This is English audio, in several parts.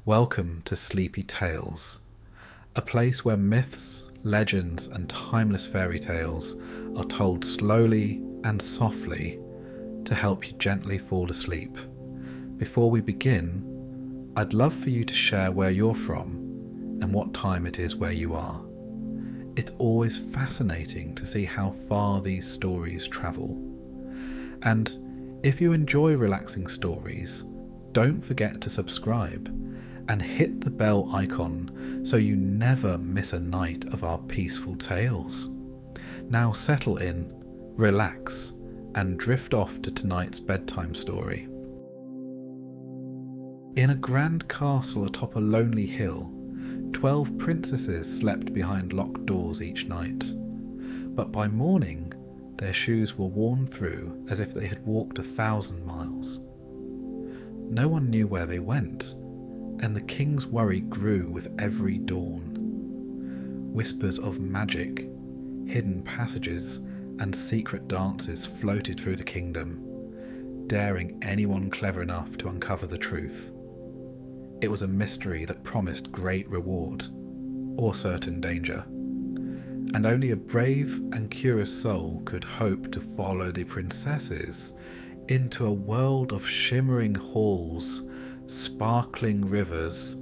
Welcome to Sleepy Tales, a place where myths, legends, and timeless fairy tales are told slowly and softly to help you gently fall asleep. Before we begin, I'd love for you to share where you're from and what time it is where you are. It's always fascinating to see how far these stories travel. And if you enjoy relaxing stories, don't forget to subscribe and hit the bell icon so you never miss a night of our peaceful tales. Now settle in, relax, and drift off to tonight's bedtime story. In a grand castle atop a lonely hill, 12 princesses slept behind locked doors each night. But by morning, their shoes were worn through as if they had walked 1,000 miles. No one knew where they went, and the king's worry grew with every dawn. Whispers of magic, hidden passages, and secret dances floated through the kingdom, daring anyone clever enough to uncover the truth. It was a mystery that promised great reward, or certain danger, and only a brave and curious soul could hope to follow the princesses into a world of shimmering halls, sparkling rivers,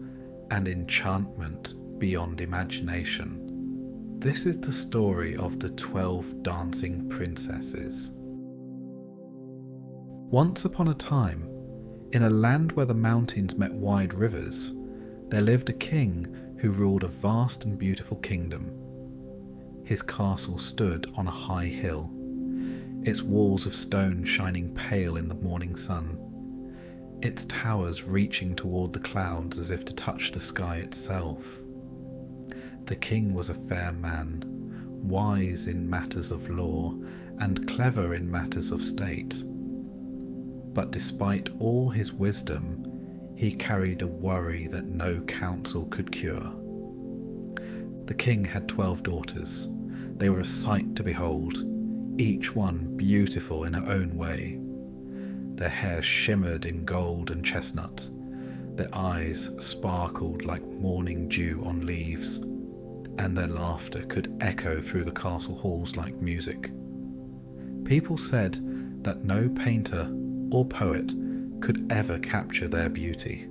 and enchantment beyond imagination. This is the story of the 12 dancing princesses. Once upon a time, in a land where the mountains met wide rivers, there lived a king who ruled a vast and beautiful kingdom. His castle stood on a high hill, its walls of stone shining pale in the morning sun, its towers reaching toward the clouds as if to touch the sky itself. The king was a fair man, wise in matters of law and clever in matters of state. But despite all his wisdom, he carried a worry that no counsel could cure. The king had 12 daughters. They were a sight to behold, each one beautiful in her own way. Their hair shimmered in gold and chestnut. Their eyes sparkled like morning dew on leaves, and their laughter could echo through the castle halls like music. People said that no painter or poet could ever capture their beauty.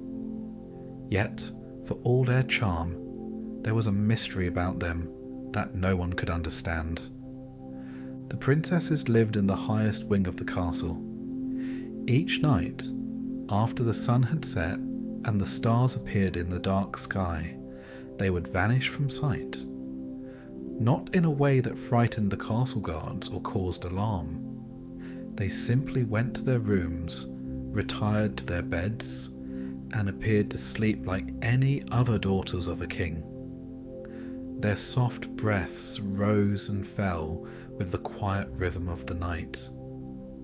Yet, for all their charm, there was a mystery about them that no one could understand. The princesses lived in the highest wing of the castle. Each night, after the sun had set and the stars appeared in the dark sky, they would vanish from sight. Not in a way that frightened the castle guards or caused alarm. They simply went to their rooms, retired to their beds, and appeared to sleep like any other daughters of a king. Their soft breaths rose and fell with the quiet rhythm of the night,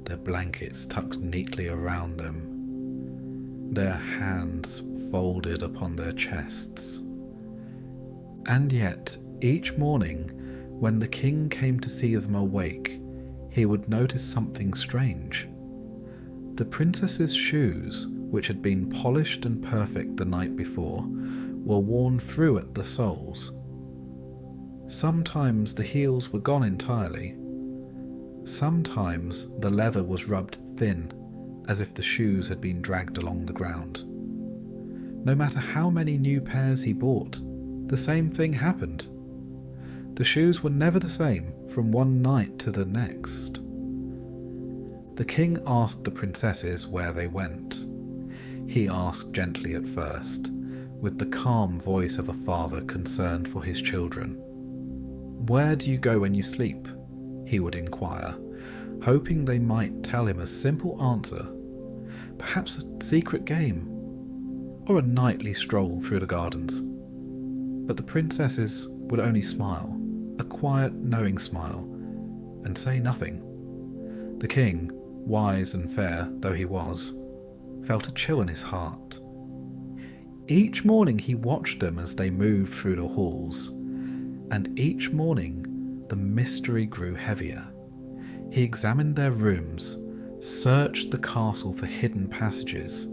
their blankets tucked neatly around them, their hands folded upon their chests. And yet, each morning, when the king came to see them awake, he would notice something strange. The princesses' shoes, which had been polished and perfect the night before, were worn through at the soles. Sometimes the heels were gone entirely. Sometimes the leather was rubbed thin, as if the shoes had been dragged along the ground. No matter how many new pairs he bought, the same thing happened. The shoes were never the same from one night to the next. The king asked the princesses where they went. He asked gently at first, with the calm voice of a father concerned for his children. "Where do you go when you sleep?" he would inquire, hoping they might tell him a simple answer, perhaps a secret game, or a nightly stroll through the gardens. But the princesses would only smile, a quiet, knowing smile, and say nothing. The king, wise and fair though he was, felt a chill in his heart. Each morning he watched them as they moved through the halls, and each morning the mystery grew heavier. He examined their rooms, searched the castle for hidden passages,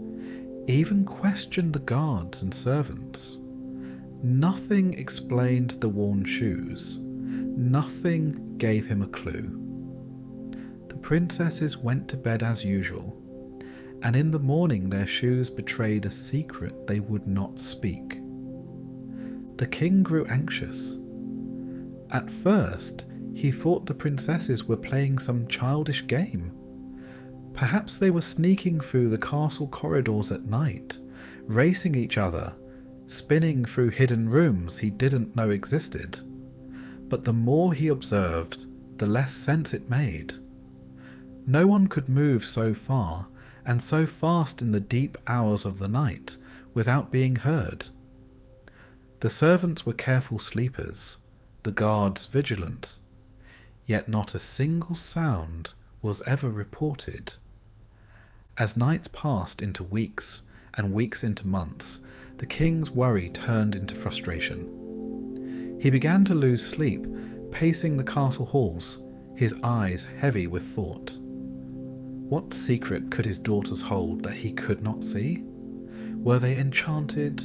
even questioned the guards and servants. Nothing explained the worn shoes. Nothing gave him a clue. The princesses went to bed as usual, and in the morning their shoes betrayed a secret they would not speak. The king grew anxious. At first, he thought the princesses were playing some childish game. Perhaps they were sneaking through the castle corridors at night, racing each other, spinning through hidden rooms he didn't know existed. But the more he observed, the less sense it made. No one could move so far and so fast in the deep hours of the night without being heard. The servants were careful sleepers, the guards vigilant, yet not a single sound was ever reported. As nights passed into weeks and weeks into months, the king's worry turned into frustration. He began to lose sleep, pacing the castle halls, his eyes heavy with thought. What secret could his daughters hold that he could not see? Were they enchanted?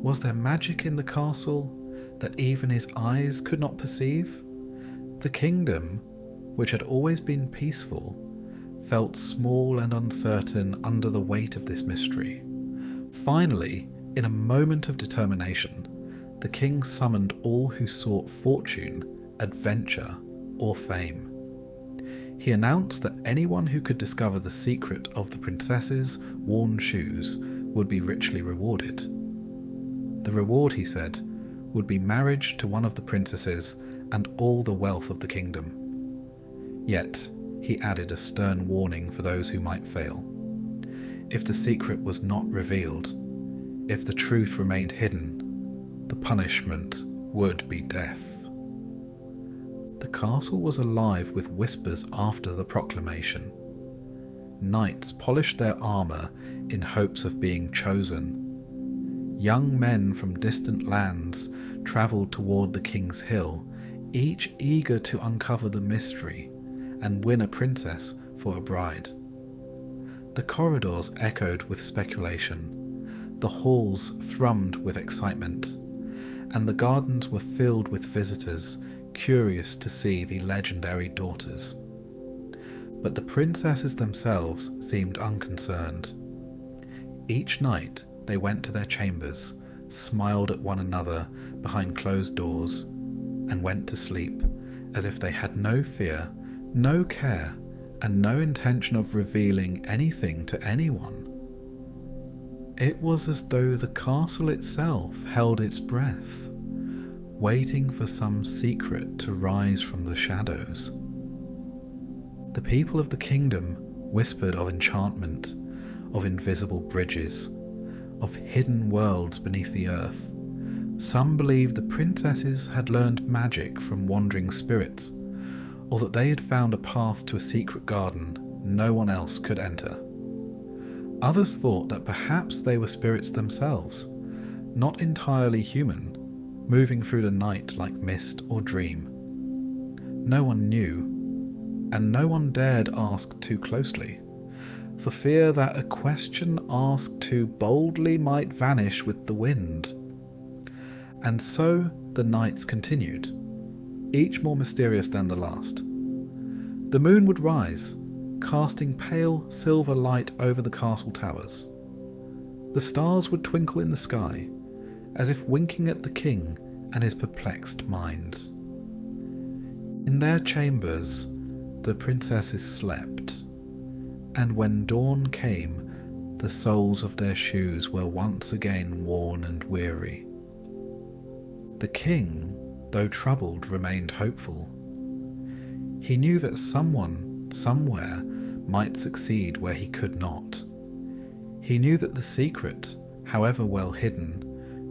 Was there magic in the castle that even his eyes could not perceive? The kingdom, which had always been peaceful, felt small and uncertain under the weight of this mystery. Finally, in a moment of determination, the king summoned all who sought fortune, adventure, or fame. He announced that anyone who could discover the secret of the princess's worn shoes would be richly rewarded. The reward, he said, would be marriage to one of the princesses and all the wealth of the kingdom. Yet, he added a stern warning for those who might fail. If the secret was not revealed, if the truth remained hidden, the punishment would be death. The castle was alive with whispers after the proclamation. Knights polished their armour in hopes of being chosen. Young men from distant lands travelled toward the King's Hill, each eager to uncover the mystery and win a princess for a bride. The corridors echoed with speculation, the halls thrummed with excitement, and the gardens were filled with visitors curious to see the legendary daughters. But the princesses themselves seemed unconcerned. Each night they went to their chambers, smiled at one another behind closed doors, and went to sleep as if they had no fear, no care, and no intention of revealing anything to anyone. It was as though the castle itself held its breath, waiting for some secret to rise from the shadows. The people of the kingdom whispered of enchantment, of invisible bridges, of hidden worlds beneath the earth. Some believed the princesses had learned magic from wandering spirits, or that they had found a path to a secret garden no one else could enter. Others thought that perhaps they were spirits themselves, not entirely human, moving through the night like mist or dream. No one knew, and no one dared ask too closely, for fear that a question asked too boldly might vanish with the wind. And so the nights continued, each more mysterious than the last. The moon would rise, casting pale silver light over the castle towers. The stars would twinkle in the sky, as if winking at the king and his perplexed mind. In their chambers, the princesses slept, and when dawn came, the soles of their shoes were once again worn and weary. The king, though troubled, remained hopeful. He knew that someone, somewhere, might succeed where he could not. He knew that the secret, however well hidden,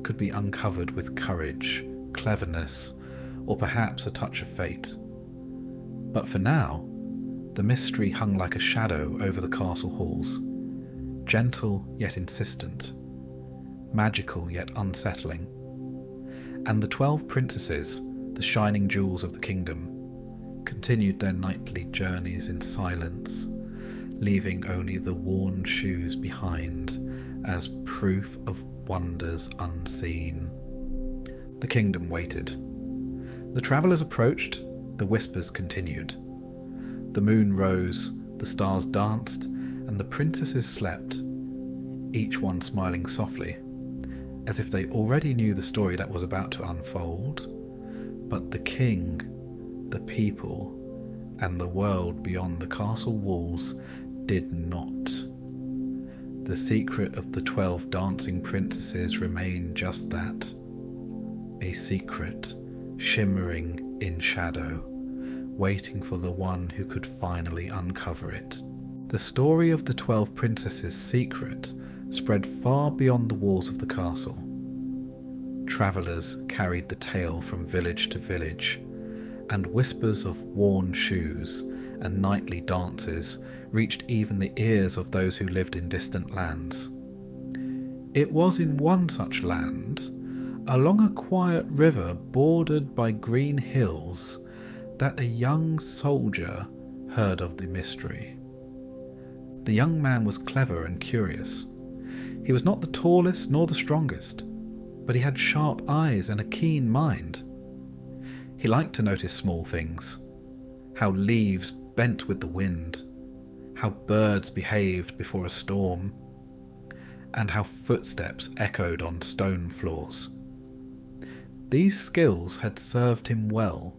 could be uncovered with courage, cleverness, or perhaps a touch of fate. But for now, the mystery hung like a shadow over the castle halls, gentle yet insistent, magical yet unsettling. And the 12 princesses, the shining jewels of the kingdom, continued their nightly journeys in silence, leaving only the worn shoes behind as proof of wonders unseen. The kingdom waited. The travellers approached, the whispers continued. The moon rose, the stars danced, and the princesses slept, each one smiling softly, as if they already knew the story that was about to unfold. But the king, the people, and the world beyond the castle walls did not. The secret of the 12 dancing princesses remained just that, a secret shimmering in shadow, waiting for the one who could finally uncover it. The story of the 12 princesses' secret spread far beyond the walls of the castle. Travellers carried the tale from village to village, and whispers of worn shoes and nightly dances reached even the ears of those who lived in distant lands. It was in one such land, along a quiet river bordered by green hills, that a young soldier heard of the mystery. The young man was clever and curious. He was not the tallest nor the strongest, but he had sharp eyes and a keen mind. He liked to notice small things, how leaves bent with the wind, how birds behaved before a storm, and how footsteps echoed on stone floors. These skills had served him well,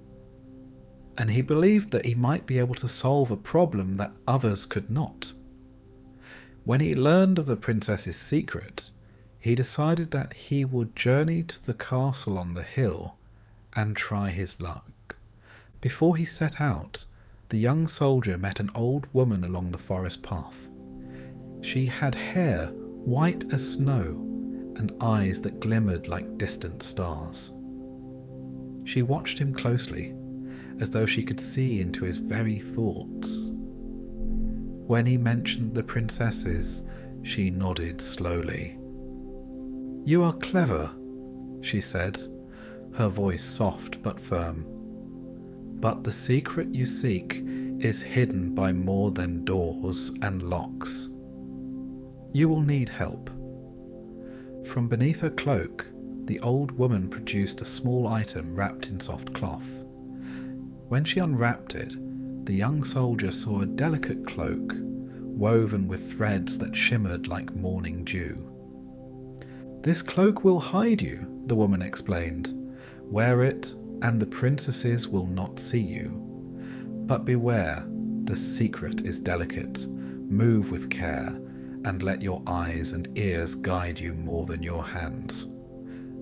and he believed that he might be able to solve a problem that others could not. When he learned of the princess's secret, he decided that he would journey to the castle on the hill and try his luck. Before he set out, the young soldier met an old woman along the forest path. She had hair white as snow and eyes that glimmered like distant stars. She watched him closely, as though she could see into his very thoughts. When he mentioned the princesses, she nodded slowly. "You are clever," she said, her voice soft but firm. "But the secret you seek is hidden by more than doors and locks. You will need help." From beneath her cloak, the old woman produced a small item wrapped in soft cloth. When she unwrapped it, the young soldier saw a delicate cloak, woven with threads that shimmered like morning dew. "This cloak will hide you," the woman explained. "Wear it, and the princesses will not see you. But beware, the secret is delicate. Move with care, and let your eyes and ears guide you more than your hands."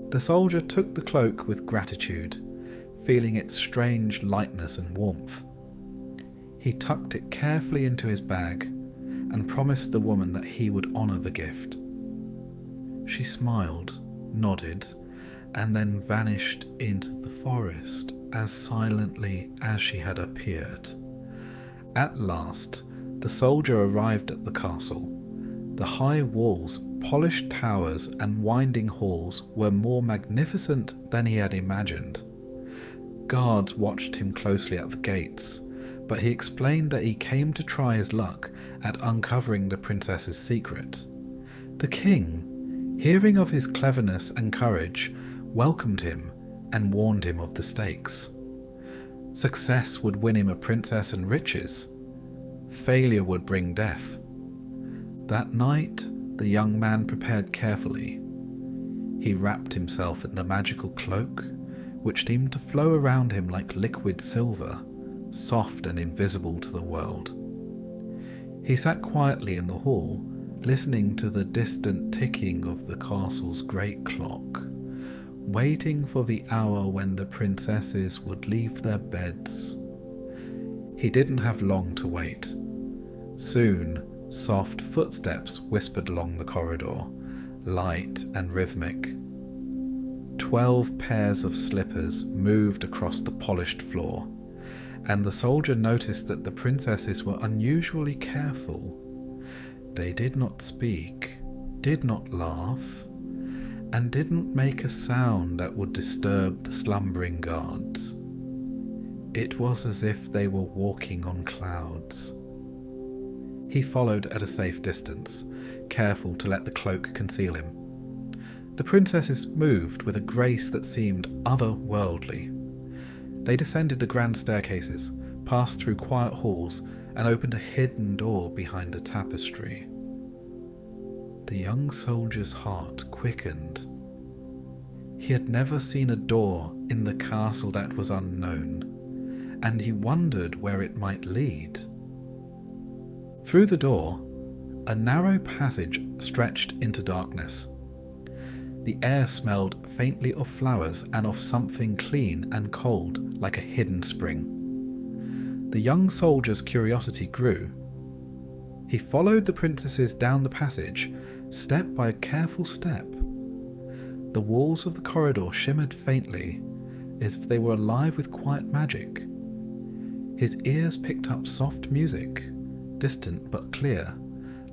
The soldier took the cloak with gratitude, feeling its strange lightness and warmth. He tucked it carefully into his bag and promised the woman that he would honour the gift. She smiled, nodded, and then vanished into the forest as silently as she had appeared. At last, the soldier arrived at the castle. The high walls, polished towers, and winding halls were more magnificent than he had imagined. Guards watched him closely at the gates, but he explained that he came to try his luck at uncovering the princess's secret. The king, hearing of his cleverness and courage, welcomed him and warned him of the stakes. Success would win him a princess and riches. Failure would bring death. That night, the young man prepared carefully. He wrapped himself in the magical cloak, which seemed to flow around him like liquid silver, soft and invisible to the world. He sat quietly in the hall, listening to the distant ticking of the castle's great clock, waiting for the hour when the princesses would leave their beds. He didn't have long to wait. Soon, soft footsteps whispered along the corridor, light and rhythmic. 12 pairs of slippers moved across the polished floor, and the soldier noticed that the princesses were unusually careful. They did not speak, did not laugh, and didn't make a sound that would disturb the slumbering guards. It was as if they were walking on clouds. He followed at a safe distance, careful to let the cloak conceal him. The princesses moved with a grace that seemed otherworldly. They descended the grand staircases, passed through quiet halls, and opened a hidden door behind a tapestry. The young soldier's heart quickened. He had never seen a door in the castle that was unknown, and he wondered where it might lead. Through the door, a narrow passage stretched into darkness. The air smelled faintly of flowers and of something clean and cold, like a hidden spring. The young soldier's curiosity grew. He followed the princesses down the passage, step by careful step. The walls of the corridor shimmered faintly, as if they were alive with quiet magic. His ears picked up soft music, distant but clear,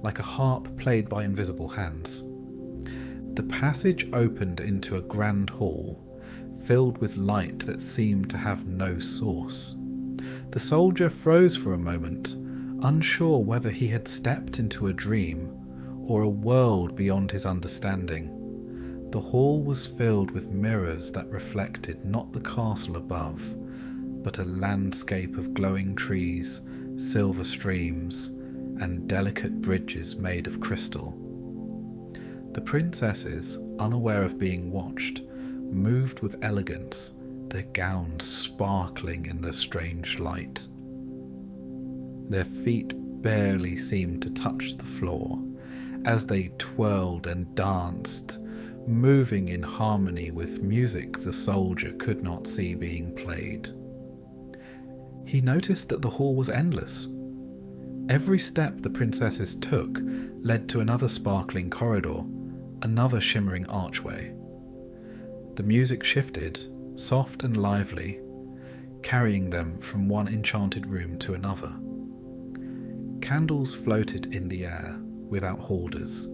like a harp played by invisible hands. The passage opened into a grand hall, filled with light that seemed to have no source. The soldier froze for a moment, unsure whether he had stepped into a dream or a world beyond his understanding. The hall was filled with mirrors that reflected not the castle above, but a landscape of glowing trees, silver streams, and delicate bridges made of crystal. The princesses, unaware of being watched, moved with elegance, their gowns sparkling in the strange light. Their feet barely seemed to touch the floor as they twirled and danced, moving in harmony with music the soldier could not see being played. He noticed that the hall was endless. Every step the princesses took led to another sparkling corridor, another shimmering archway. The music shifted, soft and lively, carrying them from one enchanted room to another. Candles floated in the air without holders,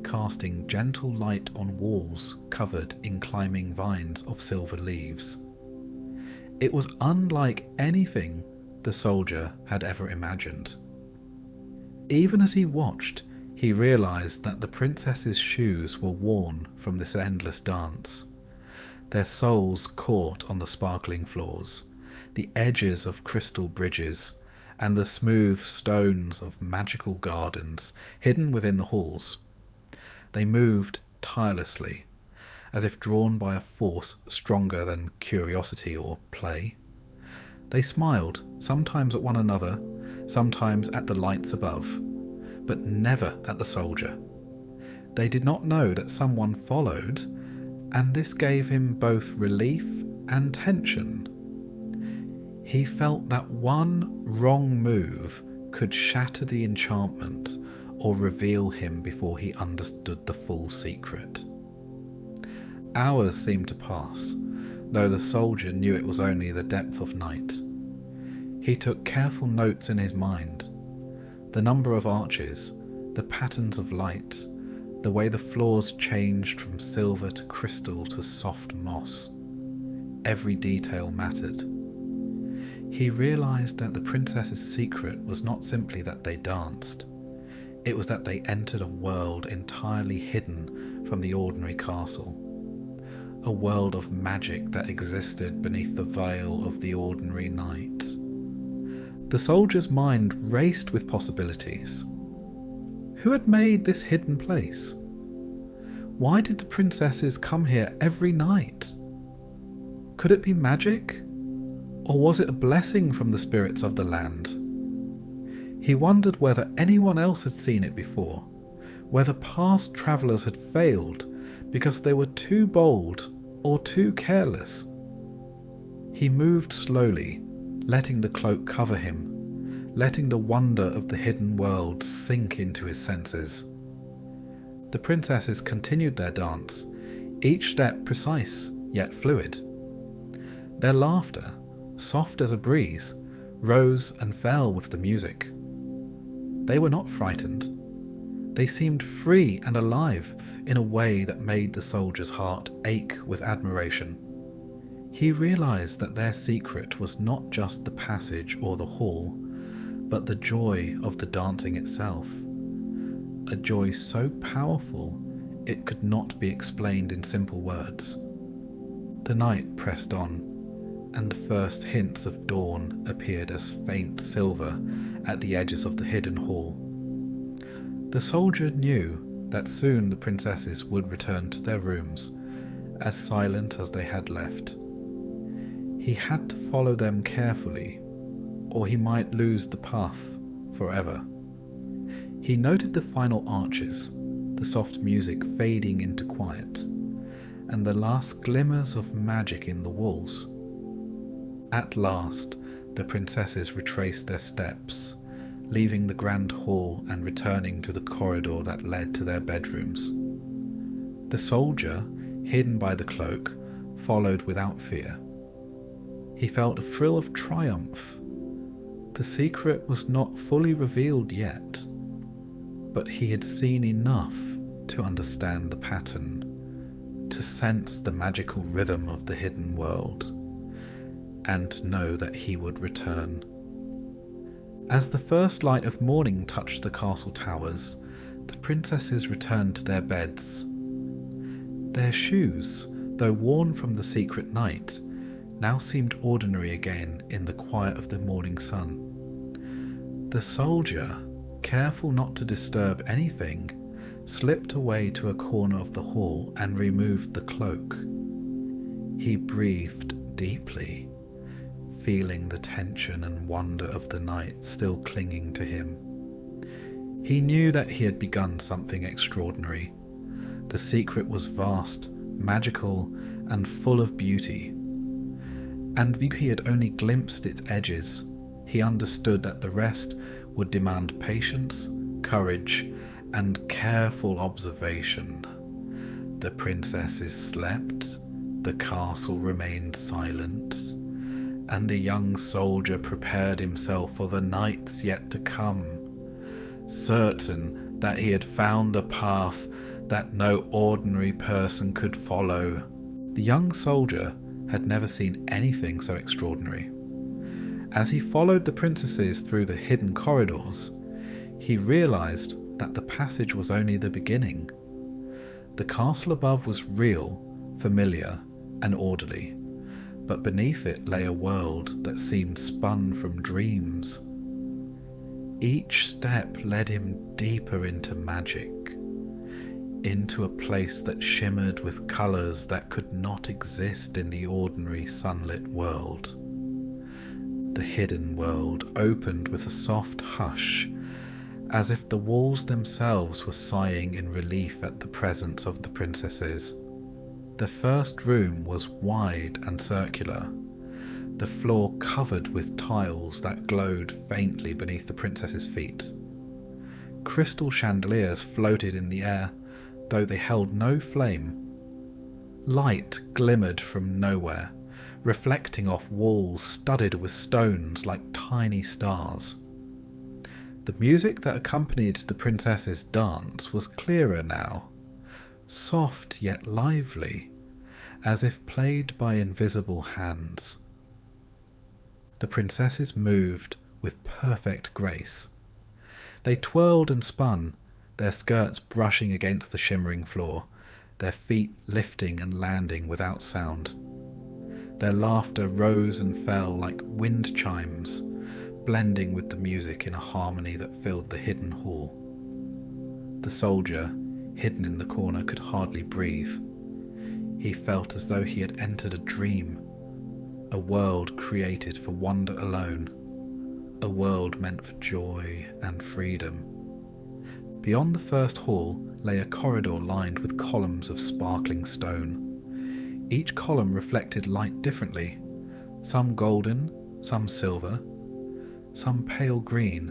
casting gentle light on walls covered in climbing vines of silver leaves. It was unlike anything the soldier had ever imagined. Even as he watched, he realized that the princesses' shoes were worn from this endless dance. Their soles caught on the sparkling floors, the edges of crystal bridges, and the smooth stones of magical gardens hidden within the halls. They moved tirelessly, as if drawn by a force stronger than curiosity or play. They smiled, sometimes at one another, sometimes at the lights above, but never at the soldier. They did not know that someone followed, and this gave him both relief and tension. He felt that one wrong move could shatter the enchantment or reveal him before he understood the full secret. Hours seemed to pass, though the soldier knew it was only the depth of night. He took careful notes in his mind. The number of arches, the patterns of light, the way the floors changed from silver to crystal to soft moss. Every detail mattered. He realized that the princess's secret was not simply that they danced. It was that they entered a world entirely hidden from the ordinary castle. A world of magic that existed beneath the veil of the ordinary night. The soldier's mind raced with possibilities. Who had made this hidden place? Why did the princesses come here every night? Could it be magic? Or was it a blessing from the spirits of the land? He wondered whether anyone else had seen it before, whether past travellers had failed because they were too bold or too careless. He moved slowly, letting the cloak cover him, letting the wonder of the hidden world sink into his senses. The princesses continued their dance, each step precise yet fluid. Their laughter, soft as a breeze, rose and fell with the music. They were not frightened. They seemed free and alive in a way that made the soldier's heart ache with admiration. He realized that their secret was not just the passage or the hall, but the joy of the dancing itself. A joy so powerful it could not be explained in simple words. The night pressed on, and the first hints of dawn appeared as faint silver at the edges of the hidden hall. The soldier knew that soon the princesses would return to their rooms, as silent as they had left. He had to follow them carefully, or he might lose the path forever. He noted the final arches, the soft music fading into quiet, and the last glimmers of magic in the walls. At last, the princesses retraced their steps, leaving the grand hall and returning to the corridor that led to their bedrooms. The soldier, hidden by the cloak, followed without fear. He felt a thrill of triumph. The secret was not fully revealed yet, but he had seen enough to understand the pattern, to sense the magical rhythm of the hidden world, and to know that he would return. As the first light of morning touched the castle towers, the princesses returned to their beds. Their shoes, though worn from the secret night, now seemed ordinary again in the quiet of the morning sun. The soldier, careful not to disturb anything, slipped away to a corner of the hall and removed the cloak. He breathed deeply, feeling the tension and wonder of the night still clinging to him. He knew that he had begun something extraordinary. The secret was vast, magical, and full of beauty. And though he had only glimpsed its edges, he understood that the rest would demand patience, courage, and careful observation. The princesses slept, the castle remained silent, and the young soldier prepared himself for the nights yet to come, certain that he had found a path that no ordinary person could follow. The young soldier had never seen anything so extraordinary. As he followed the princesses through the hidden corridors, he realized that the passage was only the beginning. The castle above was real, familiar, and orderly, but beneath it lay a world that seemed spun from dreams. Each step led him deeper into magic, into a place that shimmered with colours that could not exist in the ordinary sunlit world. The hidden world opened with a soft hush, as if the walls themselves were sighing in relief at the presence of the princesses. The first room was wide and circular, the floor covered with tiles that glowed faintly beneath the princesses' feet. Crystal chandeliers floated in the air, though they held no flame. Light glimmered from nowhere, reflecting off walls studded with stones like tiny stars. The music that accompanied the princesses' dance was clearer now, soft yet lively, as if played by invisible hands. The princesses moved with perfect grace. They twirled and spun, their skirts brushing against the shimmering floor, their feet lifting and landing without sound. Their laughter rose and fell like wind chimes, blending with the music in a harmony that filled the hidden hall. The soldier, hidden in the corner, could hardly breathe. He felt as though he had entered a dream, a world created for wonder alone, a world meant for joy and freedom. Beyond the first hall lay a corridor lined with columns of sparkling stone. Each column reflected light differently, some golden, some silver, some pale green,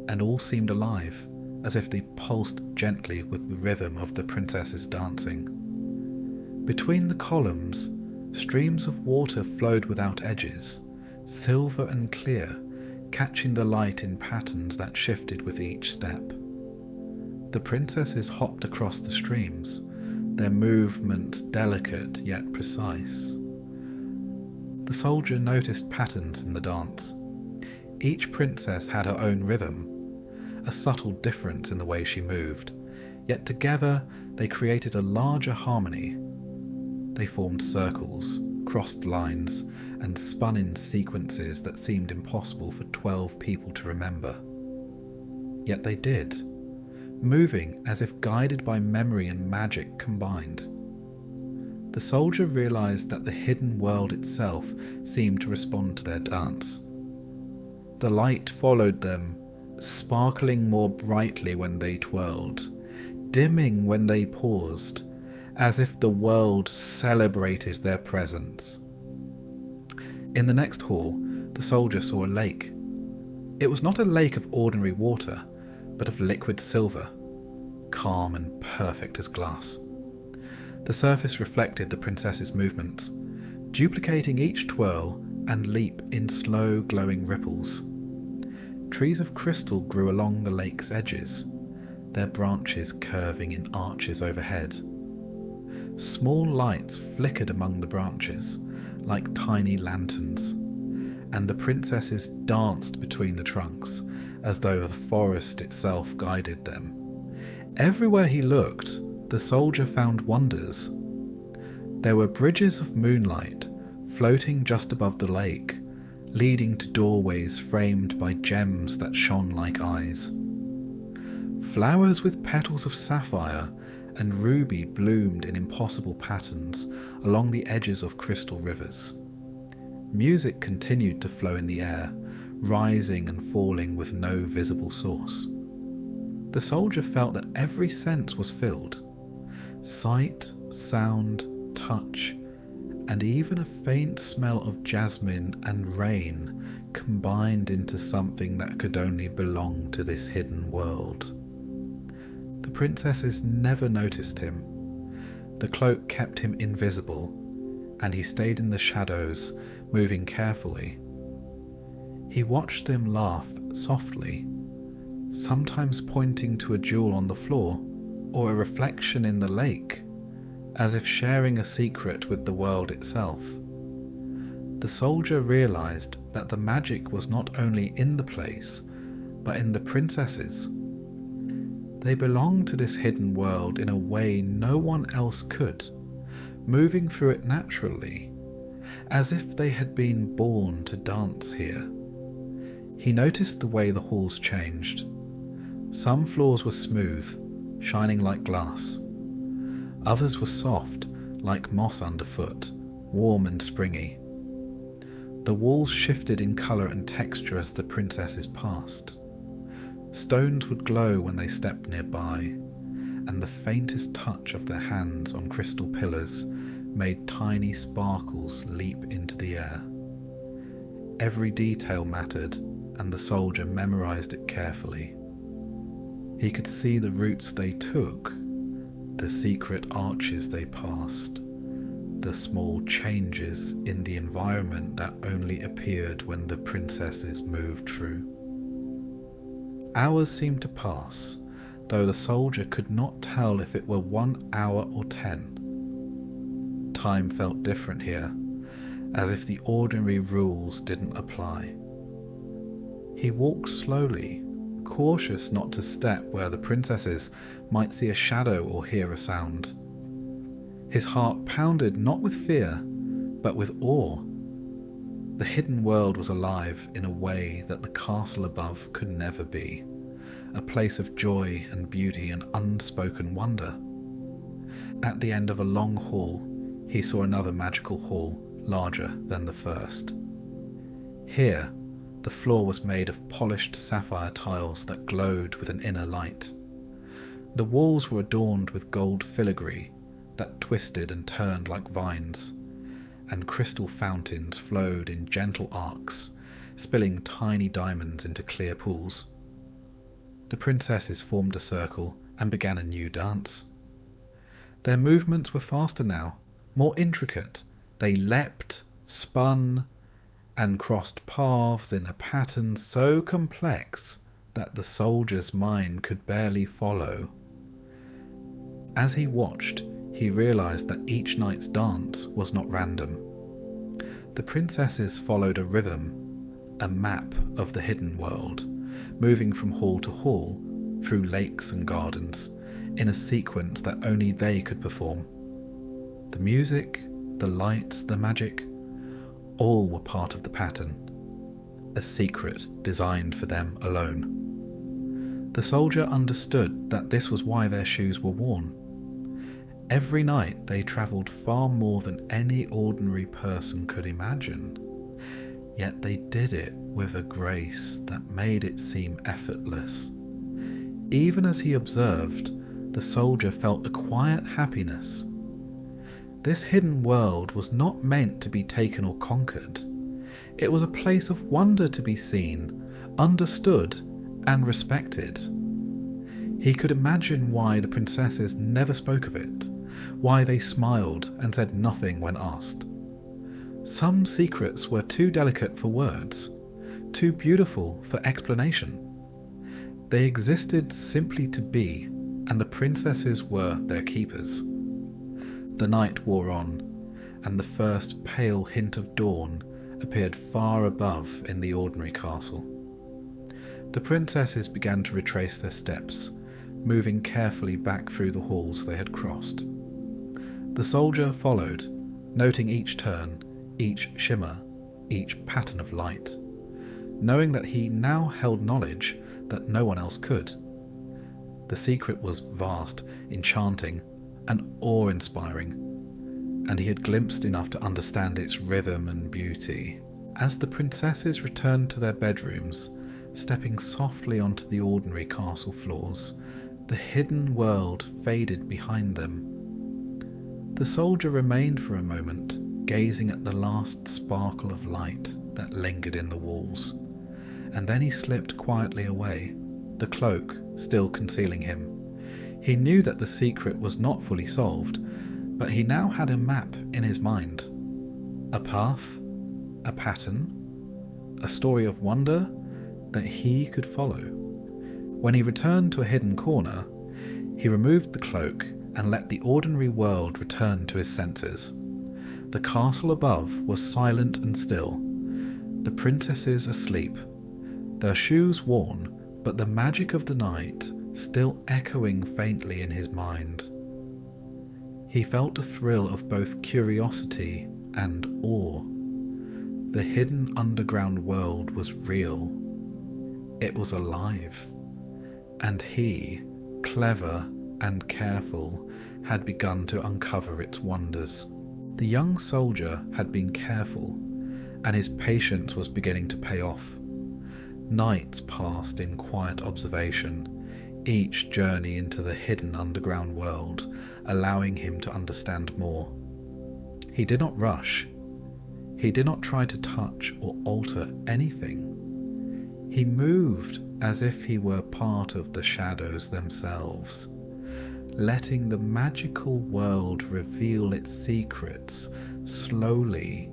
and all seemed alive, as if they pulsed gently with the rhythm of the princesses dancing. Between the columns, streams of water flowed without edges, silver and clear, catching the light in patterns that shifted with each step. The princesses hopped across the streams, their movements delicate yet precise. The soldier noticed patterns in the dance. Each princess had her own rhythm, a subtle difference in the way she moved, yet together they created a larger harmony. They formed circles, crossed lines, and spun in sequences that seemed impossible for 12 people to remember. Yet they did, moving as if guided by memory and magic combined. The soldier realized that the hidden world itself seemed to respond to their dance. The light followed them, sparkling more brightly when they twirled, dimming when they paused, as if the world celebrated their presence. In the next hall, the soldier saw a lake. It was not a lake of ordinary water, but of liquid silver, calm and perfect as glass. The surface reflected the princess's movements, duplicating each twirl and leap in slow glowing ripples. Trees of crystal grew along the lake's edges, their branches curving in arches overhead. Small lights flickered among the branches, like tiny lanterns, and the princesses danced between the trunks, as though the forest itself guided them. Everywhere he looked, the soldier found wonders. There were bridges of moonlight floating just above the lake, leading to doorways framed by gems that shone like eyes. Flowers with petals of sapphire and ruby bloomed in impossible patterns along the edges of crystal rivers. Music continued to flow in the air, rising and falling with no visible source. The soldier felt that every sense was filled. Sight, sound, touch, and even a faint smell of jasmine and rain combined into something that could only belong to this hidden world. The princesses never noticed him. The cloak kept him invisible, and he stayed in the shadows, moving carefully. He watched them laugh softly, sometimes pointing to a jewel on the floor or a reflection in the lake, as if sharing a secret with the world itself. The soldier realized that the magic was not only in the place, but in the princesses. They belonged to this hidden world in a way no one else could, moving through it naturally, as if they had been born to dance here. He noticed the way the halls changed. Some floors were smooth, shining like glass. Others were soft, like moss underfoot, warm and springy. The walls shifted in colour and texture as the princesses passed. Stones would glow when they stepped nearby, and the faintest touch of their hands on crystal pillars made tiny sparkles leap into the air. Every detail mattered, and the soldier memorized it carefully. He could see the routes they took, the secret arches they passed, the small changes in the environment that only appeared when the princesses moved through. Hours seemed to pass, though the soldier could not tell if it were 1 hour or 10. Time felt different here, as if the ordinary rules didn't apply. He walked slowly, cautious not to step where the princesses might see a shadow or hear a sound. His heart pounded not with fear, but with awe. The hidden world was alive in a way that the castle above could never be, a place of joy and beauty and unspoken wonder. At the end of a long hall, he saw another magical hall, larger than the first. Here, the floor was made of polished sapphire tiles that glowed with an inner light. The walls were adorned with gold filigree that twisted and turned like vines, and crystal fountains flowed in gentle arcs, spilling tiny diamonds into clear pools. The princesses formed a circle and began a new dance. Their movements were faster now, more intricate. They leapt, spun, and crossed paths in a pattern so complex that the soldier's mind could barely follow. As he watched, he realized that each night's dance was not random. The princesses followed a rhythm, a map of the hidden world, moving from hall to hall, through lakes and gardens, in a sequence that only they could perform. The music, the lights, the magic, all were part of the pattern, a secret designed for them alone. The soldier understood that this was why their shoes were worn. Every night they travelled far more than any ordinary person could imagine, yet they did it with a grace that made it seem effortless. Even as he observed, the soldier felt a quiet happiness. This hidden world was not meant to be taken or conquered. It was a place of wonder to be seen, understood, and respected. He could imagine why the princesses never spoke of it, why they smiled and said nothing when asked. Some secrets were too delicate for words, too beautiful for explanation. They existed simply to be, and the princesses were their keepers. The night wore on, and the first pale hint of dawn appeared far above in the ordinary castle. The princesses began to retrace their steps, moving carefully back through the halls they had crossed. The soldier followed, noting each turn, each shimmer, each pattern of light, knowing that he now held knowledge that no one else could. The secret was vast, enchanting, and awe-inspiring, and he had glimpsed enough to understand its rhythm and beauty. As the princesses returned to their bedrooms, stepping softly onto the ordinary castle floors, the hidden world faded behind them. The soldier remained for a moment, gazing at the last sparkle of light that lingered in the walls, and then he slipped quietly away, the cloak still concealing him. He knew that the secret was not fully solved, but he now had a map in his mind. A path, a pattern, a story of wonder that he could follow. When he returned to a hidden corner, he removed the cloak and let the ordinary world return to his senses. The castle above was silent and still, the princesses asleep, their shoes worn, but the magic of the night still echoing faintly in his mind. He felt a thrill of both curiosity and awe. The hidden underground world was real. It was alive. And he, clever and careful, had begun to uncover its wonders. The young soldier had been careful, and his patience was beginning to pay off. Nights passed in quiet observation, each journey into the hidden underground world, allowing him to understand more. He did not rush. He did not try to touch or alter anything. He moved as if he were part of the shadows themselves, letting the magical world reveal its secrets slowly,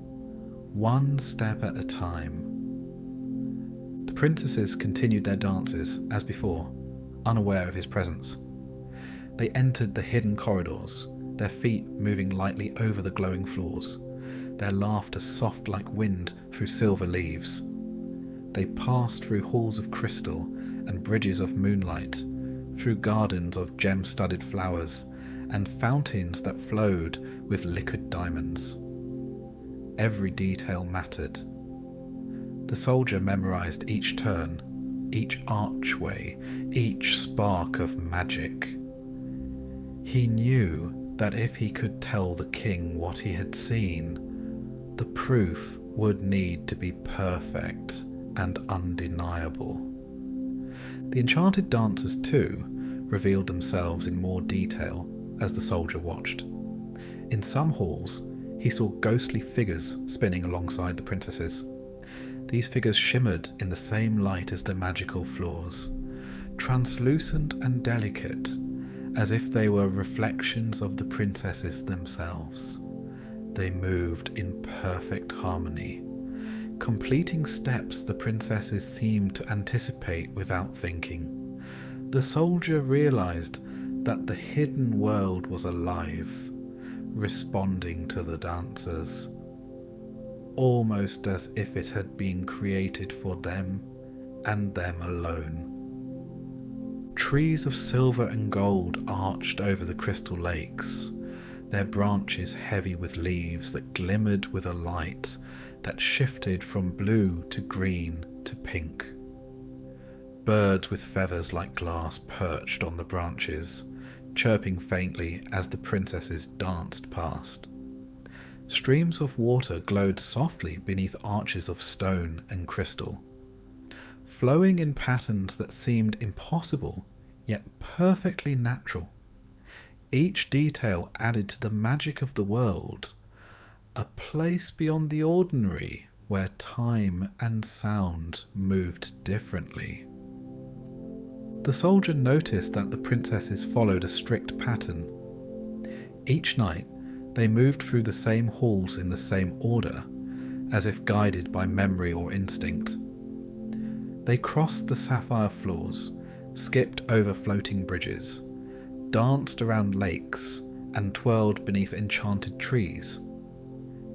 one step at a time. The princesses continued their dances as before, unaware of his presence. They entered the hidden corridors, their feet moving lightly over the glowing floors, their laughter soft like wind through silver leaves. They passed through halls of crystal and bridges of moonlight, through gardens of gem-studded flowers and fountains that flowed with liquid diamonds. Every detail mattered. The soldier memorized each turn, each archway, each spark of magic. He knew that if he could tell the king what he had seen, the proof would need to be perfect and undeniable. The enchanted dancers, too, revealed themselves in more detail as the soldier watched. In some halls, he saw ghostly figures spinning alongside the princesses. These figures shimmered in the same light as the magical floors, translucent and delicate, as if they were reflections of the princesses themselves. They moved in perfect harmony, completing steps the princesses seemed to anticipate without thinking. The soldier realized that the hidden world was alive, responding to the dancers. almost as if it had been created for them and them alone. Trees of silver and gold arched over the crystal lakes, their branches heavy with leaves that glimmered with a light that shifted from blue to green to pink. Birds with feathers like glass perched on the branches, chirping faintly as the princesses danced past. Streams of water glowed softly beneath arches of stone and crystal, flowing in patterns that seemed impossible, yet perfectly natural. Each detail added to the magic of the world, a place beyond the ordinary where time and sound moved differently. The soldier noticed that the princesses followed a strict pattern. Each night, they moved through the same halls in the same order, as if guided by memory or instinct. They crossed the sapphire floors, skipped over floating bridges, danced around lakes, and twirled beneath enchanted trees.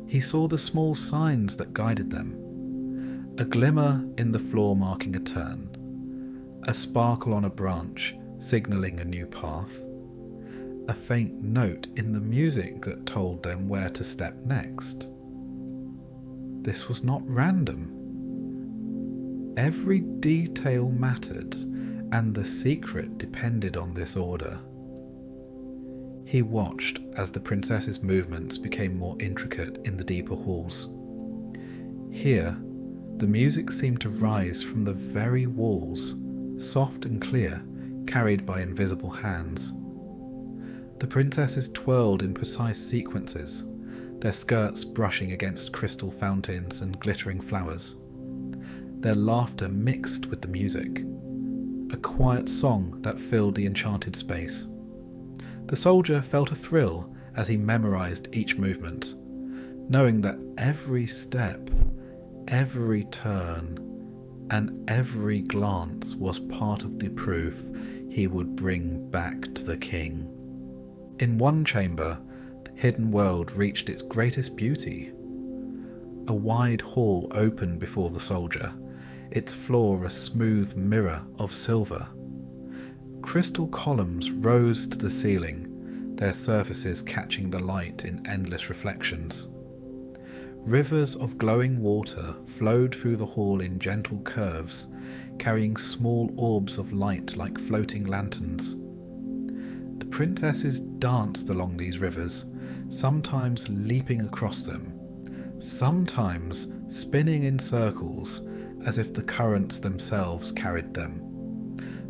He saw the small signs that guided them, a glimmer in the floor marking a turn, a sparkle on a branch signalling a new path, a faint note in the music that told them where to step next. This was not random. Every detail mattered, and the secret depended on this order. He watched as the princess's movements became more intricate in the deeper halls. Here, the music seemed to rise from the very walls, soft and clear, carried by invisible hands. The princesses twirled in precise sequences, their skirts brushing against crystal fountains and glittering flowers. Their laughter mixed with the music, a quiet song that filled the enchanted space. The soldier felt a thrill as he memorized each movement, knowing that every step, every turn, and every glance was part of the proof he would bring back to the king. In one chamber, the hidden world reached its greatest beauty. A wide hall opened before the soldier, its floor a smooth mirror of silver. Crystal columns rose to the ceiling, their surfaces catching the light in endless reflections. Rivers of glowing water flowed through the hall in gentle curves, carrying small orbs of light like floating lanterns. The princesses danced along these rivers, sometimes leaping across them, sometimes spinning in circles as if the currents themselves carried them.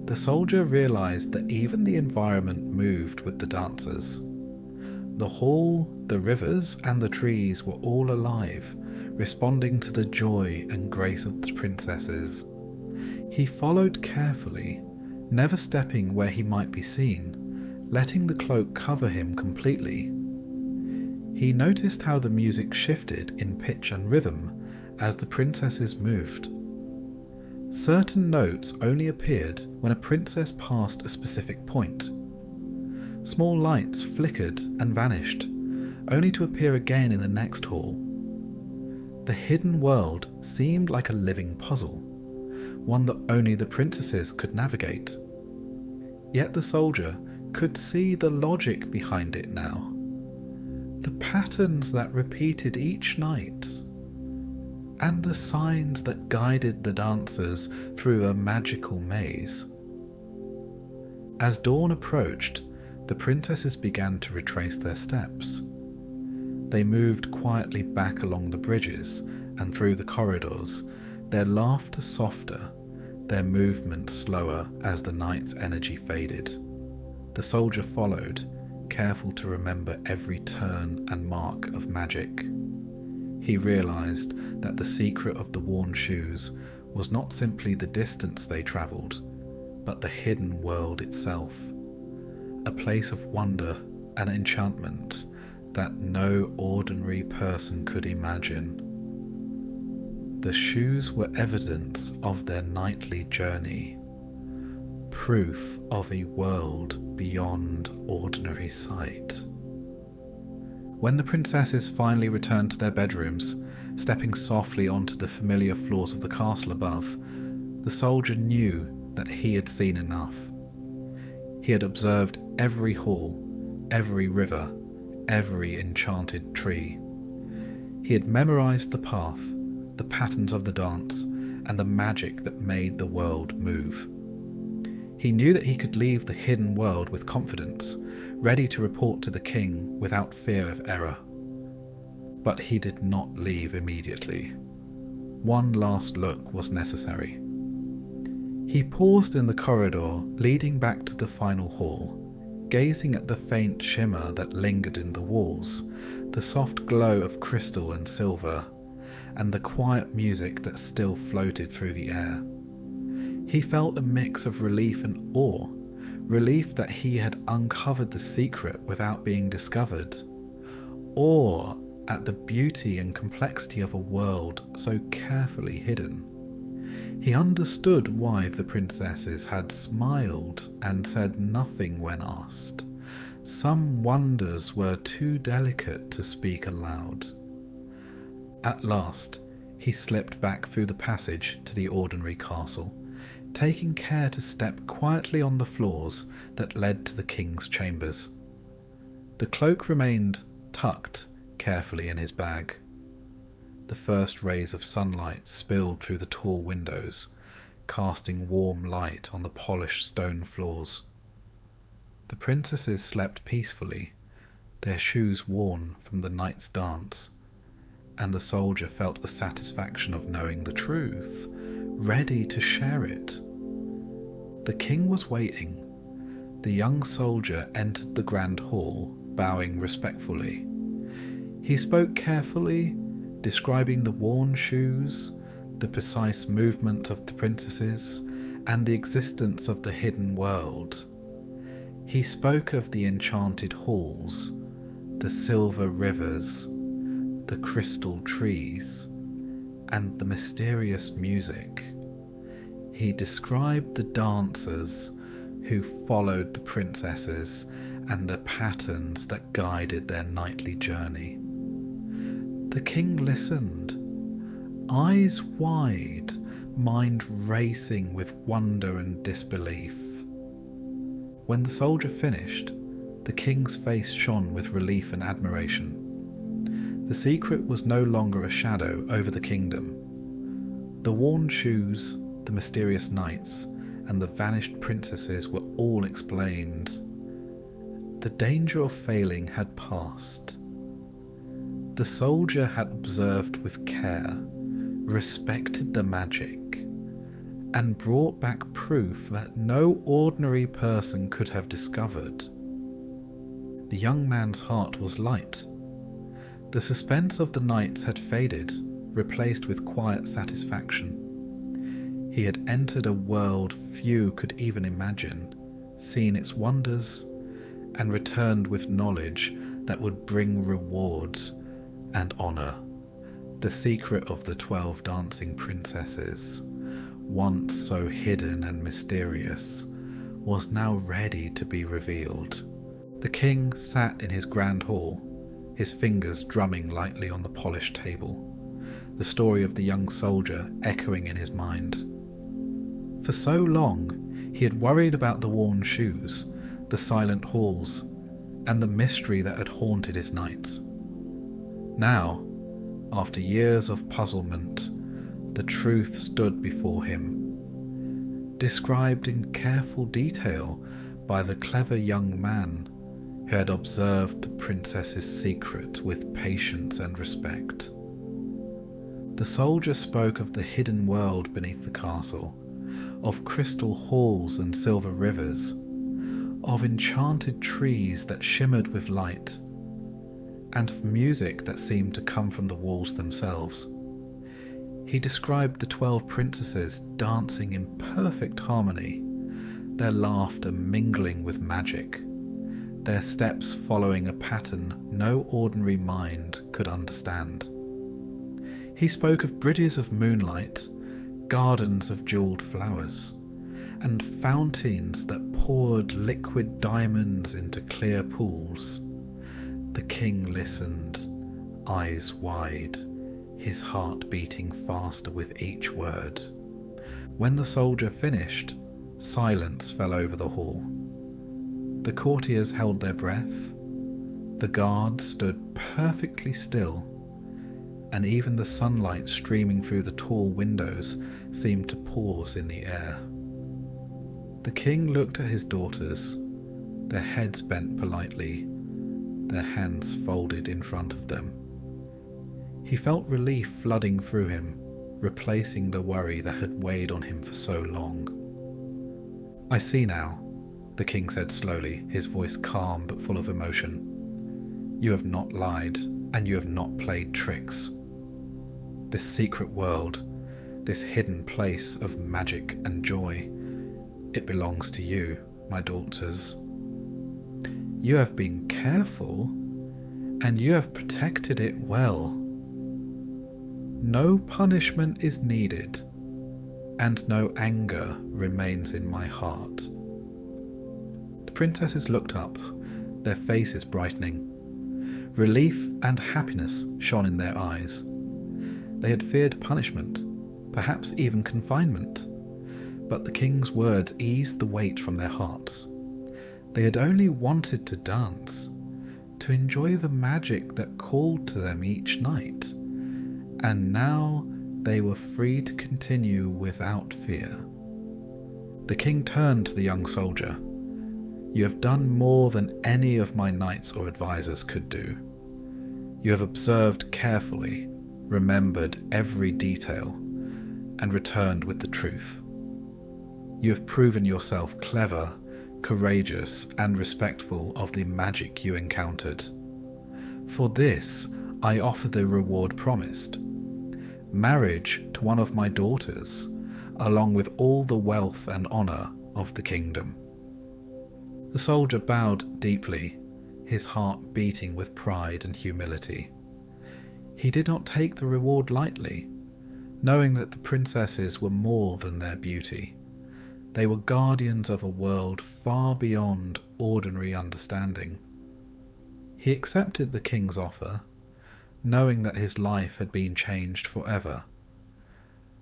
The soldier realized that even the environment moved with the dancers. The hall, the rivers, and the trees were all alive, responding to the joy and grace of the princesses. He followed carefully, never stepping where he might be seen, letting the cloak cover him completely. He noticed how the music shifted in pitch and rhythm as the princesses moved. Certain notes only appeared when a princess passed a specific point. Small lights flickered and vanished, only to appear again in the next hall. The hidden world seemed like a living puzzle, one that only the princesses could navigate. Yet the soldier could see the logic behind it now. The patterns that repeated each night, and the signs that guided the dancers through a magical maze. As dawn approached, the princesses began to retrace their steps. They moved quietly back along the bridges and through the corridors, their laughter softer, their movement slower as the night's energy faded. The soldier followed, careful to remember every turn and mark of magic. He realized that the secret of the worn shoes was not simply the distance they travelled, but the hidden world itself, a place of wonder and enchantment that no ordinary person could imagine. The shoes were evidence of their nightly journey, proof of a world beyond ordinary sight. When the princesses finally returned to their bedrooms, Stepping softly onto the familiar floors of the castle above, the soldier knew that he had seen enough. He had observed every hall, every river, every enchanted tree. He had memorized the path, the patterns of the dance, and the magic that made the world move. He knew that he could leave the hidden world with confidence, ready to report to the king without fear of error. But he did not leave immediately. One last look was necessary. He paused in the corridor leading back to the final hall, gazing at the faint shimmer that lingered in the walls, the soft glow of crystal and silver, and the quiet music that still floated through the air. He felt a mix of relief and awe, relief that he had uncovered the secret without being discovered, awe at the beauty and complexity of a world so carefully hidden. He understood why the princesses had smiled and said nothing when asked. Some wonders were too delicate to speak aloud. At last, he slipped back through the passage to the ordinary castle, taking care to step quietly on the floors that led to the king's chambers. The cloak remained tucked carefully in his bag. The first rays of sunlight spilled through the tall windows, casting warm light on the polished stone floors. The princesses slept peacefully, their shoes worn from the night's dance, and the soldier felt the satisfaction of knowing the truth, ready to share it. The king was waiting. The young soldier entered the grand hall, bowing respectfully. He spoke carefully, describing the worn shoes, the precise movement of the princesses, and the existence of the hidden world. He spoke of the enchanted halls, the silver rivers, the crystal trees, and the mysterious music. He described the dancers who followed the princesses and the patterns that guided their nightly journey. The king listened, eyes wide, mind racing with wonder and disbelief. When the soldier finished, the king's face shone with relief and admiration. The secret was no longer a shadow over the kingdom. The worn shoes, the mysterious knights, and the vanished princesses were all explained. The danger of failing had passed. The soldier had observed with care, respected the magic, and brought back proof that no ordinary person could have discovered. The young man's heart was light. The suspense of the nights had faded, replaced with quiet satisfaction. He had entered a world few could even imagine, seen its wonders, and returned with knowledge that would bring rewards and honour. The secret of the 12 dancing princesses, once so hidden and mysterious, was now ready to be revealed. The king sat in his grand hall, his fingers drumming lightly on the polished table, the story of the young soldier echoing in his mind. For so long, he had worried about the worn shoes, the silent halls, and the mystery that had haunted his nights. Now, after years of puzzlement, the truth stood before him, described in careful detail by the clever young man who had observed the princess's secret with patience and respect. The soldier spoke of the hidden world beneath the castle, of crystal halls and silver rivers, of enchanted trees that shimmered with light, and of music that seemed to come from the walls themselves. He described the 12 princesses dancing in perfect harmony, their laughter mingling with magic, their steps following a pattern no ordinary mind could understand. He spoke of bridges of moonlight, gardens of jewelled flowers, and fountains that poured liquid diamonds into clear pools. The king listened, eyes wide, his heart beating faster with each word. When the soldier finished, silence fell over the hall. The courtiers held their breath, the guards stood perfectly still, and even the sunlight streaming through the tall windows seemed to pause in the air. The king looked at his daughters, their heads bent politely, their hands folded in front of them. He felt relief flooding through him, replacing the worry that had weighed on him for so long. "I see now," the king said slowly, his voice calm but full of emotion. "You have not lied, and you have not played tricks. This secret world, this hidden place of magic and joy, it belongs to you, my daughters. You have been careful, and you have protected it well. No punishment is needed, and no anger remains in my heart." The princesses looked up, their faces brightening. Relief and happiness shone in their eyes. They had feared punishment, perhaps even confinement, but the king's words eased the weight from their hearts. They had only wanted to dance, to enjoy the magic that called to them each night, and now they were free to continue without fear. The king turned to the young soldier. "You have done more than any of my knights or advisors could do. You have observed carefully, remembered every detail, and returned with the truth. You have proven yourself clever, courageous, and respectful of the magic you encountered. For this, I offer the reward promised: marriage to one of my daughters, along with all the wealth and honour of the kingdom." The soldier bowed deeply, his heart beating with pride and humility. He did not take the reward lightly, knowing that the princesses were more than their beauty. They were guardians of a world far beyond ordinary understanding. He accepted the king's offer, knowing that his life had been changed forever,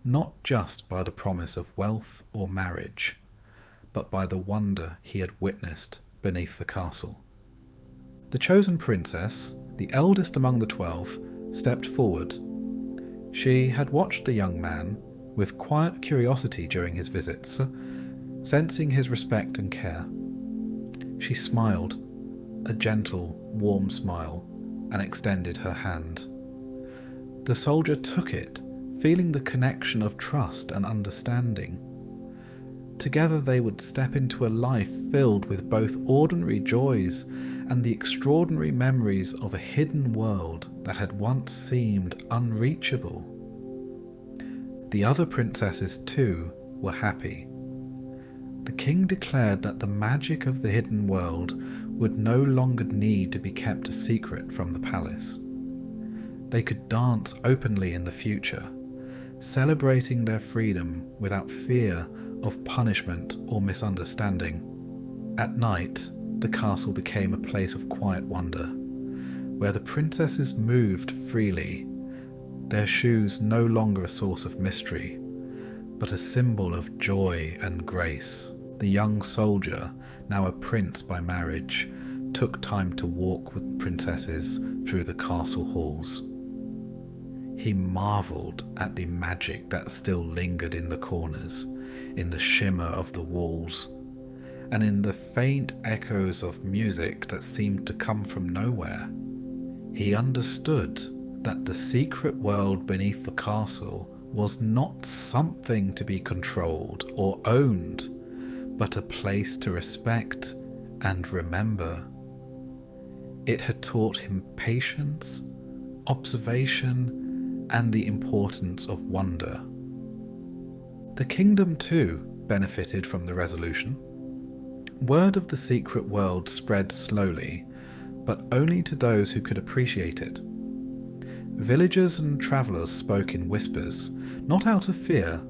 not just by the promise of wealth or marriage, but by the wonder he had witnessed beneath the castle. The chosen princess, the eldest among the 12, stepped forward. She had watched the young man with quiet curiosity during his visits, sensing his respect and care. She smiled, a gentle, warm smile, and extended her hand. The soldier took it, feeling the connection of trust and understanding. Together they would step into a life filled with both ordinary joys and the extraordinary memories of a hidden world that had once seemed unreachable. The other princesses, too, were happy. The king declared that the magic of the hidden world would no longer need to be kept a secret from the palace. They could dance openly in the future, celebrating their freedom without fear of punishment or misunderstanding. At night, the castle became a place of quiet wonder, where the princesses moved freely, their shoes no longer a source of mystery, but a symbol of joy and grace. The young soldier, now a prince by marriage, took time to walk with the princesses through the castle halls. He marvelled at the magic that still lingered in the corners, in the shimmer of the walls, and in the faint echoes of music that seemed to come from nowhere. He understood that the secret world beneath the castle was not something to be controlled or owned, but a place to respect and remember. It had taught him patience, observation, and the importance of wonder. The kingdom, too, benefited from the resolution. Word of the secret world spread slowly, but only to those who could appreciate it. Villagers and travellers spoke in whispers, not out of fear,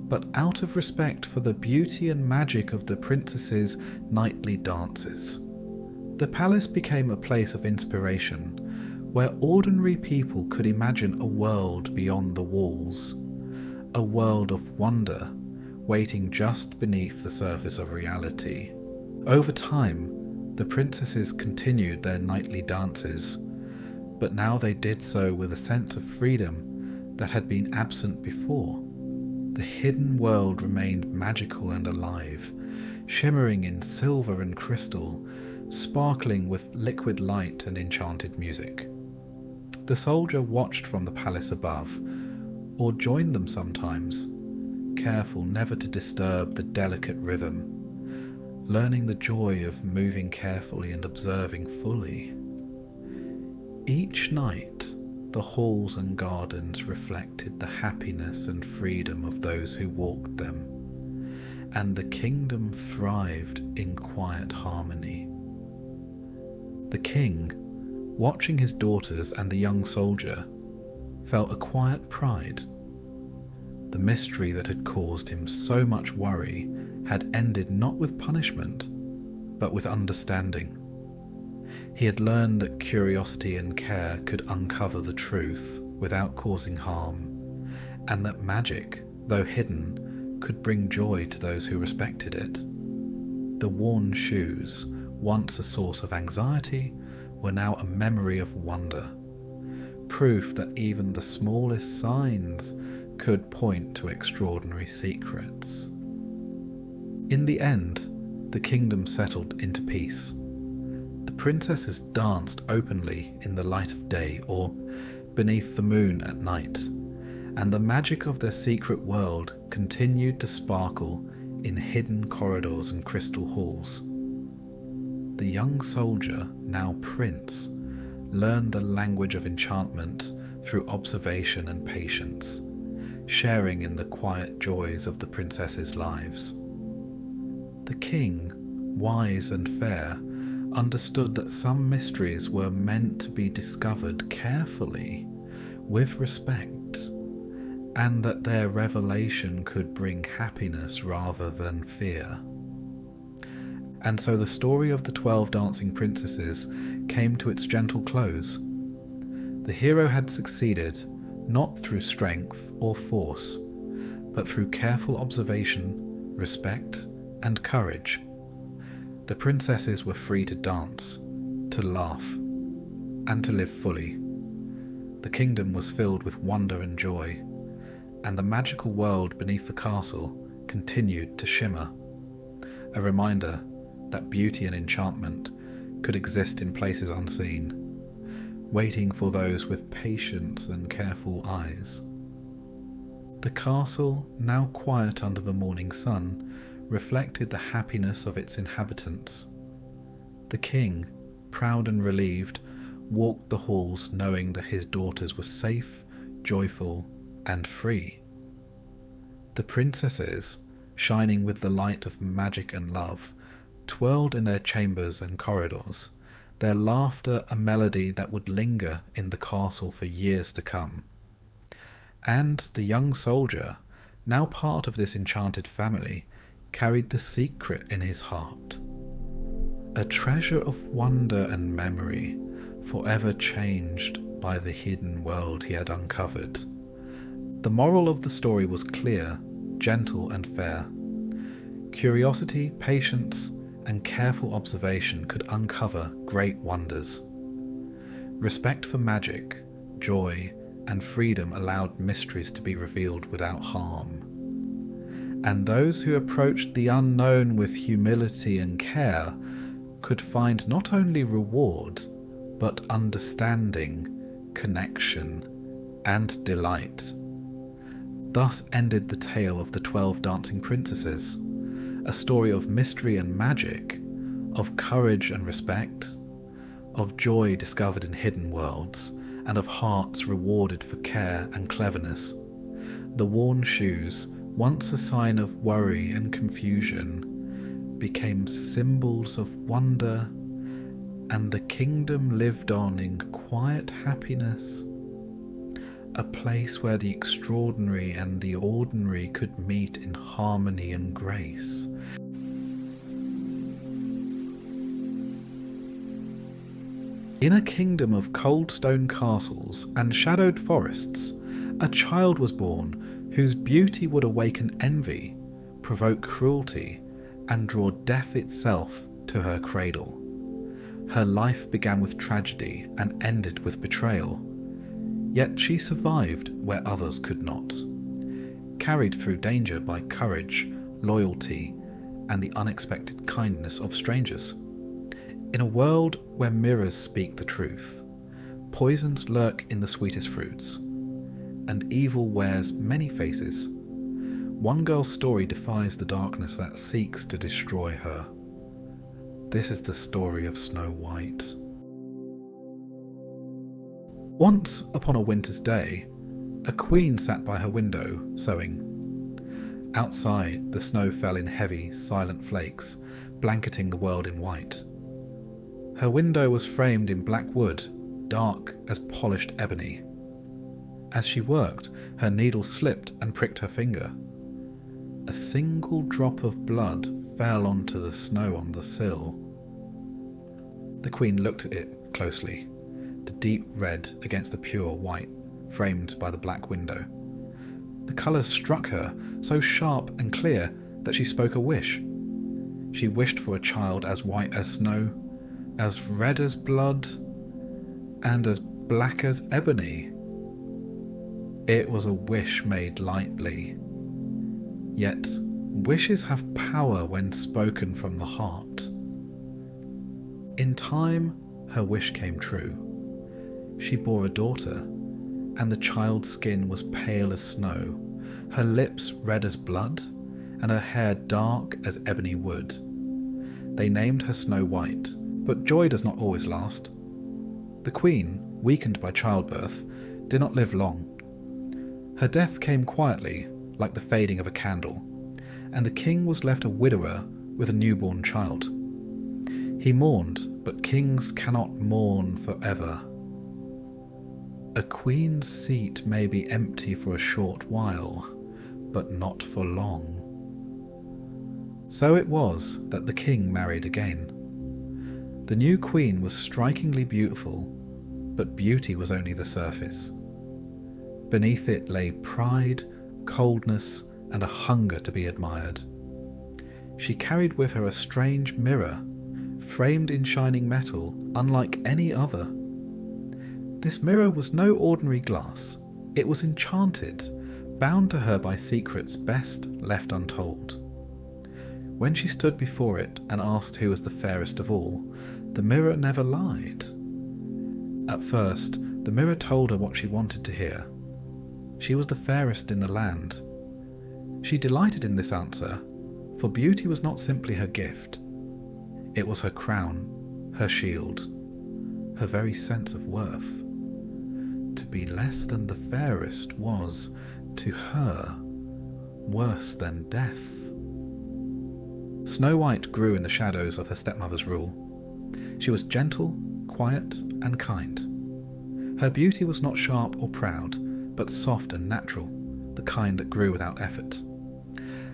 but out of respect for the beauty and magic of the princesses' nightly dances. The palace became a place of inspiration, where ordinary people could imagine a world beyond the walls, a world of wonder waiting just beneath the surface of reality. Over time, the princesses continued their nightly dances, but now they did so with a sense of freedom that had been absent before. The hidden world remained magical and alive, shimmering in silver and crystal, sparkling with liquid light and enchanted music. The soldier watched from the palace above, or joined them sometimes, careful never to disturb the delicate rhythm, learning the joy of moving carefully and observing fully. Each night, the halls and gardens reflected the happiness and freedom of those who walked them, and the kingdom thrived in quiet harmony. The king, watching his daughters and the young soldier, felt a quiet pride. The mystery that had caused him so much worry had ended not with punishment, but with understanding. He had learned that curiosity and care could uncover the truth without causing harm, and that magic, though hidden, could bring joy to those who respected it. The worn shoes, once a source of anxiety, were now a memory of wonder, proof that even the smallest signs could point to extraordinary secrets. In the end, the kingdom settled into peace. The princesses danced openly in the light of day or beneath the moon at night, and the magic of their secret world continued to sparkle in hidden corridors and crystal halls. The young soldier, now prince, learned the language of enchantment through observation and patience, sharing in the quiet joys of the princesses' lives. The king, wise and fair, understood that some mysteries were meant to be discovered carefully, with respect, and that their revelation could bring happiness rather than fear. And so the story of the 12 dancing princesses came to its gentle close. The hero had succeeded, not through strength or force, but through careful observation, respect, and courage. The princesses were free to dance, to laugh, and to live fully. The kingdom was filled with wonder and joy, and the magical world beneath the castle continued to shimmer, a reminder that beauty and enchantment could exist in places unseen, waiting for those with patience and careful eyes. The castle, now quiet under the morning sun, reflected the happiness of its inhabitants. The king, proud and relieved, walked the halls knowing that his daughters were safe, joyful, and free. The princesses, shining with the light of magic and love, twirled in their chambers and corridors, their laughter a melody that would linger in the castle for years to come. And the young soldier, now part of this enchanted family, carried the secret in his heart, a treasure of wonder and memory, forever changed by the hidden world he had uncovered. The moral of the story was clear, gentle, and fair. Curiosity, patience, and careful observation could uncover great wonders. Respect for magic, joy, and freedom allowed mysteries to be revealed without harm. And those who approached the unknown with humility and care could find not only reward, but understanding, connection, and delight. Thus ended the tale of the 12 dancing princesses, a story of mystery and magic, of courage and respect, of joy discovered in hidden worlds, and of hearts rewarded for care and cleverness. The worn shoes, once a sign of worry and confusion, became symbols of wonder, and the kingdom lived on in quiet happiness, a place where the extraordinary and the ordinary could meet in harmony and grace. In a kingdom of cold stone castles and shadowed forests, a child was born whose beauty would awaken envy, provoke cruelty, and draw death itself to her cradle. Her life began with tragedy and ended with betrayal, yet she survived where others could not, carried through danger by courage, loyalty, and the unexpected kindness of strangers. In a world where mirrors speak the truth, poisons lurk in the sweetest fruits, and evil wears many faces, one girl's story defies the darkness that seeks to destroy her. This is the story of Snow White. Once upon a winter's day, a queen sat by her window, sewing. Outside, the snow fell in heavy, silent flakes, blanketing the world in white. Her window was framed in black wood, dark as polished ebony. As she worked, her needle slipped and pricked her finger. A single drop of blood fell onto the snow on the sill. The queen looked at it closely, the deep red against the pure white, framed by the black window. The colours struck her, so sharp and clear that she spoke a wish. She wished for a child as white as snow, as red as blood, and as black as ebony. It was a wish made lightly. Yet, wishes have power when spoken from the heart. In time, her wish came true. She bore a daughter, and the child's skin was pale as snow, her lips red as blood, and her hair dark as ebony wood. They named her Snow White, but joy does not always last. The queen, weakened by childbirth, did not live long. Her death came quietly, like the fading of a candle, and the king was left a widower with a newborn child. He mourned, but kings cannot mourn forever. A queen's seat may be empty for a short while, but not for long. So it was that the king married again. The new queen was strikingly beautiful, but beauty was only the surface. Beneath it lay pride, coldness, and a hunger to be admired. She carried with her a strange mirror, framed in shining metal, unlike any other. This mirror was no ordinary glass. It was enchanted, bound to her by secrets best left untold. When she stood before it and asked who was the fairest of all, the mirror never lied. At first, the mirror told her what she wanted to hear. She was the fairest in the land. She delighted in this answer, for beauty was not simply her gift. It was her crown, her shield, her very sense of worth. To be less than the fairest was, to her, worse than death. Snow White grew in the shadows of her stepmother's rule. She was gentle, quiet, and kind. Her beauty was not sharp or proud, but soft and natural, the kind that grew without effort.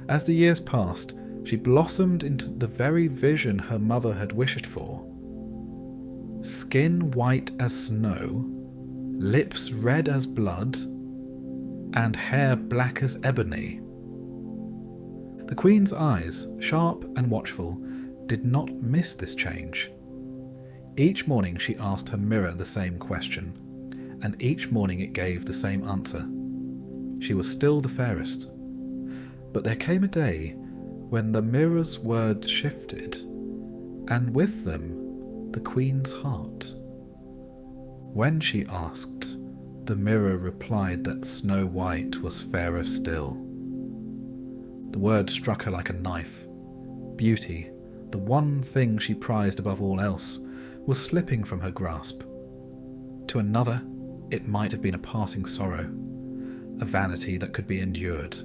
As the years passed, she blossomed into the very vision her mother had wished for. Skin white as snow, lips red as blood, and hair black as ebony. The queen's eyes, sharp and watchful, did not miss this change. Each morning she asked her mirror the same question, and each morning it gave the same answer. She was still the fairest. But there came a day when the mirror's words shifted, and with them the queen's heart. When she asked, the mirror replied that Snow White was fairer still. The word struck her like a knife. Beauty, the one thing she prized above all else, was slipping from her grasp. To another, it might have been a passing sorrow, a vanity that could be endured.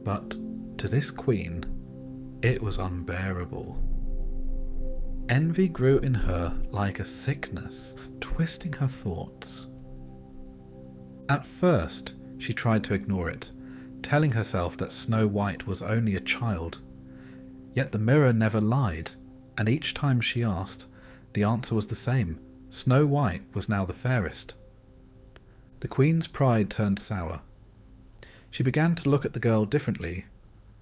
But to this queen, it was unbearable. Envy grew in her like a sickness, twisting her thoughts. At first, she tried to ignore it, telling herself that Snow White was only a child. Yet the mirror never lied, and each time she asked, the answer was the same: Snow White was now the fairest. The Queen's pride turned sour. She began to look at the girl differently,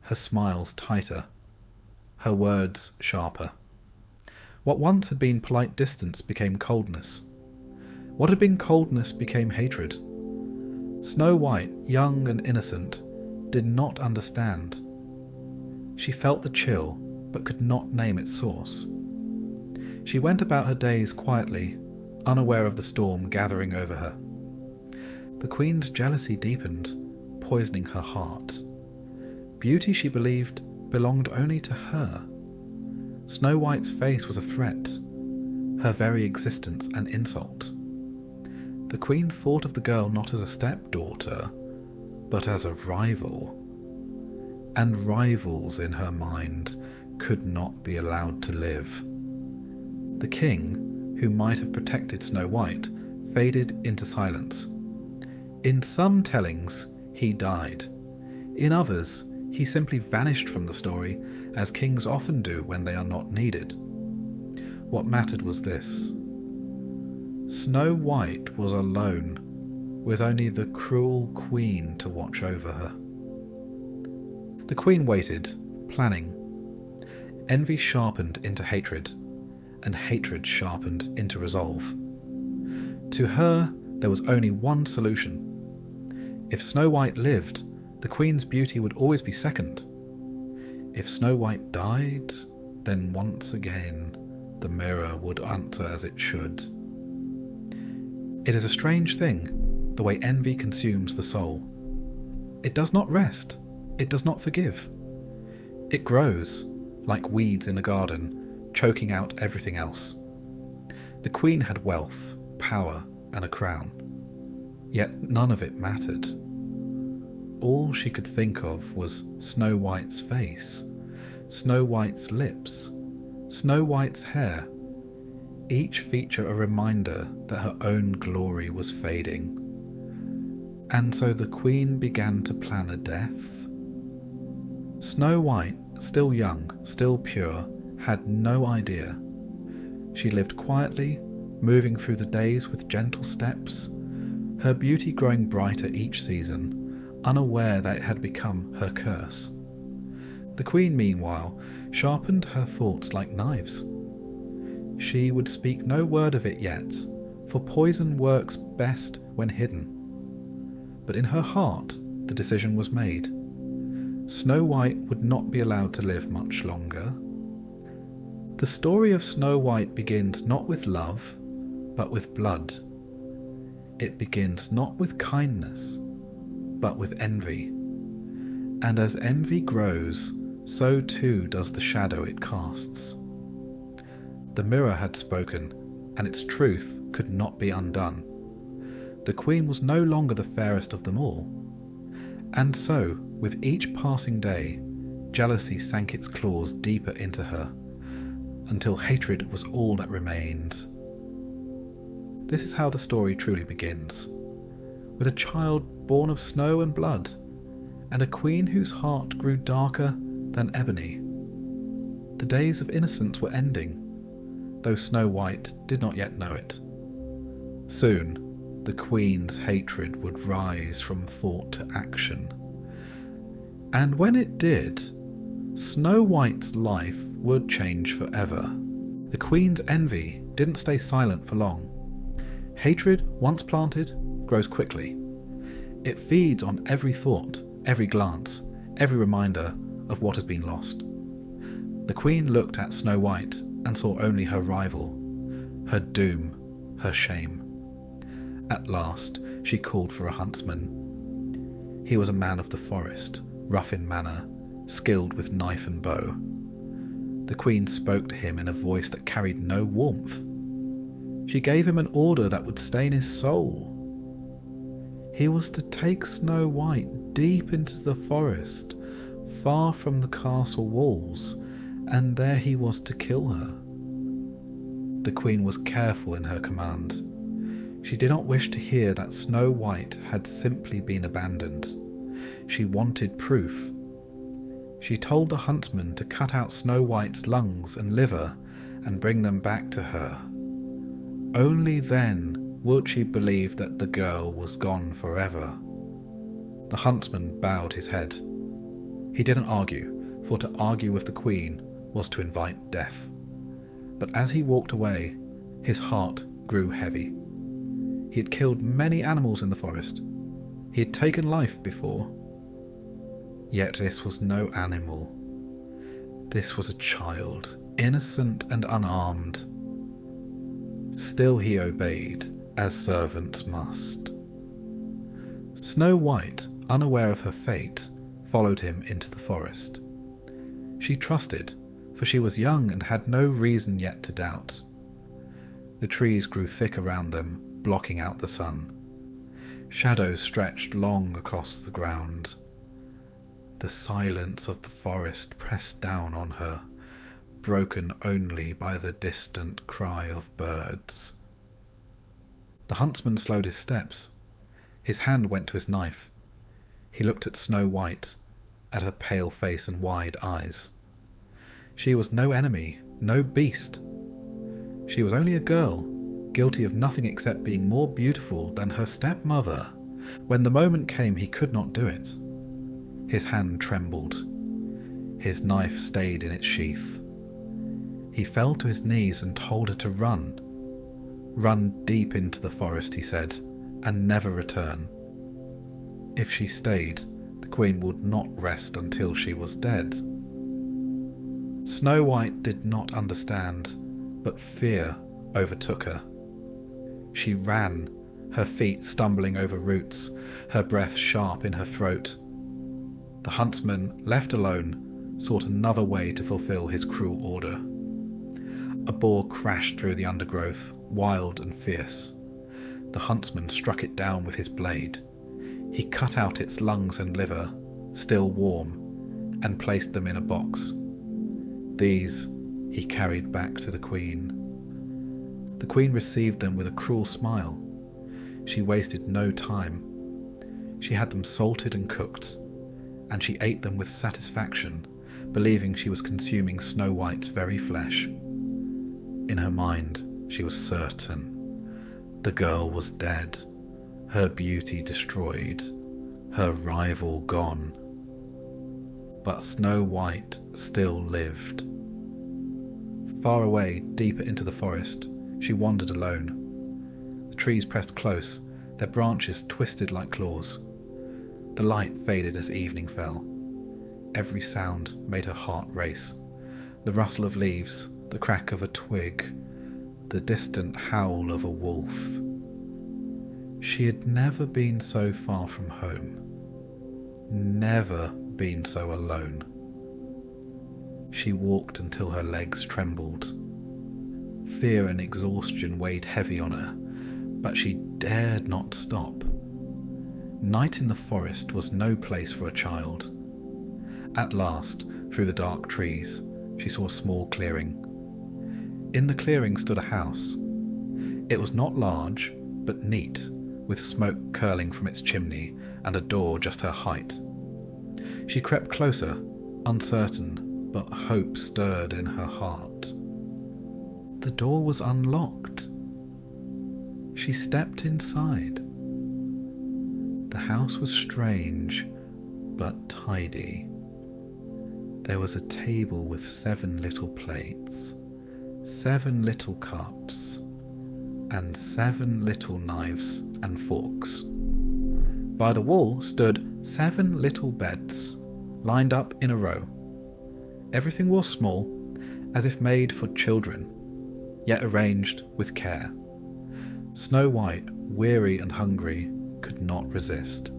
her smiles tighter, her words sharper. What once had been polite distance became coldness. What had been coldness became hatred. Snow White, young and innocent, did not understand. She felt the chill, but could not name its source. She went about her days quietly, unaware of the storm gathering over her. The Queen's jealousy deepened, poisoning her heart. Beauty, she believed, belonged only to her. Snow White's face was a threat, her very existence an insult. The Queen thought of the girl not as a stepdaughter, but as a rival. And rivals in her mind could not be allowed to live. The king, who might have protected Snow White, faded into silence. In some tellings, he died. In others, he simply vanished from the story, as kings often do when they are not needed. What mattered was this. Snow White was alone, with only the cruel Queen to watch over her. The Queen waited, planning. Envy sharpened into hatred, and hatred sharpened into resolve. To her, there was only one solution. If Snow White lived, the Queen's beauty would always be second. If Snow White died, then once again the mirror would answer as it should. It is a strange thing, the way envy consumes the soul. It does not rest, it does not forgive. It grows, like weeds in a garden, choking out everything else. The Queen had wealth, power, and a crown. Yet none of it mattered. All she could think of was Snow White's face, Snow White's lips, Snow White's hair, each feature a reminder that her own glory was fading. And so the Queen began to plan a death. Snow White, still young, still pure, had no idea. She lived quietly, moving through the days with gentle steps, her beauty growing brighter each season, unaware that it had become her curse. The Queen, meanwhile, sharpened her thoughts like knives. She would speak no word of it yet, for poison works best when hidden. But in her heart, the decision was made. Snow White would not be allowed to live much longer. The story of Snow White begins not with love, but with blood. It begins not with kindness, but with envy. And as envy grows, so too does the shadow it casts. The mirror had spoken, and its truth could not be undone. The Queen was no longer the fairest of them all. And so, with each passing day, jealousy sank its claws deeper into her, until hatred was all that remained. This is how the story truly begins, with a child born of snow and blood, and a queen whose heart grew darker than ebony. The days of innocence were ending, though Snow White did not yet know it. Soon, the Queen's hatred would rise from thought to action. And when it did, Snow White's life would change forever. The Queen's envy didn't stay silent for long. Hatred, once planted, grows quickly. It feeds on every thought, every glance, every reminder of what has been lost. The Queen looked at Snow White and saw only her rival, her doom, her shame. At last, she called for a huntsman. He was a man of the forest, rough in manner, skilled with knife and bow. The Queen spoke to him in a voice that carried no warmth. She gave him an order that would stain his soul. He was to take Snow White deep into the forest, far from the castle walls, and there he was to kill her. The Queen was careful in her command. She did not wish to hear that Snow White had simply been abandoned. She wanted proof. She told the huntsman to cut out Snow White's lungs and liver and bring them back to her. Only then would she believe that the girl was gone forever. The huntsman bowed his head. He didn't argue, for to argue with the queen was to invite death. But as he walked away, his heart grew heavy. He had killed many animals in the forest. He had taken life before. Yet this was no animal. This was a child, innocent and unarmed. Still he obeyed, as servants must. Snow White, unaware of her fate, followed him into the forest. She trusted, for she was young and had no reason yet to doubt. The trees grew thick around them, blocking out the sun. Shadows stretched long across the ground. The silence of the forest pressed down on her, broken only by the distant cry of birds. The huntsman slowed his steps. His hand went to his knife. He looked at Snow White, at her pale face and wide eyes. She was no enemy, no beast. She was only a girl, guilty of nothing except being more beautiful than her stepmother. When the moment came, he could not do it. His hand trembled. His knife stayed in its sheath. He fell to his knees and told her to run. Run deep into the forest, he said, and never return. If she stayed, the queen would not rest until she was dead. Snow White did not understand, but fear overtook her. She ran, her feet stumbling over roots, her breath sharp in her throat. The huntsman, left alone, sought another way to fulfill his cruel order. A boar crashed through the undergrowth, wild and fierce. The huntsman struck it down with his blade. He cut out its lungs and liver, still warm, and placed them in a box. These he carried back to the queen. The queen received them with a cruel smile. She wasted no time. She had them salted and cooked, and she ate them with satisfaction, believing she was consuming Snow White's very flesh. In her mind, she was certain. The girl was dead, her beauty destroyed, her rival gone. But Snow White still lived. Far away, deeper into the forest, she wandered alone. The trees pressed close, their branches twisted like claws. The light faded as evening fell. Every sound made her heart race. The rustle of leaves, the crack of a twig, the distant howl of a wolf. She had never been so far from home, never been so alone. She walked until her legs trembled. Fear and exhaustion weighed heavy on her, but she dared not stop. Night in the forest was no place for a child. At last, through the dark trees, she saw a small clearing. In the clearing stood a house. It was not large, but neat, with smoke curling from its chimney and a door just her height. She crept closer, uncertain, but hope stirred in her heart. The door was unlocked. She stepped inside. The house was strange, but tidy. There was a table with 7 little plates, 7 little cups, and 7 little knives and forks. By the wall stood 7 little beds, lined up in a row. Everything was small, as if made for children, yet arranged with care. Snow White, weary and hungry, could not resist.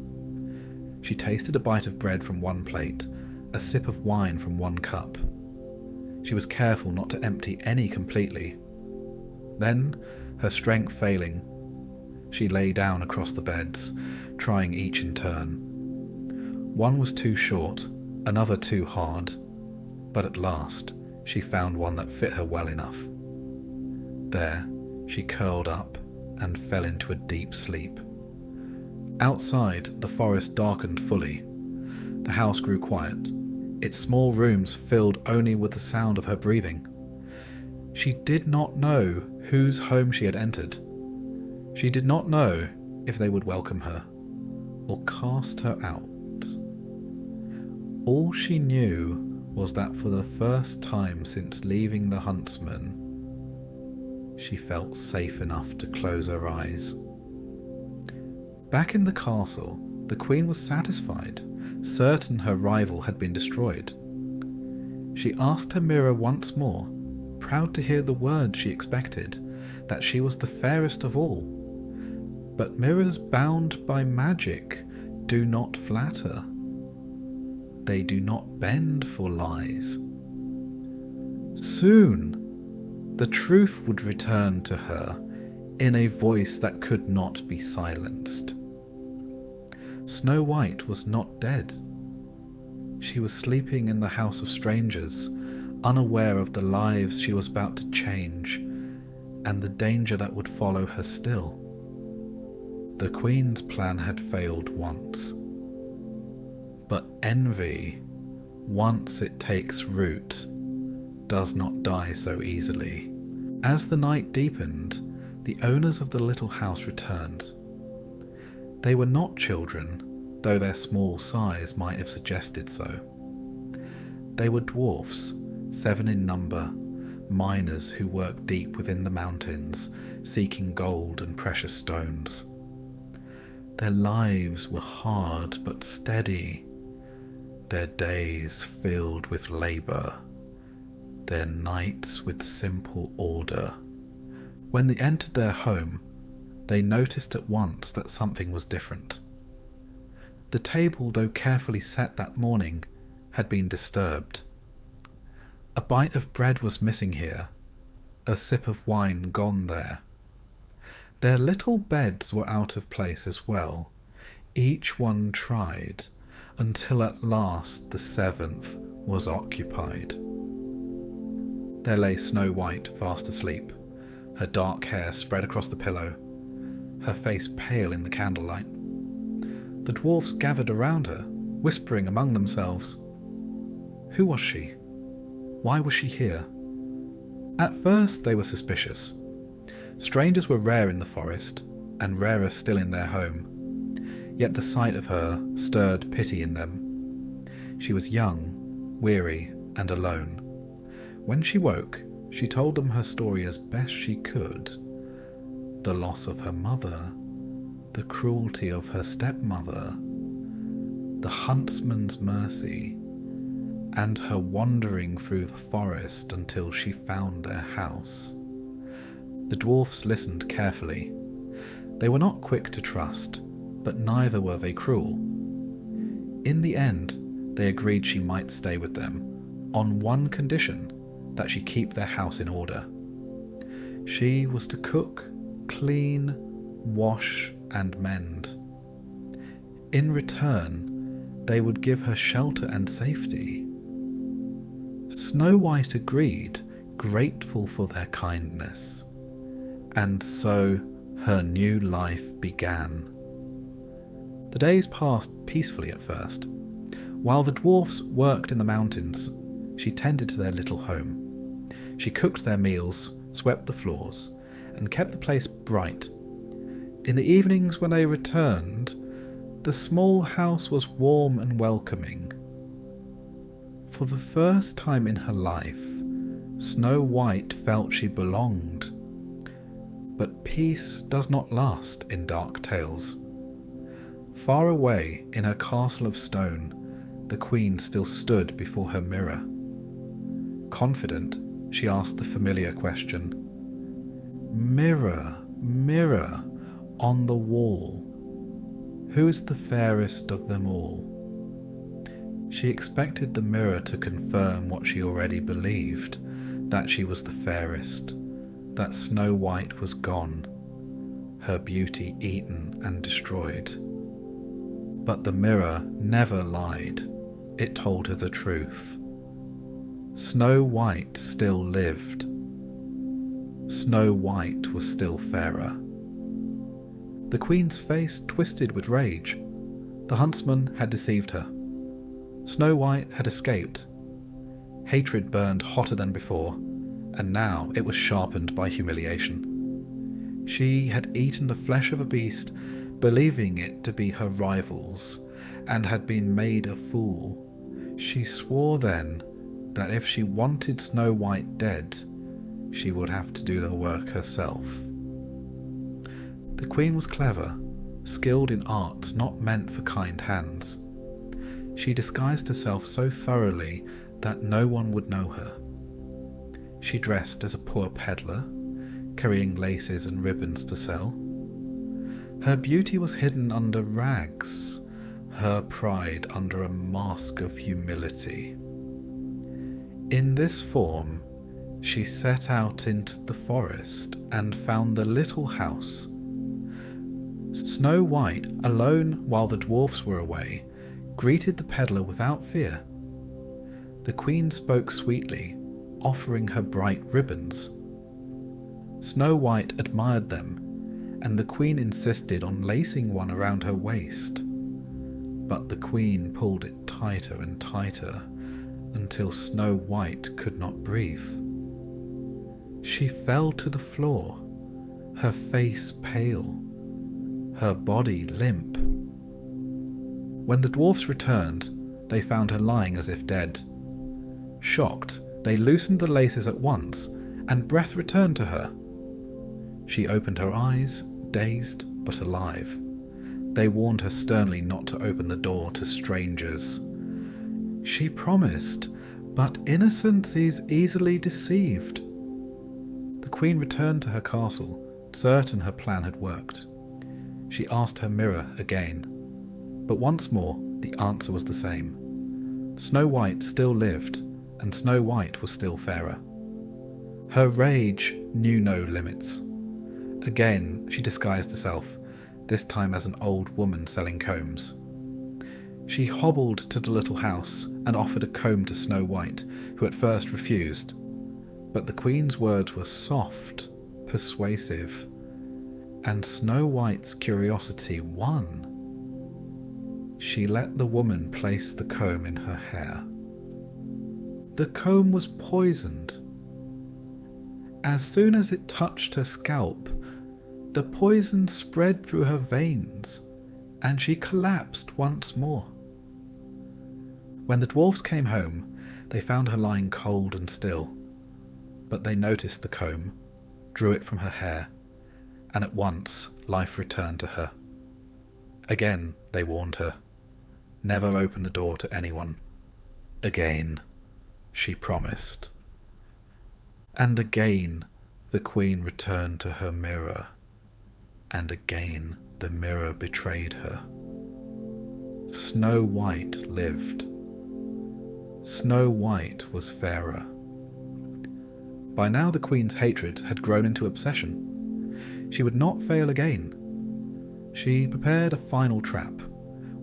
She tasted a bite of bread from one plate, a sip of wine from one cup. She was careful not to empty any completely. Then, her strength failing, she lay down across the beds, trying each in turn. One was too short, another too hard, but at last she found one that fit her well enough. There, she curled up and fell into a deep sleep. Outside, the forest darkened fully. The house grew quiet, its small rooms filled only with the sound of her breathing. She did not know whose home she had entered. She did not know if they would welcome her or cast her out. All she knew was that for the first time since leaving the huntsman, she felt safe enough to close her eyes. Back in the castle, the queen was satisfied, certain her rival had been destroyed. She asked her mirror once more, proud to hear the word she expected, that she was the fairest of all. But mirrors bound by magic do not flatter. They do not bend for lies. Soon, the truth would return to her in a voice that could not be silenced. Snow White was not dead. She was sleeping in the house of strangers, unaware of the lives she was about to change and the danger that would follow her still. The Queen's plan had failed once. But envy, once it takes root, does not die so easily. As the night deepened, the owners of the little house returned. They were not children, though their small size might have suggested so. They were dwarfs, 7 in number, miners who worked deep within the mountains, seeking gold and precious stones. Their lives were hard but steady, their days filled with labour, their nights with simple order. When they entered their home, they noticed at once that something was different. The table, though carefully set that morning, had been disturbed. A bite of bread was missing here, a sip of wine gone there. Their little beds were out of place as well. Each one tried, until at last the 7th was occupied. There lay Snow White fast asleep, her dark hair spread across the pillow, her face pale in the candlelight. The dwarfs gathered around her, whispering among themselves. Who was she? Why was she here? At first they were suspicious. Strangers were rare in the forest, and rarer still in their home. Yet the sight of her stirred pity in them. She was young, weary, and alone. When she woke, she told them her story as best she could. The loss of her mother, the cruelty of her stepmother, the huntsman's mercy, and her wandering through the forest until she found their house. The dwarfs listened carefully. They were not quick to trust, but neither were they cruel. In the end, they agreed she might stay with them, on one condition, that she keep their house in order. She was to cook, clean, wash, and mend. In return, they would give her shelter and safety. Snow White agreed, grateful for their kindness. And so her new life began. The days passed peacefully at first. While the dwarfs worked in the mountains, she tended to their little home. She cooked their meals, swept the floors, and kept the place bright. In the evenings when they returned, the small house was warm and welcoming. For the first time in her life, Snow White felt she belonged. But peace does not last in dark tales. Far away in her castle of stone, the queen still stood before her mirror. Confident, she asked the familiar question, "Mirror, mirror, on the wall, who is the fairest of them all?" She expected the mirror to confirm what she already believed, that she was the fairest, that Snow White was gone, her beauty eaten and destroyed. But the mirror never lied. It told her the truth. Snow White still lived. Snow White was still fairer. The queen's face twisted with rage. The huntsman had deceived her. Snow White had escaped. Hatred burned hotter than before, and now it was sharpened by humiliation. She had eaten the flesh of a beast, believing it to be her rival's, and had been made a fool. She swore then that if she wanted Snow White dead, she would have to do the work herself. The queen was clever, skilled in arts not meant for kind hands. She disguised herself so thoroughly that no one would know her. She dressed as a poor peddler, carrying laces and ribbons to sell. Her beauty was hidden under rags, her pride under a mask of humility. In this form, she set out into the forest and found the little house. Snow White, alone while the dwarfs were away, greeted the peddler without fear. The queen spoke sweetly, offering her bright ribbons. Snow White admired them, and the queen insisted on lacing one around her waist. But the queen pulled it tighter and tighter until Snow White could not breathe. She fell to the floor, her face pale, her body limp. When the dwarfs returned, they found her lying as if dead. Shocked, they loosened the laces at once, and breath returned to her. She opened her eyes, dazed but alive. They warned her sternly not to open the door to strangers. She promised, but innocence is easily deceived. The queen returned to her castle, certain her plan had worked. She asked her mirror again, but once more the answer was the same. Snow White still lived, and Snow White was still fairer. Her rage knew no limits. Again she disguised herself, this time as an old woman selling combs. She hobbled to the little house and offered a comb to Snow White, who at first refused. But the queen's words were soft, persuasive, and Snow White's curiosity won. She let the woman place the comb in her hair. The comb was poisoned. As soon as it touched her scalp, the poison spread through her veins, and she collapsed once more. When the dwarfs came home, they found her lying cold and still, but they noticed the comb, drew it from her hair, and at once life returned to her. Again they warned her, never open the door to anyone. Again, she promised. And again the queen returned to her mirror, and again the mirror betrayed her. Snow White lived. Snow White was fairer. By now the queen's hatred had grown into obsession. She would not fail again. She prepared a final trap,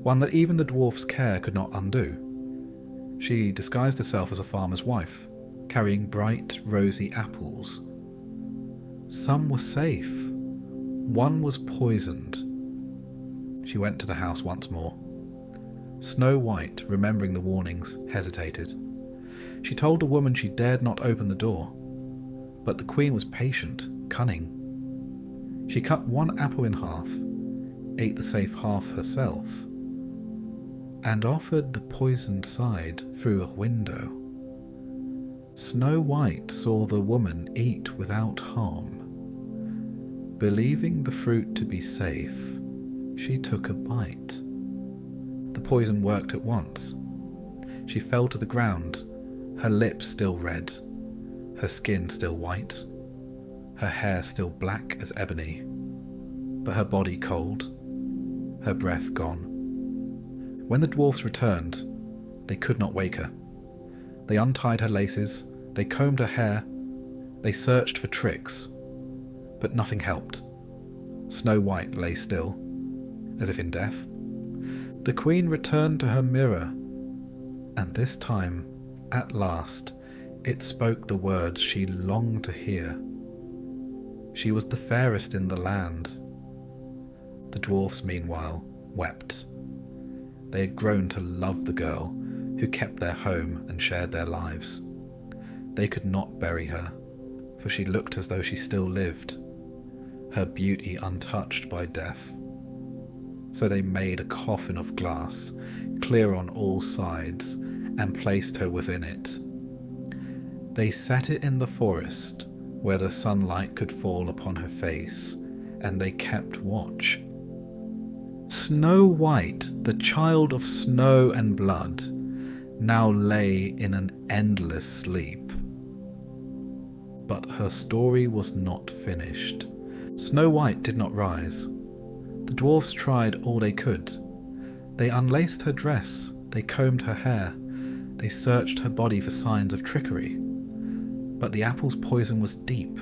one that even the dwarf's care could not undo. She disguised herself as a farmer's wife, carrying bright, rosy apples. Some were safe. One was poisoned. She went to the house once more. Snow White, remembering the warnings, hesitated. She told the woman she dared not open the door, but the queen was patient, cunning. She cut one apple in half, ate the safe half herself, and offered the poisoned side through a window. Snow White saw the woman eat without harm. Believing the fruit to be safe, she took a bite. The poison worked at once. She fell to the ground, her lips still red, her skin still white, her hair still black as ebony, but her body cold, her breath gone. When the dwarfs returned, they could not wake her. They untied her laces, they combed her hair, they searched for tricks, but nothing helped. Snow White lay still, as if in death. The queen returned to her mirror, and this time, at last, it spoke the words she longed to hear. She was the fairest in the land. The dwarfs, meanwhile, wept. They had grown to love the girl who kept their home and shared their lives. They could not bury her, for she looked as though she still lived, her beauty untouched by death. So they made a coffin of glass, clear on all sides, and placed her within it. They set it in the forest, where the sunlight could fall upon her face, and they kept watch. Snow White, the child of snow and blood, now lay in an endless sleep. But her story was not finished. Snow White did not rise. The dwarfs tried all they could. They unlaced her dress, they combed her hair, they searched her body for signs of trickery. But the apple's poison was deep,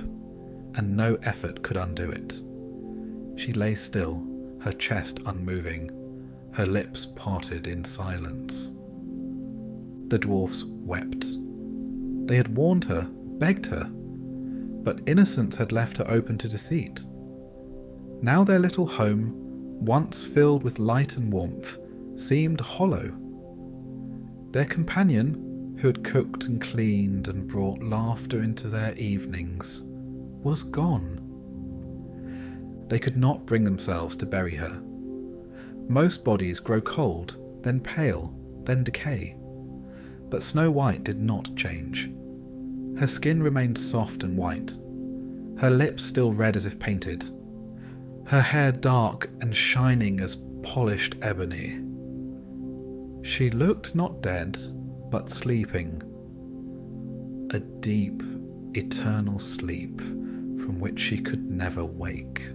and no effort could undo it. She lay still, her chest unmoving, her lips parted in silence. The dwarfs wept. They had warned her, begged her, but innocence had left her open to deceit. Now their little home, once filled with light and warmth, seemed hollow. Their companion, who had cooked and cleaned and brought laughter into their evenings, was gone. They could not bring themselves to bury her. Most bodies grow cold, then pale, then decay. But Snow White did not change. Her skin remained soft and white, her lips still red as if painted, her hair dark and shining as polished ebony. She looked not dead, but sleeping, a deep, eternal sleep from which she could never wake.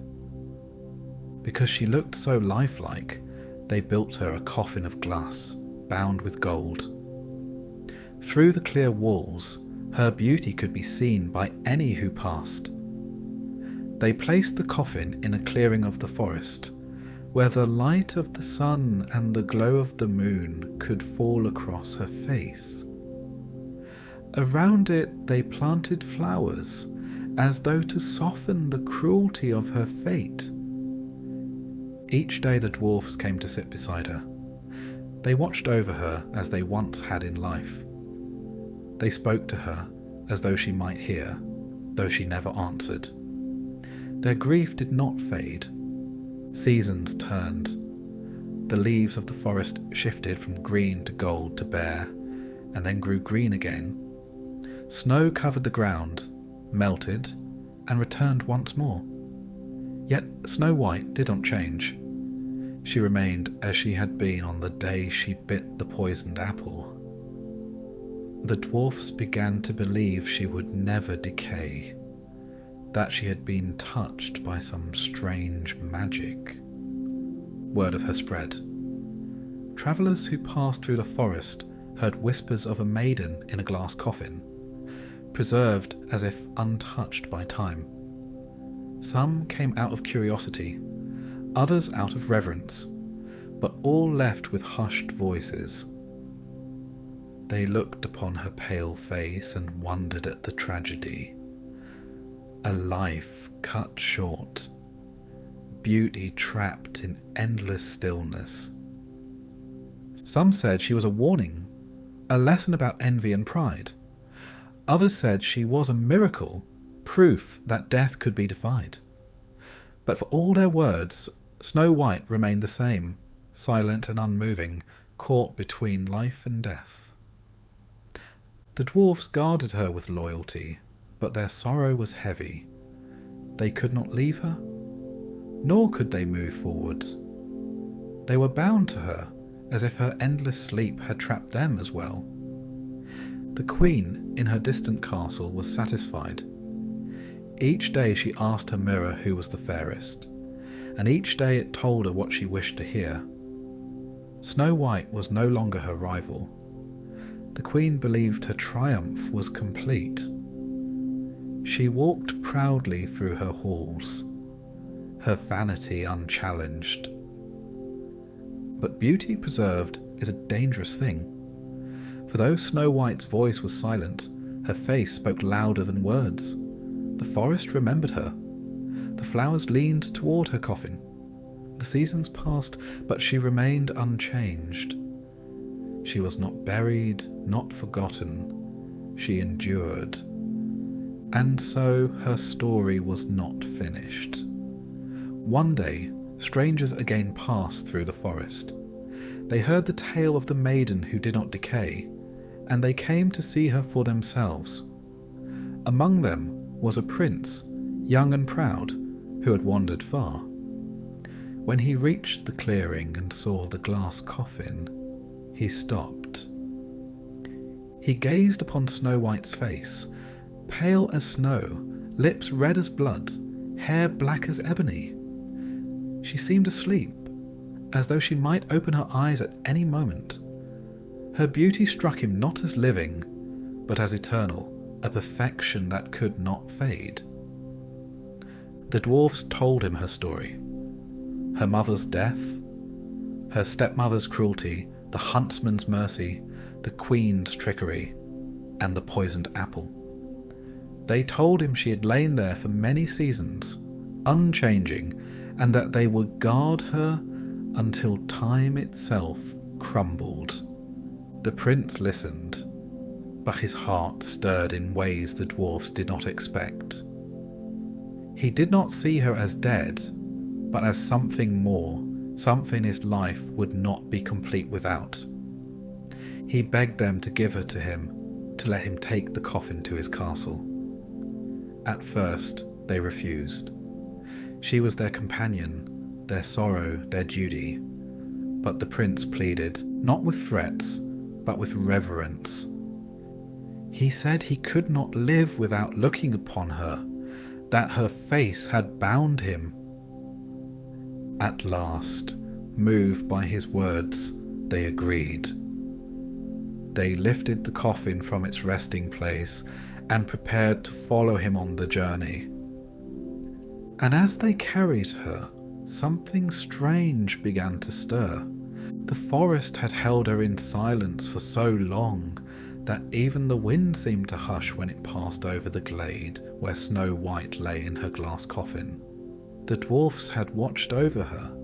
Because she looked so lifelike, they built her a coffin of glass, bound with gold. Through the clear walls, her beauty could be seen by any who passed. They placed the coffin in a clearing of the forest, where the light of the sun and the glow of the moon could fall across her face. Around it they planted flowers, as though to soften the cruelty of her fate. Each day the dwarfs came to sit beside her. They watched over her as they once had in life. They spoke to her as though she might hear, though she never answered. Their grief did not fade. Seasons turned. The leaves of the forest shifted from green to gold to bare, and then grew green again. Snow covered the ground, melted, and returned once more. Yet Snow White did not change. She remained as she had been on the day she bit the poisoned apple. The dwarfs began to believe she would never decay, that she had been touched by some strange magic. Word of her spread. Travellers who passed through the forest heard whispers of a maiden in a glass coffin, preserved as if untouched by time. Some came out of curiosity, others out of reverence, but all left with hushed voices. They looked upon her pale face and wondered at the tragedy. A life cut short, beauty trapped in endless stillness. Some said she was a warning, a lesson about envy and pride. Others said she was a miracle, proof that death could be defied. But for all their words, Snow White remained the same, silent and unmoving, caught between life and death. The dwarfs guarded her with loyalty, but their sorrow was heavy. They could not leave her, nor could they move forward. They were bound to her, as if her endless sleep had trapped them as well. The queen, in her distant castle, was satisfied. Each day she asked her mirror who was the fairest, and each day it told her what she wished to hear. Snow White was no longer her rival. The queen believed her triumph was complete. She walked proudly through her halls, her vanity unchallenged. But beauty preserved is a dangerous thing. For though Snow White's voice was silent, her face spoke louder than words. The forest remembered her. The flowers leaned toward her coffin. The seasons passed, but she remained unchanged. She was not buried, not forgotten. She endured. And so her story was not finished. One day, strangers again passed through the forest. They heard the tale of the maiden who did not decay, and they came to see her for themselves. Among them was a prince, young and proud, who had wandered far. When he reached the clearing and saw the glass coffin, he stopped. He gazed upon Snow White's face, pale as snow, lips red as blood, hair black as ebony. She seemed asleep, as though she might open her eyes at any moment. Her beauty struck him not as living, but as eternal, a perfection that could not fade. The dwarfs told him her story. Her mother's death, her stepmother's cruelty, the huntsman's mercy, the queen's trickery, and the poisoned apple. They told him she had lain there for many seasons, unchanging, and that they would guard her until time itself crumbled. The prince listened, but his heart stirred in ways the dwarfs did not expect. He did not see her as dead, but as something more, something his life would not be complete without. He begged them to give her to him, to let him take the coffin to his castle. At first, they refused. She was their companion, their sorrow, their duty. But the prince pleaded, not with threats, but with reverence. He said he could not live without looking upon her, that her face had bound him. At last, moved by his words, they agreed. They lifted the coffin from its resting place and prepared to follow him on the journey. And as they carried her, something strange began to stir. The forest had held her in silence for so long that even the wind seemed to hush when it passed over the glade where Snow White lay in her glass coffin. The dwarfs had watched over her,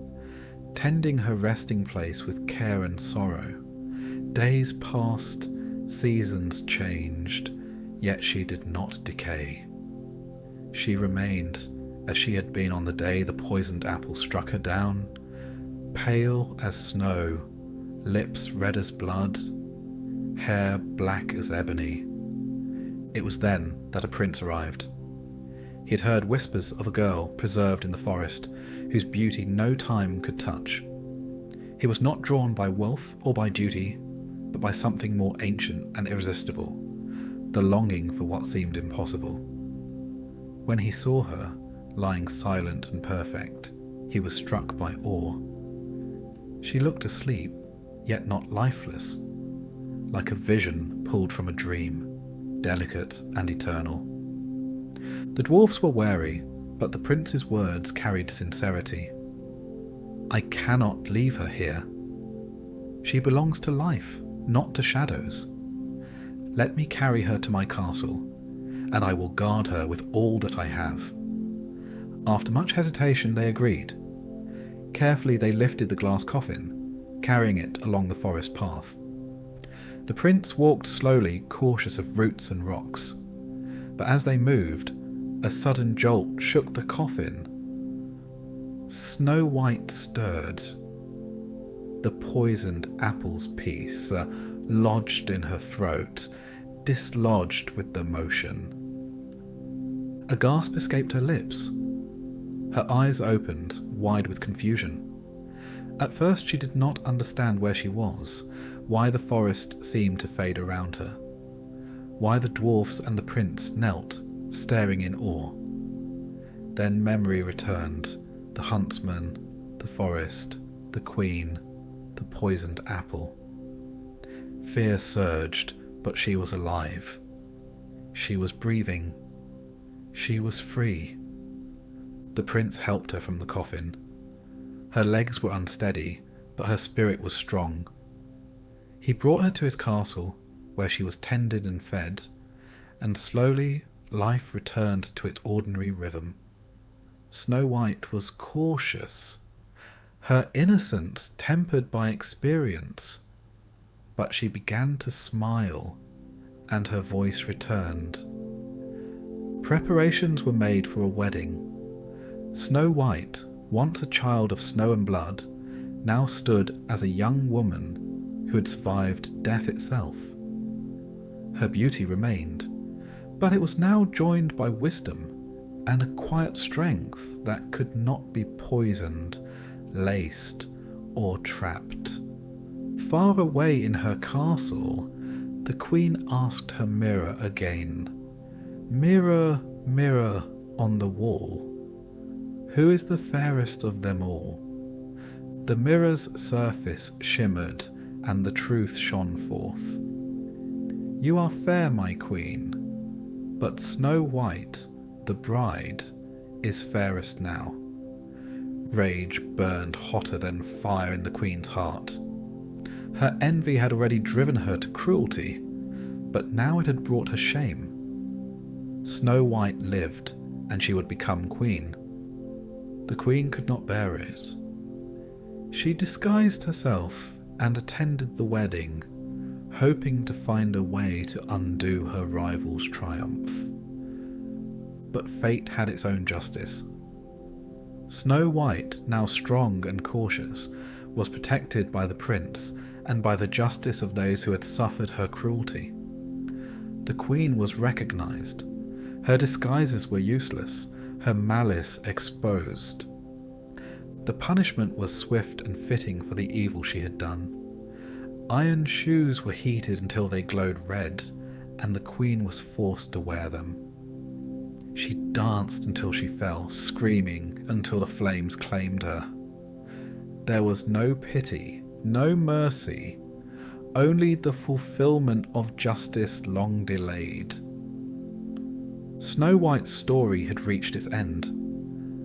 tending her resting place with care and sorrow. Days passed, seasons changed, yet she did not decay. She remained as she had been on the day the poisoned apple struck her down, pale as snow, lips red as blood, hair black as ebony. It was then that a prince arrived. He had heard whispers of a girl preserved in the forest, whose beauty no time could touch. He was not drawn by wealth or by duty, but by something more ancient and irresistible, the longing for what seemed impossible. When he saw her, lying silent and perfect, he was struck by awe. She looked asleep, yet not lifeless, like a vision pulled from a dream, delicate and eternal. The dwarfs were wary, but the prince's words carried sincerity. I cannot leave her here. She belongs to life, not to shadows. Let me carry her to my castle, and I will guard her with all that I have. After much hesitation, they agreed. Carefully they lifted the glass coffin, carrying it along the forest path. The prince walked slowly, cautious of roots and rocks. But as they moved, a sudden jolt shook the coffin. Snow White stirred. The poisoned apple's piece, lodged in her throat, dislodged with the motion. A gasp escaped her lips. Her eyes opened, wide with confusion. At first she did not understand where she was, why the forest seemed to fade around her, why the dwarfs and the prince knelt, staring in awe. Then memory returned, the huntsman, the forest, the queen, the poisoned apple. Fear surged, but she was alive. She was breathing. She was free. The prince helped her from the coffin. Her legs were unsteady, but her spirit was strong. He brought her to his castle, where she was tended and fed, and slowly life returned to its ordinary rhythm. Snow White was cautious, her innocence tempered by experience, but she began to smile, and her voice returned. Preparations were made for a wedding. Snow White, once a child of snow and blood, now stood as a young woman who had survived death itself. Her beauty remained, but it was now joined by wisdom and a quiet strength that could not be poisoned, laced, or trapped. Far away in her castle, the queen asked her mirror again, "Mirror, mirror on the wall, who is the fairest of them all?" The mirror's surface shimmered and the truth shone forth. "You are fair, my queen, but Snow White, the bride, is fairest now." Rage burned hotter than fire in the queen's heart. Her envy had already driven her to cruelty, but now it had brought her shame. Snow White lived, and she would become queen. The queen could not bear it. She disguised herself and attended the wedding, hoping to find a way to undo her rival's triumph. But fate had its own justice. Snow White, now strong and cautious, was protected by the prince and by the justice of those who had suffered her cruelty. The queen was recognized. Her disguises were useless, her malice exposed. The punishment was swift and fitting for the evil she had done. Iron shoes were heated until they glowed red, and the queen was forced to wear them. She danced until she fell, screaming until the flames claimed her. There was no pity, no mercy, only the fulfillment of justice long delayed. Snow White's story had reached its end.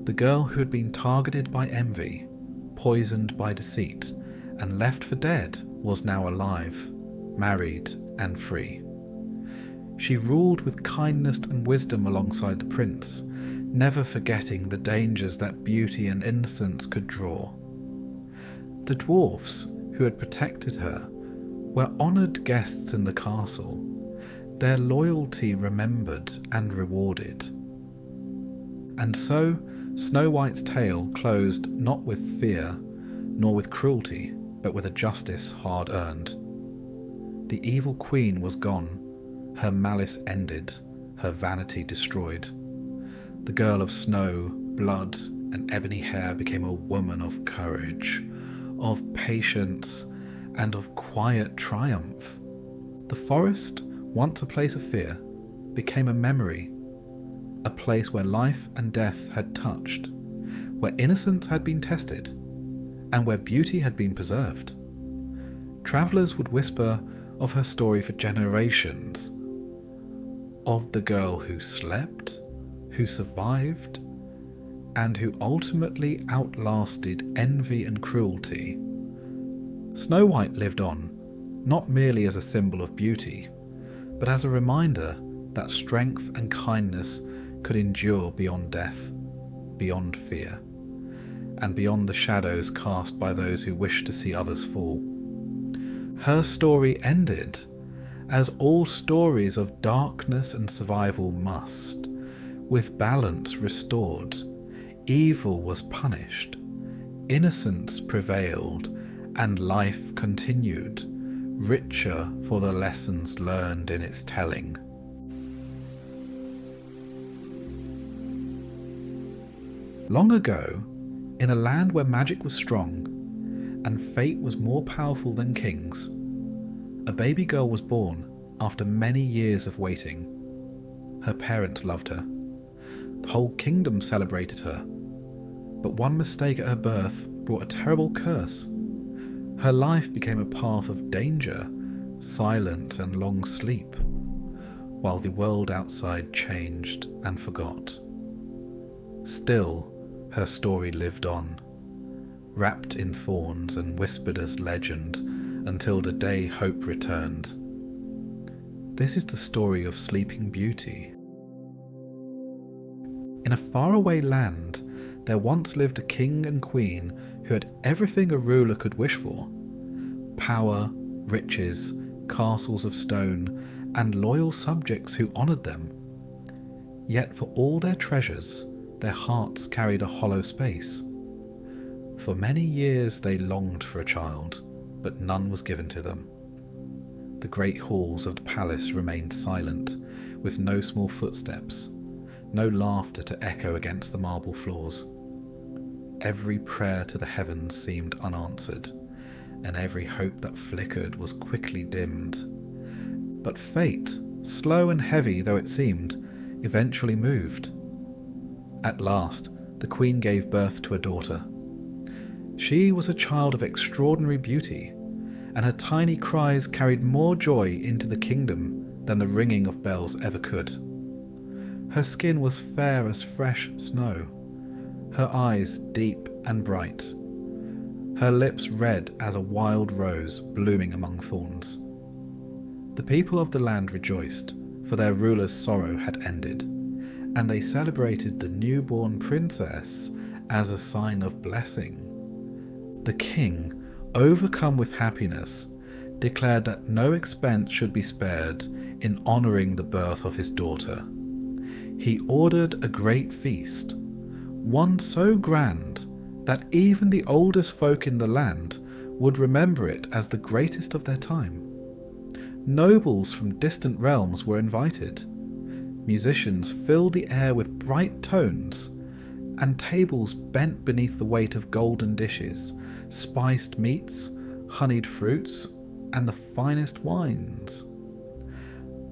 The girl who had been targeted by envy, poisoned by deceit, and left for dead was now alive, married, and free. She ruled with kindness and wisdom alongside the prince, never forgetting the dangers that beauty and innocence could draw. The dwarfs, who had protected her, were honoured guests in the castle, their loyalty remembered and rewarded. And so, Snow White's tale closed not with fear, nor with cruelty, but with a justice hard earned. The evil queen was gone, her malice ended, her vanity destroyed. The girl of snow, blood, and ebony hair became a woman of courage, of patience, and of quiet triumph. The forest, once a place of fear, became a memory, a place where life and death had touched, where innocence had been tested, and where beauty had been preserved. Travellers would whisper of her story for generations, of the girl who slept, who survived, and who ultimately outlasted envy and cruelty. Snow White lived on, not merely as a symbol of beauty, but as a reminder that strength and kindness could endure beyond death, beyond fear, and beyond the shadows cast by those who wish to see others fall. Her story ended, as all stories of darkness and survival must, with balance restored. Evil was punished, innocence prevailed, and life continued, richer for the lessons learned in its telling. Long ago, in a land where magic was strong, and fate was more powerful than kings, a baby girl was born after many years of waiting. Her parents loved her. The whole kingdom celebrated her. But one mistake at her birth brought a terrible curse. Her life became a path of danger, silence, and long sleep, while the world outside changed and forgot. Still, her story lived on, wrapped in thorns and whispered as legend until the day hope returned. This is the story of Sleeping Beauty. In a faraway land, there once lived a king and queen who had everything a ruler could wish for: power, riches, castles of stone, and loyal subjects who honoured them. Yet for all their treasures, their hearts carried a hollow space. For many years they longed for a child, but none was given to them. The great halls of the palace remained silent, with no small footsteps, no laughter to echo against the marble floors. Every prayer to the heavens seemed unanswered, and every hope that flickered was quickly dimmed. But fate, slow and heavy though it seemed, eventually moved. At last, the queen gave birth to a daughter. She was a child of extraordinary beauty, and her tiny cries carried more joy into the kingdom than the ringing of bells ever could. Her skin was fair as fresh snow, her eyes deep and bright, her lips red as a wild rose blooming among thorns. The people of the land rejoiced, for their ruler's sorrow had ended, and they celebrated the newborn princess as a sign of blessing. The king, overcome with happiness, declared that no expense should be spared in honouring the birth of his daughter. He ordered a great feast, one so grand that even the oldest folk in the land would remember it as the greatest of their time. Nobles from distant realms were invited. Musicians filled the air with bright tones, and tables bent beneath the weight of golden dishes, spiced meats, honeyed fruits, and the finest wines.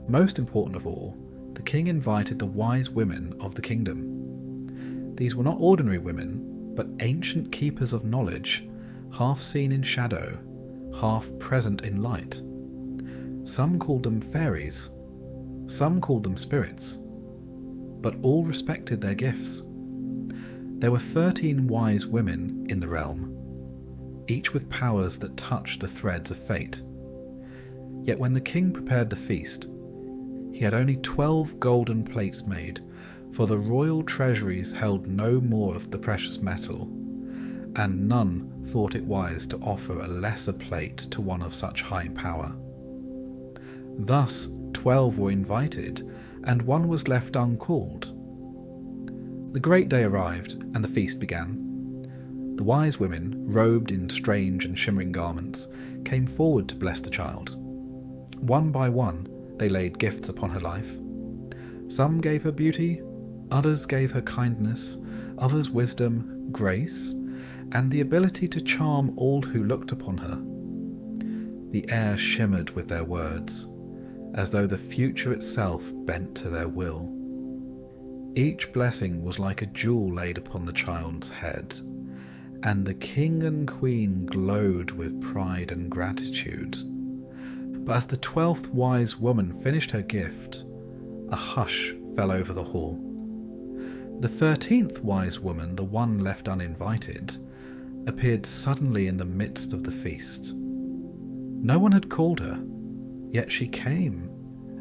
Most important of all, the king invited the wise women of the kingdom. These were not ordinary women, but ancient keepers of knowledge, half seen in shadow, half present in light. Some called them fairies, some called them spirits, but all respected their gifts. There were 13 wise women in the realm, each with powers that touched the threads of fate. Yet when the king prepared the feast, he had only 12 golden plates made, for the royal treasuries held no more of the precious metal, and none thought it wise to offer a lesser plate to one of such high power. Thus 12 were invited, and one was left uncalled. The great day arrived, and the feast began. The wise women, robed in strange and shimmering garments, came forward to bless the child. One by one, they laid gifts upon her life. Some gave her beauty, others gave her kindness, others wisdom, grace, and the ability to charm all who looked upon her. The air shimmered with their words, as though the future itself bent to their will. Each blessing was like a jewel laid upon the child's head, and the king and queen glowed with pride and gratitude. But as the 12th wise woman finished her gift, a hush fell over the hall. The 13th wise woman, the one left uninvited, appeared suddenly in the midst of the feast. No one had called her, yet she came,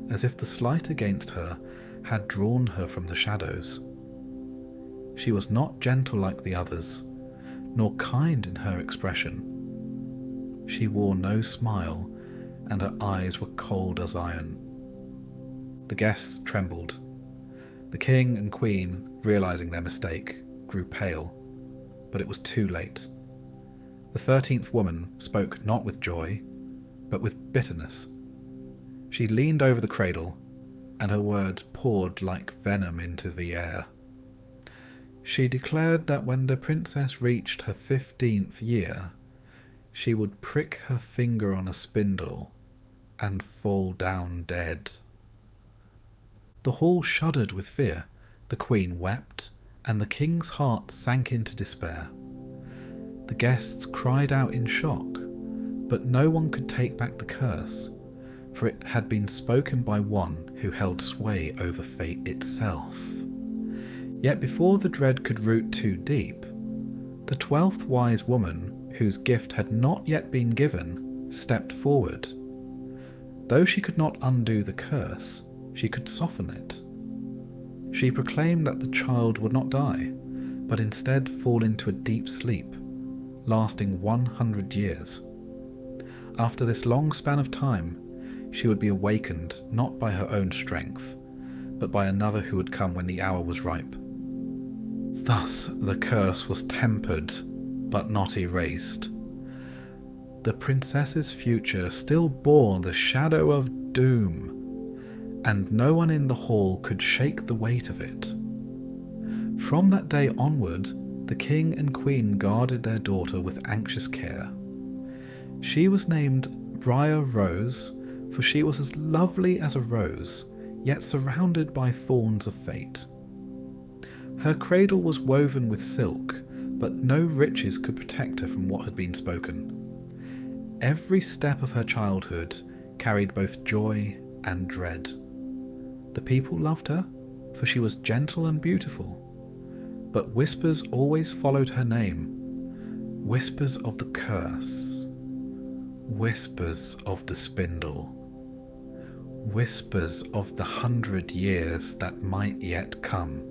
as if the slight against her had drawn her from the shadows. She was not gentle like the others, nor kind in her expression. She wore no smile, and her eyes were cold as iron. The guests trembled. The king and queen, realizing their mistake, grew pale, but it was too late. The 13th woman spoke not with joy, but with bitterness. She leaned over the cradle, and her words poured like venom into the air. She declared that when the princess reached her 15th year, she would prick her finger on a spindle and fall down dead. The hall shuddered with fear, the queen wept, and the king's heart sank into despair. The guests cried out in shock, but no one could take back the curse, for it had been spoken by one who held sway over fate itself. Yet before the dread could root too deep, the 12th wise woman, whose gift had not yet been given, stepped forward. Though she could not undo the curse, she could soften it. She proclaimed that the child would not die, but instead fall into a deep sleep, lasting 100 years. After this long span of time, she would be awakened not by her own strength, but by another who would come when the hour was ripe. Thus the curse was tempered, but not erased. The princess's future still bore the shadow of doom, and no one in the hall could shake the weight of it. From that day onward, the king and queen guarded their daughter with anxious care. She was named Briar Rose, for she was as lovely as a rose, yet surrounded by thorns of fate. Her cradle was woven with silk, but no riches could protect her from what had been spoken. Every step of her childhood carried both joy and dread. The people loved her, for she was gentle and beautiful, but whispers always followed her name, whispers of the curse, whispers of the spindle, whispers of the 100 years that might yet come.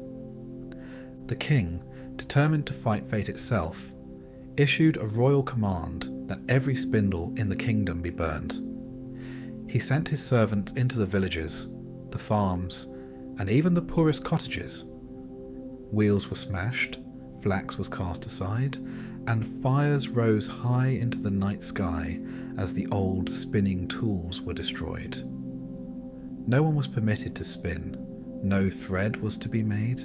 The king, determined to fight fate itself, issued a royal command that every spindle in the kingdom be burned. He sent his servants into the villages, the farms, and even the poorest cottages. Wheels were smashed, flax was cast aside, and fires rose high into the night sky as the old spinning tools were destroyed. No one was permitted to spin, no thread was to be made,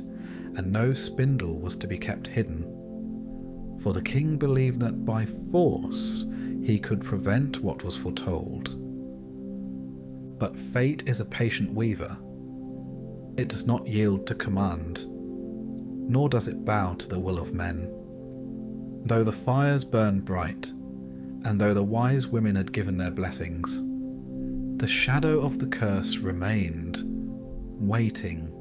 and no spindle was to be kept hidden. For the king believed that by force he could prevent what was foretold. But fate is a patient weaver. It does not yield to command, nor does it bow to the will of men. Though the fires burned bright, and though the wise women had given their blessings, the shadow of the curse remained, waiting.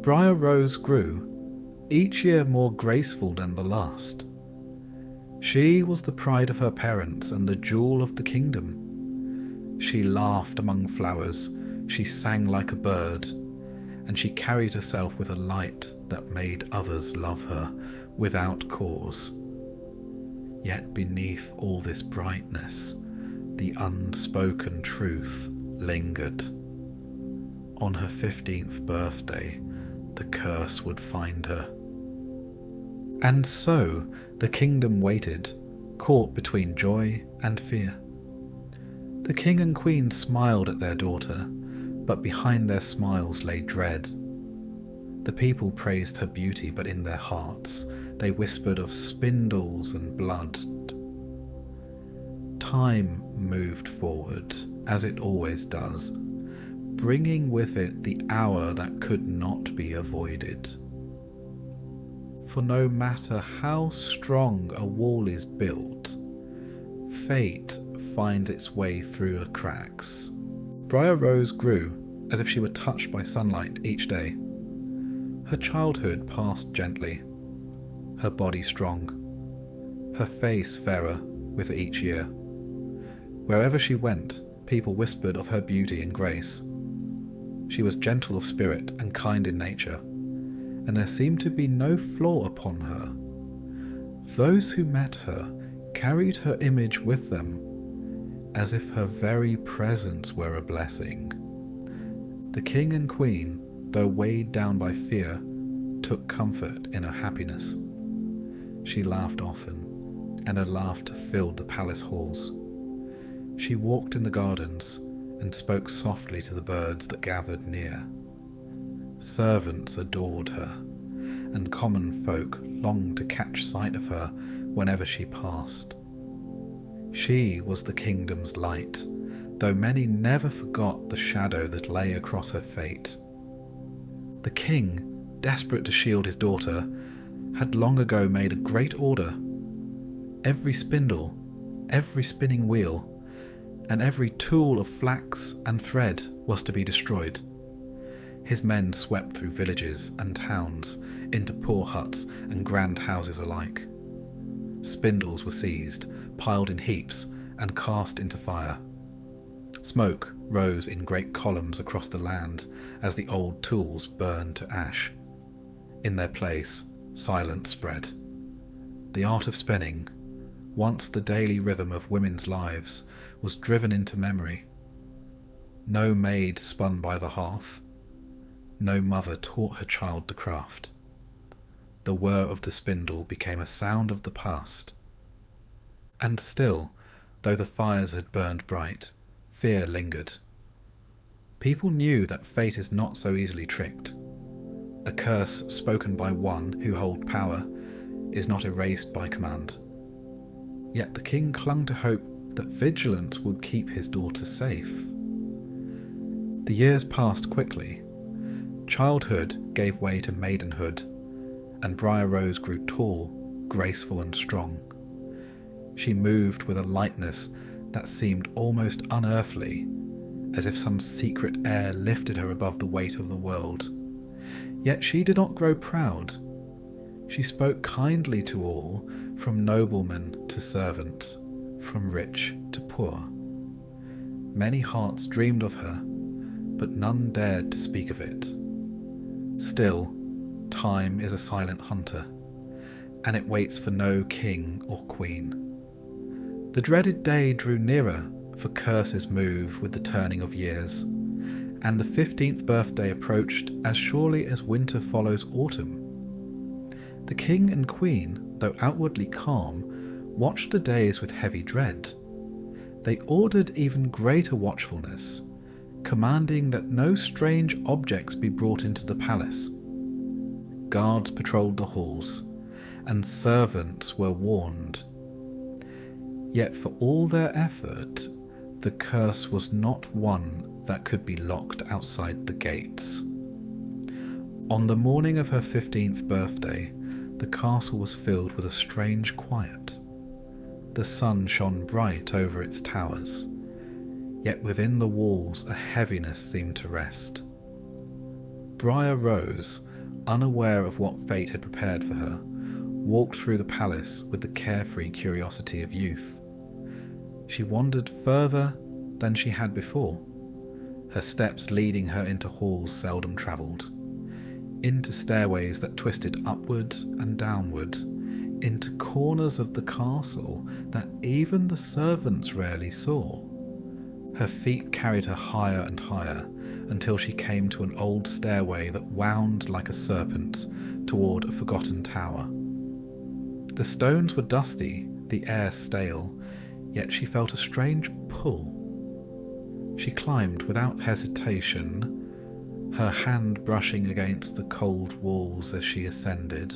Briar Rose grew, each year more graceful than the last. She was the pride of her parents and the jewel of the kingdom. She laughed among flowers, she sang like a bird, and she carried herself with a light that made others love her without cause. Yet beneath all this brightness, the unspoken truth lingered. On her 15th birthday, the curse would find her. And so the kingdom waited, caught between joy and fear. The king and queen smiled at their daughter, but behind their smiles lay dread. The people praised her beauty, but in their hearts they whispered of spindles and blood. Time moved forward, as it always does, bringing with it the hour that could not be avoided. For no matter how strong a wall is built, fate finds its way through the cracks. Briar Rose grew as if she were touched by sunlight each day. Her childhood passed gently, her body strong, her face fairer with each year. Wherever she went, people whispered of her beauty and grace. She was gentle of spirit and kind in nature, and there seemed to be no flaw upon her. Those who met her carried her image with them, as if her very presence were a blessing. The king and queen, though weighed down by fear, took comfort in her happiness. She laughed often, and her laughter filled the palace halls. She walked in the gardens and spoke softly to the birds that gathered near. Servants adored her, and common folk longed to catch sight of her whenever she passed. She was the kingdom's light, though many never forgot the shadow that lay across her fate. The king, desperate to shield his daughter, had long ago made a great order. Every spindle, every spinning wheel, and every tool of flax and thread was to be destroyed. His men swept through villages and towns, into poor huts and grand houses alike. Spindles were seized, piled in heaps, and cast into fire. Smoke rose in great columns across the land as the old tools burned to ash. In their place, silence spread. The art of spinning, once the daily rhythm of women's lives, was driven into memory. No maid spun by the hearth, no mother taught her child the craft. The whir of the spindle became a sound of the past. And still, though the fires had burned bright, fear lingered. People knew that fate is not so easily tricked. A curse spoken by one who holds power is not erased by command. Yet the king clung to hope that vigilance would keep his daughter safe. The years passed quickly. Childhood gave way to maidenhood, and Briar Rose grew tall, graceful and strong. She moved with a lightness that seemed almost unearthly, as if some secret air lifted her above the weight of the world. Yet she did not grow proud. She spoke kindly to all, from nobleman to servant, from rich to poor. Many hearts dreamed of her, but none dared to speak of it. Still, time is a silent hunter, and it waits for no king or queen. The dreaded day drew nearer, for curses move with the turning of years, and the 15th birthday approached as surely as winter follows autumn. The king and queen, though outwardly calm, watched the days with heavy dread. They ordered even greater watchfulness, commanding that no strange objects be brought into the palace. Guards patrolled the halls, and servants were warned. Yet for all their effort, the curse was not one that could be locked outside the gates. On the morning of her 15th birthday, the castle was filled with a strange quiet. The sun shone bright over its towers, yet within the walls a heaviness seemed to rest. Briar Rose, unaware of what fate had prepared for her, walked through the palace with the carefree curiosity of youth. She wandered further than she had before, her steps leading her into halls seldom travelled, into stairways that twisted upward and downward, into corners of the castle that even the servants rarely saw. Her feet carried her higher and higher, until she came to an old stairway that wound like a serpent toward a forgotten tower. The stones were dusty, the air stale, yet she felt a strange pull. She climbed without hesitation, her hand brushing against the cold walls as she ascended.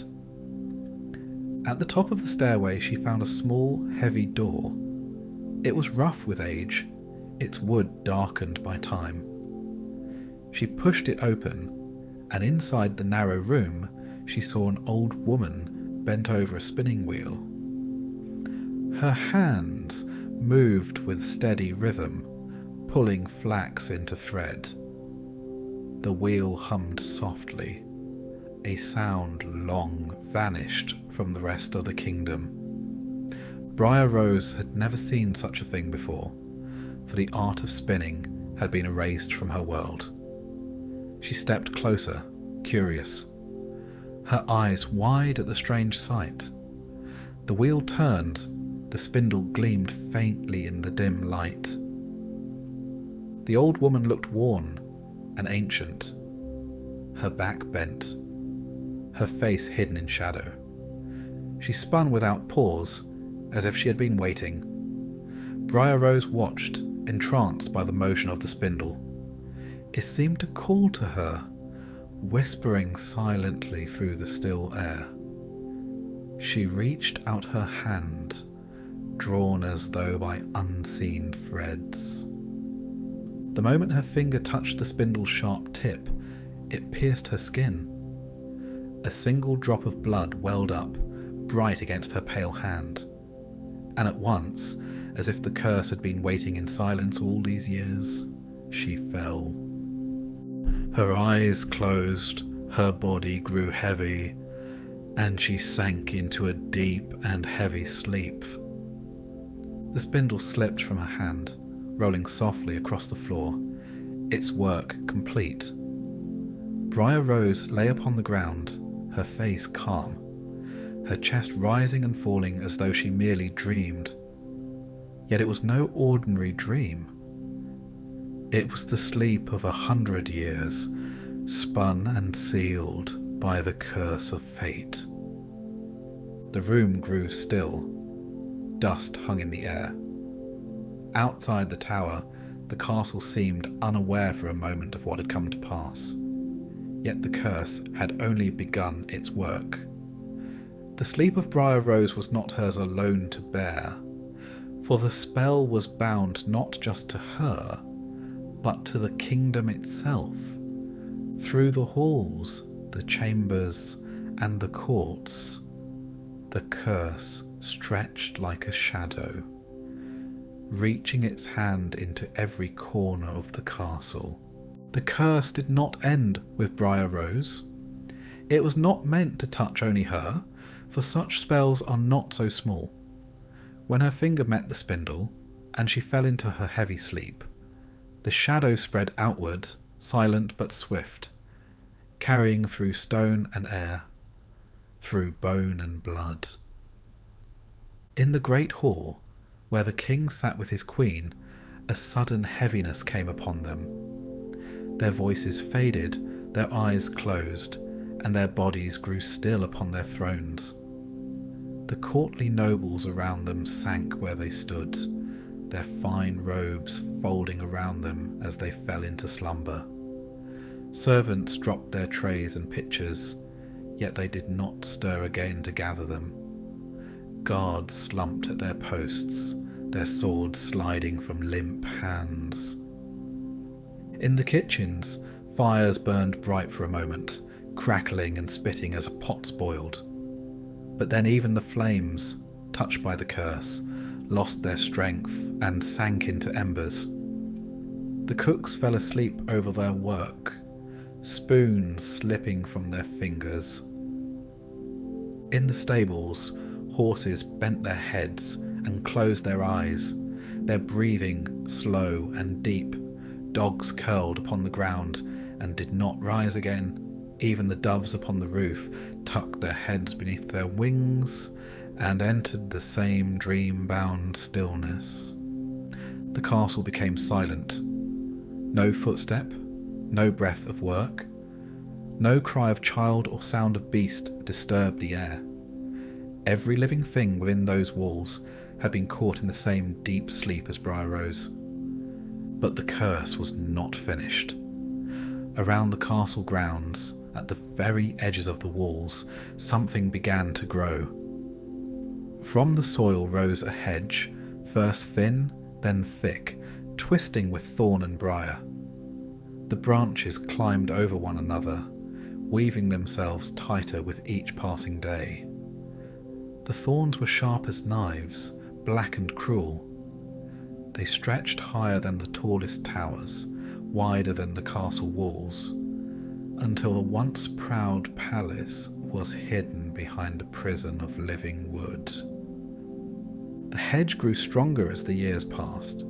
At the top of the stairway she found a small, heavy door. It was rough with age, its wood darkened by time. She pushed it open, and inside the narrow room she saw an old woman bent over a spinning wheel. Her hands moved with steady rhythm, pulling flax into thread. The wheel hummed softly. A sound long vanished from the rest of the kingdom. Briar Rose had never seen such a thing before, for the art of spinning had been erased from her world. She stepped closer, curious, her eyes wide at the strange sight. The wheel turned, the spindle gleamed faintly in the dim light. The old woman looked worn and ancient, her back bent, her face hidden in shadow. She spun without pause, as if she had been waiting. Briar Rose watched, entranced by the motion of the spindle. It seemed to call to her, whispering silently through the still air. She reached out her hand, drawn as though by unseen threads. The moment her finger touched the spindle's sharp tip, it pierced her skin. A single drop of blood welled up, bright against her pale hand, and at once, as if the curse had been waiting in silence all these years, she fell. Her eyes closed, her body grew heavy, and she sank into a deep and heavy sleep. The spindle slipped from her hand, rolling softly across the floor, its work complete. Briar Rose lay upon the ground, her face calm, her chest rising and falling as though she merely dreamed. Yet it was no ordinary dream. It was the sleep of 100 years, spun and sealed by the curse of fate. The room grew still. Dust hung in the air. Outside the tower, the castle seemed unaware for a moment of what had come to pass. Yet the curse had only begun its work. The sleep of Briar Rose was not hers alone to bear, for the spell was bound not just to her, but to the kingdom itself. Through the halls, the chambers, and the courts, the curse stretched like a shadow, reaching its hand into every corner of the castle. The curse did not end with Briar Rose. It was not meant to touch only her, for such spells are not so small. When her finger met the spindle, and she fell into her heavy sleep, the shadow spread outward, silent but swift, carrying through stone and air, through bone and blood. In the great hall, where the king sat with his queen, a sudden heaviness came upon them. Their voices faded, their eyes closed, and their bodies grew still upon their thrones. The courtly nobles around them sank where they stood, their fine robes folding around them as they fell into slumber. Servants dropped their trays and pitchers, yet they did not stir again to gather them. Guards slumped at their posts, their swords sliding from limp hands. In the kitchens, fires burned bright for a moment, crackling and spitting as pots boiled. But then even the flames, touched by the curse, lost their strength and sank into embers. The cooks fell asleep over their work, spoons slipping from their fingers. In the stables, horses bent their heads and closed their eyes, their breathing slow and deep. Dogs curled upon the ground and did not rise again. Even the doves upon the roof tucked their heads beneath their wings and entered the same dream-bound stillness. The castle became silent. No footstep, no breath of work, no cry of child or sound of beast disturbed the air. Every living thing within those walls had been caught in the same deep sleep as Briar Rose. But the curse was not finished. Around the castle grounds, at the very edges of the walls, something began to grow. From the soil rose a hedge, first thin, then thick, twisting with thorn and briar. The branches climbed over one another, weaving themselves tighter with each passing day. The thorns were sharp as knives, black and cruel. They stretched higher than the tallest towers, wider than the castle walls, until the once proud palace was hidden behind a prison of living wood. The hedge grew stronger as the years passed.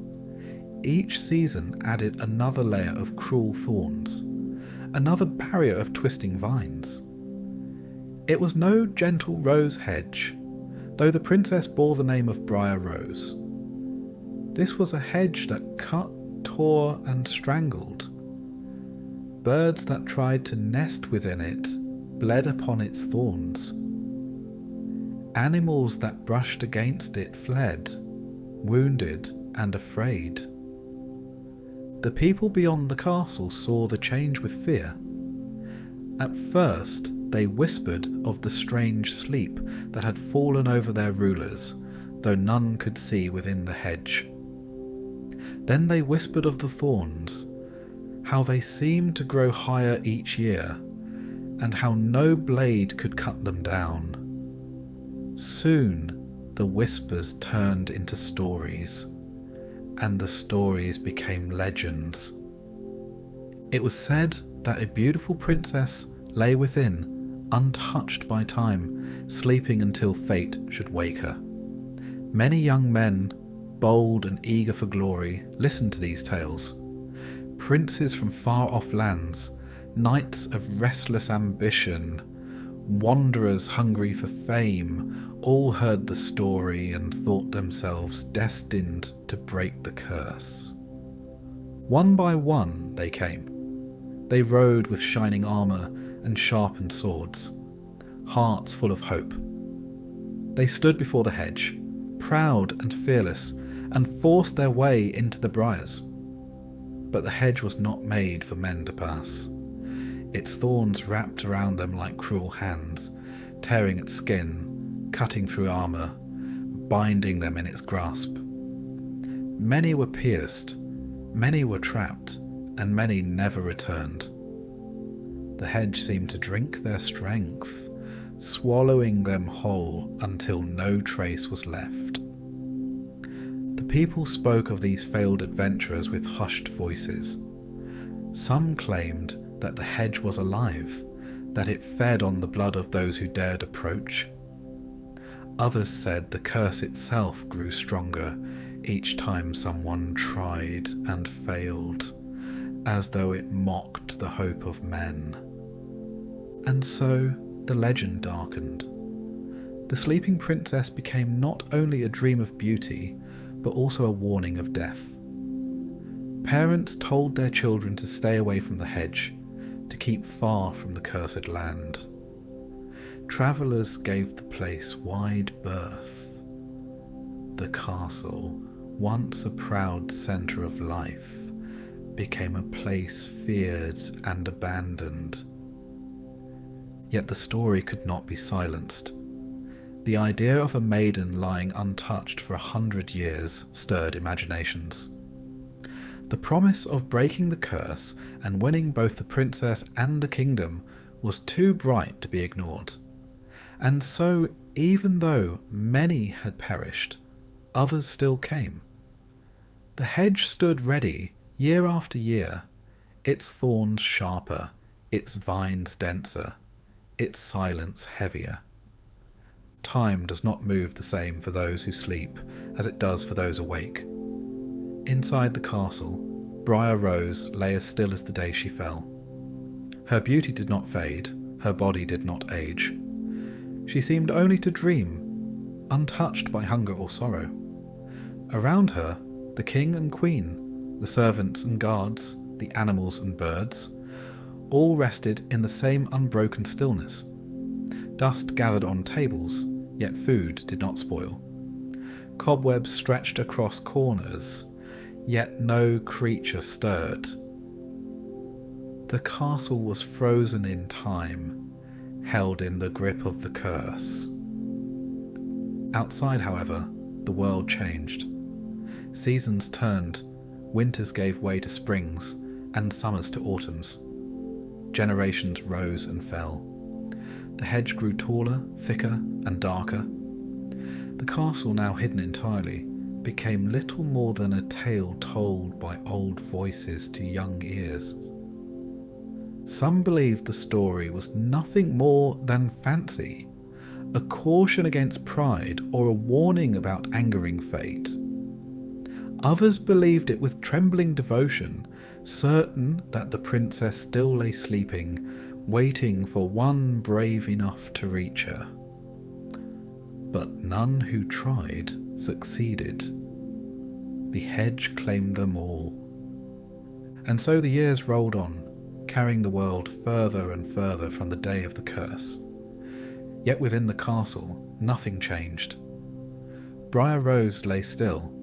Each season added another layer of cruel thorns, another barrier of twisting vines. It was no gentle rose hedge, though the princess bore the name of Briar Rose. This was a hedge that cut, tore, and strangled. Birds that tried to nest within it bled upon its thorns. Animals that brushed against it fled, wounded and afraid. The people beyond the castle saw the change with fear. At first, they whispered of the strange sleep that had fallen over their rulers, though none could see within the hedge. Then they whispered of the thorns, how they seemed to grow higher each year, and how no blade could cut them down. Soon the whispers turned into stories, and the stories became legends. It was said that a beautiful princess lay within, untouched by time, sleeping until fate should wake her. Many young men, bold and eager for glory, listened to these tales. Princes from far-off lands, knights of restless ambition, wanderers hungry for fame, all heard the story and thought themselves destined to break the curse. One by one they came, They rode with shining armour and sharpened swords, hearts full of hope. They stood before the hedge, proud and fearless, and forced their way into the briars. But the hedge was not made for men to pass. Its thorns wrapped around them like cruel hands, tearing at skin, cutting through armour, binding them in its grasp. Many were pierced, many were trapped, and many never returned. The hedge seemed to drink their strength, swallowing them whole until no trace was left. The people spoke of these failed adventurers with hushed voices. Some claimed that the hedge was alive, that it fed on the blood of those who dared approach. Others said the curse itself grew stronger each time someone tried and failed, as though it mocked the hope of men. And so the legend darkened. The sleeping princess became not only a dream of beauty, but also a warning of death. Parents told their children to stay away from the hedge, to keep far from the cursed land. Travellers gave the place wide berth. The castle, once a proud centre of life, became a place feared and abandoned. Yet the story could not be silenced. The idea of a maiden lying untouched for 100 years stirred imaginations. The promise of breaking the curse and winning both the princess and the kingdom was too bright to be ignored. And so, even though many had perished, others still came. The hedge stood ready year after year, its thorns sharper, its vines denser, its silence heavier. Time does not move the same for those who sleep as it does for those awake. Inside the castle, Briar Rose lay as still as the day she fell. Her beauty did not fade, her body did not age. She seemed only to dream, untouched by hunger or sorrow. Around her, the king and queen, the servants and guards, the animals and birds, all rested in the same unbroken stillness. Dust gathered on tables, yet food did not spoil. Cobwebs stretched across corners, yet no creature stirred. The castle was frozen in time, held in the grip of the curse. Outside, however, the world changed. Seasons turned, winters gave way to springs, and summers to autumns. Generations rose and fell. The hedge grew taller, thicker, and darker. The castle, now hidden entirely, became little more than a tale told by old voices to young ears. Some believed the story was nothing more than fancy, a caution against pride or a warning about angering fate. Others believed it with trembling devotion, certain that the princess still lay sleeping, waiting for one brave enough to reach her. But none who tried succeeded. The hedge claimed them all. And so the years rolled on, carrying the world further and further from the day of the curse. Yet within the castle, nothing changed. Briar Rose lay still,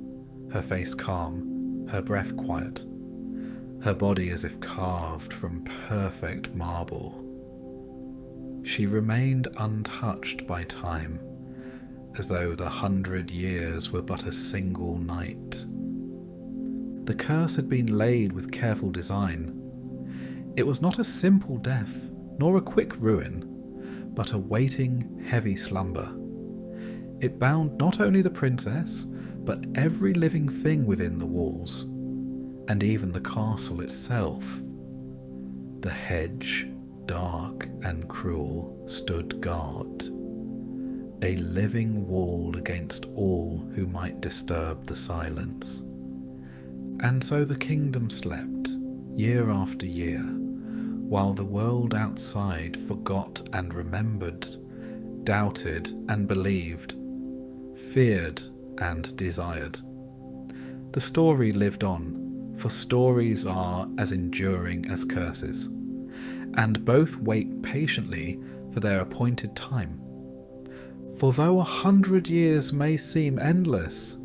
her face calm, her breath quiet, her body as if carved from perfect marble. She remained untouched by time, as though the 100 years were but a single night. The curse had been laid with careful design. It was not a simple death, nor a quick ruin, but a waiting, heavy slumber. It bound not only the princess, but every living thing within the walls, and even the castle itself. The hedge, dark and cruel, stood guard, a living wall against all who might disturb the silence. And so the kingdom slept, year after year, while the world outside forgot and remembered, doubted and believed, feared and desired. The story lived on, for stories are as enduring as curses, and both wait patiently for their appointed time. For though 100 years may seem endless,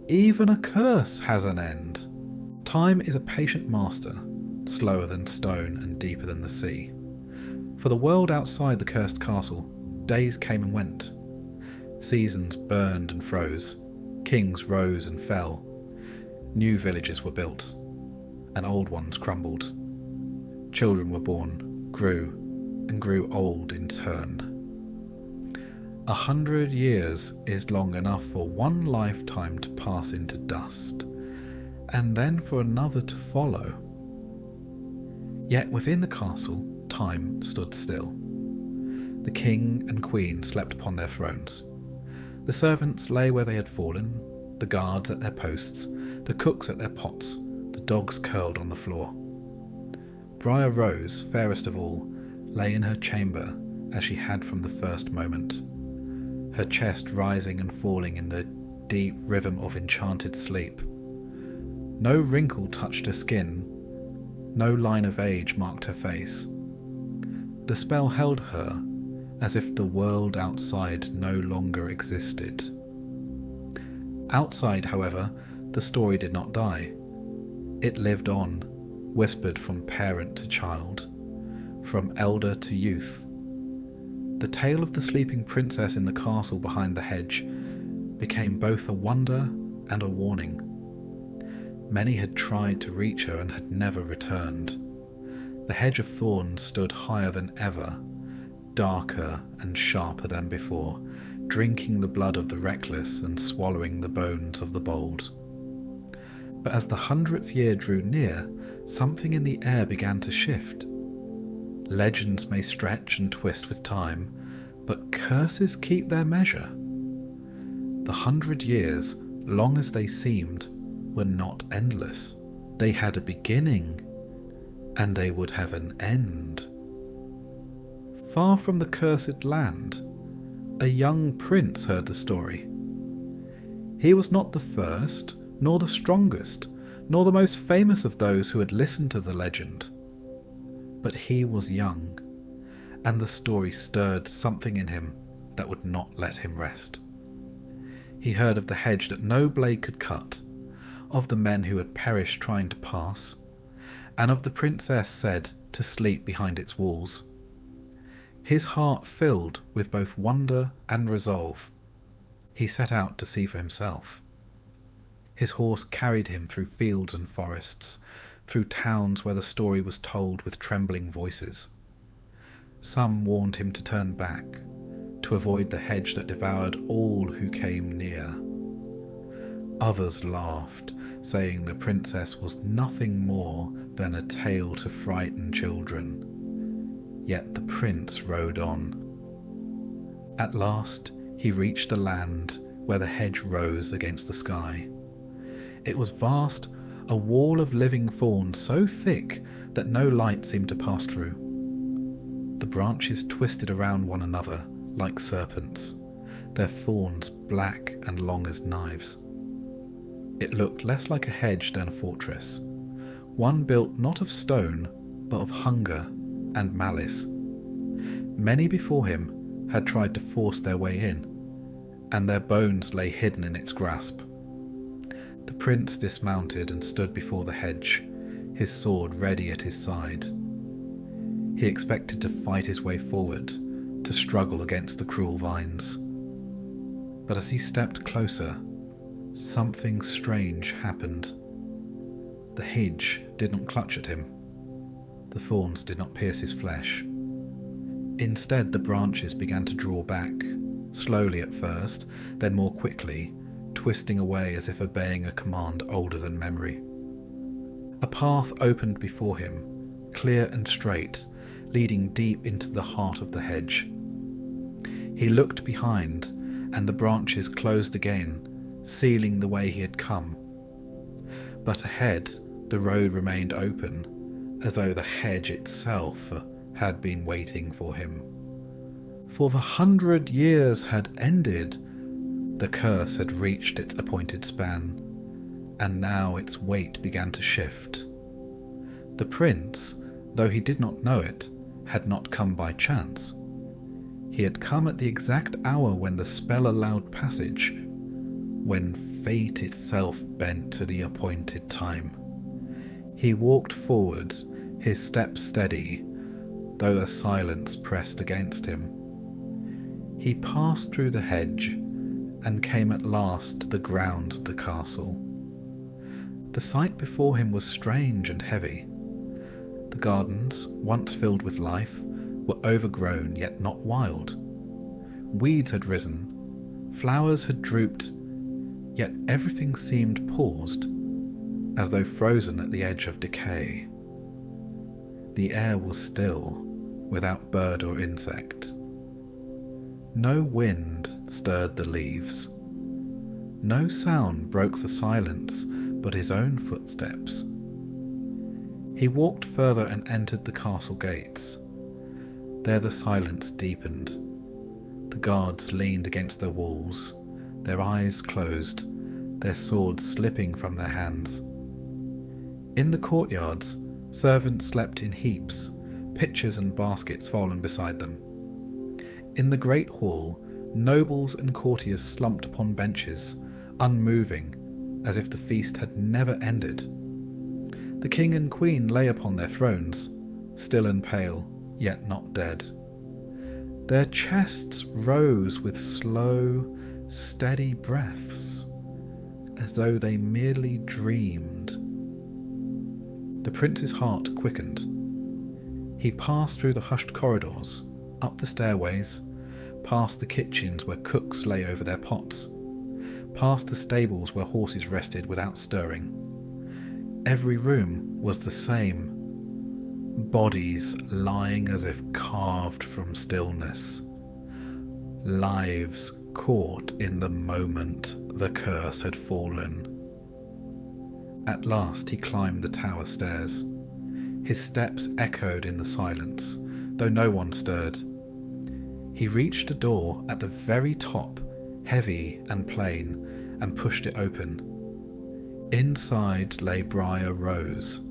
even a curse has an end. Time is a patient master, slower than stone and deeper than the sea. For the world outside the cursed castle, days came and went. Seasons burned and froze, kings rose and fell. New villages were built, and old ones crumbled. Children were born, grew, and grew old in turn. 100 years is long enough for one lifetime to pass into dust, and then for another to follow. Yet within the castle, time stood still. The king and queen slept upon their thrones. The servants lay where they had fallen, the guards at their posts, the cooks at their pots, the dogs curled on the floor. Briar Rose, fairest of all, lay in her chamber as she had from the first moment, her chest rising and falling in the deep rhythm of enchanted sleep. No wrinkle touched her skin, no line of age marked her face. The spell held her as if the world outside no longer existed. Outside, however, the story did not die. It lived on, whispered from parent to child, from elder to youth. The tale of the sleeping princess in the castle behind the hedge became both a wonder and a warning. Many had tried to reach her and had never returned. The hedge of thorns stood higher than ever, darker and sharper than before, drinking the blood of the reckless and swallowing the bones of the bold. But as the 100th year drew near, something in the air began to shift. Legends may stretch and twist with time, but curses keep their measure. The 100 years, long as they seemed, were not endless. They had a beginning, and they would have an end. Far from the cursed land, a young prince heard the story. He was not the first, nor the strongest, nor the most famous of those who had listened to the legend. But he was young, and the story stirred something in him that would not let him rest. He heard of the hedge that no blade could cut, of the men who had perished trying to pass, and of the princess said to sleep behind its walls. His heart filled with both wonder and resolve. He set out to see for himself. His horse carried him through fields and forests, through towns where the story was told with trembling voices. Some warned him to turn back, to avoid the hedge that devoured all who came near. Others laughed, saying the princess was nothing more than a tale to frighten children. Yet the prince rode on. At last he reached the land where the hedge rose against the sky. It was vast, a wall of living thorns so thick that no light seemed to pass through. The branches twisted around one another like serpents, their thorns black and long as knives. It looked less like a hedge than a fortress, one built not of stone, but of hunger and malice. Many before him had tried to force their way in, and their bones lay hidden in its grasp. The prince dismounted and stood before the hedge, his sword ready at his side. He expected to fight his way forward, to struggle against the cruel vines. But as he stepped closer, something strange happened. The hedge didn't clutch at him. The thorns did not pierce his flesh. Instead, the branches began to draw back, slowly at first, then more quickly, twisting away as if obeying a command older than memory. A path opened before him, clear and straight, leading deep into the heart of the hedge. He looked behind, and the branches closed again, sealing the way he had come. But ahead, the road remained open, as though the hedge itself had been waiting for him. For the 100 years had ended. The curse had reached its appointed span. and now its weight began to shift. The prince, though he did not know it, had not come by chance. He had come at the exact hour when the spell allowed passage, when fate itself bent to the appointed time. He walked forward, his steps steady, though the silence pressed against him. He passed through the hedge and came at last to the grounds of the castle. The sight before him was strange and heavy. The gardens, once filled with life, were overgrown yet not wild. Weeds had risen, flowers had drooped, yet everything seemed paused, as though frozen at the edge of decay. The air was still, without bird or insect. No wind stirred the leaves. No sound broke the silence but his own footsteps. He walked further and entered the castle gates. There the silence deepened. The guards leaned against their walls, their eyes closed, their swords slipping from their hands. In the courtyards, servants slept in heaps, pitchers and baskets fallen beside them. In the great hall, nobles and courtiers slumped upon benches, unmoving, as if the feast had never ended. The king and queen lay upon their thrones, still and pale, yet not dead. Their chests rose with slow, steady breaths, as though they merely dreamed. The prince's heart quickened. He passed through the hushed corridors, up the stairways, past the kitchens where cooks lay over their pots, past the stables where horses rested without stirring. Every room was the same. Bodies lying as if carved from stillness. Lives caught in the moment the curse had fallen. At last he climbed the tower stairs. His steps echoed in the silence, though no one stirred. He reached a door at the very top, heavy and plain, and pushed it open. Inside lay Briar Rose.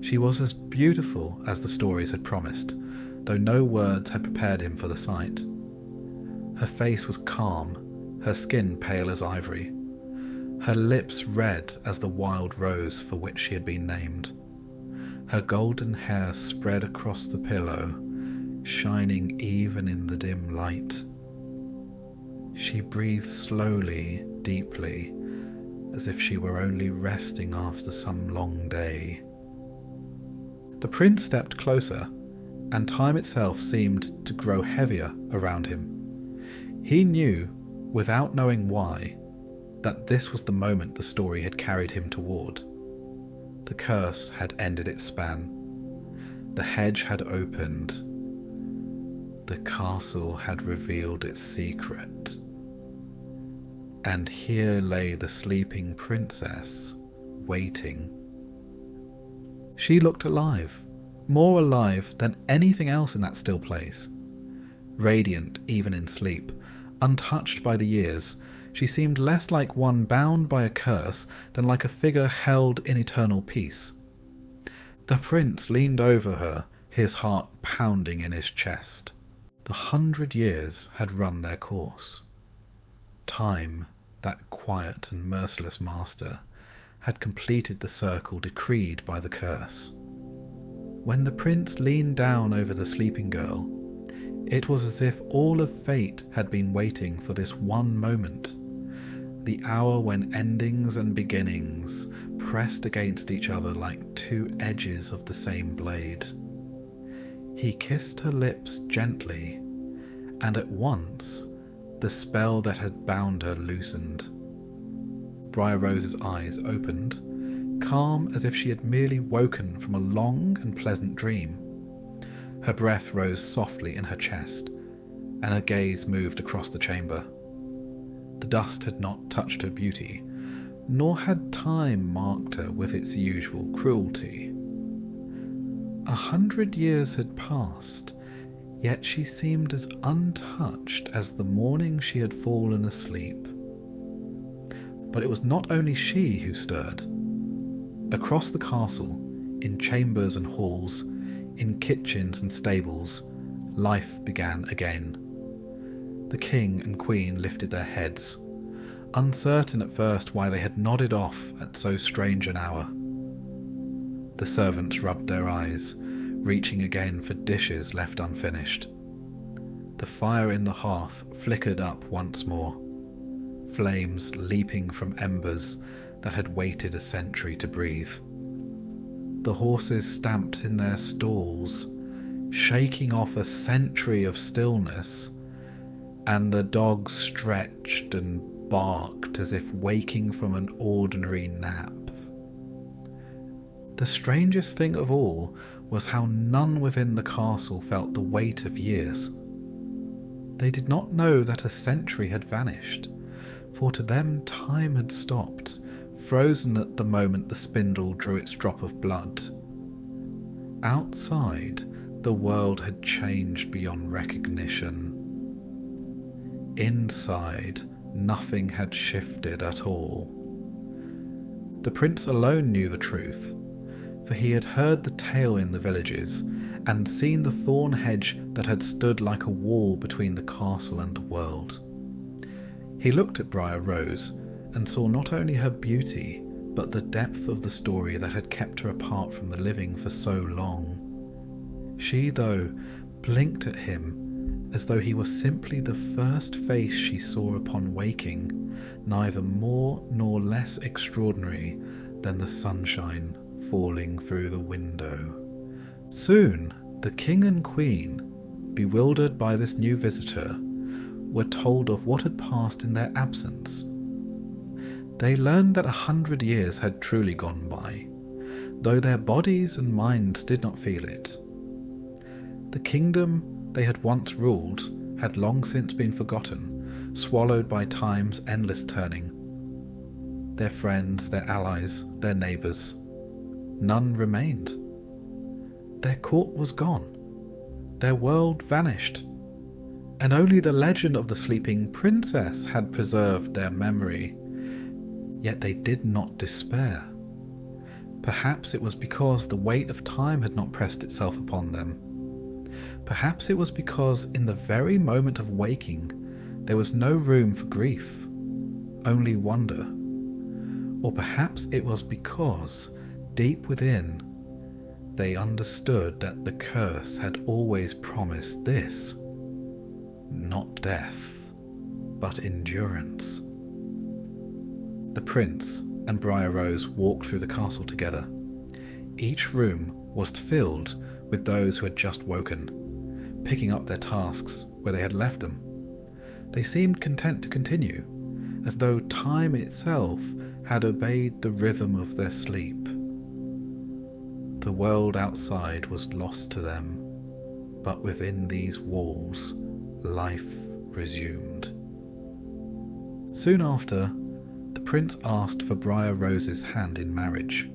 She was as beautiful as the stories had promised, though no words had prepared him for the sight. Her face was calm, her skin pale as ivory, her lips red as the wild rose for which she had been named. Her golden hair spread across the pillow, shining even in the dim light. She breathed slowly, deeply, as if she were only resting after some long day. The prince stepped closer, and time itself seemed to grow heavier around him. He knew, without knowing why, that this was the moment the story had carried him toward. The curse had ended its span. The hedge had opened. The castle had revealed its secret. And here lay the sleeping princess, waiting. She looked alive, more alive than anything else in that still place. Radiant even in sleep, untouched by the years, she seemed less like one bound by a curse than like a figure held in eternal peace. The prince leaned over her, his heart pounding in his chest. The 100 years had run their course. Time, that quiet and merciless master, had completed the circle decreed by the curse. When the prince leaned down over the sleeping girl, it was as if all of fate had been waiting for this one moment, the hour when endings and beginnings pressed against each other like two edges of the same blade. He kissed her lips gently, and at once the spell that had bound her loosened. Briar Rose's eyes opened, calm as if she had merely woken from a long and pleasant dream. Her breath rose softly in her chest, and her gaze moved across the chamber. The dust had not touched her beauty, nor had time marked her with its usual cruelty. 100 years had passed, yet she seemed as untouched as the morning she had fallen asleep. But it was not only she who stirred. Across the castle, in chambers and halls, in kitchens and stables, life began again. The king and queen lifted their heads, uncertain at first why they had nodded off at so strange an hour. The servants rubbed their eyes, reaching again for dishes left unfinished. The fire in the hearth flickered up once more, flames leaping from embers that had waited a century to breathe. The horses stamped in their stalls, shaking off a century of stillness, and the dogs stretched and barked as if waking from an ordinary nap. The strangest thing of all was how none within the castle felt the weight of years. They did not know that a century had vanished, for to them time had stopped, frozen at the moment the spindle drew its drop of blood. Outside, the world had changed beyond recognition. Inside, nothing had shifted at all. The prince alone knew the truth, for he had heard the tale in the villages and seen the thorn hedge that had stood like a wall between the castle and the world. He looked at Briar Rose and saw not only her beauty, but the depth of the story that had kept her apart from the living for so long. She, though, blinked at him as though he were simply the first face she saw upon waking, neither more nor less extraordinary than the sunshine falling through the window. Soon, the king and queen, bewildered by this new visitor, were told of what had passed in their absence. They learned that 100 years had truly gone by, though their bodies and minds did not feel it. The kingdom they had once ruled had long since been forgotten, swallowed by time's endless turning. Their friends, their allies, their neighbours, none remained. Their court was gone, their world vanished, and only the legend of the sleeping princess had preserved their memory. Yet they did not despair. Perhaps it was because the weight of time had not pressed itself upon them. Perhaps it was because in the very moment of waking there was no room for grief, only wonder. Or perhaps it was because, deep within, they understood that the curse had always promised this: not death, but endurance. The prince and Briar Rose walked through the castle together. Each room was filled with those who had just woken, picking up their tasks where they had left them. They seemed content to continue, as though time itself had obeyed the rhythm of their sleep. The world outside was lost to them, but within these walls, life resumed. Soon after, the prince asked for Briar Rose's hand in marriage.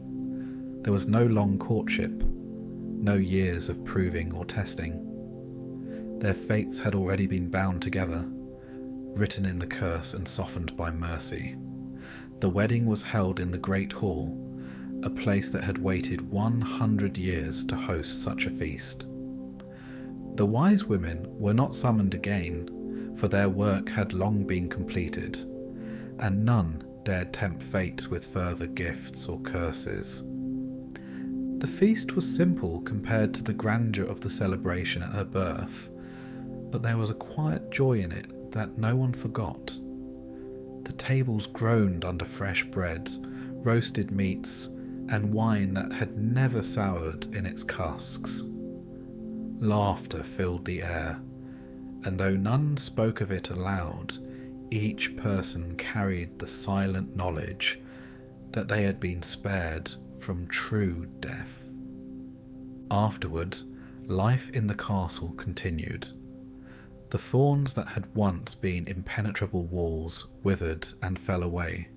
There was no long courtship, no years of proving or testing. Their fates had already been bound together, written in the curse and softened by mercy. The wedding was held in the Great Hall, a place that had waited 100 years to host such a feast. The wise women were not summoned again, for their work had long been completed, and none dared tempt fate with further gifts or curses. The feast was simple compared to the grandeur of the celebration at her birth, but there was a quiet joy in it that no one forgot. The tables groaned under fresh bread, roasted meats, and wine that had never soured in its casks. Laughter filled the air, and though none spoke of it aloud, each person carried the silent knowledge that they had been spared from true death. Afterward, life in the castle continued. The thorns that had once been impenetrable walls withered and fell away,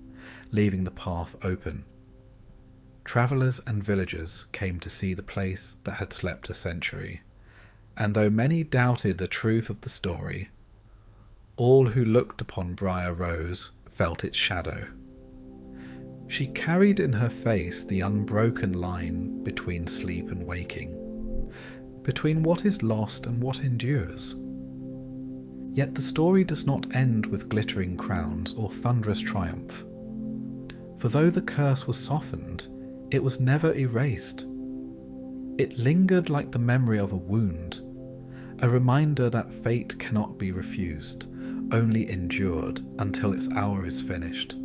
leaving the path open. Travellers and villagers came to see the place that had slept a century, and though many doubted the truth of the story, all who looked upon Briar Rose felt its shadow, She carried in her face the unbroken line between sleep and waking, between what is lost and what endures. Yet the story does not end with glittering crowns or thunderous triumph. For though the curse was softened, it was never erased. It lingered like the memory of a wound, a reminder that fate cannot be refused, only endured until its hour is finished.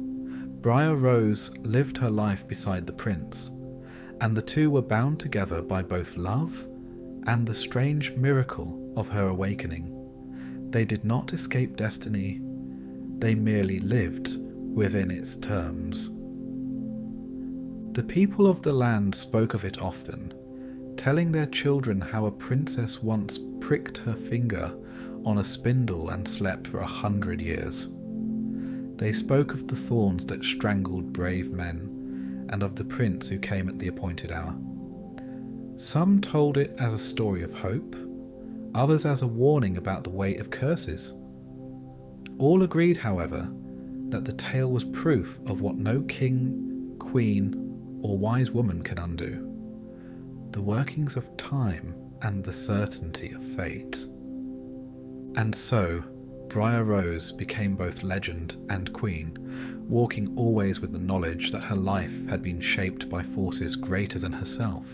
Briar Rose lived her life beside the prince, and the two were bound together by both love and the strange miracle of her awakening. They did not escape destiny, they merely lived within its terms. The people of the land spoke of it often, telling their children how a princess once pricked her finger on a spindle and slept for 100 years. They spoke of the thorns that strangled brave men, and of the prince who came at the appointed hour. Some told it as a story of hope, others as a warning about the weight of curses. All agreed, however, that the tale was proof of what no king, queen, or wise woman can undo: the workings of time and the certainty of fate. And so, Briar Rose became both legend and queen, walking always with the knowledge that her life had been shaped by forces greater than herself.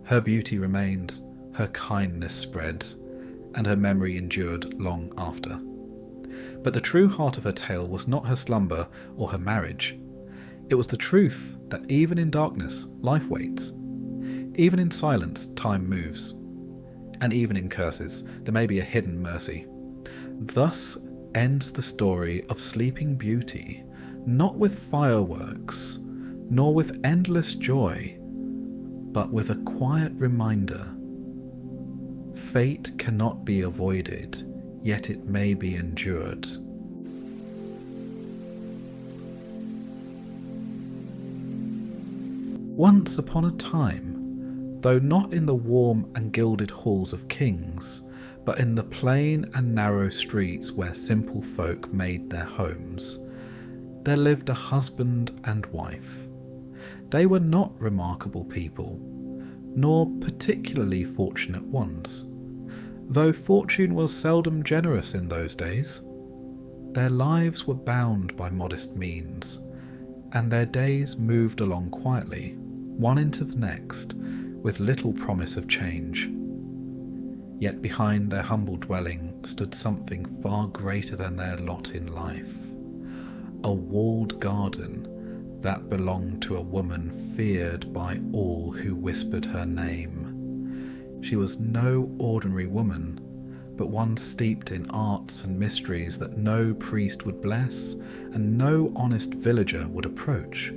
Her beauty remained, her kindness spread, and her memory endured long after. But the true heart of her tale was not her slumber or her marriage. It was the truth that even in darkness, life waits. Even in silence, time moves. And even in curses, there may be a hidden mercy. Thus ends the story of Sleeping Beauty, not with fireworks, nor with endless joy, but with a quiet reminder. Fate cannot be avoided, yet it may be endured. Once upon a time, though not in the warm and gilded halls of kings, but in the plain and narrow streets where simple folk made their homes, there lived a husband and wife. They were not remarkable people, nor particularly fortunate ones. Though fortune was seldom generous in those days, their lives were bound by modest means, and their days moved along quietly, one into the next, with little promise of change. Yet behind their humble dwelling stood something far greater than their lot in life. A walled garden that belonged to a woman feared by all who whispered her name. She was no ordinary woman, but one steeped in arts and mysteries that no priest would bless and no honest villager would approach.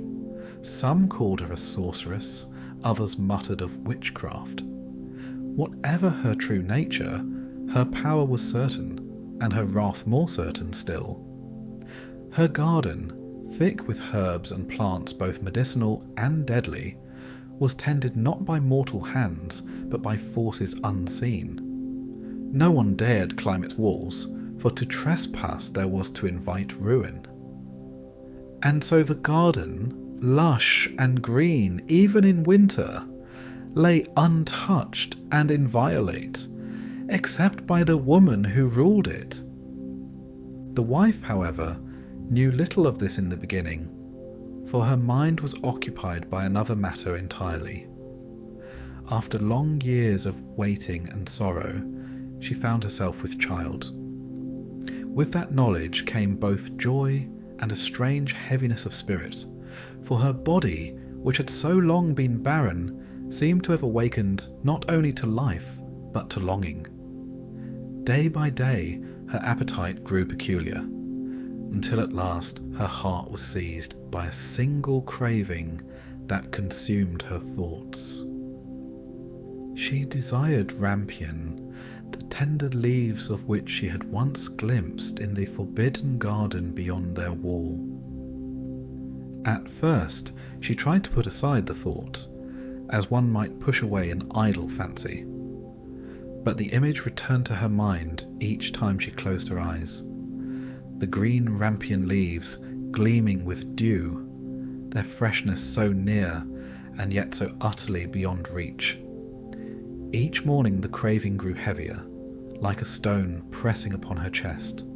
Some called her a sorceress, others muttered of witchcraft. Whatever her true nature, her power was certain, and her wrath more certain still. Her garden, thick with herbs and plants both medicinal and deadly, was tended not by mortal hands, but by forces unseen. No one dared climb its walls, for to trespass there was to invite ruin. And so the garden, lush and green even in winter, lay untouched and inviolate, except by the woman who ruled it. The wife, however, knew little of this in the beginning, for her mind was occupied by another matter entirely. After long years of waiting and sorrow, she found herself with child. With that knowledge came both joy and a strange heaviness of spirit, for her body, which had so long been barren, seemed to have awakened not only to life, but to longing. Day by day, her appetite grew peculiar, until at last her heart was seized by a single craving that consumed her thoughts. She desired rampion, the tender leaves of which she had once glimpsed in the forbidden garden beyond their wall. At first, she tried to put aside the thought, as one might push away an idle fancy. But the image returned to her mind each time she closed her eyes. The green rampion leaves, gleaming with dew, their freshness so near and yet so utterly beyond reach. Each morning the craving grew heavier, like a stone pressing upon her chest.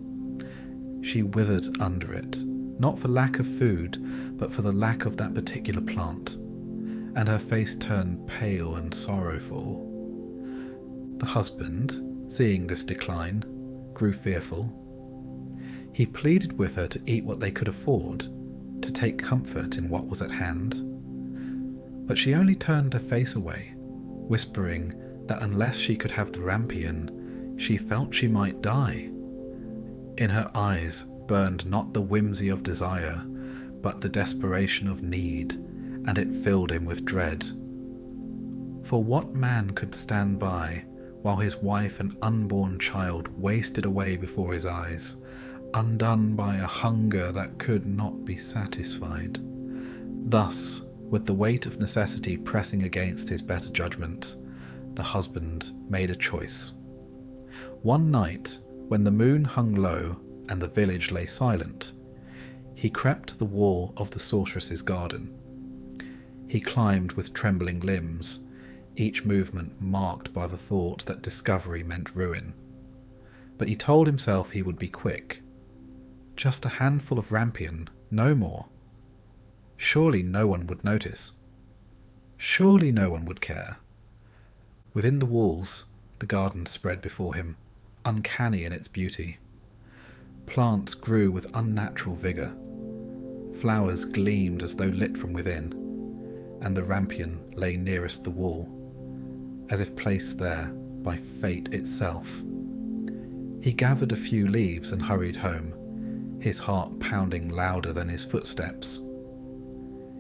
She withered under it, not for lack of food, but for the lack of that particular plant, and her face turned pale and sorrowful. The husband, seeing this decline, grew fearful. He pleaded with her to eat what they could afford, to take comfort in what was at hand. But she only turned her face away, whispering that unless she could have the rampion, she felt she might die. In her eyes burned not the whimsy of desire, but the desperation of need, and it filled him with dread. For what man could stand by while his wife and unborn child wasted away before his eyes, undone by a hunger that could not be satisfied? Thus, with the weight of necessity pressing against his better judgment, the husband made a choice. One night, when the moon hung low and the village lay silent, he crept to the wall of the sorceress's garden. He climbed with trembling limbs, each movement marked by the thought that discovery meant ruin. But he told himself he would be quick. Just a handful of rampion, no more. Surely no one would notice. Surely no one would care. Within the walls, the garden spread before him, uncanny in its beauty. Plants grew with unnatural vigour. Flowers gleamed as though lit from within, and the rampion lay nearest the wall, as if placed there by fate itself. He gathered a few leaves and hurried home, his heart pounding louder than his footsteps.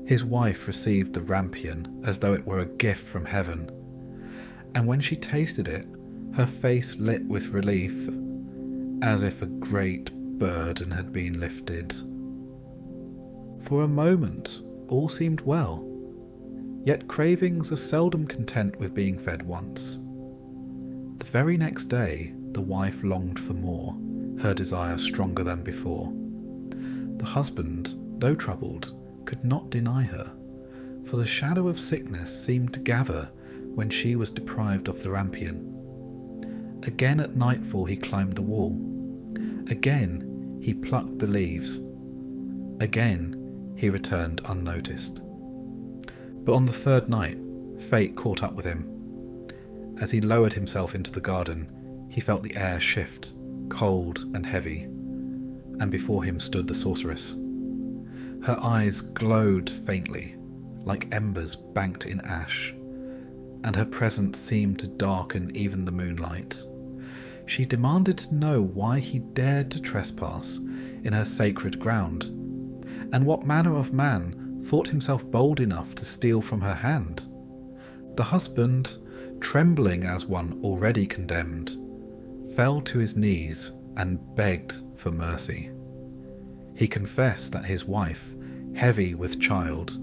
His wife received the rampion as though it were a gift from heaven, and when she tasted it, her face lit with relief, as if a great burden had been lifted. For a moment, all seemed well, yet cravings are seldom content with being fed once. The very next day, the wife longed for more, her desire stronger than before. The husband, though troubled, could not deny her, for the shadow of sickness seemed to gather when she was deprived of the rampion. Again at nightfall he climbed the wall. Again he plucked the leaves. Again he returned unnoticed. But on the third night, fate caught up with him. As he lowered himself into the garden, he felt the air shift, cold and heavy, and before him stood the sorceress. Her eyes glowed faintly, like embers banked in ash, and her presence seemed to darken even the moonlight. She demanded to know why he dared to trespass in her sacred ground, and what manner of man thought himself bold enough to steal from her hand. The husband, trembling as one already condemned, fell to his knees and begged for mercy. He confessed that his wife, heavy with child,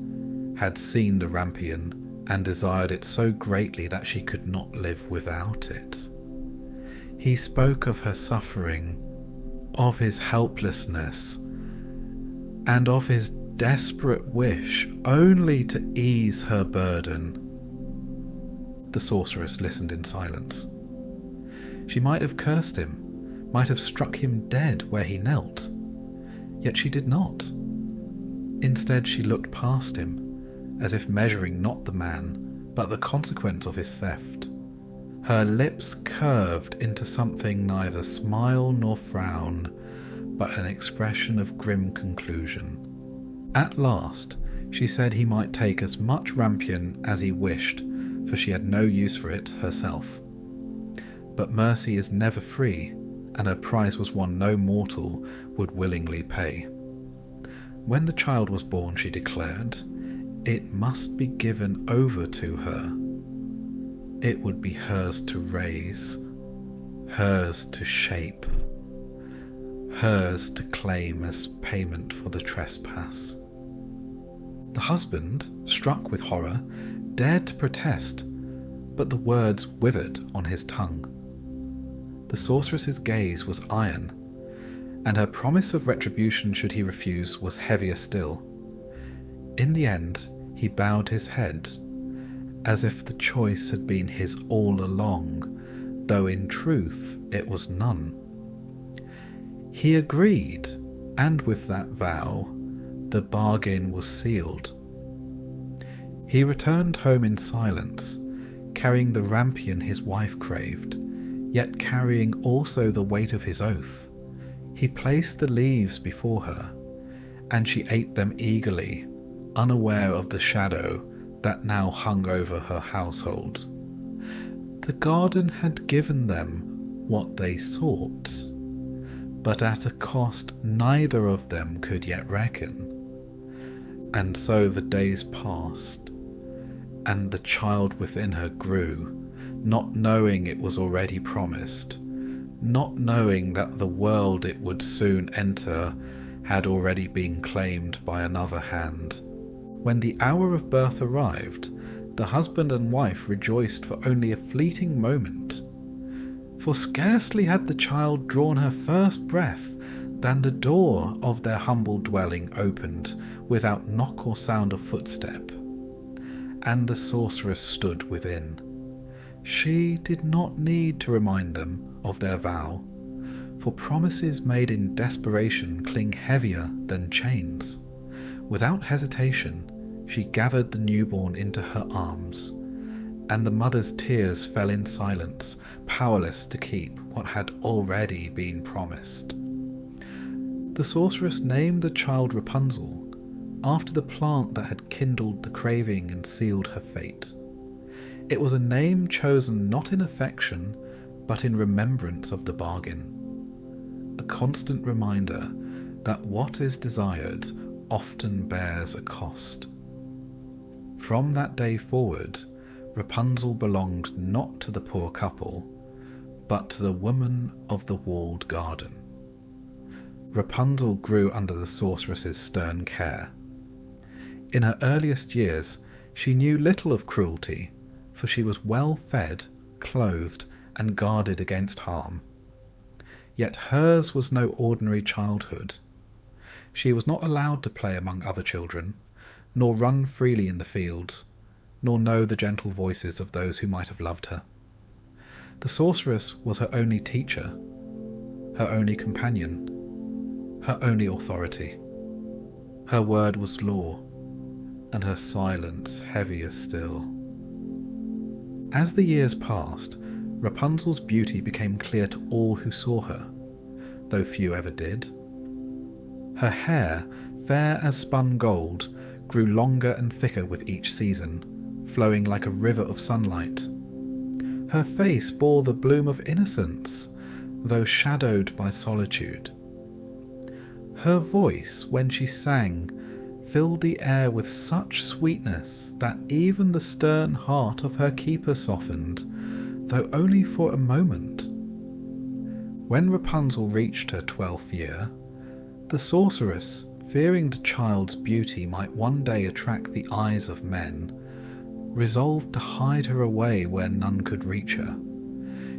had seen the rampion and desired it so greatly that she could not live without it. He spoke of her suffering, of his helplessness, and of his desperate wish only to ease her burden. The sorceress listened in silence. She might have cursed him, might have struck him dead where he knelt, yet she did not. Instead, she looked past him, as if measuring not the man, but the consequence of his theft. Her lips curved into something neither smile nor frown, but an expression of grim conclusion. At last, she said he might take as much rampion as he wished, for she had no use for it herself. But mercy is never free, and her price was one no mortal would willingly pay. When the child was born, she declared, it must be given over to her. It would be hers to raise, hers to shape, hers to claim as payment for the trespass. The husband, struck with horror, dared to protest, but the words withered on his tongue. The sorceress's gaze was iron, and her promise of retribution should he refuse was heavier still. In the end, he bowed his head, as if the choice had been his all along, though in truth it was none. He agreed, and with that vow, the bargain was sealed. He returned home in silence, carrying the rampion his wife craved, yet carrying also the weight of his oath. He placed the leaves before her, and she ate them eagerly, unaware of the shadow that now hung over her household. The garden had given them what they sought, but at a cost neither of them could yet reckon. And so the days passed, and the child within her grew, not knowing it was already promised, not knowing that the world it would soon enter had already been claimed by another hand. When the hour of birth arrived, the husband and wife rejoiced for only a fleeting moment. For scarcely had the child drawn her first breath than the door of their humble dwelling opened without knock or sound of footstep, and the sorceress stood within. She did not need to remind them of their vow, for promises made in desperation cling heavier than chains. Without hesitation, she gathered the newborn into her arms, and the mother's tears fell in silence, powerless to keep what had already been promised. The sorceress named the child Rapunzel, after the plant that had kindled the craving and sealed her fate. It was a name chosen not in affection, but in remembrance of the bargain. A constant reminder that what is desired often bears a cost. From that day forward, Rapunzel belonged not to the poor couple, but to the woman of the walled garden. Rapunzel grew under the sorceress's stern care. In her earliest years, she knew little of cruelty, for she was well fed, clothed, and guarded against harm. Yet hers was no ordinary childhood. She was not allowed to play among other children, nor run freely in the fields, nor know the gentle voices of those who might have loved her. The sorceress was her only teacher, her only companion, her only authority. Her word was law, and her silence heavier still. As the years passed, Rapunzel's beauty became clear to all who saw her, though few ever did. Her hair, fair as spun gold, grew longer and thicker with each season, flowing like a river of sunlight. Her face bore the bloom of innocence, though shadowed by solitude. Her voice, when she sang, filled the air with such sweetness that even the stern heart of her keeper softened, though only for a moment. When Rapunzel reached her 12th year, the sorceress, fearing the child's beauty might one day attract the eyes of men, resolved to hide her away where none could reach her.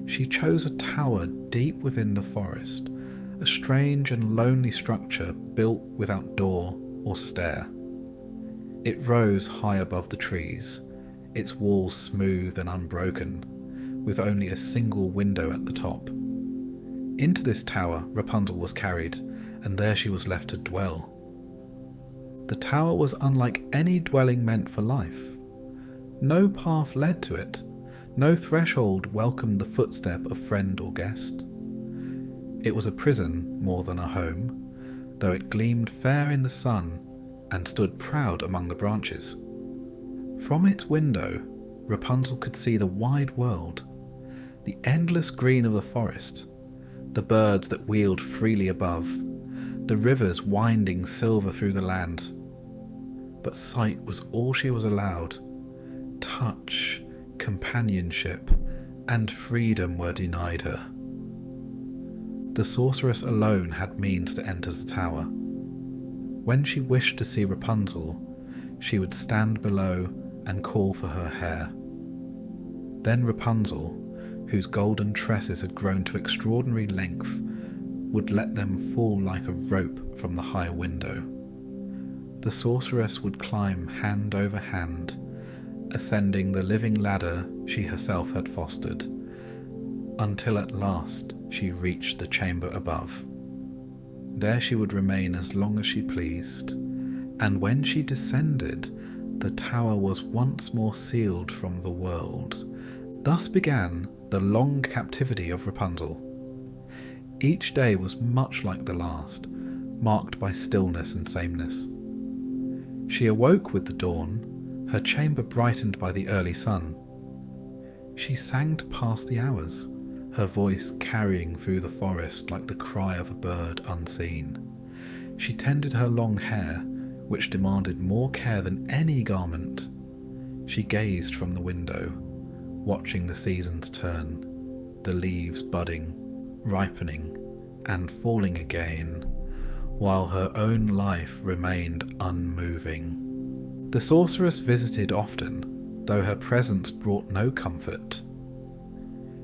She chose a tower deep within the forest, a strange and lonely structure built without door or stair. It rose high above the trees, its walls smooth and unbroken, with only a single window at the top. Into this tower Rapunzel was carried, and there she was left to dwell. The tower was unlike any dwelling meant for life. No path led to it, no threshold welcomed the footstep of friend or guest. It was a prison more than a home, though it gleamed fair in the sun and stood proud among the branches. From its window, Rapunzel could see the wide world, the endless green of the forest, the birds that wheeled freely above, the rivers winding silver through the land. But sight was all she was allowed. Touch, companionship, and freedom were denied her. The sorceress alone had means to enter the tower. When she wished to see Rapunzel, she would stand below and call for her hair. Then Rapunzel, whose golden tresses had grown to extraordinary length, would let them fall like a rope from the high window. the sorceress would climb hand over hand, ascending the living ladder she herself had fostered, until at last she reached the chamber above. There she would remain as long as she pleased, and when she descended, the tower was once more sealed from the world. Thus began the long captivity of Rapunzel. Each day was much like the last, marked by stillness and sameness. She awoke with the dawn, her chamber brightened by the early sun. She sang to pass the hours, her voice carrying through the forest like the cry of a bird unseen. She tended her long hair, which demanded more care than any garment. She gazed from the window, watching the seasons turn, the leaves budding, ripening, and falling again, while her own life remained unmoving. The sorceress visited often, though her presence brought no comfort.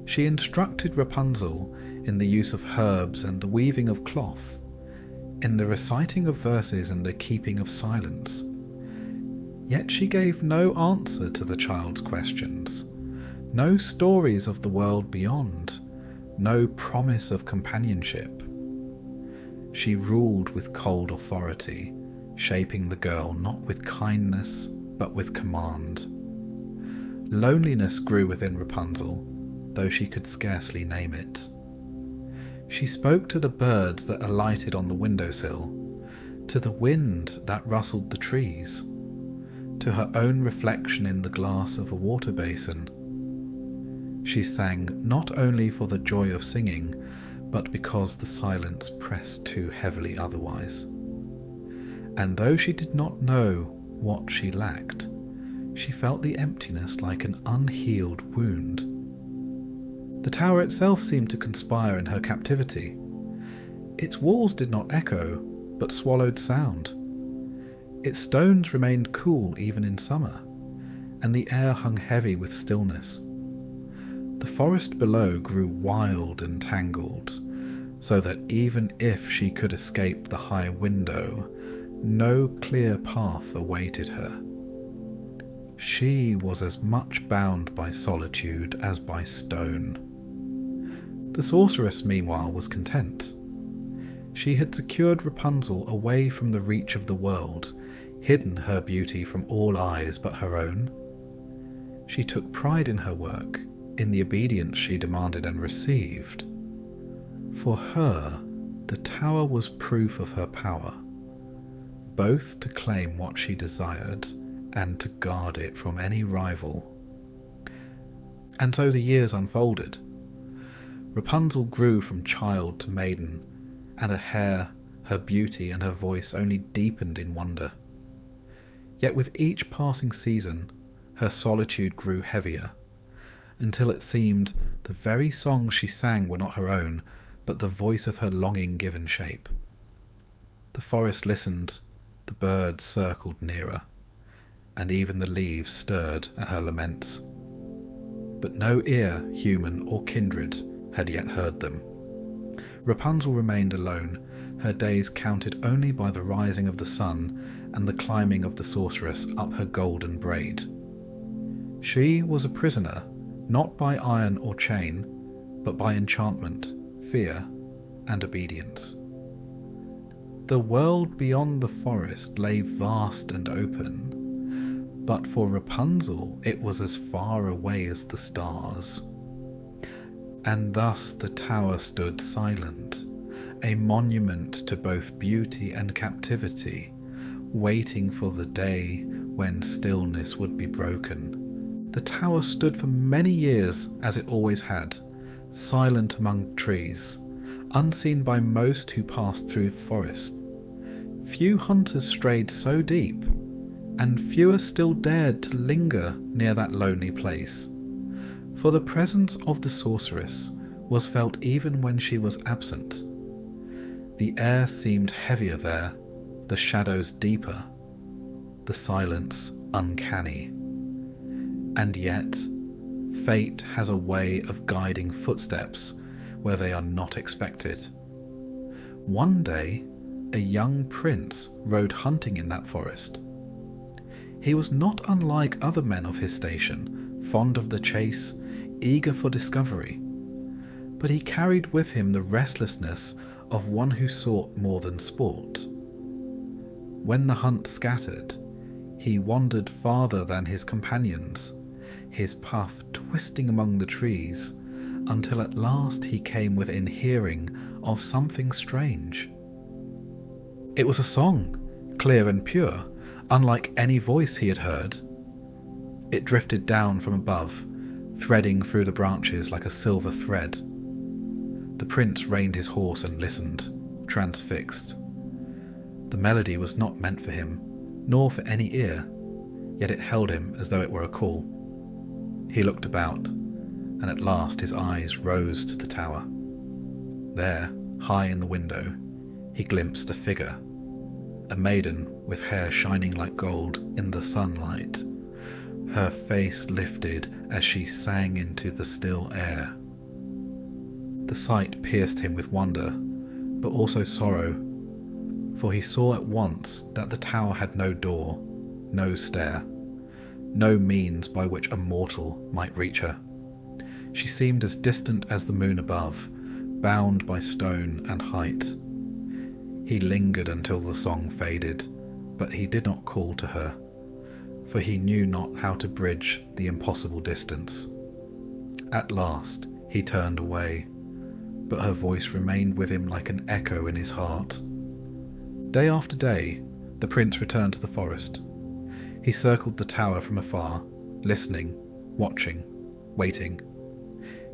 She instructed Rapunzel in the use of herbs and the weaving of cloth, in the reciting of verses and the keeping of silence. Yet she gave no answer to the child's questions, no stories of the world beyond, no promise of companionship. She ruled with cold authority, shaping the girl not with kindness but with command. Loneliness grew within Rapunzel, though she could scarcely name it. She spoke to the birds that alighted on the windowsill, to the wind that rustled the trees, to her own reflection in the glass of a water basin. She sang not only for the joy of singing, but because the silence pressed too heavily otherwise. And though she did not know what she lacked, she felt the emptiness like an unhealed wound. The tower itself seemed to conspire in her captivity. Its walls did not echo, but swallowed sound. Its stones remained cool even in summer, and the air hung heavy with stillness. The forest below grew wild and tangled, so that even if she could escape the high window, no clear path awaited her. She was as much bound by solitude as by stone. The sorceress, meanwhile, was content. She had secured Rapunzel away from the reach of the world, hidden her beauty from all eyes but her own. She took pride in her work, in the obedience she demanded and received. For her, the tower was proof of her power, both to claim what she desired and to guard it from any rival. And so the years unfolded. Rapunzel grew from child to maiden, and her hair, her beauty, and her voice only deepened in wonder. Yet with each passing season, her solitude grew heavier, until it seemed the very songs she sang were not her own, but the voice of her longing given shape. The forest listened, the birds circled nearer, and even the leaves stirred at her laments. But no ear, human or kindred, had yet heard them. Rapunzel remained alone, her days counted only by the rising of the sun and the climbing of the sorceress up her golden braid. She was a prisoner, not by iron or chain, but by enchantment, fear, and obedience. The world beyond the forest lay vast and open, but for Rapunzel it was as far away as the stars. And thus the tower stood silent, a monument to both beauty and captivity, waiting for the day when stillness would be broken. The tower stood for many years as it always had, silent among trees, unseen by most who passed through the forest. Few hunters strayed so deep, and fewer still dared to linger near that lonely place. For the presence of the sorceress was felt even when she was absent. The air seemed heavier there, the shadows deeper, the silence uncanny. And yet, fate has a way of guiding footsteps where they are not expected. One day, a young prince rode hunting in that forest. He was not unlike other men of his station, fond of the chase, eager for discovery, but he carried with him the restlessness of one who sought more than sport. When the hunt scattered, he wandered farther than his companions, his path twisting among the trees, until at last he came within hearing of something strange. It was a song, clear and pure, unlike any voice he had heard. It drifted down from above, threading through the branches like a silver thread. The prince reined his horse and listened, transfixed. The melody was not meant for him, nor for any ear, yet it held him as though it were a call. He looked about, and at last his eyes rose to the tower. There, high in the window, he glimpsed a figure, a maiden with hair shining like gold in the sunlight, her face lifted as she sang into the still air. The sight pierced him with wonder, but also sorrow, for he saw at once that the tower had no door, no stair, no means by which a mortal might reach her. She seemed as distant as the moon above, bound by stone and height. He lingered until the song faded, but he did not call to her, for he knew not how to bridge the impossible distance. At last he turned away, but her voice remained with him like an echo in his heart. Day after day, the prince returned to the forest. He circled the tower from afar, listening, watching, waiting.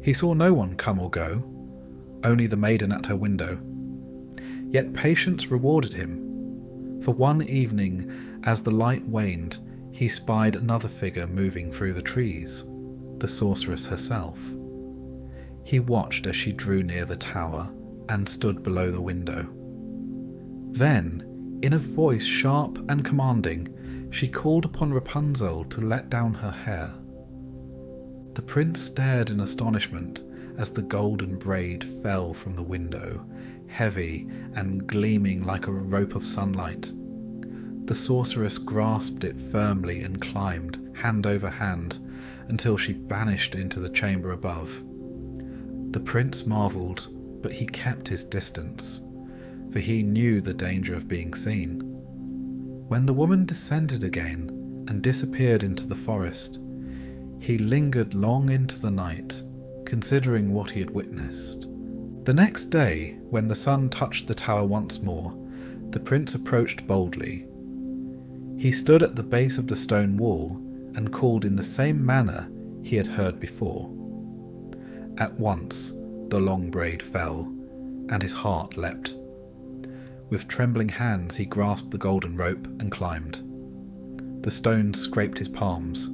He saw no one come or go, only the maiden at her window. Yet patience rewarded him, for one evening, as the light waned, he spied another figure moving through the trees, the sorceress herself. He watched as she drew near the tower and stood below the window. Then, in a voice sharp and commanding, she called upon Rapunzel to let down her hair. The prince stared in astonishment as the golden braid fell from the window, heavy and gleaming like a rope of sunlight. The sorceress grasped it firmly and climbed, hand over hand, until she vanished into the chamber above. The prince marvelled, but he kept his distance, for he knew the danger of being seen. When the woman descended again and disappeared into the forest, he lingered long into the night, considering what he had witnessed. The next day, when the sun touched the tower once more, the prince approached boldly. He stood at the base of the stone wall and called in the same manner he had heard before. At once the long braid fell, and his heart leapt. With trembling hands he grasped the golden rope and climbed. The stones scraped his palms,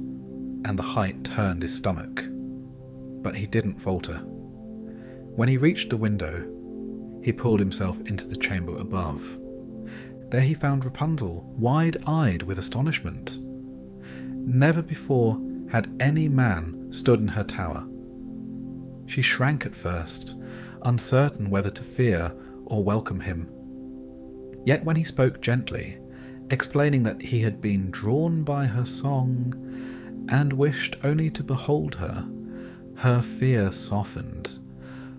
and the height turned his stomach. But he didn't falter. When he reached the window, he pulled himself into the chamber above. There he found Rapunzel, wide-eyed with astonishment. Never before had any man stood in her tower. She shrank at first, uncertain whether to fear or welcome him. Yet when he spoke gently, explaining that he had been drawn by her song and wished only to behold her, her fear softened.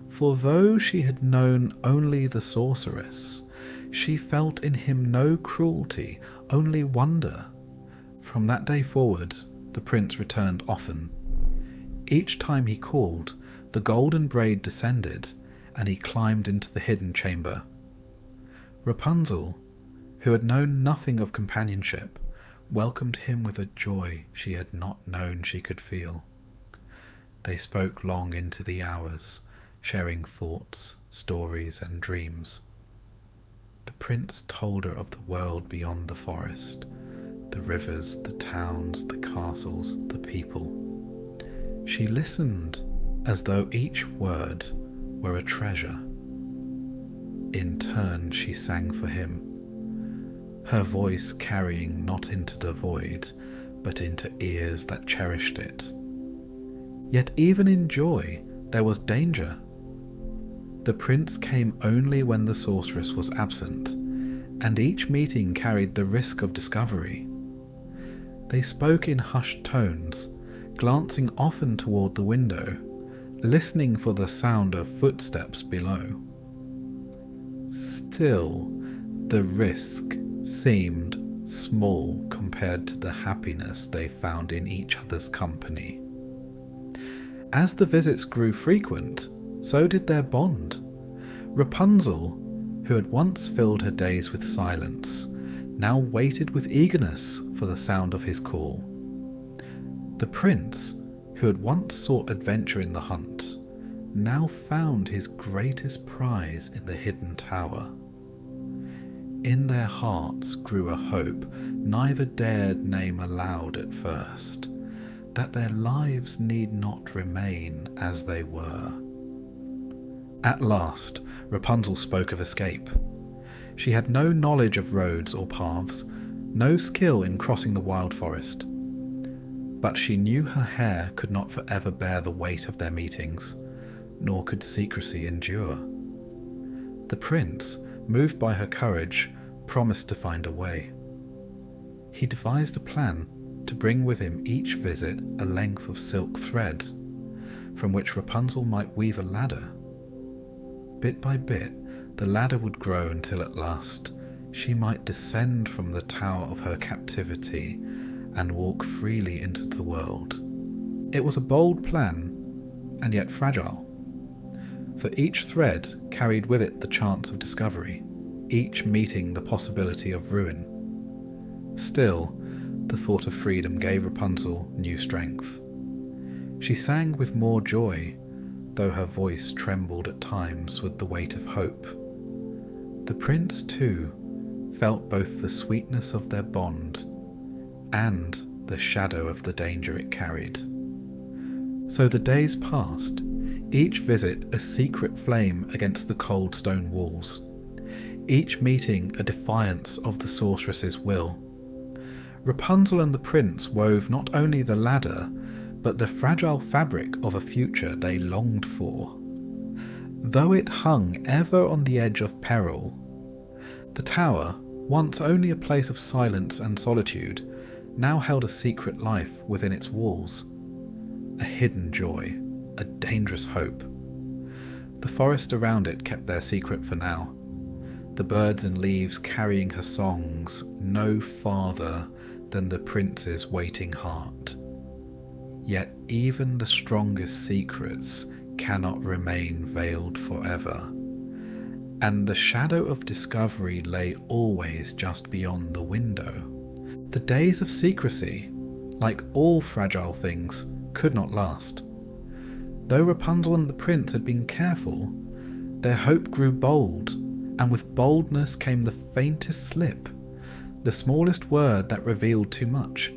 For though she had known only the sorceress, she felt in him no cruelty, only wonder. From that day forward, the prince returned often. Each time he called, the golden braid descended, and he climbed into the hidden chamber. Rapunzel, who had known nothing of companionship, welcomed him with a joy she had not known she could feel. They spoke long into the hours, sharing thoughts, stories, and dreams. The prince told her of the world beyond the forest, the rivers, the towns, the castles, the people. She listened as though each word were a treasure. In turn she sang for him, her voice carrying not into the void, but into ears that cherished it. Yet even in joy there was danger. The prince came only when the sorceress was absent, and each meeting carried the risk of discovery. They spoke in hushed tones, glancing often toward the window, listening for the sound of footsteps below. Still, the risk seemed small compared to the happiness they found in each other's company. As the visits grew frequent, so did their bond. Rapunzel, who had once filled her days with silence, now waited with eagerness for the sound of his call. The prince, who had once sought adventure in the hunt, now found his greatest prize in the hidden tower. In their hearts grew a hope neither dared name aloud at first, that their lives need not remain as they were. At last, Rapunzel spoke of escape. She had no knowledge of roads or paths, no skill in crossing the wild forest. But she knew her hair could not forever bear the weight of their meetings, nor could secrecy endure. The prince, moved by her courage, promised to find a way. He devised a plan to bring with him each visit a length of silk thread, from which Rapunzel might weave a ladder. Bit by bit, the ladder would grow until at last she might descend from the tower of her captivity and walk freely into the world. It was a bold plan, and yet fragile, for each thread carried with it the chance of discovery, each meeting the possibility of ruin. Still, the thought of freedom gave Rapunzel new strength. She sang with more joy, though her voice trembled at times with the weight of hope. The prince, too, felt both the sweetness of their bond and the shadow of the danger it carried. So the days passed, each visit a secret flame against the cold stone walls, each meeting a defiance of the sorceress's will. Rapunzel and the prince wove not only the ladder, but the fragile fabric of a future they longed for. Though it hung ever on the edge of peril, the tower, once only a place of silence and solitude, now held a secret life within its walls, a hidden joy, a dangerous hope. The forest around it kept their secret for now, the birds and leaves carrying her songs no farther than the prince's waiting heart. Yet even the strongest secrets cannot remain veiled forever, and the shadow of discovery lay always just beyond the window. The days of secrecy, like all fragile things, could not last. Though Rapunzel and the prince had been careful, their hope grew bold, and with boldness came the faintest slip, the smallest word that revealed too much.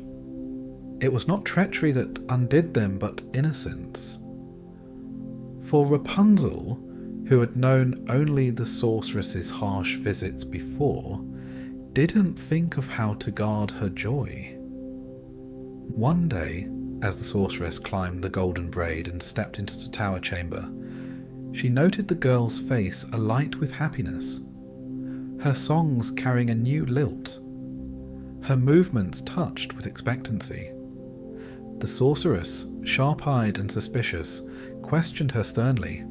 It was not treachery that undid them, but innocence. For Rapunzel, who had known only the sorceress's harsh visits before, didn't think of how to guard her joy. One day, as the sorceress climbed the golden braid and stepped into the tower chamber, she noted the girl's face alight with happiness, her songs carrying a new lilt, her movements touched with expectancy. The sorceress, sharp-eyed and suspicious, questioned her sternly.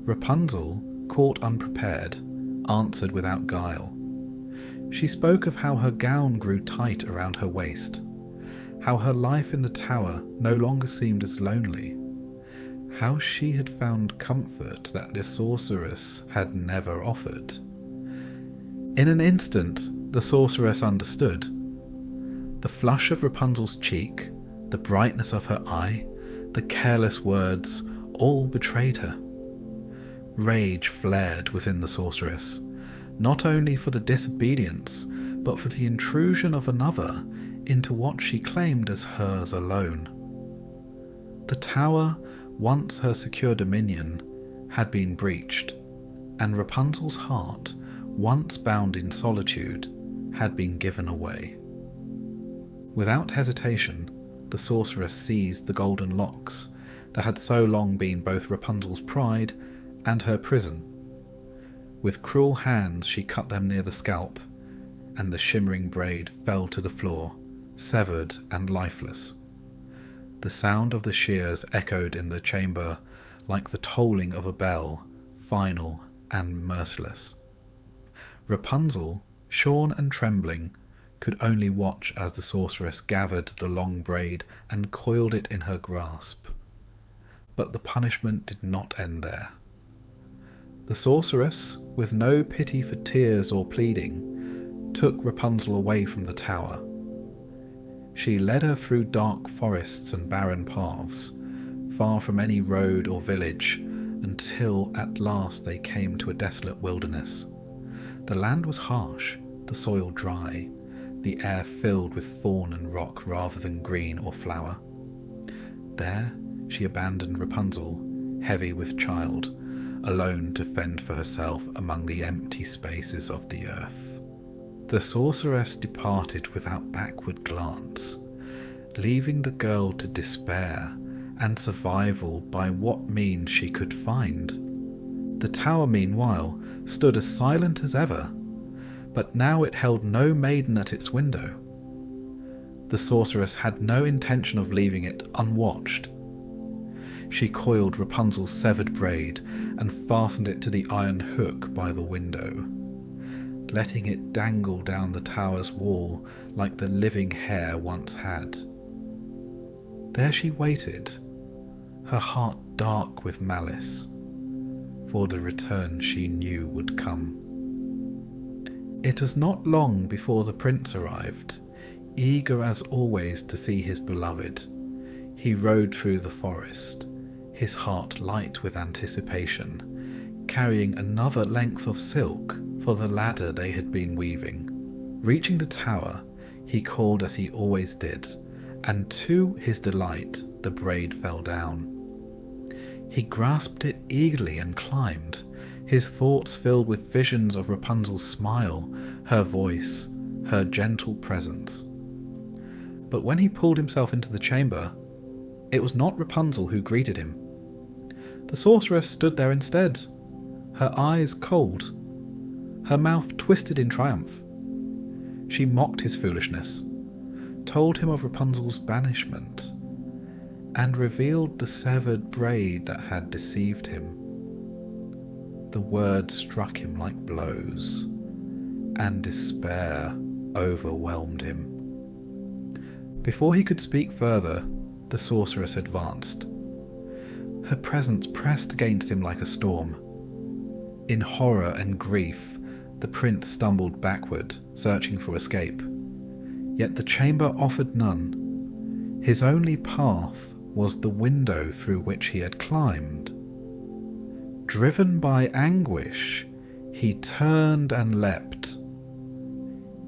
Rapunzel, caught unprepared, answered without guile. She spoke of how her gown grew tight around her waist, how her life in the tower no longer seemed as lonely, how she had found comfort that the sorceress had never offered. In an instant, the sorceress understood. The flush of Rapunzel's cheek, the brightness of her eye, the careless words, all betrayed her. Rage flared within the sorceress, not only for the disobedience, but for the intrusion of another into what she claimed as hers alone. The tower, once her secure dominion, had been breached, and Rapunzel's heart, once bound in solitude, had been given away. Without hesitation, the sorceress seized the golden locks that had so long been both Rapunzel's pride and her prison. With cruel hands she cut them near the scalp, and the shimmering braid fell to the floor, severed and lifeless. The sound of the shears echoed in the chamber like the tolling of a bell, final and merciless. Rapunzel, shorn and trembling, could only watch as the sorceress gathered the long braid and coiled it in her grasp. But the punishment did not end there. The sorceress, with no pity for tears or pleading, took Rapunzel away from the tower. She led her through dark forests and barren paths, far from any road or village, until at last they came to a desolate wilderness. The land was harsh, the soil dry, the air filled with thorn and rock rather than green or flower. There she abandoned Rapunzel, heavy with child, alone to fend for herself among the empty spaces of the earth. The sorceress departed without backward glance, leaving the girl to despair and survival by what means she could find. The tower, meanwhile, stood as silent as ever, but now it held no maiden at its window. The sorceress had no intention of leaving it unwatched. She coiled Rapunzel's severed braid and fastened it to the iron hook by the window, letting it dangle down the tower's wall like the living hair once had. There she waited, her heart dark with malice, for the return she knew would come. It was not long before the prince arrived, eager as always to see his beloved. He rode through the forest, his heart light with anticipation, carrying another length of silk for the ladder they had been weaving. Reaching the tower, he called as he always did, and to his delight the braid fell down. He grasped it eagerly and climbed, his thoughts filled with visions of Rapunzel's smile, her voice, her gentle presence. But when he pulled himself into the chamber, it was not Rapunzel who greeted him. The sorceress stood there instead, her eyes cold, her mouth twisted in triumph. She mocked his foolishness, told him of Rapunzel's banishment, and revealed the severed braid that had deceived him. The words struck him like blows, and despair overwhelmed him. Before he could speak further, the sorceress advanced. Her presence pressed against him like a storm. In horror and grief, the prince stumbled backward, searching for escape. Yet the chamber offered none. His only path was the window through which he had climbed. Driven by anguish, he turned and leapt.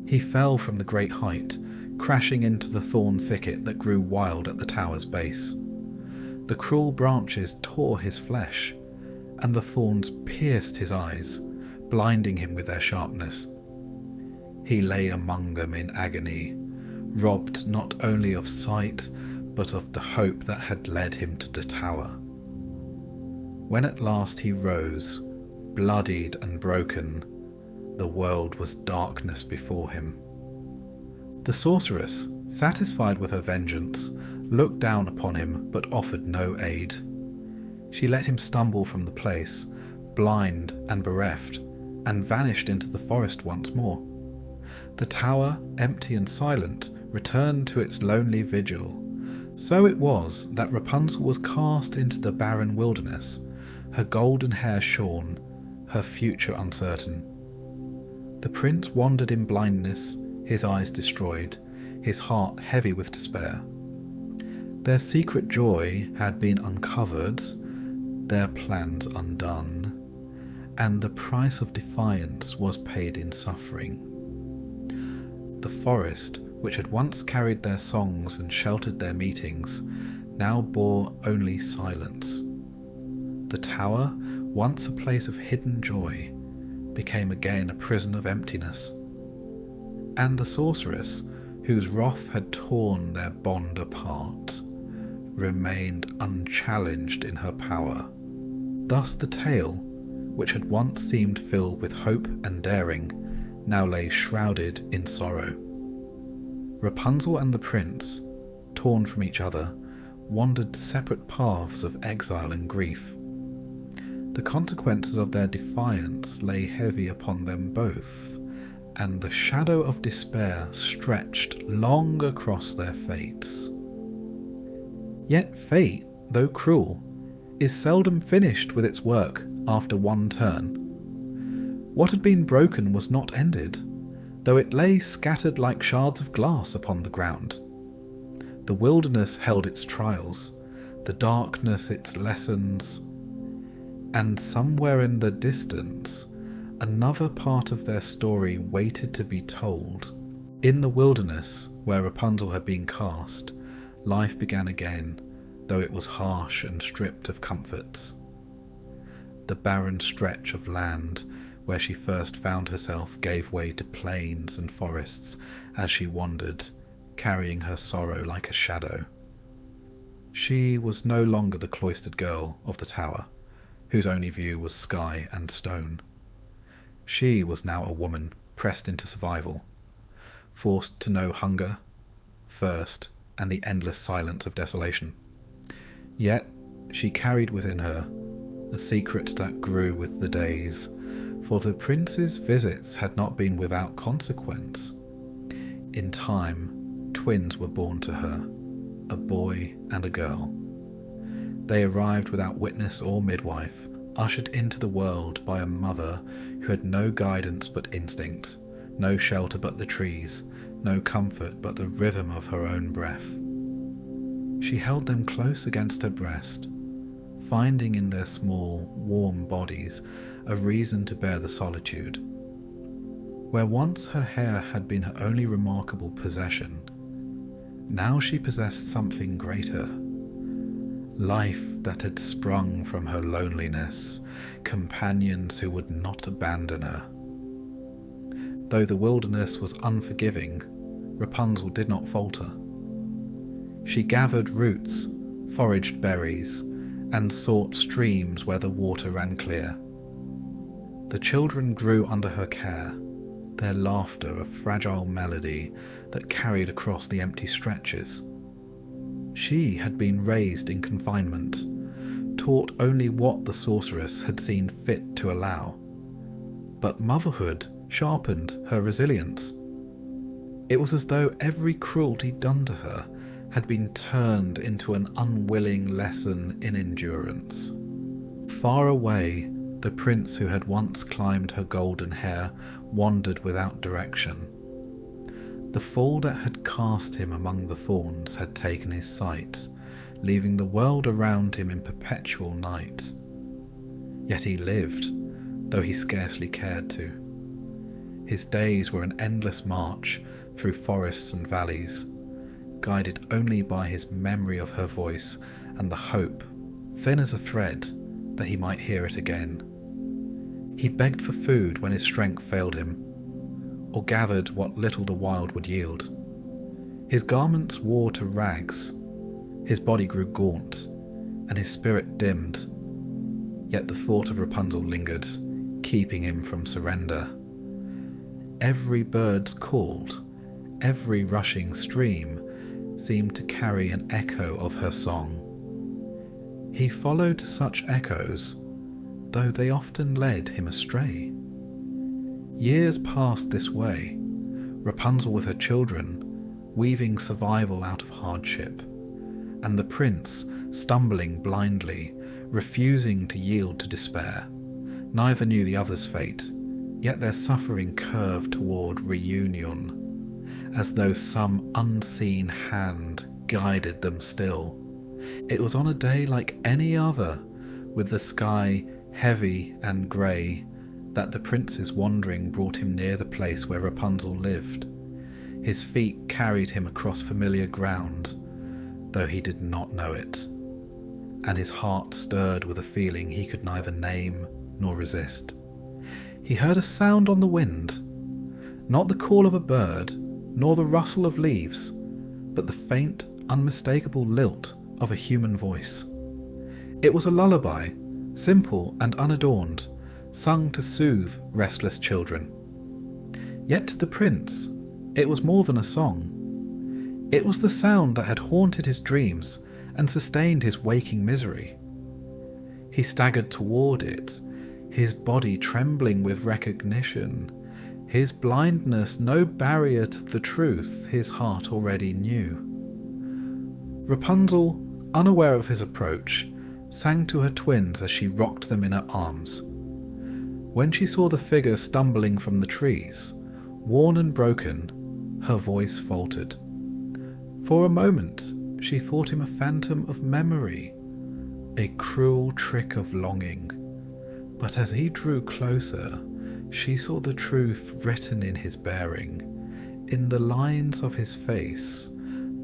He fell from the great height, crashing into the thorn thicket that grew wild at the tower's base. The cruel branches tore his flesh, and the thorns pierced his eyes, blinding him with their sharpness. He lay among them in agony, robbed not only of sight, but of the hope that had led him to the tower. When at last he rose, bloodied and broken, the world was darkness before him. The sorceress, satisfied with her vengeance, looked down upon him but offered no aid. She let him stumble from the place, blind and bereft, and vanished into the forest once more. The tower, empty and silent, returned to its lonely vigil. So it was that Rapunzel was cast into the barren wilderness, her golden hair shorn, her future uncertain. The prince wandered in blindness, his eyes destroyed, his heart heavy with despair. Their secret joy had been uncovered, their plans undone, and the price of defiance was paid in suffering. The forest, which had once carried their songs and sheltered their meetings, now bore only silence. The tower, once a place of hidden joy, became again a prison of emptiness. And the sorceress, whose wrath had torn their bond apart, remained unchallenged in her power. Thus the tale, which had once seemed filled with hope and daring, now lay shrouded in sorrow. Rapunzel and the prince, torn from each other, wandered separate paths of exile and grief. The consequences of their defiance lay heavy upon them both, and the shadow of despair stretched long across their fates. Yet fate, though cruel, is seldom finished with its work after one turn. What had been broken was not ended, though it lay scattered like shards of glass upon the ground. The wilderness held its trials, the darkness its lessons, and somewhere in the distance, another part of their story waited to be told. In the wilderness, where Rapunzel had been cast, life began again, though it was harsh and stripped of comforts. The barren stretch of land where she first found herself gave way to plains and forests as she wandered, carrying her sorrow like a shadow. She was no longer the cloistered girl of the tower, whose only view was sky and stone. She was now a woman pressed into survival, forced to know hunger, thirst, and the endless silence of desolation. Yet she carried within her a secret that grew with the days, for the prince's visits had not been without consequence. In time, twins were born to her, a boy and a girl. They arrived without witness or midwife, ushered into the world by a mother who had no guidance but instinct, no shelter but the trees, no comfort but the rhythm of her own breath. She held them close against her breast, finding in their small, warm bodies a reason to bear the solitude. Where once her hair had been her only remarkable possession, now she possessed something greater. Life that had sprung from her loneliness, companions who would not abandon her. Though the wilderness was unforgiving, Rapunzel did not falter. She gathered roots, foraged berries, and sought streams where the water ran clear. The children grew under her care, their laughter a fragile melody that carried across the empty stretches. She had been raised in confinement, taught only what the sorceress had seen fit to allow. But motherhood sharpened her resilience. It was as though every cruelty done to her had been turned into an unwilling lesson in endurance. Far away, the prince who had once climbed her golden hair wandered without direction. The fall that had cast him among the thorns had taken his sight, leaving the world around him in perpetual night. Yet he lived, though he scarcely cared to. His days were an endless march through forests and valleys, guided only by his memory of her voice and the hope, thin as a thread, that he might hear it again. He begged for food when his strength failed him, or gathered what little the wild would yield. His garments wore to rags, his body grew gaunt, and his spirit dimmed. Yet the thought of Rapunzel lingered, keeping him from surrender. Every bird's called, every rushing stream seemed to carry an echo of her song. He followed such echoes, though they often led him astray. Years passed this way, Rapunzel with her children, weaving survival out of hardship, and the prince stumbling blindly, refusing to yield to despair. Neither knew the other's fate, yet their suffering curved toward reunion, as though some unseen hand guided them still. It was on a day like any other, with the sky heavy and grey, that the prince's wandering brought him near the place where Rapunzel lived. His feet carried him across familiar ground, though he did not know it, and his heart stirred with a feeling he could neither name nor resist. He heard a sound on the wind, not the call of a bird, nor the rustle of leaves, but the faint, unmistakable lilt of a human voice. It was a lullaby, simple and unadorned, sung to soothe restless children. Yet to the prince, it was more than a song. It was the sound that had haunted his dreams and sustained his waking misery. He staggered toward it, his body trembling with recognition, his blindness no barrier to the truth his heart already knew. Rapunzel, unaware of his approach, sang to her twins as she rocked them in her arms. When she saw the figure stumbling from the trees, worn and broken, her voice faltered. For a moment, she thought him a phantom of memory, a cruel trick of longing. But as he drew closer, she saw the truth written in his bearing, in the lines of his face.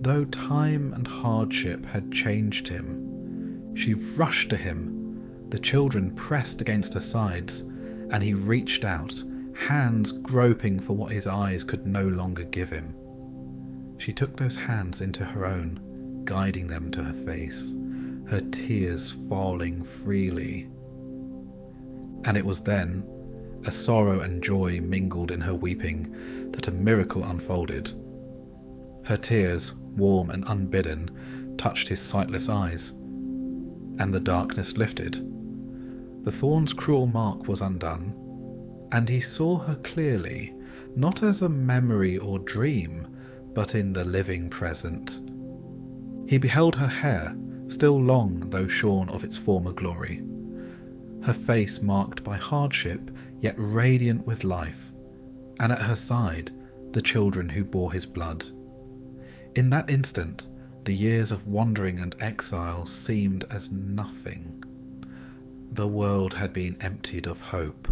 Though time and hardship had changed him, she rushed to him. The children pressed against her sides, and he reached out, hands groping for what his eyes could no longer give him. She took those hands into her own, guiding them to her face, her tears falling freely. And it was then, as sorrow and joy mingled in her weeping, that a miracle unfolded. Her tears, warm and unbidden, touched his sightless eyes, and the darkness lifted. The thorn's cruel mark was undone, and he saw her clearly, not as a memory or dream, but in the living present. He beheld her hair, still long though shorn of its former glory, her face marked by hardship, yet radiant with life, and at her side the children who bore his blood. In that instant, the years of wandering and exile seemed as nothing. The world had been emptied of hope,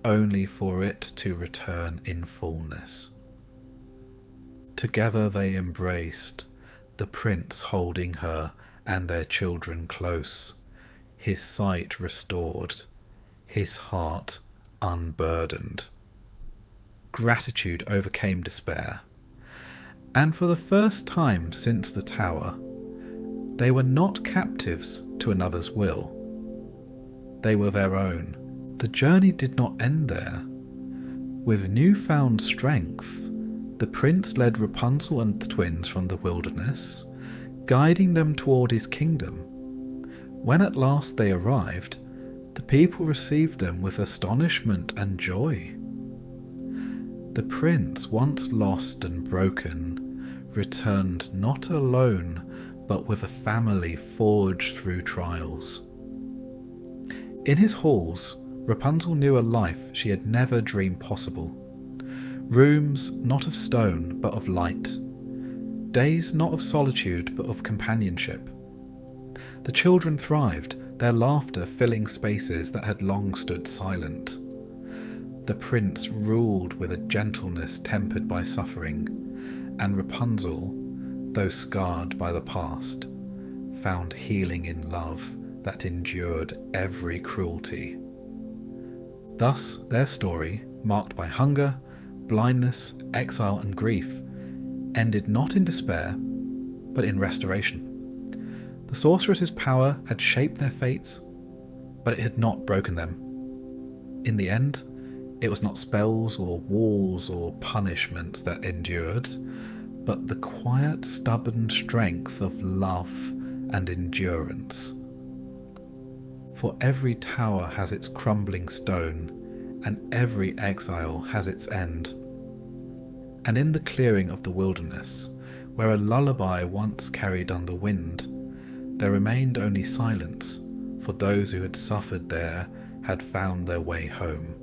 only for it to return in fullness. Together they embraced, the prince holding her and their children close, his sight restored, his heart unburdened. Gratitude overcame despair, and for the first time since the tower, they were not captives to another's will. They were their own. The journey did not end there. With newfound strength, the prince led Rapunzel and the twins from the wilderness, guiding them toward his kingdom. When at last they arrived, the people received them with astonishment and joy. The prince, once lost and broken, returned not alone, but with a family forged through trials. In his halls, Rapunzel knew a life she had never dreamed possible. Rooms not of stone, but of light. Days not of solitude, but of companionship. The children thrived, their laughter filling spaces that had long stood silent. The prince ruled with a gentleness tempered by suffering, and Rapunzel, though scarred by the past, found healing in love that endured every cruelty. Thus their story, marked by hunger, blindness, exile and grief, ended not in despair, but in restoration. The sorceress's power had shaped their fates, but it had not broken them. In the end, it was not spells or walls or punishments that endured, but the quiet, stubborn strength of love and endurance. For every tower has its crumbling stone, and every exile has its end. And in the clearing of the wilderness, where a lullaby once carried on the wind, there remained only silence, for those who had suffered there had found their way home.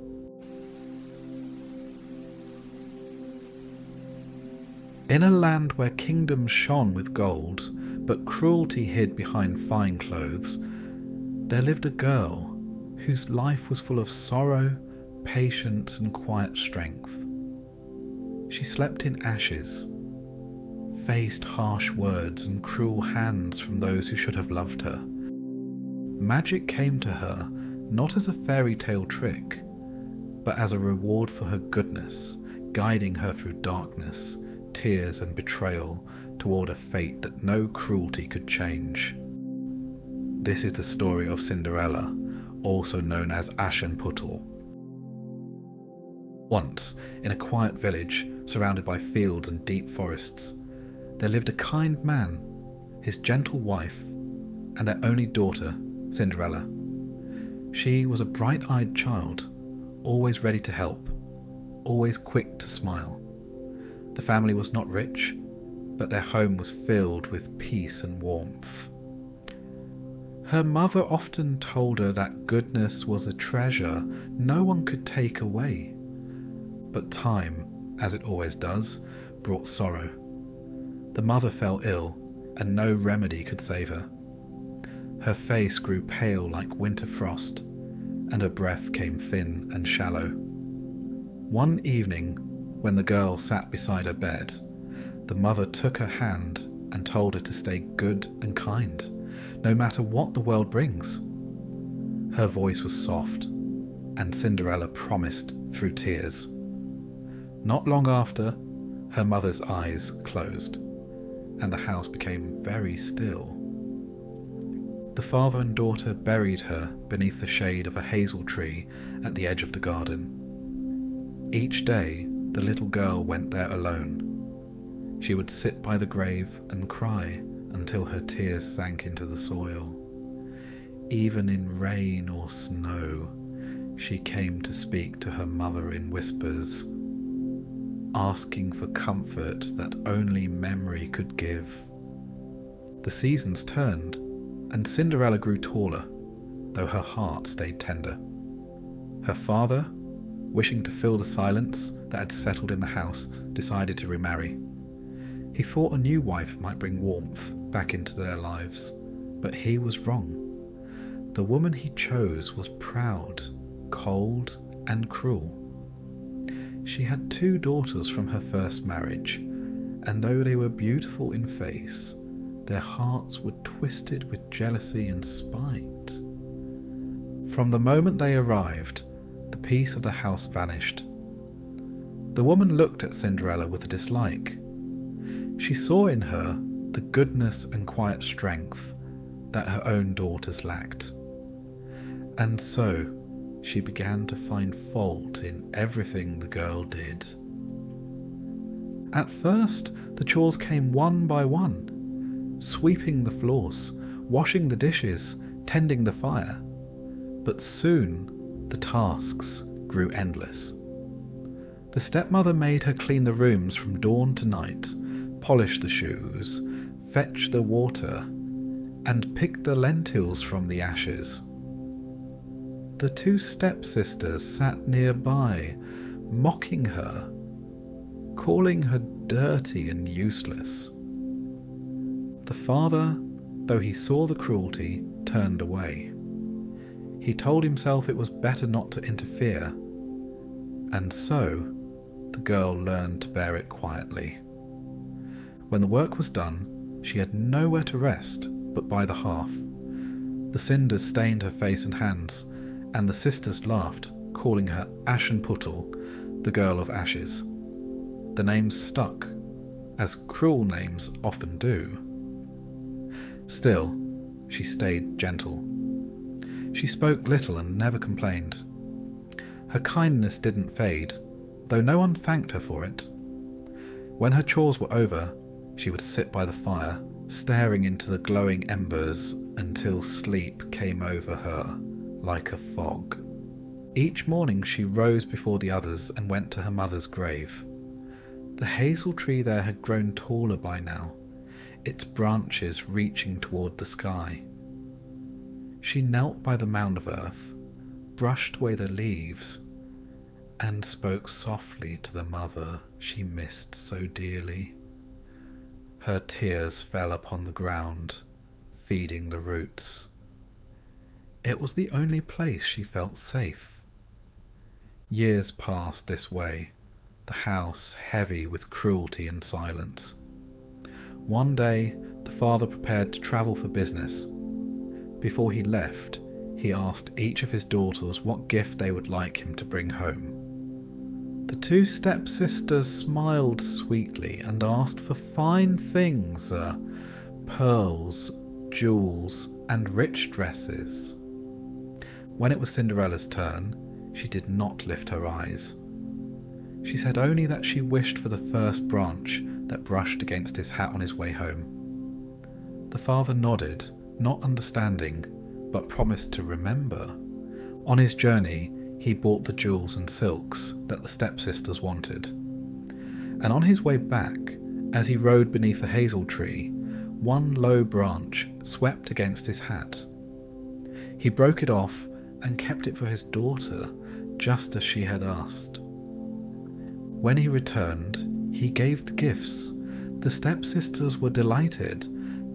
In a land where kingdoms shone with gold, but cruelty hid behind fine clothes, there lived a girl whose life was full of sorrow, patience and quiet strength. She slept in ashes, faced harsh words and cruel hands from those who should have loved her. Magic came to her not as a fairy tale trick, but as a reward for her goodness, guiding her through darkness, tears and betrayal toward a fate that no cruelty could change. This is the story of Cinderella, also known as Aschenputtel. Once, in a quiet village surrounded by fields and deep forests, there lived a kind man, his gentle wife, and their only daughter, Cinderella. She was a bright-eyed child, always ready to help, always quick to smile. The family was not rich, but their home was filled with peace and warmth. Her mother often told her that goodness was a treasure no one could take away. But time, as it always does, brought sorrow. The mother fell ill, and no remedy could save her. Her face grew pale like winter frost, and her breath came thin and shallow. One evening, when the girl sat beside her bed, the mother took her hand and told her to stay good and kind, no matter what the world brings. Her voice was soft, and Cinderella promised through tears. Not long after, her mother's eyes closed, and the house became very still. The father and daughter buried her beneath the shade of a hazel tree at the edge of the garden. Each day, the little girl went there alone. She would sit by the grave and cry until her tears sank into the soil. Even in rain or snow, she came to speak to her mother in whispers, asking for comfort that only memory could give. The seasons turned, and Cinderella grew taller, though her heart stayed tender. Her father, wishing to fill the silence that had settled in the house, decided to remarry. He thought a new wife might bring warmth back into their lives, but he was wrong. The woman he chose was proud, cold, and cruel. She had 2 daughters from her first marriage, and though they were beautiful in face, their hearts were twisted with jealousy and spite. From the moment they arrived, the peace of the house vanished. The woman looked at Cinderella with dislike. She saw in her the goodness and quiet strength that her own daughters lacked. And so she began to find fault in everything the girl did. At first, the chores came one by one, sweeping the floors, washing the dishes, tending the fire. But soon, the tasks grew endless. The stepmother made her clean the rooms from dawn to night, polish the shoes, fetch the water, and pick the lentils from the ashes. The 2 stepsisters sat nearby, mocking her, calling her dirty and useless. The father, though he saw the cruelty, turned away. He told himself it was better not to interfere, and so the girl learned to bear it quietly. When the work was done, she had nowhere to rest but by the hearth. The cinders stained her face and hands, and the sisters laughed, calling her Aschenputtel, the girl of ashes. The name stuck, as cruel names often do. Still, she stayed gentle. She spoke little and never complained. Her kindness didn't fade, though no one thanked her for it. When her chores were over, she would sit by the fire, staring into the glowing embers until sleep came over her like a fog. Each morning she rose before the others and went to her mother's grave. The hazel tree there had grown taller by now, its branches reaching toward the sky. She knelt by the mound of earth, brushed away the leaves, and spoke softly to the mother she missed so dearly. Her tears fell upon the ground, feeding the roots. It was the only place she felt safe. Years passed this way, the house heavy with cruelty and silence. One day, the father prepared to travel for business. Before he left, he asked each of his daughters what gift they would like him to bring home. The 2 stepsisters smiled sweetly and asked for fine things, pearls, jewels, and rich dresses. When it was Cinderella's turn, she did not lift her eyes. She said only that she wished for the first branch that brushed against his hat on his way home. The father nodded, not understanding, but promised to remember. On his journey, he bought the jewels and silks that the stepsisters wanted. And on his way back, as he rode beneath a hazel tree, one low branch swept against his hat. He broke it off and kept it for his daughter, just as she had asked. When he returned, he gave the gifts. The stepsisters were delighted,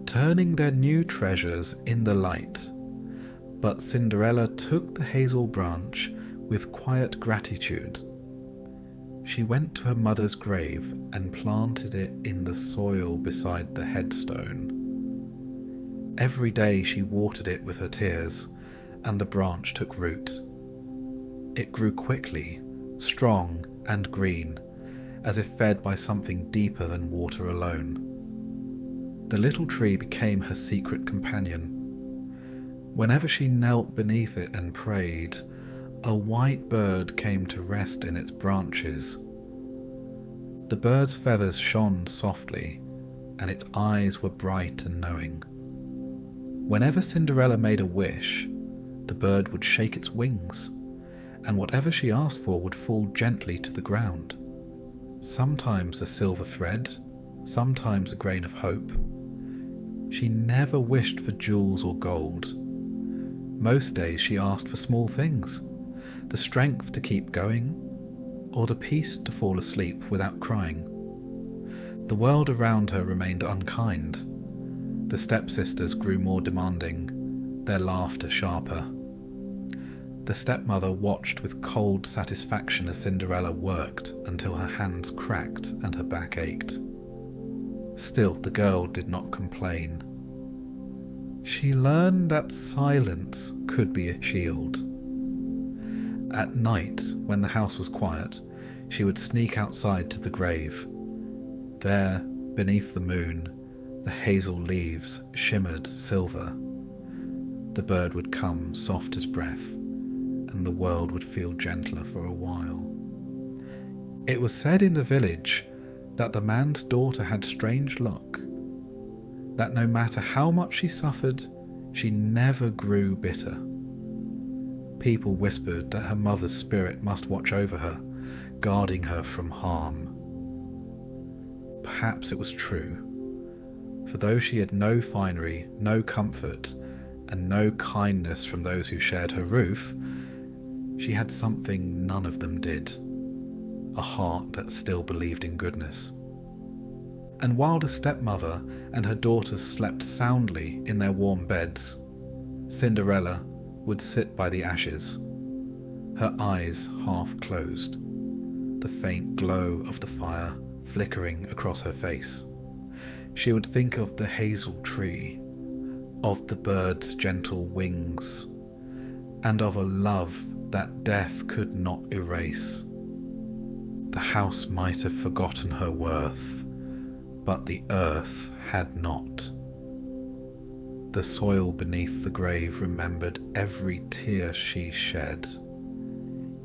turning their new treasures in the light. But Cinderella took the hazel branch with quiet gratitude. She went to her mother's grave and planted it in the soil beside the headstone. Every day she watered it with her tears, and the branch took root. It grew quickly, strong and green, as if fed by something deeper than water alone. The little tree became her secret companion. Whenever she knelt beneath it and prayed, a white bird came to rest in its branches. The bird's feathers shone softly, and its eyes were bright and knowing. Whenever Cinderella made a wish, the bird would shake its wings, and whatever she asked for would fall gently to the ground. Sometimes a silver thread, sometimes a grain of hope. She never wished for jewels or gold. Most days she asked for small things, the strength to keep going, or the peace to fall asleep without crying. The world around her remained unkind. The stepsisters grew more demanding, their laughter sharper. The stepmother watched with cold satisfaction as Cinderella worked until her hands cracked and her back ached. Still, the girl did not complain. She learned that silence could be a shield. At night, when the house was quiet, she would sneak outside to the grave. There, beneath the moon, the hazel leaves shimmered silver. The bird would come soft as breath, and the world would feel gentler for a while. It was said in the village that the man's daughter had strange luck, that no matter how much she suffered, she never grew bitter. People whispered that her mother's spirit must watch over her, guarding her from harm. Perhaps it was true, for though she had no finery, no comfort, and no kindness from those who shared her roof, she had something none of them did, a heart that still believed in goodness. And while the stepmother and her daughters slept soundly in their warm beds, Cinderella would sit by the ashes, her eyes half closed, the faint glow of the fire flickering across her face. She would think of the hazel tree, of the bird's gentle wings, and of a love that death could not erase. The house might have forgotten her worth, but the earth had not. The soil beneath the grave remembered every tear she shed.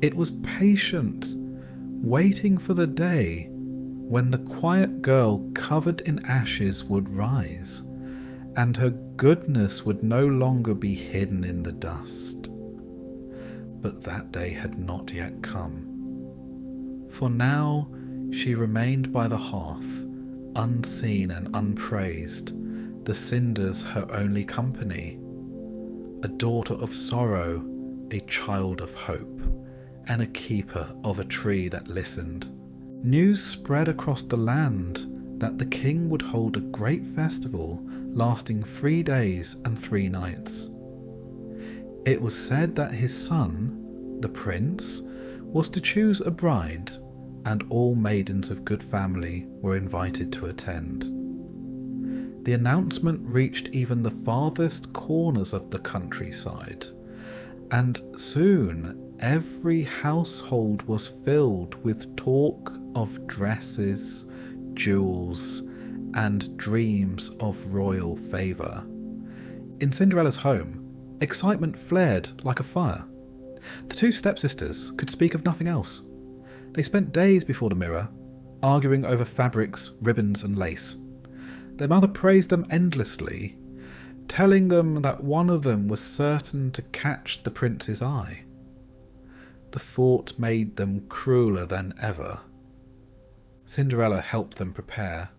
It was patient, waiting for the day when the quiet girl covered in ashes would rise, and her goodness would no longer be hidden in the dust. But that day had not yet come. For now she remained by the hearth, unseen and unpraised, the cinders her only company, a daughter of sorrow, a child of hope, and a keeper of a tree that listened. News spread across the land that the king would hold a great festival lasting 3 days and 3 nights. It was said that his son, the prince, was to choose a bride, and all maidens of good family were invited to attend. The announcement reached even the farthest corners of the countryside, and soon every household was filled with talk of dresses, jewels, and dreams of royal favour. In Cinderella's home, Excitement flared like a fire. The two stepsisters could speak of nothing else. They spent days before the mirror, arguing over fabrics, ribbons and lace. Their mother praised them endlessly, telling them that one of them was certain to catch the prince's eye. The thought made them crueler than ever. Cinderella helped them prepare,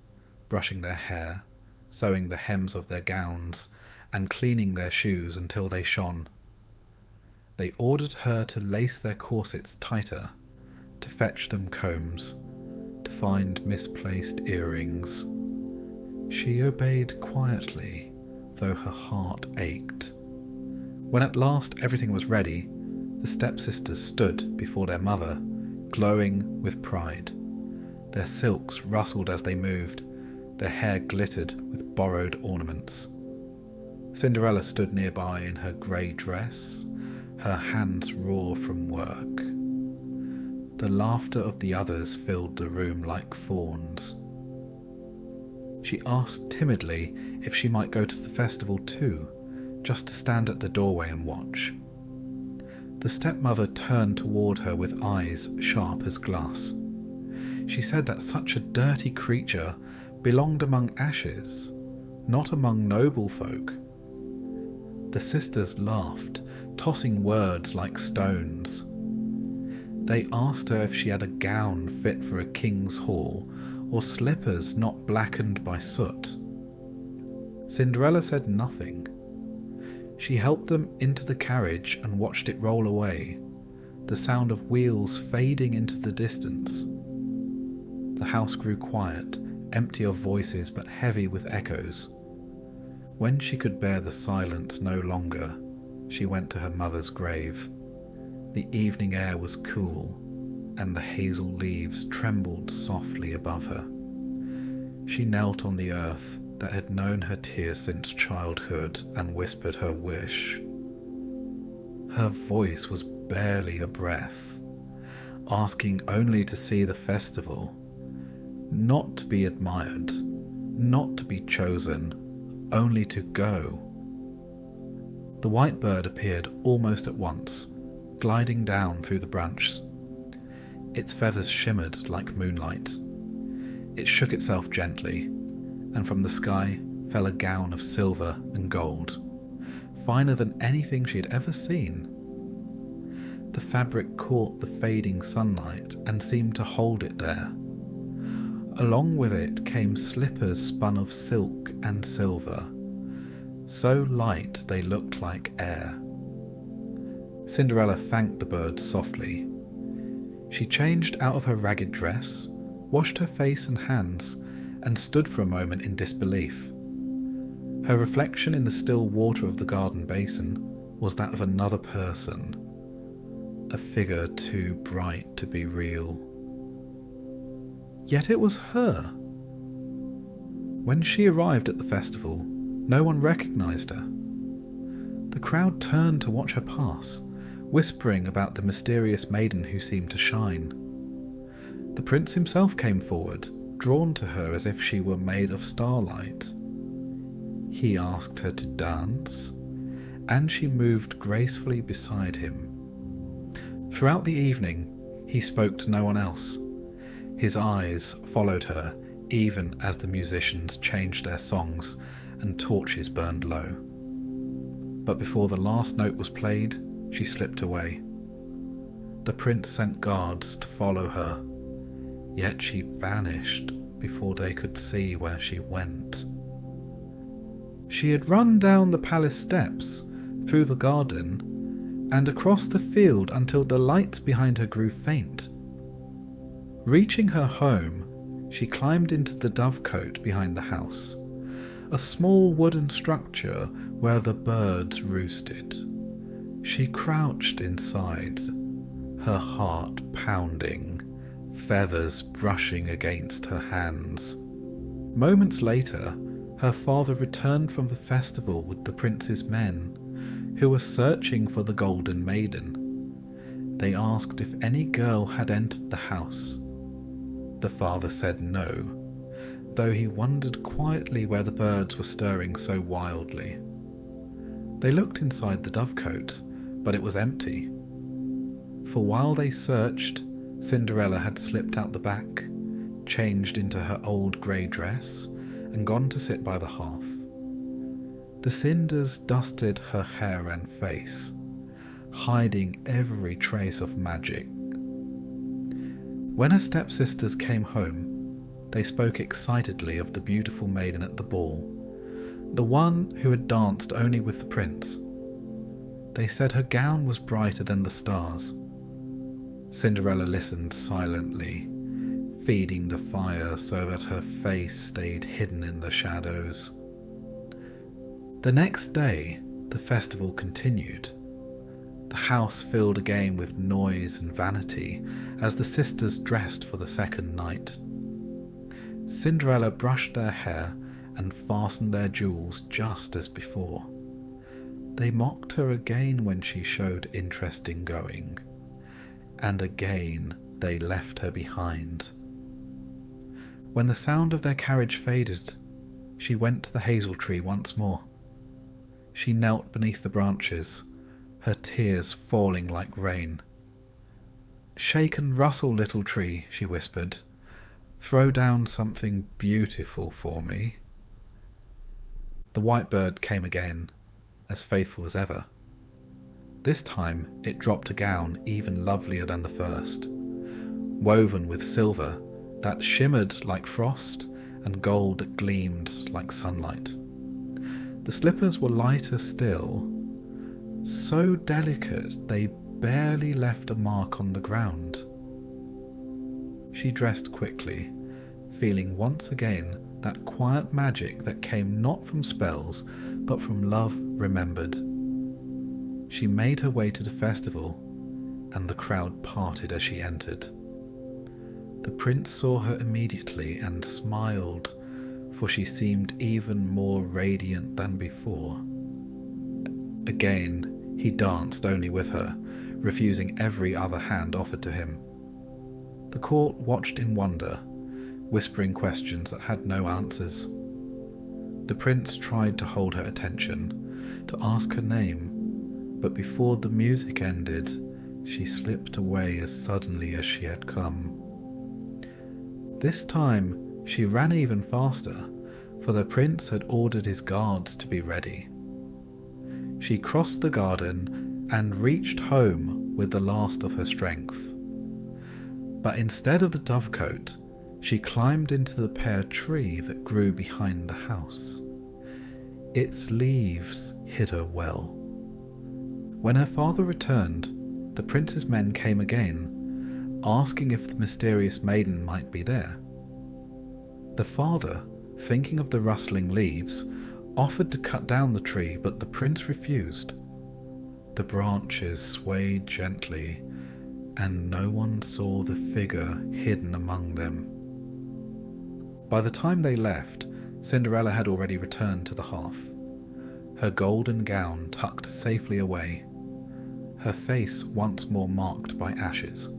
brushing their hair, sewing the hems of their gowns, and cleaning their shoes until they shone. They ordered her to lace their corsets tighter, to fetch them combs, to find misplaced earrings. She obeyed quietly, though her heart ached. When at last everything was ready, the stepsisters stood before their mother, glowing with pride. Their silks rustled as they moved, their hair glittered with borrowed ornaments. Cinderella stood nearby in her grey dress, her hands raw from work. The laughter of the others filled the room like fawns. She asked timidly if she might go to the festival too, just to stand at the doorway and watch. The stepmother turned toward her with eyes sharp as glass. She said that such a dirty creature belonged among ashes, not among noble folk. The sisters laughed, tossing words like stones. They asked her if she had a gown fit for a king's hall, or slippers not blackened by soot. Cinderella said nothing. She helped them into the carriage and watched it roll away, the sound of wheels fading into the distance. The house grew quiet, empty of voices but heavy with echoes. When she could bear the silence no longer, she went to her mother's grave. The evening air was cool, and the hazel leaves trembled softly above her. She knelt on the earth that had known her tears since childhood and whispered her wish. Her voice was barely a breath, asking only to see the festival, not to be admired, not to be chosen, only to go. The white bird appeared almost at once, gliding down through the branches. Its feathers shimmered like moonlight. It shook itself gently, and from the sky fell a gown of silver and gold, finer than anything she had ever seen. The fabric caught the fading sunlight and seemed to hold it there. Along with it came slippers spun of silk and silver, so light they looked like air. Cinderella thanked the bird softly. She changed out of her ragged dress, washed her face and hands, and stood for a moment in disbelief. Her reflection in the still water of the garden basin was that of another person, a figure too bright to be real. Yet it was her. When she arrived at the festival, no one recognized her. The crowd turned to watch her pass, whispering about the mysterious maiden who seemed to shine. The prince himself came forward, drawn to her as if she were made of starlight. He asked her to dance, and she moved gracefully beside him. Throughout the evening, he spoke to no one else. His eyes followed her, even as the musicians changed their songs and torches burned low. But before the last note was played, she slipped away. The prince sent guards to follow her, yet she vanished before they could see where she went. She had run down the palace steps, through the garden, and across the field until the lights behind her grew faint. Reaching her home, she climbed into the dovecote behind the house, a small wooden structure where the birds roosted. She crouched inside, her heart pounding, feathers brushing against her hands. Moments later, her father returned from the festival with the prince's men, who were searching for the golden maiden. They asked if any girl had entered the house. The father said no, though he wondered quietly where the birds were stirring so wildly. They looked inside the dovecote, but it was empty. For while they searched, Cinderella had slipped out the back, changed into her old grey dress, and gone to sit by the hearth. The cinders dusted her hair and face, hiding every trace of magic. When her stepsisters came home, they spoke excitedly of the beautiful maiden at the ball, the one who had danced only with the prince. They said her gown was brighter than the stars. Cinderella listened silently, feeding the fire so that her face stayed hidden in the shadows. The next day, the festival continued. The house filled again with noise and vanity as the sisters dressed for the second night. Cinderella brushed their hair and fastened their jewels just as before. They mocked her again when she showed interest in going, and again they left her behind. When the sound of their carriage faded, she went to the hazel tree once more. She knelt beneath the branches, her tears falling like rain. "Shake and rustle, little tree," she whispered. "Throw down something beautiful for me." The white bird came again, as faithful as ever. This time it dropped a gown even lovelier than the first, woven with silver that shimmered like frost and gold that gleamed like sunlight. The slippers were lighter still, so delicate they barely left a mark on the ground. She dressed quickly, feeling once again that quiet magic that came not from spells, but from love remembered. She made her way to the festival, and the crowd parted as she entered. The prince saw her immediately and smiled, for she seemed even more radiant than before. Again, he danced only with her, refusing every other hand offered to him. The court watched in wonder, whispering questions that had no answers. The prince tried to hold her attention, to ask her name, but before the music ended, she slipped away as suddenly as she had come. This time, she ran even faster, for the prince had ordered his guards to be ready. She crossed the garden and reached home with the last of her strength. But instead of the dovecote, she climbed into the pear tree that grew behind the house. Its leaves hid her well. When her father returned, the prince's men came again, asking if the mysterious maiden might be there. The father, thinking of the rustling leaves, offered to cut down the tree, but the prince refused. The branches swayed gently, and no one saw the figure hidden among them. By the time they left, Cinderella had already returned to the hearth, her golden gown tucked safely away, her face once more marked by ashes.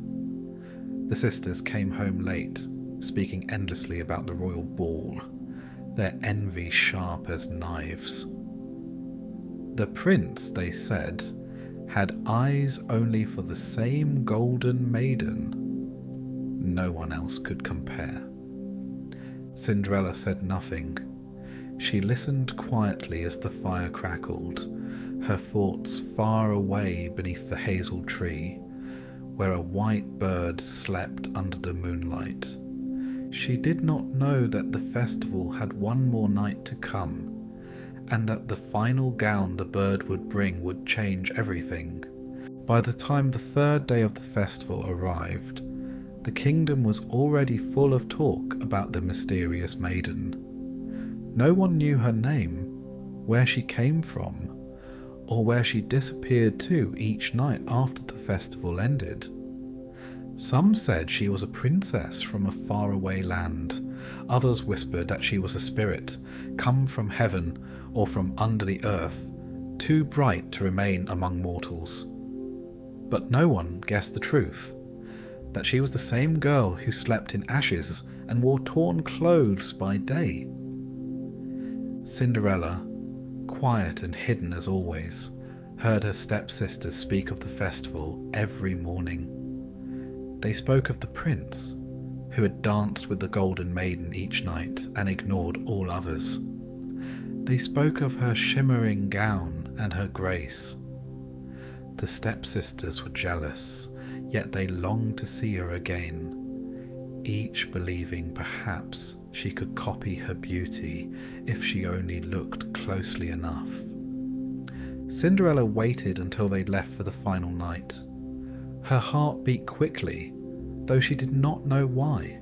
The sisters came home late, speaking endlessly about the royal ball, their envy sharp as knives. The prince, they said, had eyes only for the same golden maiden. No one else could compare. Cinderella said nothing. She listened quietly as the fire crackled, her thoughts far away beneath the hazel tree, where a white bird slept under the moonlight. She did not know that the festival had one more night to come, and that the final gown the bird would bring would change everything. By the time the third day of the festival arrived, the kingdom was already full of talk about the mysterious maiden. No one knew her name, where she came from, or where she disappeared to each night after the festival ended. Some said she was a princess from a faraway land. Others whispered that she was a spirit, come from heaven or from under the earth, too bright to remain among mortals. But no one guessed the truth, that she was the same girl who slept in ashes and wore torn clothes by day. Cinderella, quiet and hidden as always, heard her stepsisters speak of the festival every morning. They spoke of the prince, who had danced with the golden maiden each night and ignored all others. They spoke of her shimmering gown and her grace. The stepsisters were jealous, yet they longed to see her again, each believing perhaps she could copy her beauty if she only looked closely enough. Cinderella waited until they'd left for the final night. Her heart beat quickly, though she did not know why.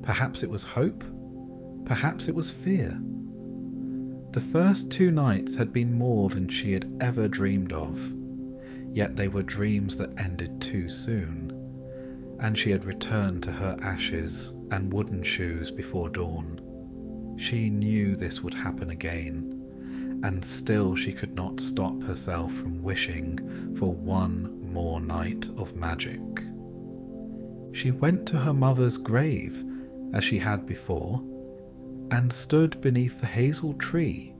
Perhaps it was hope, perhaps it was fear. The first 2 nights had been more than she had ever dreamed of, yet they were dreams that ended too soon, and she had returned to her ashes and wooden shoes before dawn. She knew this would happen again, and still she could not stop herself from wishing for one more night of magic. She went to her mother's grave, as she had before, and stood beneath the hazel tree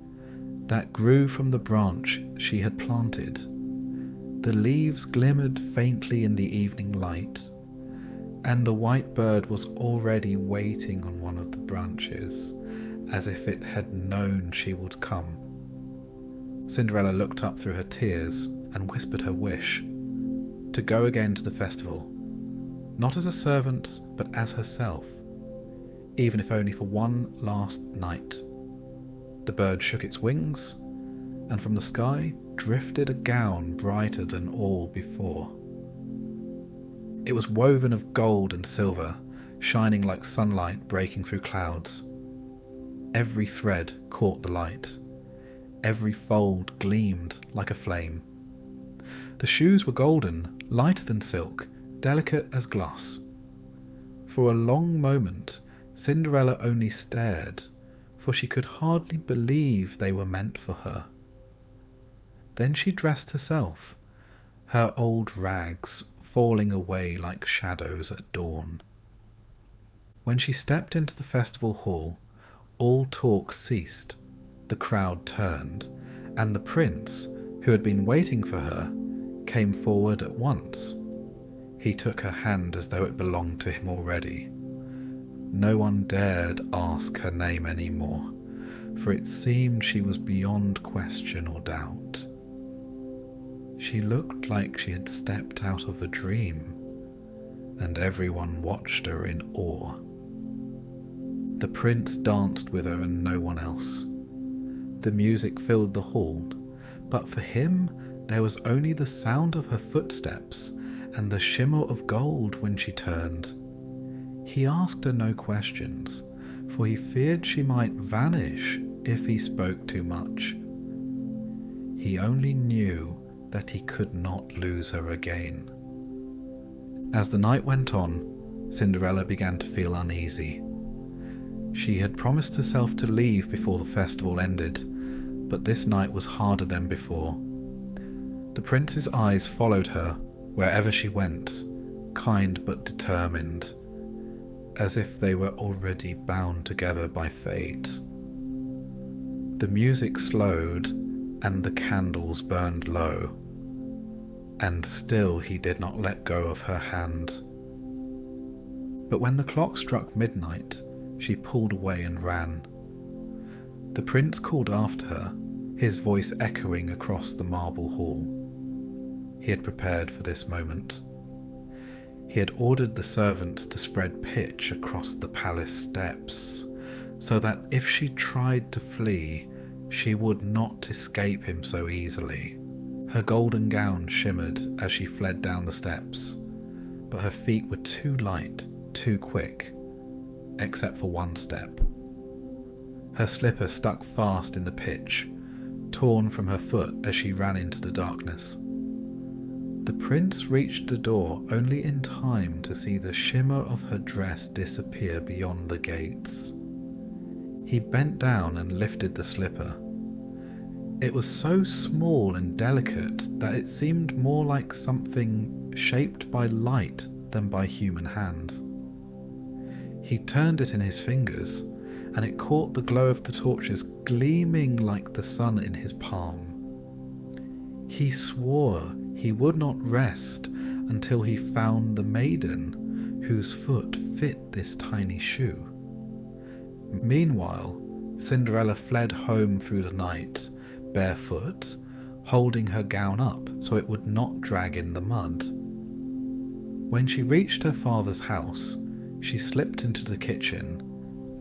that grew from the branch she had planted. The leaves glimmered faintly in the evening light, and the white bird was already waiting on one of the branches, as if it had known she would come. Cinderella looked up through her tears and whispered her wish, to go again to the festival, not as a servant but as herself, even if only for one last night. The bird shook its wings, and from the sky drifted a gown brighter than all before. It was woven of gold and silver, shining like sunlight breaking through clouds. Every thread caught the light. Every fold gleamed like a flame. The shoes were golden, lighter than silk, delicate as glass. For a long moment, Cinderella only stared, for she could hardly believe they were meant for her. Then she dressed herself, her old rags falling away like shadows at dawn. When she stepped into the festival hall, all talk ceased. The crowd turned, and the prince, who had been waiting for her, came forward at once. He took her hand as though it belonged to him already. No one dared ask her name any more, for it seemed she was beyond question or doubt. She looked like she had stepped out of a dream, and everyone watched her in awe. The prince danced with her and no one else. The music filled the hall, but for him there was only the sound of her footsteps and the shimmer of gold when she turned. He asked her no questions, for he feared she might vanish if he spoke too much. He only knew that he could not lose her again. As the night went on, Cinderella began to feel uneasy. She had promised herself to leave before the festival ended, but this night was harder than before. The prince's eyes followed her wherever she went, kind but determined, as if they were already bound together by fate. The music slowed and the candles burned low, and still he did not let go of her hand. But when the clock struck midnight, she pulled away and ran. The prince called after her, his voice echoing across the marble hall. He had prepared for this moment. He had ordered the servants to spread pitch across the palace steps, so that if she tried to flee, she would not escape him so easily. Her golden gown shimmered as she fled down the steps, but her feet were too light, too quick, except for one step. Her slipper stuck fast in the pitch, torn from her foot as she ran into the darkness. The prince reached the door only in time to see the shimmer of her dress disappear beyond the gates. He bent down and lifted the slipper. It was so small and delicate that it seemed more like something shaped by light than by human hands. He turned it in his fingers, and it caught the glow of the torches gleaming like the sun in his palm. He swore he would not rest until he found the maiden whose foot fit this tiny shoe. Meanwhile, Cinderella fled home through the night, barefoot, holding her gown up so it would not drag in the mud. When she reached her father's house, she slipped into the kitchen,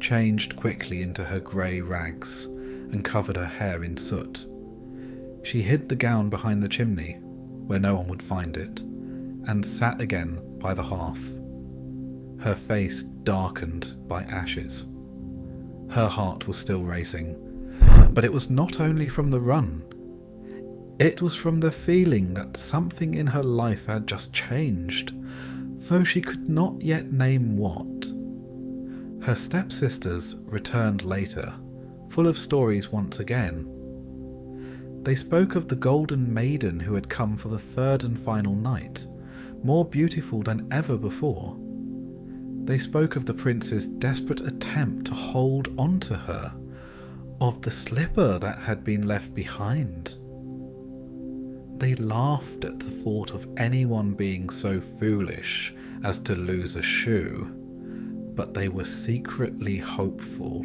changed quickly into her grey rags, and covered her hair in soot. She hid the gown behind the chimney, where no one would find it, and sat again by the hearth, her face darkened by ashes. Her heart was still racing, but it was not only from the run. It was from the feeling that something in her life had just changed, though she could not yet name what. Her stepsisters returned later, full of stories once again. They spoke of the golden maiden who had come for the third and final night, more beautiful than ever before. They spoke of the prince's desperate attempt to hold on to her, of the slipper that had been left behind. They laughed at the thought of anyone being so foolish as to lose a shoe, but they were secretly hopeful,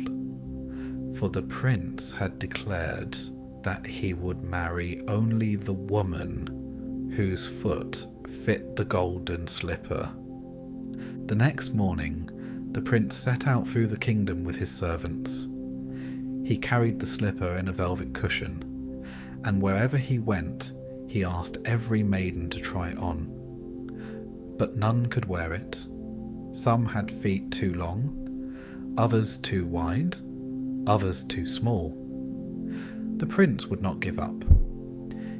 for the prince had declared that he would marry only the woman whose foot fit the golden slipper. The next morning, the prince set out through the kingdom with his servants. He carried the slipper in a velvet cushion, and wherever he went, he asked every maiden to try it on. But none could wear it. Some had feet too long, others too wide, others too small. The prince would not give up.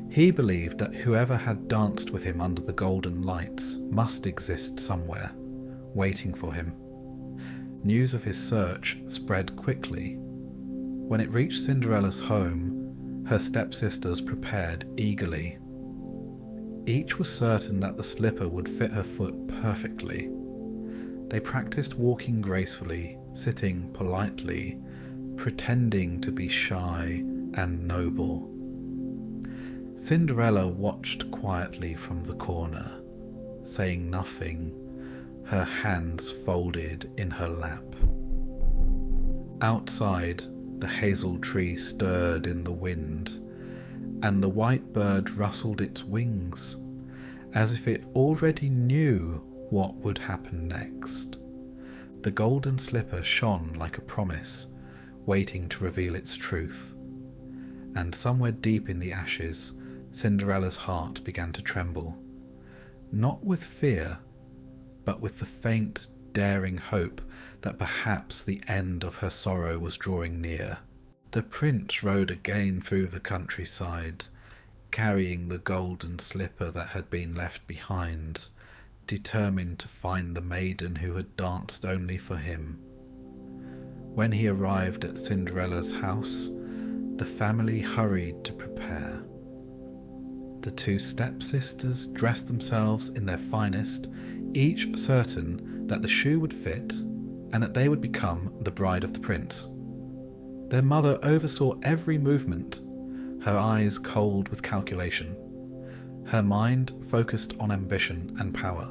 He believed that whoever had danced with him under the golden lights must exist somewhere, waiting for him. News of his search spread quickly. When it reached Cinderella's home, her stepsisters prepared eagerly. Each was certain that the slipper would fit her foot perfectly. They practiced walking gracefully, sitting politely, pretending to be shy and noble. Cinderella watched quietly from the corner, saying nothing, her hands folded in her lap. Outside, the hazel tree stirred in the wind, and the white bird rustled its wings, as if it already knew what would happen next. The golden slipper shone like a promise, waiting to reveal its truth. And somewhere deep in the ashes, Cinderella's heart began to tremble, not with fear, but with the faint, daring hope that perhaps the end of her sorrow was drawing near. The prince rode again through the countryside, carrying the golden slipper that had been left behind, determined to find the maiden who had danced only for him. When he arrived at Cinderella's house, the family hurried to prepare. The two stepsisters dressed themselves in their finest, each certain that the shoe would fit and that they would become the bride of the prince. Their mother oversaw every movement, her eyes cold with calculation, her mind focused on ambition and power.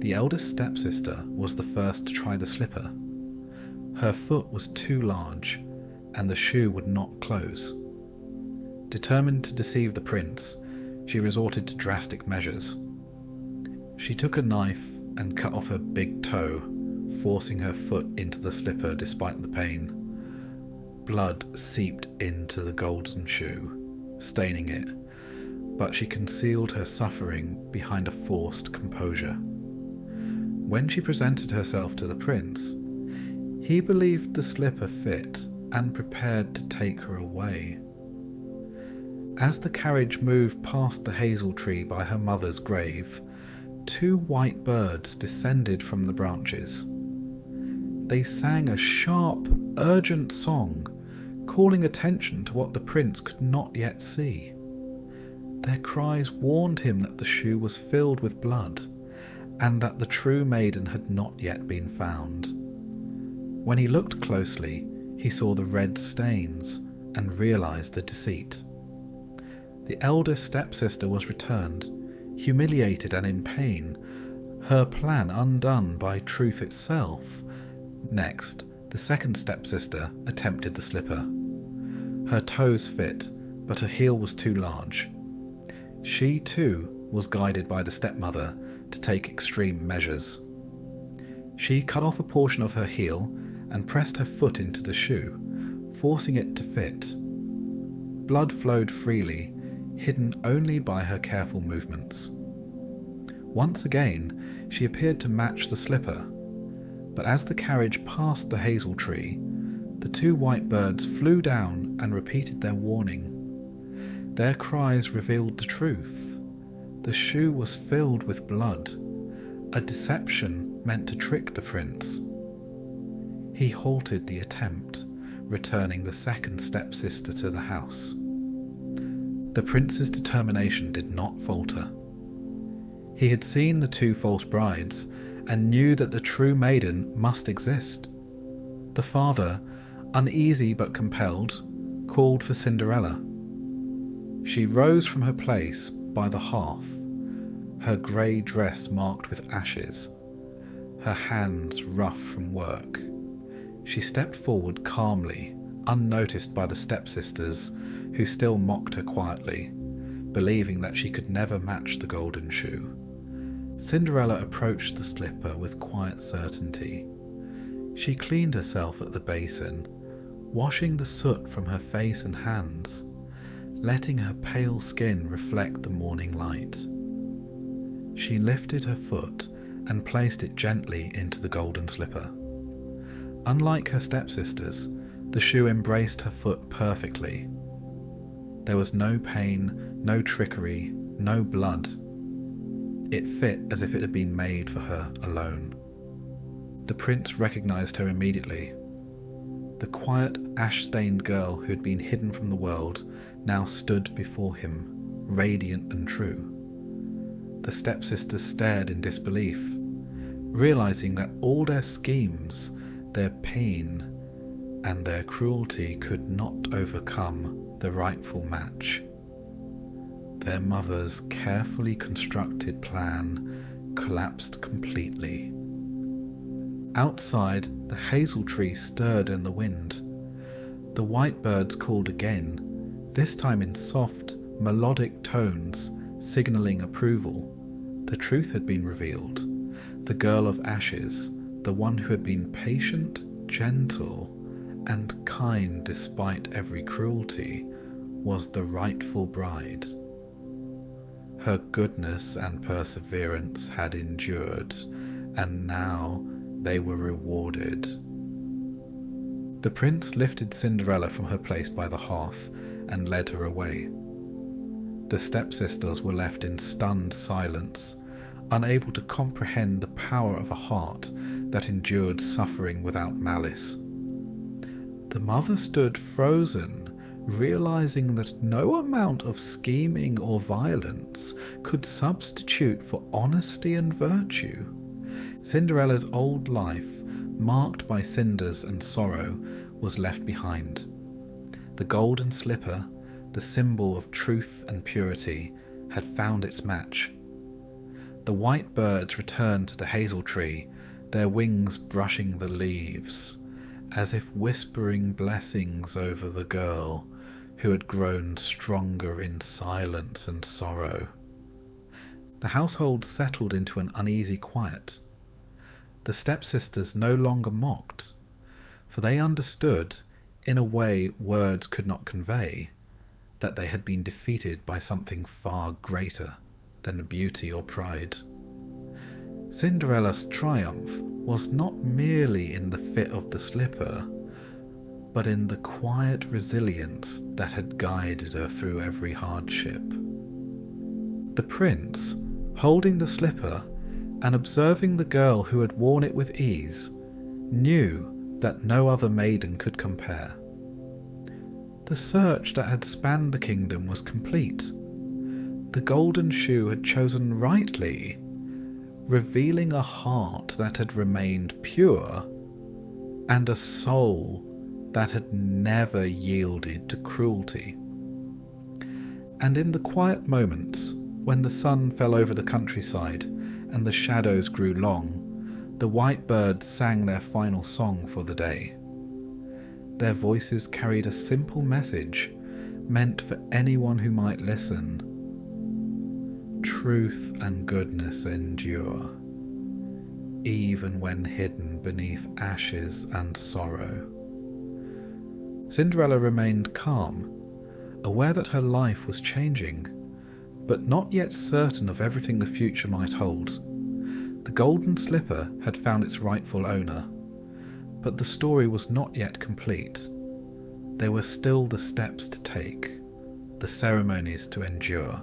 The eldest stepsister was the first to try the slipper. Her foot was too large, and the shoe would not close. Determined to deceive the prince, she resorted to drastic measures. She took a knife and cut off her big toe, forcing her foot into the slipper despite the pain. Blood seeped into the golden shoe, staining it, but she concealed her suffering behind a forced composure. When she presented herself to the prince, he believed the slipper fit and prepared to take her away. As the carriage moved past the hazel tree by her mother's grave, two white birds descended from the branches. They sang a sharp, urgent song, calling attention to what the prince could not yet see. Their cries warned him that the shoe was filled with blood, and that the true maiden had not yet been found. When he looked closely, he saw the red stains and realized the deceit. The eldest stepsister was returned, humiliated and in pain, her plan undone by truth itself. Next, the second stepsister attempted the slipper. Her toes fit, but her heel was too large. She too was guided by the stepmother to take extreme measures. She cut off a portion of her heel and pressed her foot into the shoe, forcing it to fit. Blood flowed freely, hidden only by her careful movements. Once again, she appeared to match the slipper, but as the carriage passed the hazel tree, the two white birds flew down and repeated their warning. Their cries revealed the truth. The shoe was filled with blood, a deception meant to trick the prince. He halted the attempt, returning the second stepsister to the house. The prince's determination did not falter. He had seen the two false brides and knew that the true maiden must exist. The father, uneasy but compelled, called for Cinderella. She rose from her place by the hearth, her grey dress marked with ashes, her hands rough from work. She stepped forward calmly, unnoticed by the stepsisters, who still mocked her quietly, believing that she could never match the golden shoe. Cinderella approached the slipper with quiet certainty. She cleaned herself at the basin, washing the soot from her face and hands, letting her pale skin reflect the morning light. She lifted her foot and placed it gently into the golden slipper. Unlike her stepsisters, the shoe embraced her foot perfectly. There was no pain, no trickery, no blood. It fit as if it had been made for her alone. The prince recognized her immediately. The quiet, ash-stained girl who had been hidden from the world now stood before him, radiant and true. The stepsisters stared in disbelief, realizing that all their schemes, their pain, and their cruelty could not overcome the rightful match. Their mother's carefully constructed plan collapsed completely. Outside, the hazel tree stirred in the wind. The white birds called again, this time in soft, melodic tones, signalling approval. The truth had been revealed. The girl of ashes, the one who had been patient, gentle, and kind despite every cruelty, was the rightful bride. Her goodness and perseverance had endured, and now they were rewarded. The prince lifted Cinderella from her place by the hearth and led her away. The stepsisters were left in stunned silence, unable to comprehend the power of a heart that endured suffering without malice. The mother stood frozen, realizing that no amount of scheming or violence could substitute for honesty and virtue. Cinderella's old life, marked by cinders and sorrow, was left behind. The golden slipper, the symbol of truth and purity, had found its match. The white birds returned to the hazel tree, their wings brushing the leaves, as if whispering blessings over the girl who had grown stronger in silence and sorrow. The household settled into an uneasy quiet. The stepsisters no longer mocked, for they understood, in a way words could not convey, that they had been defeated by something far greater than beauty or pride. Cinderella's triumph was not merely in the fit of the slipper, but in the quiet resilience that had guided her through every hardship. The prince, holding the slipper and observing the girl who had worn it with ease, knew that no other maiden could compare. The search that had spanned the kingdom was complete. The golden shoe had chosen rightly, revealing a heart that had remained pure and a soul that had never yielded to cruelty. And in the quiet moments, when the sun fell over the countryside and the shadows grew long, the white birds sang their final song for the day. Their voices carried a simple message meant for anyone who might listen. Truth and goodness endure, even when hidden beneath ashes and sorrow. Cinderella remained calm, aware that her life was changing, but not yet certain of everything the future might hold. The golden slipper had found its rightful owner, but the story was not yet complete. There were still the steps to take, the ceremonies to endure,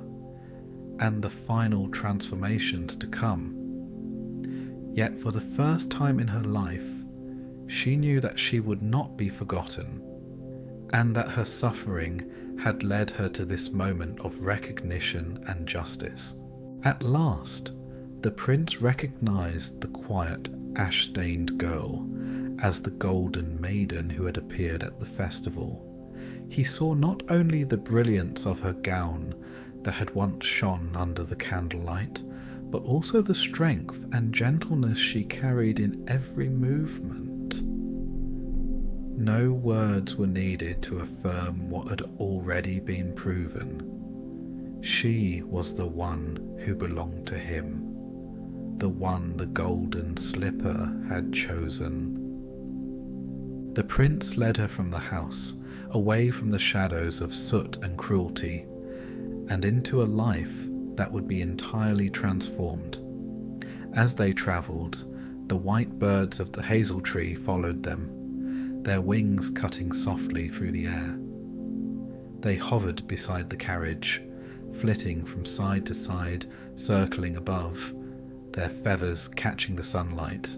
and the final transformations to come. Yet for the first time in her life, she knew that she would not be forgotten, and that her suffering had led her to this moment of recognition and justice. At last, the prince recognized the quiet, ash-stained girl as the golden maiden who had appeared at the festival. He saw not only the brilliance of her gown that had once shone under the candlelight, but also the strength and gentleness she carried in every movement. No words were needed to affirm what had already been proven. She was the one who belonged to him, the one the golden slipper had chosen. The prince led her from the house, away from the shadows of soot and cruelty, and into a life that would be entirely transformed. As they travelled, the white birds of the hazel tree followed them, their wings cutting softly through the air. They hovered beside the carriage, flitting from side to side, circling above, their feathers catching the sunlight.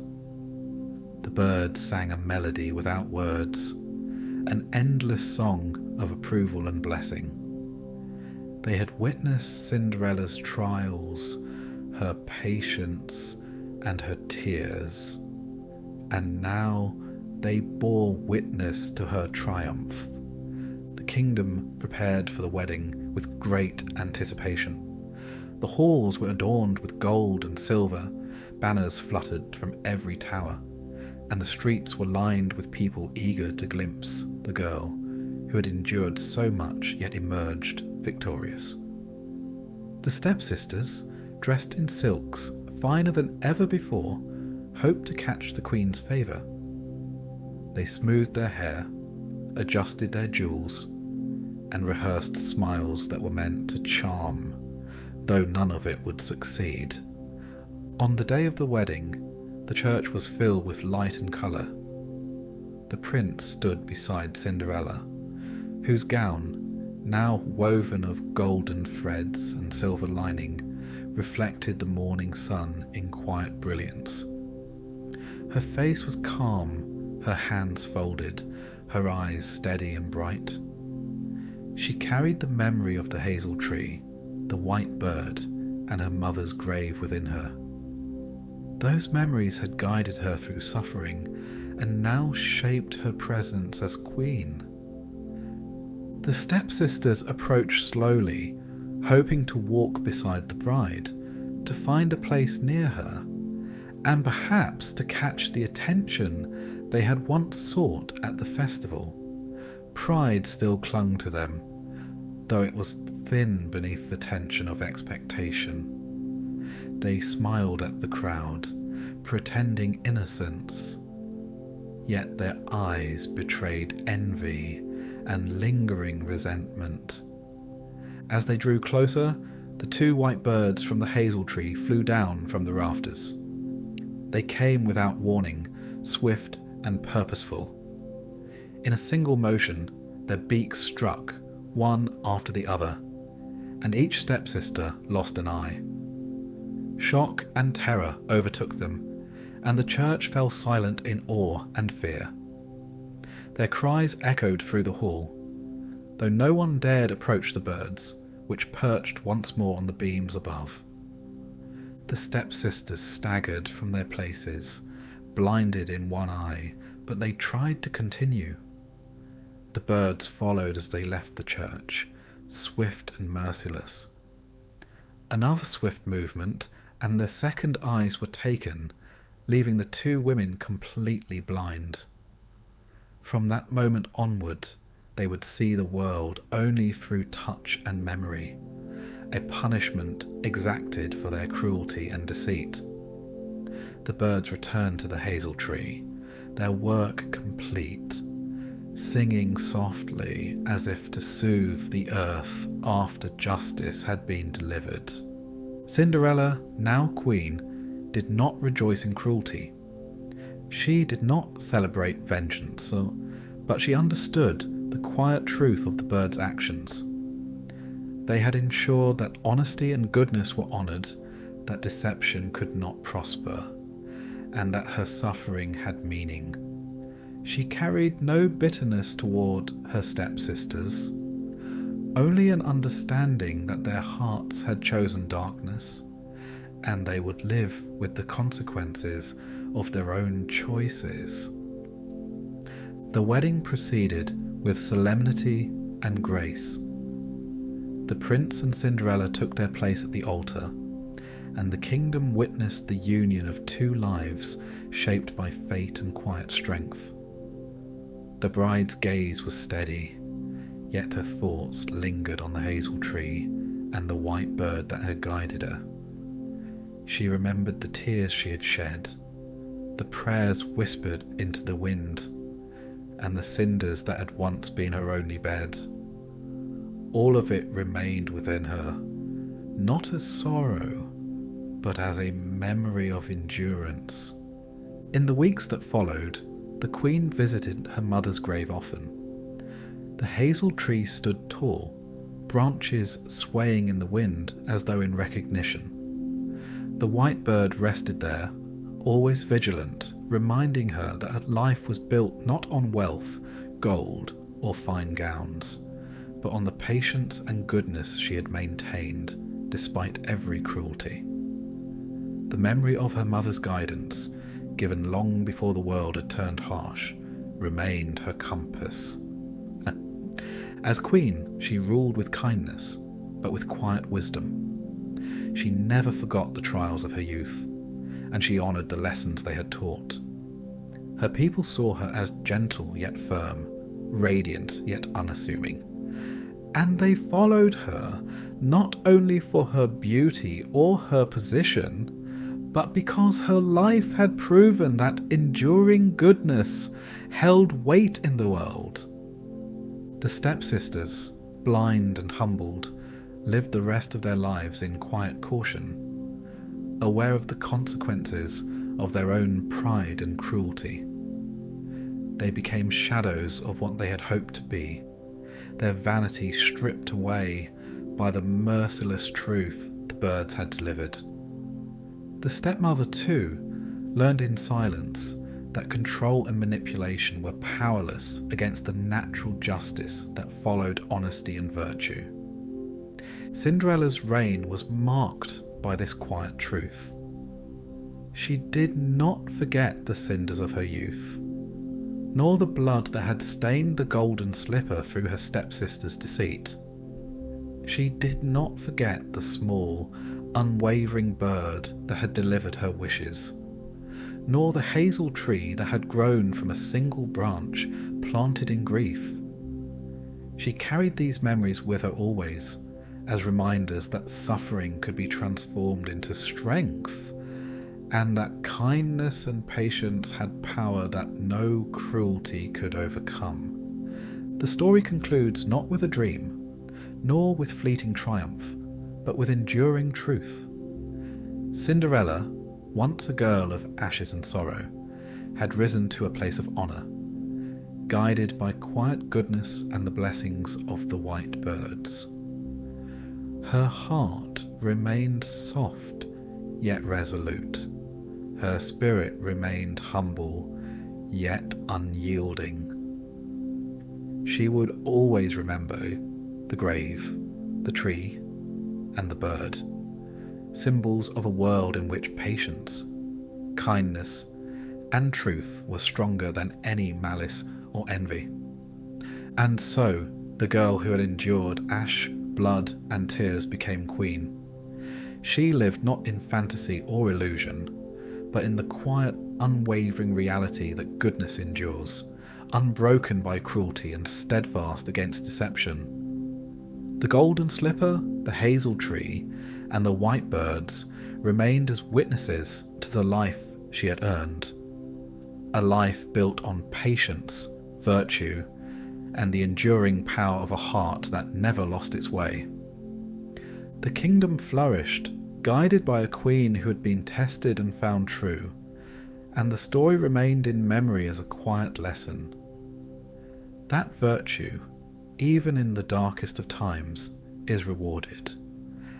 The birds sang a melody without words, an endless song of approval and blessing. They had witnessed Cinderella's trials, her patience, and her tears, and now they bore witness to her triumph. The kingdom prepared for the wedding with great anticipation. The halls were adorned with gold and silver, banners fluttered from every tower, and the streets were lined with people eager to glimpse the girl who had endured so much yet emerged victorious. The stepsisters, dressed in silks finer than ever before, hoped to catch the queen's favour. They smoothed their hair, adjusted their jewels, and rehearsed smiles that were meant to charm, though none of it would succeed. On the day of the wedding, the church was filled with light and colour. The prince stood beside Cinderella, whose gown, now woven of golden threads and silver lining, reflected the morning sun in quiet brilliance. Her face was calm, her hands folded, her eyes steady and bright. She carried the memory of the hazel tree, the white bird, and her mother's grave within her. Those memories had guided her through suffering, and now shaped her presence as queen. The stepsisters approached slowly, hoping to walk beside the bride, to find a place near her, and perhaps to catch the attention they had once sought at the festival. Pride still clung to them, though it was thin beneath the tension of expectation. They smiled at the crowd, pretending innocence, yet their eyes betrayed envy and lingering resentment. As they drew closer, the two white birds from the hazel tree flew down from the rafters. They came without warning, swift and purposeful. In a single motion, their beaks struck, one after the other, and each stepsister lost an eye. Shock and terror overtook them, and the church fell silent in awe and fear. Their cries echoed through the hall, though no one dared approach the birds, which perched once more on the beams above. The stepsisters staggered from their places, blinded in one eye, but they tried to continue. The birds followed as they left the church, swift and merciless. Another swift movement, and their second eyes were taken, leaving the two women completely blind. From that moment onward, they would see the world only through touch and memory, a punishment exacted for their cruelty and deceit. The birds returned to the hazel tree, their work complete, singing softly as if to soothe the earth after justice had been delivered. Cinderella, now queen, did not rejoice in cruelty. She did not celebrate vengeance, but she understood the quiet truth of the birds' actions. They had ensured that honesty and goodness were honoured, that deception could not prosper, and that her suffering had meaning. She carried no bitterness toward her stepsisters, only an understanding that their hearts had chosen darkness, and they would live with the consequences of their own choices. The wedding proceeded with solemnity and grace. The prince and Cinderella took their place at the altar, and the kingdom witnessed the union of two lives shaped by fate and quiet strength. The bride's gaze was steady, yet her thoughts lingered on the hazel tree and the white bird that had guided her. She remembered the tears she had shed, the prayers whispered into the wind, and the cinders that had once been her only bed. All of it remained within her, not as sorrow, but as a memory of endurance. In the weeks that followed, the queen visited her mother's grave often. The hazel tree stood tall, branches swaying in the wind as though in recognition. The white bird rested there, always vigilant, reminding her that her life was built not on wealth, gold, or fine gowns, but on the patience and goodness she had maintained despite every cruelty. The memory of her mother's guidance, given long before the world had turned harsh, remained her compass. As queen, she ruled with kindness, but with quiet wisdom. She never forgot the trials of her youth, and she honoured the lessons they had taught. Her people saw her as gentle yet firm, radiant yet unassuming, and they followed her not only for her beauty or her position, but because her life had proven that enduring goodness held weight in the world. The stepsisters, blind and humbled, lived the rest of their lives in quiet caution, aware of the consequences of their own pride and cruelty. They became shadows of what they had hoped to be, their vanity stripped away by the merciless truth the birds had delivered. The stepmother, too, learned in silence that control and manipulation were powerless against the natural justice that followed honesty and virtue. Cinderella's reign was marked by this quiet truth. She did not forget the cinders of her youth, nor the blood that had stained the golden slipper through her stepsister's deceit. She did not forget the small, unwavering bird that had delivered her wishes, nor the hazel tree that had grown from a single branch planted in grief. She carried these memories with her always, as reminders that suffering could be transformed into strength, and that kindness and patience had power that no cruelty could overcome. The story concludes not with a dream, nor with fleeting triumph, but with enduring truth. Cinderella, once a girl of ashes and sorrow, had risen to a place of honour, guided by quiet goodness and the blessings of the white birds. Her heart remained soft yet resolute. Her spirit remained humble yet unyielding. She would always remember the grave, the tree, and the bird, symbols of a world in which patience, kindness, and truth were stronger than any malice or envy. And so, the girl who had endured ash, blood, and tears became queen. She lived not in fantasy or illusion, but in the quiet, unwavering reality that goodness endures, unbroken by cruelty and steadfast against deception. The golden slipper, the hazel tree, and the white birds remained as witnesses to the life she had earned. A life built on patience, virtue, and the enduring power of a heart that never lost its way. The kingdom flourished, guided by a queen who had been tested and found true, and the story remained in memory as a quiet lesson. That virtue, even in the darkest of times, is rewarded,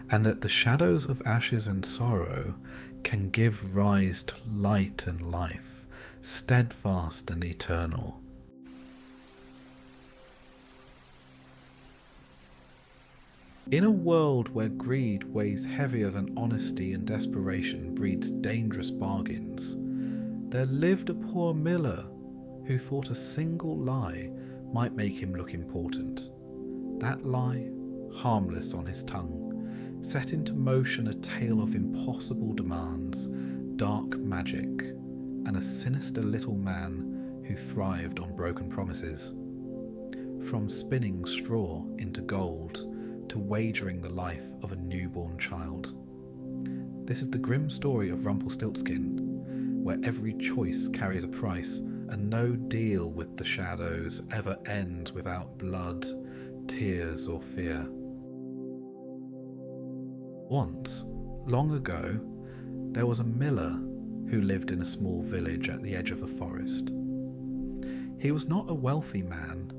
and that the shadows of ashes and sorrow can give rise to light and life, steadfast and eternal. In a world where greed weighs heavier than honesty and desperation breeds dangerous bargains, there lived a poor miller who thought a single lie might make him look important. That lie, harmless on his tongue, set into motion a tale of impossible demands, dark magic, and a sinister little man who thrived on broken promises. From spinning straw into gold, to wagering the life of a newborn child. This is the grim story of Rumpelstiltskin, where every choice carries a price, and no deal with the shadows ever ends without blood, tears, or fear. Once, long ago, there was a miller who lived in a small village at the edge of a forest. He was not a wealthy man,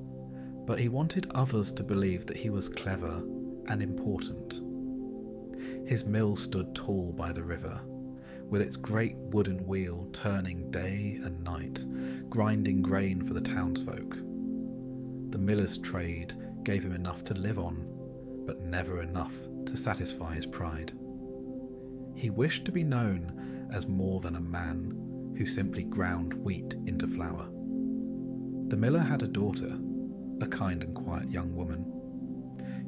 but he wanted others to believe that he was clever and important. His mill stood tall by the river, with its great wooden wheel turning day and night, grinding grain for the townsfolk. The miller's trade gave him enough to live on, but never enough to satisfy his pride. He wished to be known as more than a man who simply ground wheat into flour. The miller had a daughter, a kind and quiet young woman.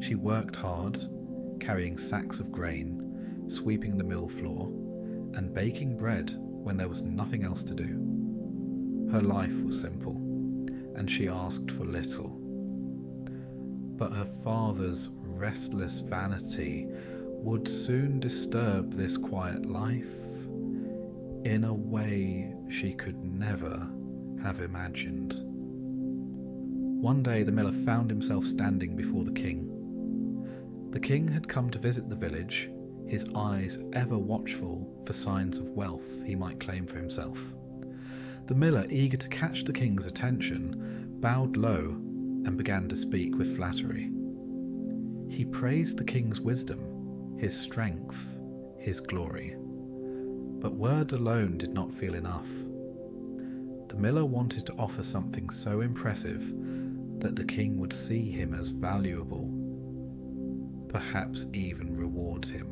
She worked hard, carrying sacks of grain, sweeping the mill floor, and baking bread when there was nothing else to do. Her life was simple, and she asked for little. But her father's restless vanity would soon disturb this quiet life in a way she could never have imagined. One day the miller found himself standing before the king. The king had come to visit the village, his eyes ever watchful for signs of wealth he might claim for himself. The miller, eager to catch the king's attention, bowed low and began to speak with flattery. He praised the king's wisdom, his strength, his glory. But words alone did not feel enough. The miller wanted to offer something so impressive that the king would see him as valuable, perhaps even reward him.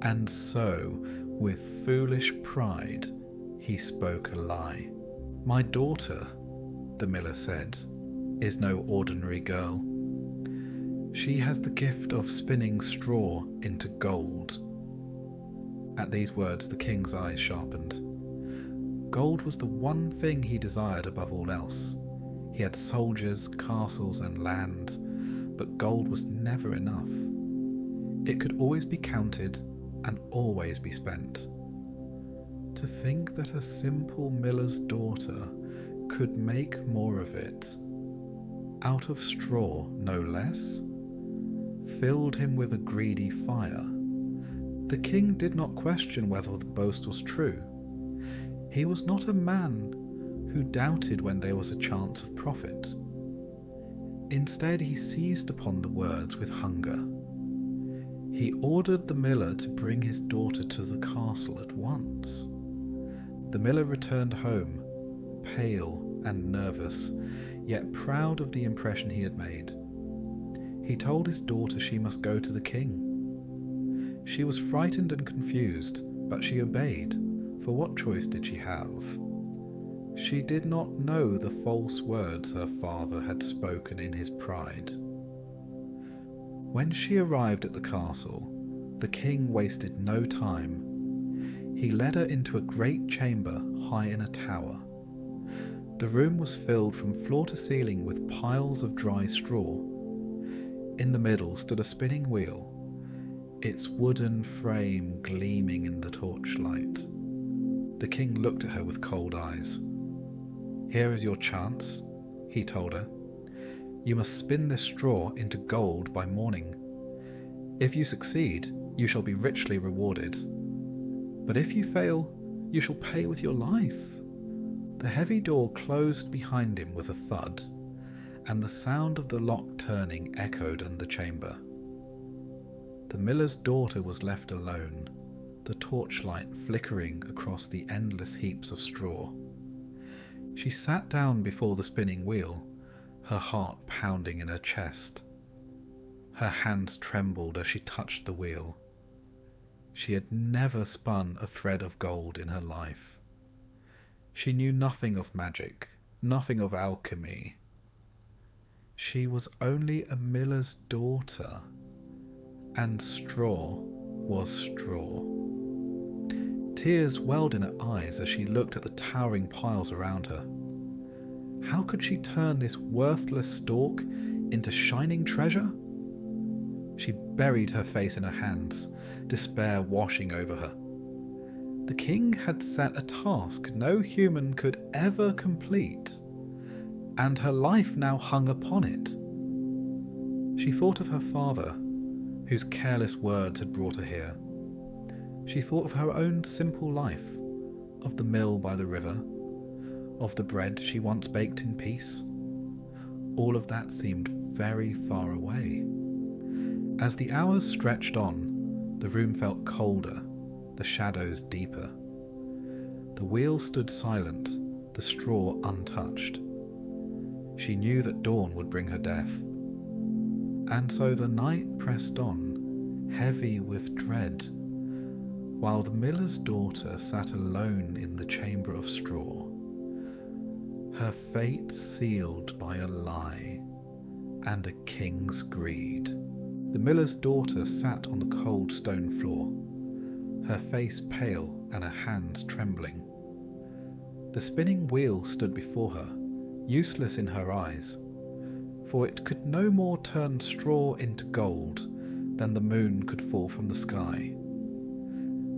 And so, with foolish pride, he spoke a lie. "My daughter," the miller said, "is no ordinary girl. She has the gift of spinning straw into gold." At these words, the king's eyes sharpened. Gold was the one thing he desired above all else. He had soldiers, castles, and land, but gold was never enough. It could always be counted and always be spent. To think that a simple miller's daughter could make more of it, out of straw no less, filled him with a greedy fire. The king did not question whether the boast was true. He was not a man who doubted when there was a chance of profit. Instead, he seized upon the words with hunger. He ordered the miller to bring his daughter to the castle at once. The miller returned home, pale and nervous, yet proud of the impression he had made. He told his daughter she must go to the king. She was frightened and confused, but she obeyed, For what choice did she have? She did not know the false words her father had spoken in his pride. When she arrived at the castle, the king wasted no time. He led her into a great chamber high in a tower. The room was filled from floor to ceiling with piles of dry straw. In the middle stood a spinning wheel, its wooden frame gleaming in the torchlight. The king looked at her with cold eyes. "Here is your chance," he told her. "You must spin this straw into gold by morning. If you succeed, you shall be richly rewarded. But if you fail, you shall pay with your life." The heavy door closed behind him with a thud, and the sound of the lock turning echoed in the chamber. The miller's daughter was left alone, the torchlight flickering across the endless heaps of straw. She sat down before the spinning wheel, her heart pounding in her chest. Her hands trembled as she touched the wheel. She had never spun a thread of gold in her life. She knew nothing of magic, nothing of alchemy. She was only a miller's daughter, and straw was straw. Tears welled in her eyes as she looked at the towering piles around her. How could she turn this worthless stalk into shining treasure? She buried her face in her hands, despair washing over her. The king had set a task no human could ever complete, and her life now hung upon it. She thought of her father, whose careless words had brought her here. She thought of her own simple life, of the mill by the river, of the bread she once baked in peace. All of that seemed very far away. As the hours stretched on, the room felt colder, the shadows deeper. The wheel stood silent, the straw untouched. She knew that dawn would bring her death. And so the night pressed on, heavy with dread, while the miller's daughter sat alone in the chamber of straw, her fate sealed by a lie and a king's greed. The miller's daughter sat on the cold stone floor, her face pale and her hands trembling. The spinning wheel stood before her, useless in her eyes, for it could no more turn straw into gold than the moon could fall from the sky.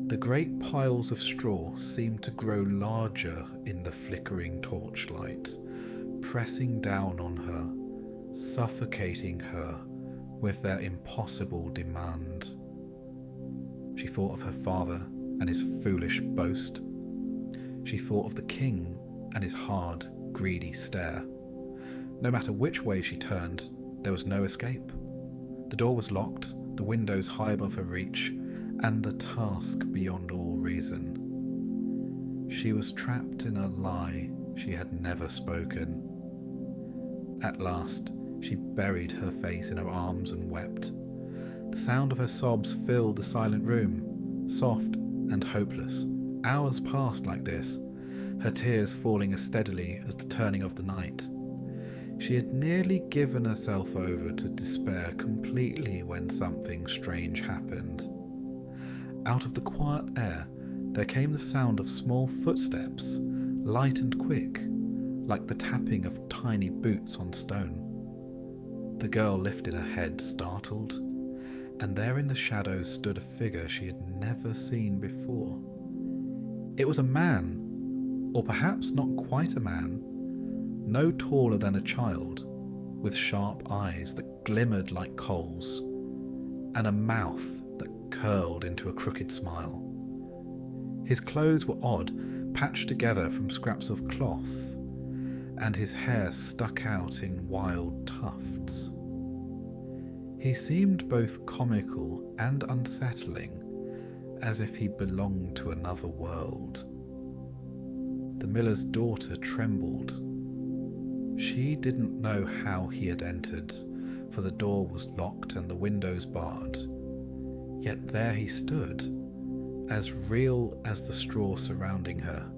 The great piles of straw seemed to grow larger in the flickering torchlight, pressing down on her, suffocating her with their impossible demand. She thought of her father and his foolish boast. She thought of the king and his hard, greedy stare. No matter which way she turned, there was no escape. The door was locked, the windows high above her reach, and the task beyond all reason. She was trapped in a lie she had never spoken. At last, she buried her face in her arms and wept. The sound of her sobs filled the silent room, soft and hopeless. Hours passed like this, her tears falling as steadily as the turning of the night. She had nearly given herself over to despair completely when something strange happened. Out of the quiet air, there came the sound of small footsteps, light and quick, like the tapping of tiny boots on stone. The girl lifted her head, startled, and there in the shadows stood a figure she had never seen before. It was a man, or perhaps not quite a man, no taller than a child, with sharp eyes that glimmered like coals, and a mouth that curled into a crooked smile. His clothes were odd, patched together from scraps of cloth, and his hair stuck out in wild tufts. He seemed both comical and unsettling, as if he belonged to another world. The miller's daughter trembled. She didn't know how he had entered, for the door was locked and the windows barred. Yet there he stood, as real as the straw surrounding her.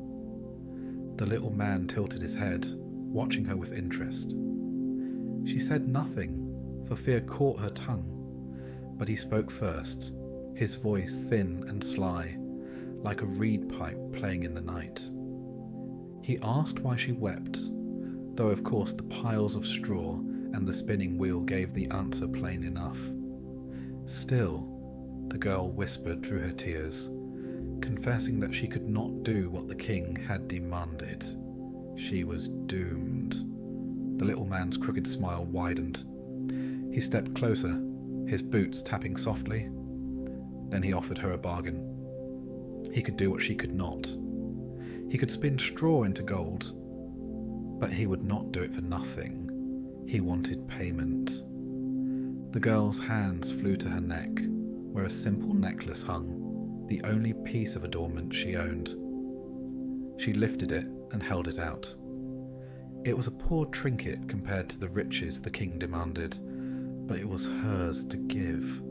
The little man tilted his head, watching her with interest. She said nothing, for fear caught her tongue, but he spoke first, his voice thin and sly, like a reed pipe playing in the night. He asked why she wept, though of course the piles of straw and the spinning wheel gave the answer plain enough. Still, the girl whispered through her tears, confessing that she could not do what the king had demanded. She was doomed. The little man's crooked smile widened. He stepped closer, his boots tapping softly. Then he offered her a bargain. He could do what she could not. He could spin straw into gold, but he would not do it for nothing. He wanted payment. The girl's hands flew to her neck, where a simple necklace hung, the only piece of adornment she owned. She lifted it and held it out. It was a poor trinket compared to the riches the king demanded, but it was hers to give.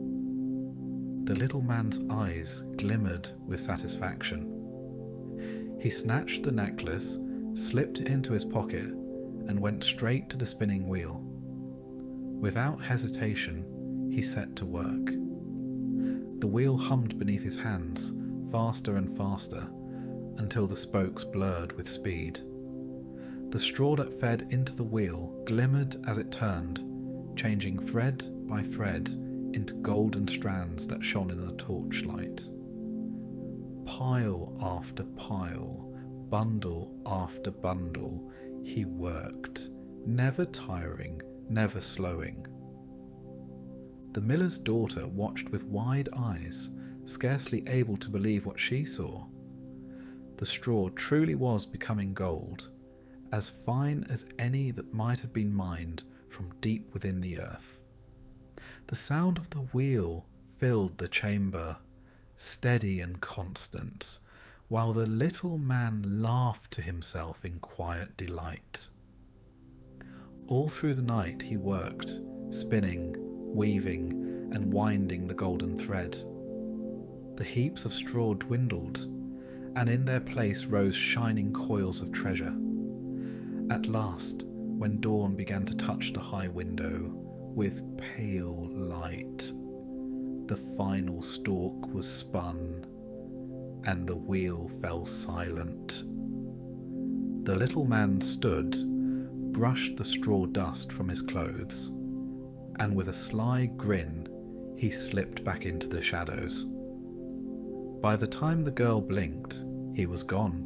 The little man's eyes glimmered with satisfaction. He snatched the necklace, slipped it into his pocket, and went straight to the spinning wheel. Without hesitation, he set to work. The wheel hummed beneath his hands, faster and faster, until the spokes blurred with speed. The straw that fed into the wheel glimmered as it turned, changing thread by thread into golden strands that shone in the torchlight. Pile after pile, bundle after bundle, he worked, never tiring, never slowing. The miller's daughter watched with wide eyes, scarcely able to believe what she saw. The straw truly was becoming gold, as fine as any that might have been mined from deep within the earth. The sound of the wheel filled the chamber, steady and constant, while the little man laughed to himself in quiet delight. All through the night he worked, spinning, weaving, and winding the golden thread. The heaps of straw dwindled, and in their place rose shining coils of treasure. At last, when dawn began to touch the high window with pale light, the final stalk was spun, and the wheel fell silent. The little man stood, brushed the straw dust from his clothes, and with a sly grin, he slipped back into the shadows. By the time the girl blinked, he was gone.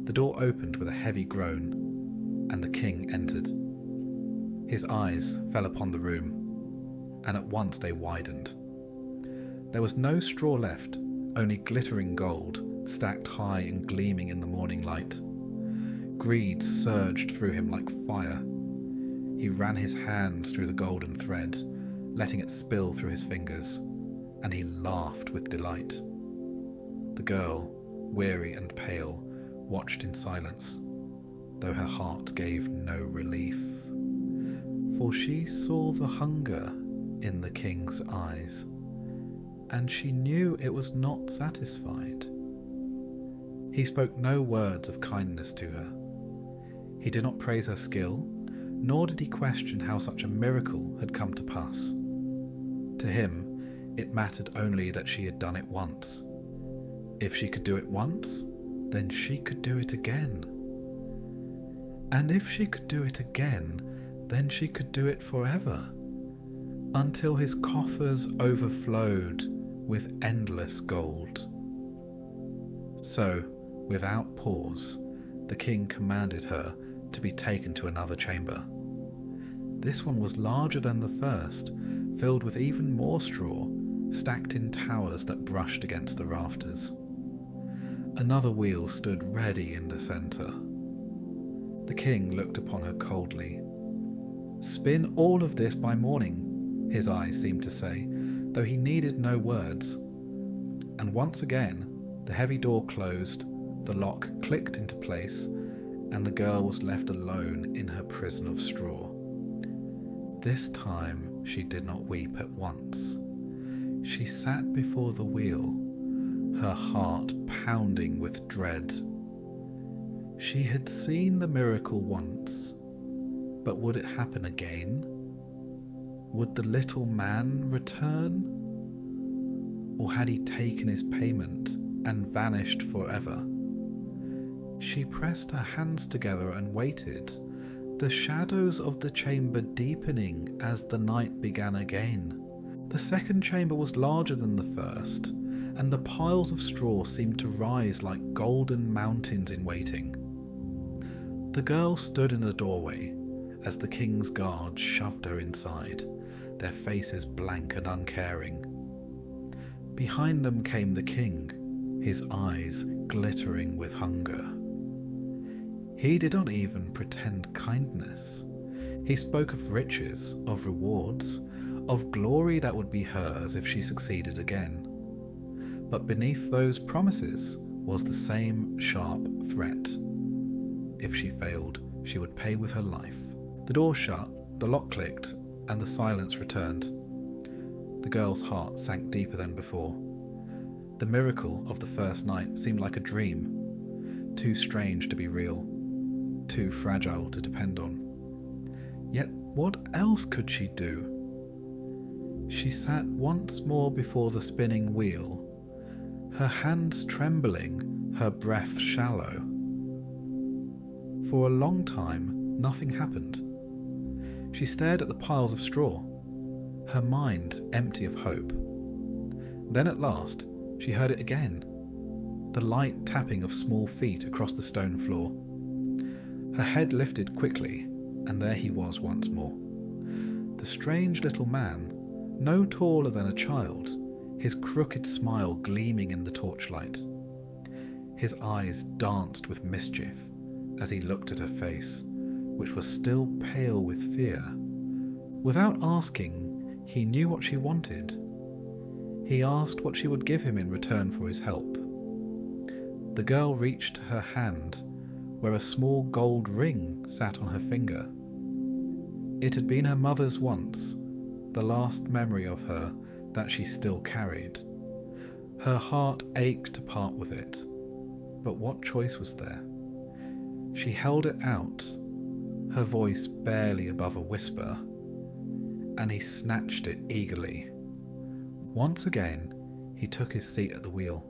The door opened with a heavy groan, and the king entered. His eyes fell upon the room, and at once they widened. There was no straw left, only glittering gold, stacked high and gleaming in the morning light. Greed surged through him like fire. He ran his hands through the golden thread, letting it spill through his fingers, and he laughed with delight. The girl, weary and pale, watched in silence, though her heart gave no relief, for she saw the hunger in the king's eyes, and she knew it was not satisfied. He spoke no words of kindness to her. He did not praise her skill, nor did he question how such a miracle had come to pass. To him, it mattered only that she had done it once. If she could do it once, then she could do it again. And if she could do it again, then she could do it forever, until his coffers overflowed with endless gold. So, without pause, the king commanded her to be taken to another chamber. This one was larger than the first, filled with even more straw, stacked in towers that brushed against the rafters. Another wheel stood ready in the centre. The king looked upon her coldly. "Spin all of this by morning," his eyes seemed to say, though he needed no words. And once again, the heavy door closed, the lock clicked into place, and the girl was left alone in her prison of straw. This time she did not weep at once. She sat before the wheel, her heart pounding with dread. She had seen the miracle once, but would it happen again? Would the little man return? Or had he taken his payment and vanished forever? She pressed her hands together and waited, the shadows of the chamber deepening as the night began again. The second chamber was larger than the first, and the piles of straw seemed to rise like golden mountains in waiting. The girl stood in the doorway as the king's guards shoved her inside, their faces blank and uncaring. Behind them came the king, his eyes glittering with hunger. He did not even pretend kindness. He spoke of riches, of rewards, of glory that would be hers if she succeeded again. But beneath those promises was the same sharp threat. If she failed, she would pay with her life. The door shut, the lock clicked, and the silence returned. The girl's heart sank deeper than before. The miracle of the first night seemed like a dream, too strange to be real, too fragile to depend on. Yet what else could she do? She sat once more before the spinning wheel, her hands trembling, her breath shallow. For a long time, nothing happened. She stared at the piles of straw, her mind empty of hope. Then at last, she heard it again, the light tapping of small feet across the stone floor. Her head lifted quickly, and there he was once more. The strange little man, no taller than a child, his crooked smile gleaming in the torchlight. His eyes danced with mischief as he looked at her face, which was still pale with fear. Without asking, he knew what she wanted. He asked what she would give him in return for his help. The girl reached her hand, where a small gold ring sat on her finger. It had been her mother's once, the last memory of her that she still carried. Her heart ached to part with it, but what choice was there? She held it out, her voice barely above a whisper, and he snatched it eagerly. Once again, he took his seat at the wheel.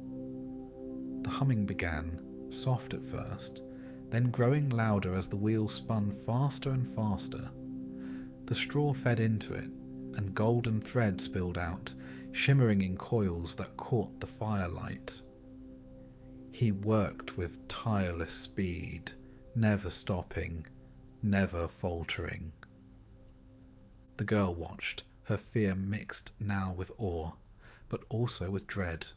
The humming began, soft at first, then growing louder as the wheel spun faster and faster. The straw fed into it, and golden thread spilled out, shimmering in coils that caught the firelight. He worked with tireless speed, never stopping, never faltering. The girl watched, her fear mixed now with awe, but also with dread.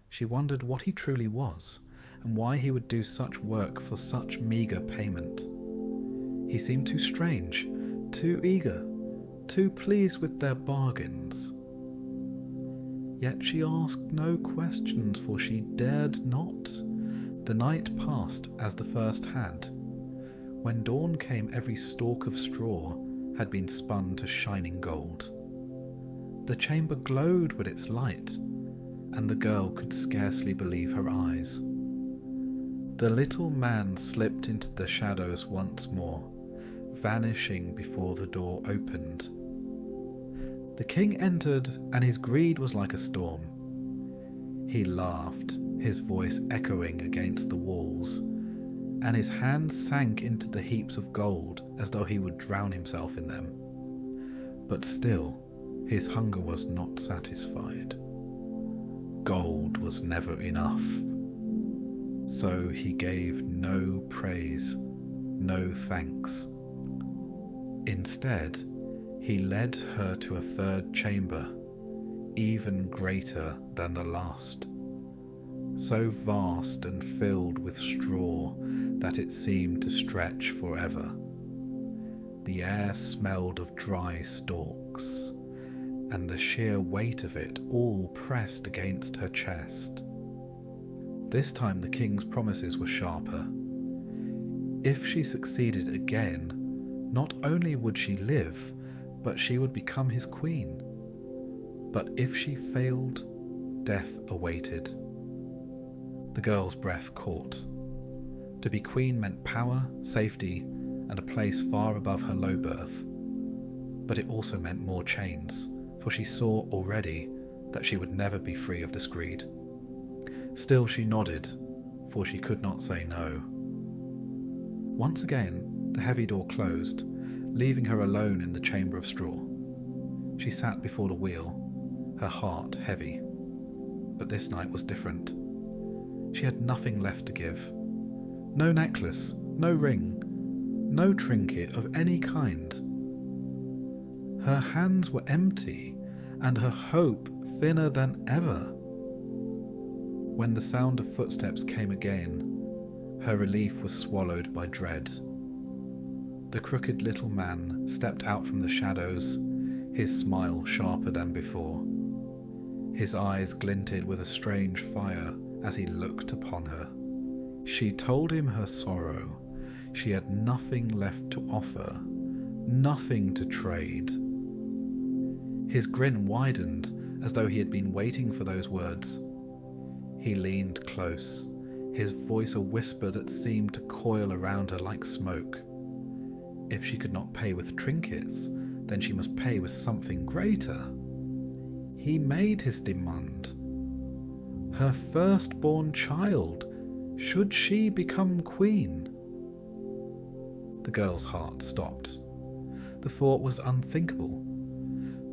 She wondered what he truly was, and why he would do such work for such meagre payment. He seemed too strange, too eager, too pleased with their bargains. Yet she asked no questions, for she dared not. The night passed as the first had. When dawn came, every stalk of straw had been spun to shining gold. The chamber glowed with its light, and the girl could scarcely believe her eyes. The little man slipped into the shadows once more, vanishing before the door opened. The king entered, and his greed was like a storm. He laughed, his voice echoing against the walls, and his hands sank into the heaps of gold as though he would drown himself in them. But still, his hunger was not satisfied. Gold was never enough. So he gave no praise, no thanks. Instead, he led her to a third chamber, even greater than the last, so vast and filled with straw that it seemed to stretch forever. The air smelled of dry stalks, and the sheer weight of it all pressed against her chest. This time the king's promises were sharper. If she succeeded again, not only would she live, but she would become his queen. But if she failed, death awaited. The girl's breath caught. To be queen meant power, safety, and a place far above her low birth. But it also meant more chains, for she saw already that she would never be free of this greed. Still she nodded, for she could not say no. Once again, the heavy door closed, leaving her alone in the chamber of straw. She sat before the wheel, her heart heavy. But this night was different. She had nothing left to give. No necklace, no ring, no trinket of any kind. Her hands were empty, and her hope thinner than ever. When the sound of footsteps came again, her relief was swallowed by dread. The crooked little man stepped out from the shadows, his smile sharper than before. His eyes glinted with a strange fire as he looked upon her. She told him her sorrow. She had nothing left to offer, nothing to trade. His grin widened as though he had been waiting for those words. He leaned close, his voice a whisper that seemed to coil around her like smoke. If she could not pay with trinkets, then she must pay with something greater. He made his demand. Her firstborn child, should she become queen? The girl's heart stopped. The thought was unthinkable.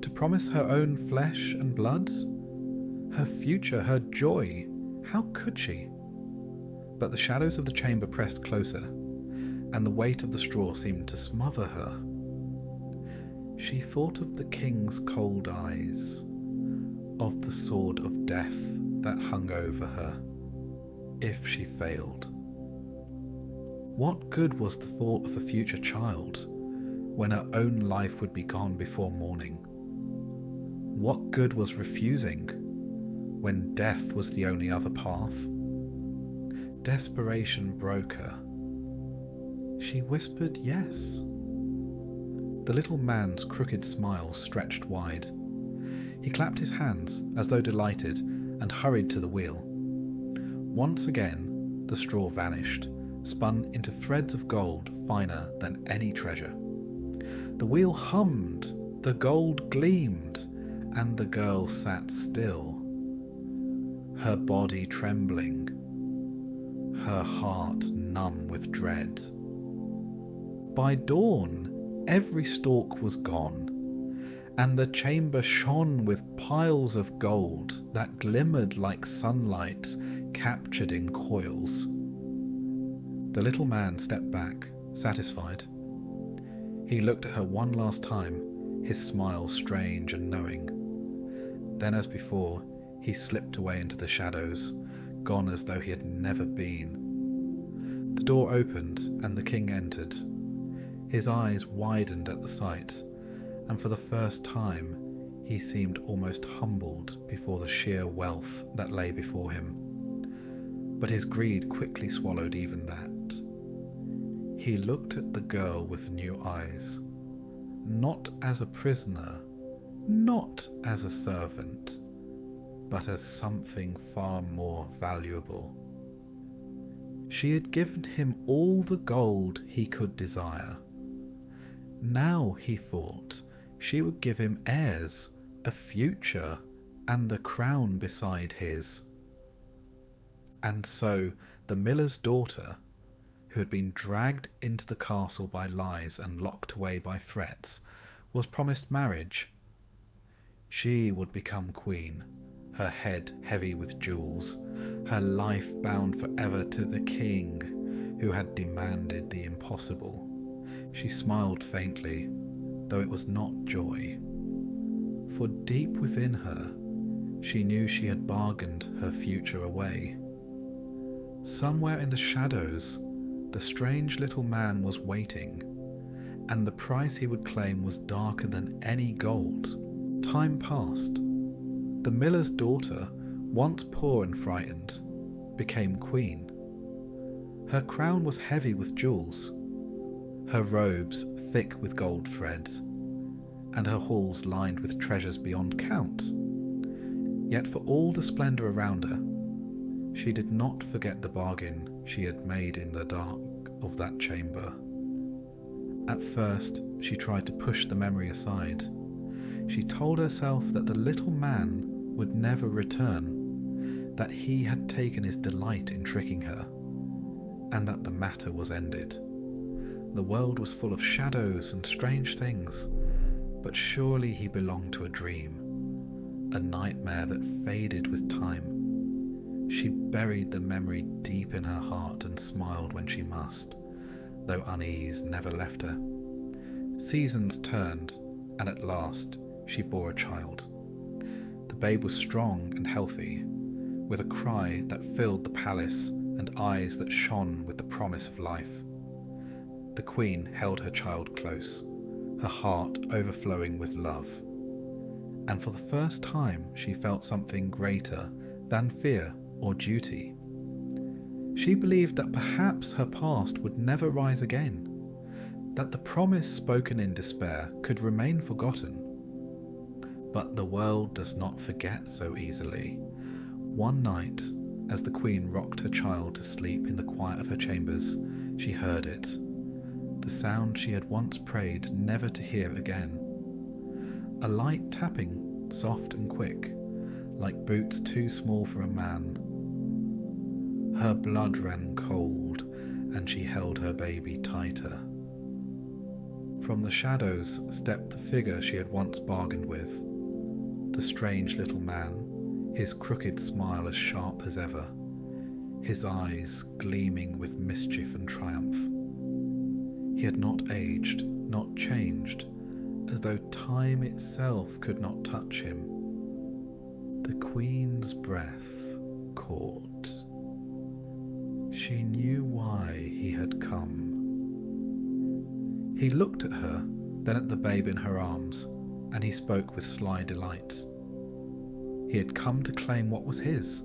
To promise her own flesh and blood? Her future, her joy, how could she? But the shadows of the chamber pressed closer, and the weight of the straw seemed to smother her. She thought of the king's cold eyes, of the sword of death that hung over her, if she failed. What good was the thought of a future child, when her own life would be gone before morning? What good was refusing, when death was the only other path? Desperation broke her. She whispered yes. The little man's crooked smile stretched wide. He clapped his hands as though delighted and hurried to the wheel. Once again, the straw vanished, spun into threads of gold finer than any treasure. The wheel hummed, the gold gleamed, and the girl sat still, her body trembling, her heart numb with dread. By dawn, every stalk was gone, and the chamber shone with piles of gold that glimmered like sunlight captured in coils. The little man stepped back, satisfied. He looked at her one last time, his smile strange and knowing. Then, as before, he slipped away into the shadows, gone as though he had never been. The door opened, and the king entered. His eyes widened at the sight, and for the first time he seemed almost humbled before the sheer wealth that lay before him. But his greed quickly swallowed even that. He looked at the girl with new eyes, not as a prisoner, not as a servant, but as something far more valuable. She had given him all the gold he could desire. Now, he thought, she would give him heirs, a future, and the crown beside his. And so the miller's daughter, who had been dragged into the castle by lies and locked away by threats, was promised marriage. She would become queen, her head heavy with jewels, her life bound forever to the king who had demanded the impossible. She smiled faintly, though it was not joy, for deep within her she knew she had bargained her future away. Somewhere in the shadows, the strange little man was waiting, and the price he would claim was darker than any gold. Time passed. The miller's daughter, once poor and frightened, became queen. Her crown was heavy with jewels, her robes thick with gold threads, and her halls lined with treasures beyond count. Yet for all the splendour around her, she did not forget the bargain she had made in the dark of that chamber. At first, she tried to push the memory aside. She told herself that the little man would never return, that he had taken his delight in tricking her, and that the matter was ended. The world was full of shadows and strange things, but surely he belonged to a dream, a nightmare that faded with time. She buried the memory deep in her heart and smiled when she must, though unease never left her. Seasons turned, and at last she bore a child. The babe was strong and healthy, with a cry that filled the palace and eyes that shone with the promise of life. The queen held her child close, her heart overflowing with love. And for the first time she felt something greater than fear or duty. She believed that perhaps her past would never rise again, that the promise spoken in despair could remain forgotten. But the world does not forget so easily. One night, as the queen rocked her child to sleep in the quiet of her chambers, she heard it, the sound she had once prayed never to hear again. A light tapping, soft and quick, like boots too small for a man. Her blood ran cold, and she held her baby tighter. From the shadows stepped the figure she had once bargained with, the strange little man, his crooked smile as sharp as ever, his eyes gleaming with mischief and triumph. He had not aged, not changed, as though time itself could not touch him. The queen's breath caught. She knew why he had come. He looked at her, then at the babe in her arms, and he spoke with sly delight. He had come to claim what was his.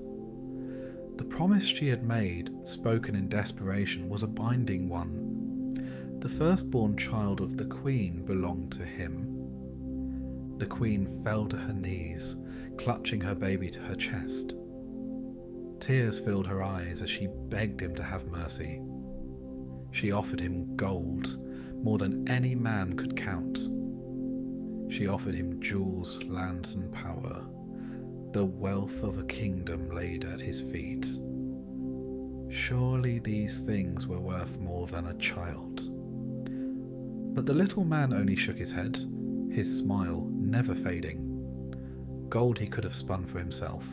The promise she had made, spoken in desperation, was a binding one. The firstborn child of the queen belonged to him. The queen fell to her knees, clutching her baby to her chest. Tears filled her eyes as she begged him to have mercy. She offered him gold, more than any man could count. She offered him jewels, lands and power, the wealth of a kingdom laid at his feet. Surely these things were worth more than a child. But the little man only shook his head, his smile never fading. Gold he could have spun for himself.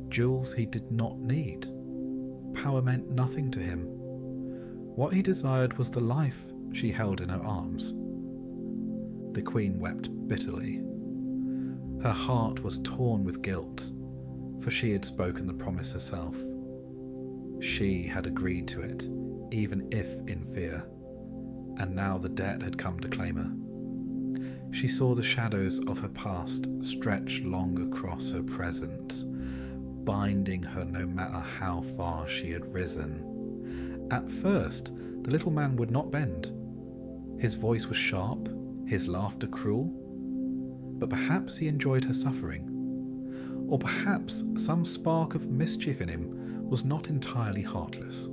Jewels he did not need. Power meant nothing to him. What he desired was the life she held in her arms. The queen wept bitterly. Her heart was torn with guilt, for she had spoken the promise herself. She had agreed to it, even if in fear, and now the debt had come to claim her. She saw the shadows of her past stretch long across her present, binding her no matter how far she had risen. At first, the little man would not bend. His voice was sharp, his laughter cruel, but perhaps he enjoyed her suffering. Or perhaps some spark of mischief in him was not entirely heartless.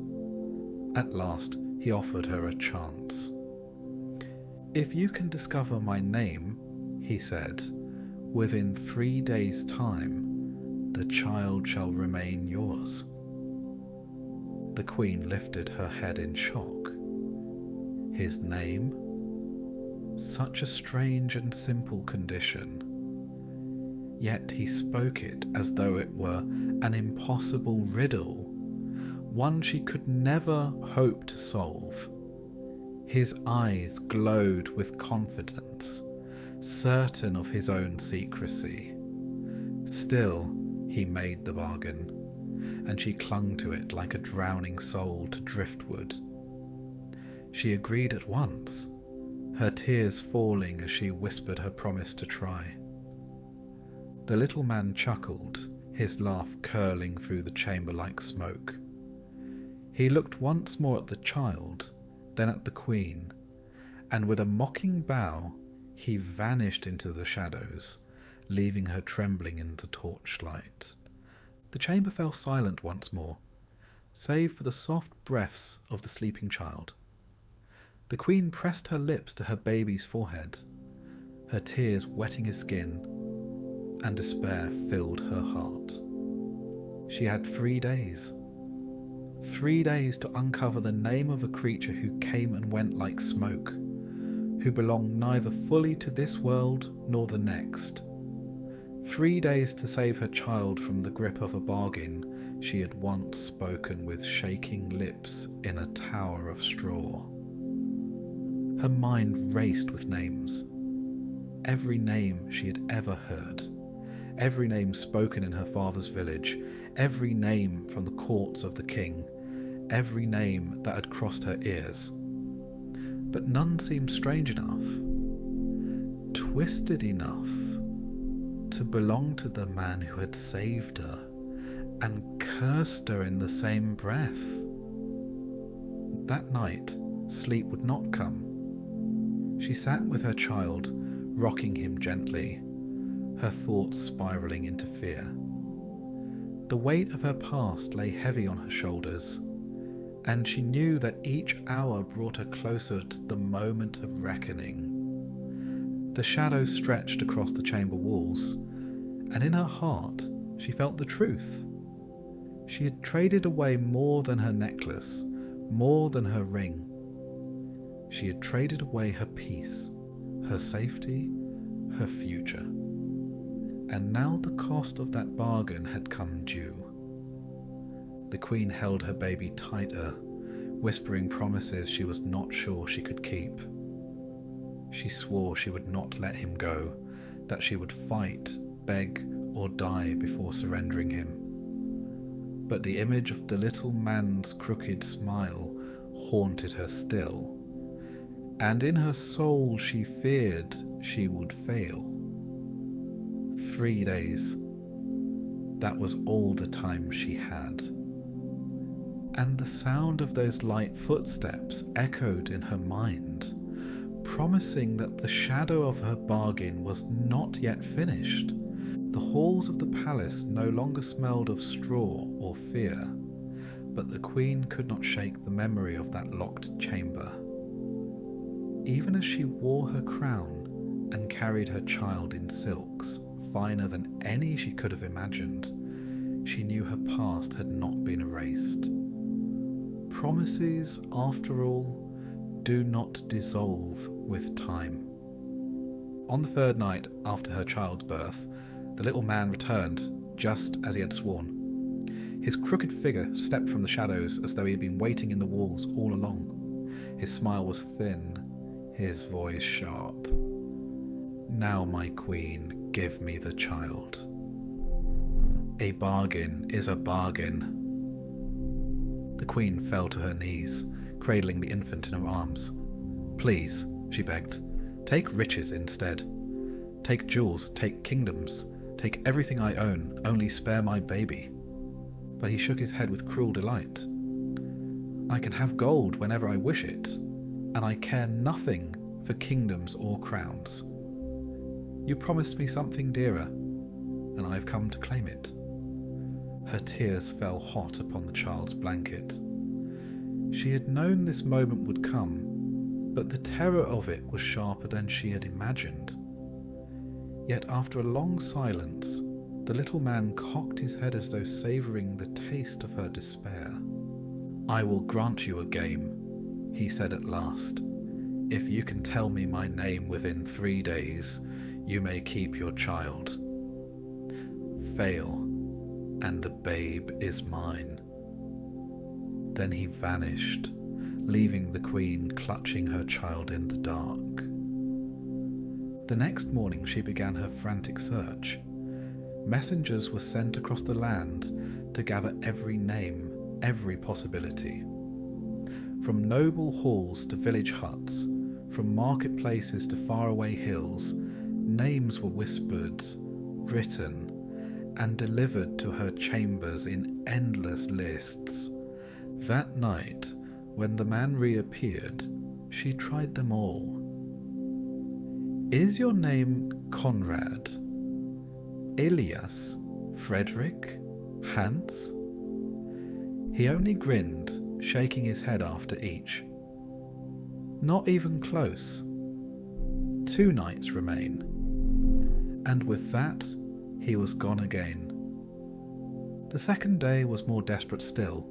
At last, he offered her a chance. "If you can discover my name," he said, "within 3 days' time, the child shall remain yours." The queen lifted her head in shock. His name? Such a strange and simple condition. Yet he spoke it as though it were an impossible riddle, one she could never hope to solve. His eyes glowed with confidence, certain of his own secrecy. Still, he made the bargain, and she clung to it like a drowning soul to driftwood. She agreed at once, her tears falling as she whispered her promise to try. The little man chuckled, his laugh curling through the chamber like smoke. He looked once more at the child, then at the queen, and with a mocking bow, he vanished into the shadows, leaving her trembling in the torchlight. The chamber fell silent once more, save for the soft breaths of the sleeping child. The queen pressed her lips to her baby's forehead, her tears wetting his skin, and despair filled her heart. She had 3 days. 3 days to uncover the name of a creature who came and went like smoke, who belonged neither fully to this world nor the next. 3 days to save her child from the grip of a bargain she had once spoken with shaking lips in a tower of straw. Her mind raced with names. Every name she had ever heard. Every name spoken in her father's village. Every name from the courts of the king. Every name that had crossed her ears. But none seemed strange enough, twisted enough, to belong to the man who had saved her and cursed her in the same breath. That night, sleep would not come. She sat with her child, rocking him gently, her thoughts spiralling into fear. The weight of her past lay heavy on her shoulders, and she knew that each hour brought her closer to the moment of reckoning. The shadows stretched across the chamber walls, and in her heart she felt the truth. She had traded away more than her necklace, more than her ring. She had traded away her peace, her safety, her future. And now the cost of that bargain had come due. The queen held her baby tighter, whispering promises she was not sure she could keep. She swore she would not let him go, that she would fight, beg, or die before surrendering him. But the image of the little man's crooked smile haunted her still, and in her soul she feared she would fail. 3 days. That was all the time she had. And the sound of those light footsteps echoed in her mind, promising that the shadow of her bargain was not yet finished. The halls of the palace no longer smelled of straw or fear, but the queen could not shake the memory of that locked chamber. Even as she wore her crown and carried her child in silks finer than any she could have imagined, she knew her past had not been erased. Promises, after all, do not dissolve with time. On the 3rd night after her child's birth, the little man returned, just as he had sworn. His crooked figure stepped from the shadows as though he had been waiting in the walls all along. His smile was thin, his voice sharp. "Now, my queen, give me the child. A bargain is a bargain." The queen fell to her knees, cradling the infant in her arms. "Please," she begged, "take riches instead. Take jewels, take kingdoms, take everything I own, only spare my baby." But he shook his head with cruel delight. "I can have gold whenever I wish it, and I care nothing for kingdoms or crowns. You promised me something dearer, and I have come to claim it." Her tears fell hot upon the child's blanket. She had known this moment would come, but the terror of it was sharper than she had imagined. Yet after a long silence, the little man cocked his head as though savouring the taste of her despair. "I will grant you a game," he said at last. "If you can tell me my name within 3 days, you may keep your child. Fail, and the babe is mine." Then he vanished, leaving the queen clutching her child in the dark. The next morning she began her frantic search. Messengers were sent across the land to gather every name, every possibility. From noble halls to village huts, from marketplaces to faraway hills, names were whispered, written, and delivered to her chambers in endless lists. That night, when the man reappeared, she tried them all. "Is your name Conrad?" Ilias, Frederick, Hans? He only grinned, shaking his head after each. Not even close. 2 nights remain. And with that, he was gone again. The second day was more desperate still.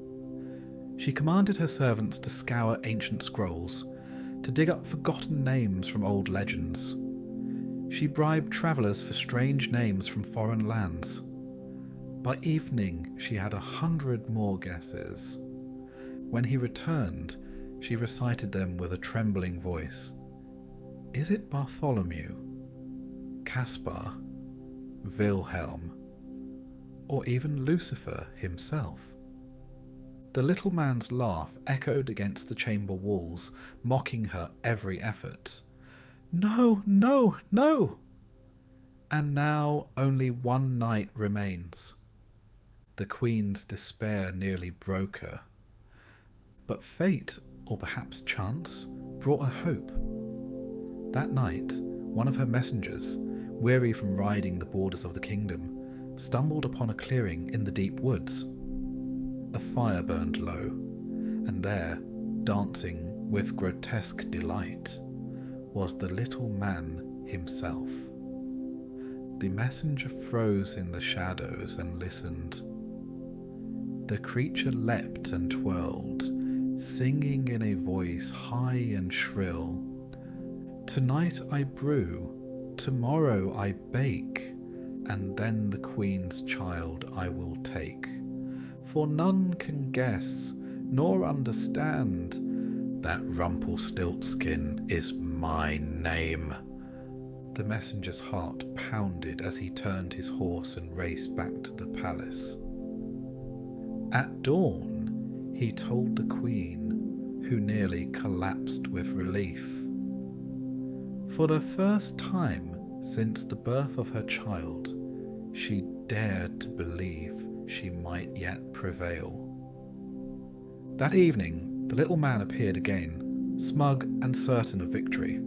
She commanded her servants to scour ancient scrolls, to dig up forgotten names from old legends. She bribed travellers for strange names from foreign lands. By evening, she had 100 more guesses. When he returned, she recited them with a trembling voice. Is it Bartholomew, Caspar, Wilhelm, or even Lucifer himself? The little man's laugh echoed against the chamber walls, mocking her every effort. No, no, no! And now only 1 night remains. The Queen's despair nearly broke her. But fate, or perhaps chance, brought her hope. That night, one of her messengers, weary from riding the borders of the kingdom, stumbled upon a clearing in the deep woods. A fire burned low, and there, dancing with grotesque delight, was the little man himself. The messenger froze in the shadows and listened. The creature leapt and twirled, singing in a voice high and shrill. Tonight I brew, tomorrow I bake, and then the Queen's child I will take. For none can guess, nor understand, that Rumpelstiltskin is my name. The messenger's heart pounded as he turned his horse and raced back to the palace. At dawn, he told the Queen, who nearly collapsed with relief. For the first time since the birth of her child, she dared to believe she might yet prevail. That evening, the little man appeared again, smug and certain of victory.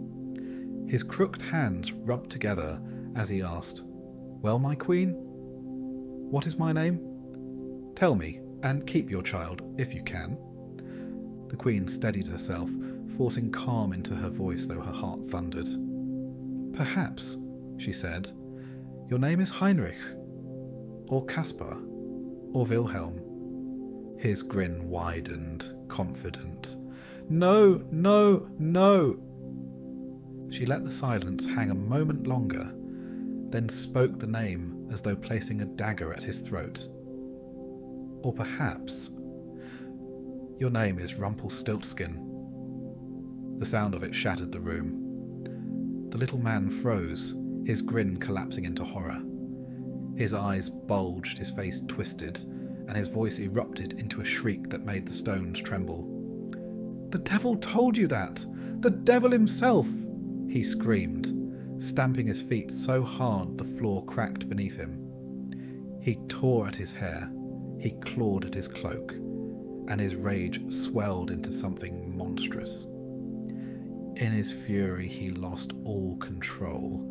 His crooked hands rubbed together as he asked, "Well, my queen, what is my name? Tell me, and keep your child, if you can." The queen steadied herself, forcing calm into her voice though her heart thundered. "Perhaps," she said, "your name is Heinrich, or Caspar, or Wilhelm." His grin widened, confident. "No, no, no!" She let the silence hang a moment longer, then spoke the name as though placing a dagger at his throat. "Or perhaps your name is Rumpelstiltskin." The sound of it shattered the room. The little man froze, his grin collapsing into horror. His eyes bulged, his face twisted, and his voice erupted into a shriek that made the stones tremble. "The devil told you that! The devil himself!" he screamed, stamping his feet so hard the floor cracked beneath him. He tore at his hair, he clawed at his cloak, and his rage swelled into something monstrous. In his fury he lost all control,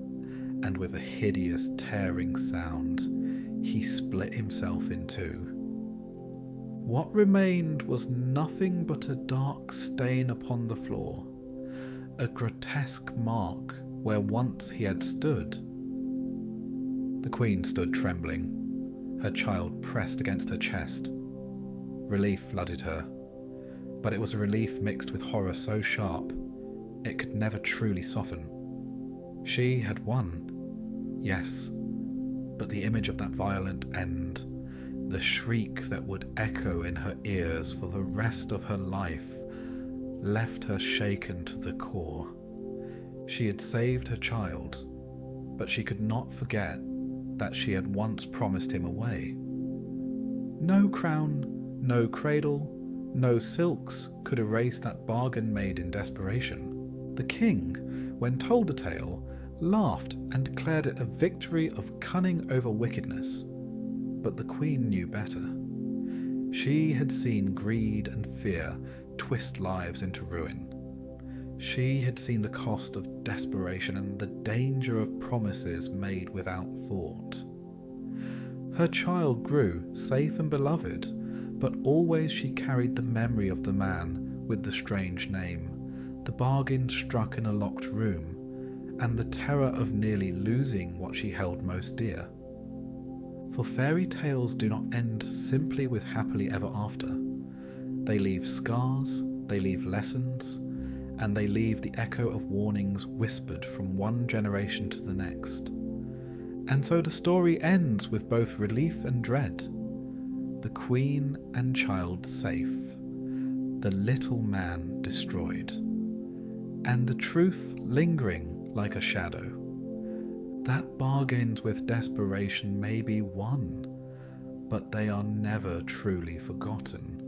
and with a hideous tearing sound, he split himself in two. What remained was nothing but a dark stain upon the floor, a grotesque mark where once he had stood. The queen stood trembling, her child pressed against her chest. Relief flooded her, but it was a relief mixed with horror so sharp it could never truly soften. She had won, yes, but the image of that violent end, the shriek that would echo in her ears for the rest of her life, left her shaken to the core. She had saved her child, but she could not forget that she had once promised him away. No crown, no cradle, no silks could erase that bargain made in desperation. The king, when told the tale, laughed and declared it a victory of cunning over wickedness. But the queen knew better. She had seen greed and fear twist lives into ruin. She had seen the cost of desperation and the danger of promises made without thought. Her child grew safe and beloved, but always she carried the memory of the man with the strange name, the bargain struck in a locked room, and the terror of nearly losing what she held most dear. For fairy tales do not end simply with happily ever after. They leave scars, they leave lessons, and they leave the echo of warnings whispered from one generation to the next. And so the story ends with both relief and dread. The queen and child safe, the little man destroyed, and the truth lingering like a shadow. That bargains with desperation may be won, but they are never truly forgotten.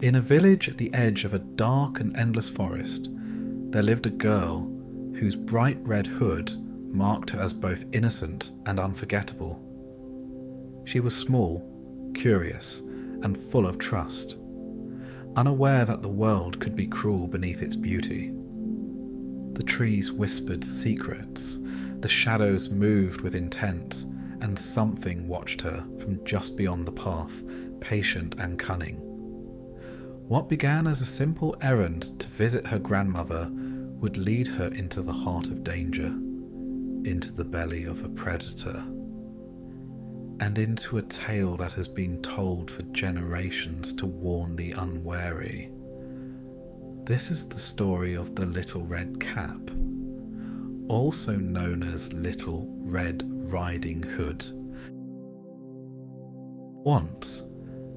In a village at the edge of a dark and endless forest, there lived a girl whose bright red hood marked her as both innocent and unforgettable. She was small, curious, and full of trust, unaware that the world could be cruel beneath its beauty. The trees whispered secrets, the shadows moved with intent, and something watched her from just beyond the path, patient and cunning. What began as a simple errand to visit her grandmother would lead her into the heart of danger, into the belly of a predator, and into a tale that has been told for generations to warn the unwary. This is the story of the Little Red Cap, also known as Little Red Riding Hood. Once,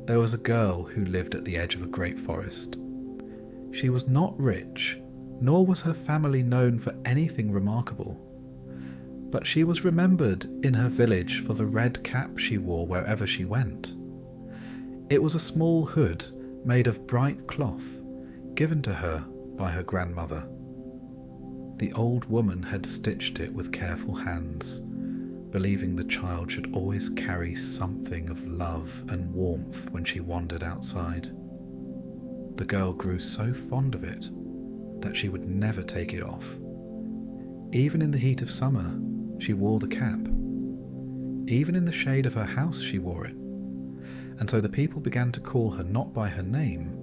there was a girl who lived at the edge of a great forest. She was not rich, nor was her family known for anything remarkable, but she was remembered in her village for the red cap she wore wherever she went. It was a small hood made of bright cloth, given to her by her grandmother. The old woman had stitched it with careful hands, believing the child should always carry something of love and warmth when she wandered outside. The girl grew so fond of it that she would never take it off. Even in the heat of summer, she wore the cap. Even in the shade of her house, she wore it. And so the people began to call her not by her name,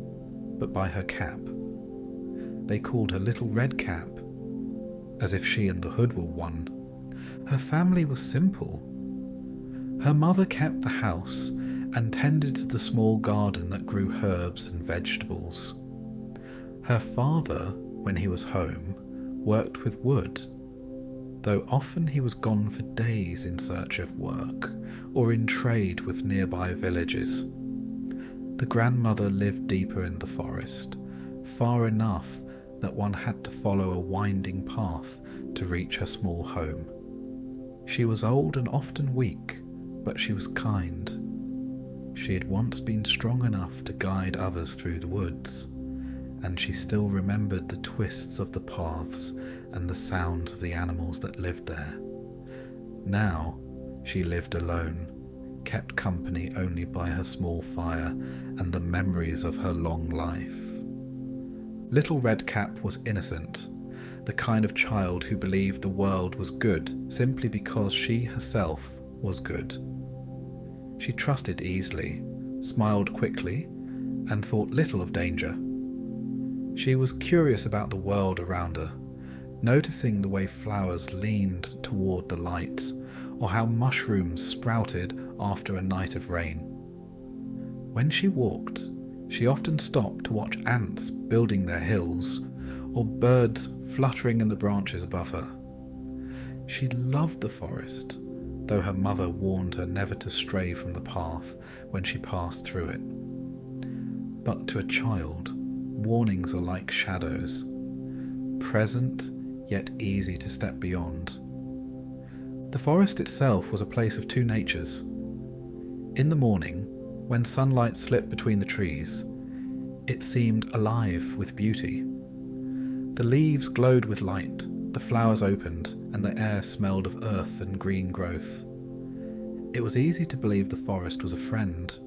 but by her cap. They called her Little Red Cap, as if she and the hood were one. Her family was simple. Her mother kept the house and tended to the small garden that grew herbs and vegetables. Her father, when he was home, worked with wood, though often he was gone for days in search of work or in trade with nearby villages. The grandmother lived deeper in the forest, far enough that one had to follow a winding path to reach her small home. She was old and often weak, but she was kind. She had once been strong enough to guide others through the woods, and she still remembered the twists of the paths and the sounds of the animals that lived there. Now she lived alone, kept company only by her small fire and the memories of her long life. Little Red Cap was innocent, the kind of child who believed the world was good simply because she herself was good. She trusted easily, smiled quickly, and thought little of danger. She was curious about the world around her, noticing the way flowers leaned toward the light, or how mushrooms sprouted after a night of rain. When she walked, she often stopped to watch ants building their hills, or birds fluttering in the branches above her. She loved the forest, though her mother warned her never to stray from the path when she passed through it. But to a child, warnings are like shadows, present yet easy to step beyond. The forest itself was a place of two natures. In the morning, when sunlight slipped between the trees, it seemed alive with beauty. The leaves glowed with light, the flowers opened, and the air smelled of earth and green growth. It was easy to believe the forest was a friend,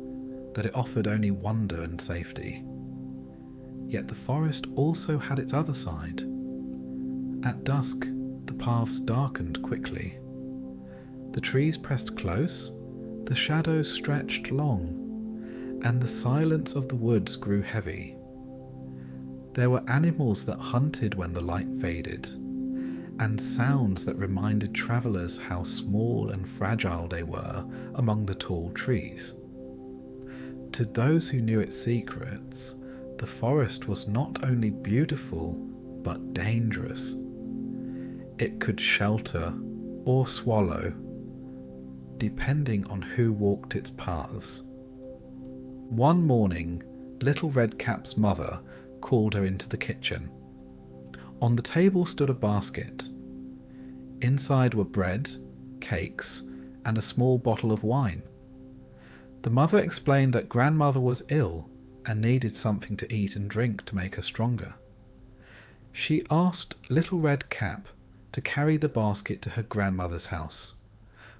that it offered only wonder and safety. Yet the forest also had its other side. At dusk, the the paths darkened quickly. The trees pressed close, the shadows stretched long, and the silence of the woods grew heavy. There were animals that hunted when the light faded, and sounds that reminded travellers how small and fragile they were among the tall trees. To those who knew its secrets, the forest was not only beautiful, but dangerous. It could shelter or swallow, depending on who walked its paths. One morning, Little Red Cap's mother called her into the kitchen. On the table stood a basket. Inside were bread, cakes, and a small bottle of wine. The mother explained that grandmother was ill and needed something to eat and drink to make her stronger. She asked Little Red Cap to carry the basket to her grandmother's house,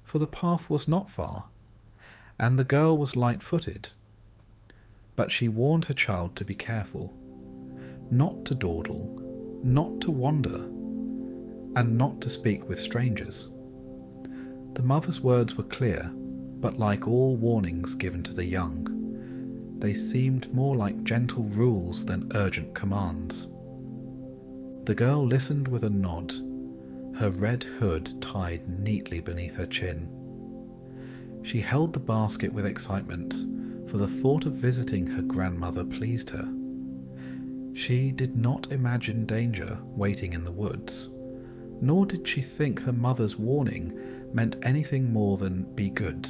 for the path was not far, and the girl was light-footed. But she warned her child to be careful, not to dawdle, not to wander, and not to speak with strangers. The mother's words were clear, but like all warnings given to the young, they seemed more like gentle rules than urgent commands. The girl listened with a nod, her red hood tied neatly beneath her chin. She held the basket with excitement, for the thought of visiting her grandmother pleased her. She did not imagine danger waiting in the woods, nor did she think her mother's warning meant anything more than be good.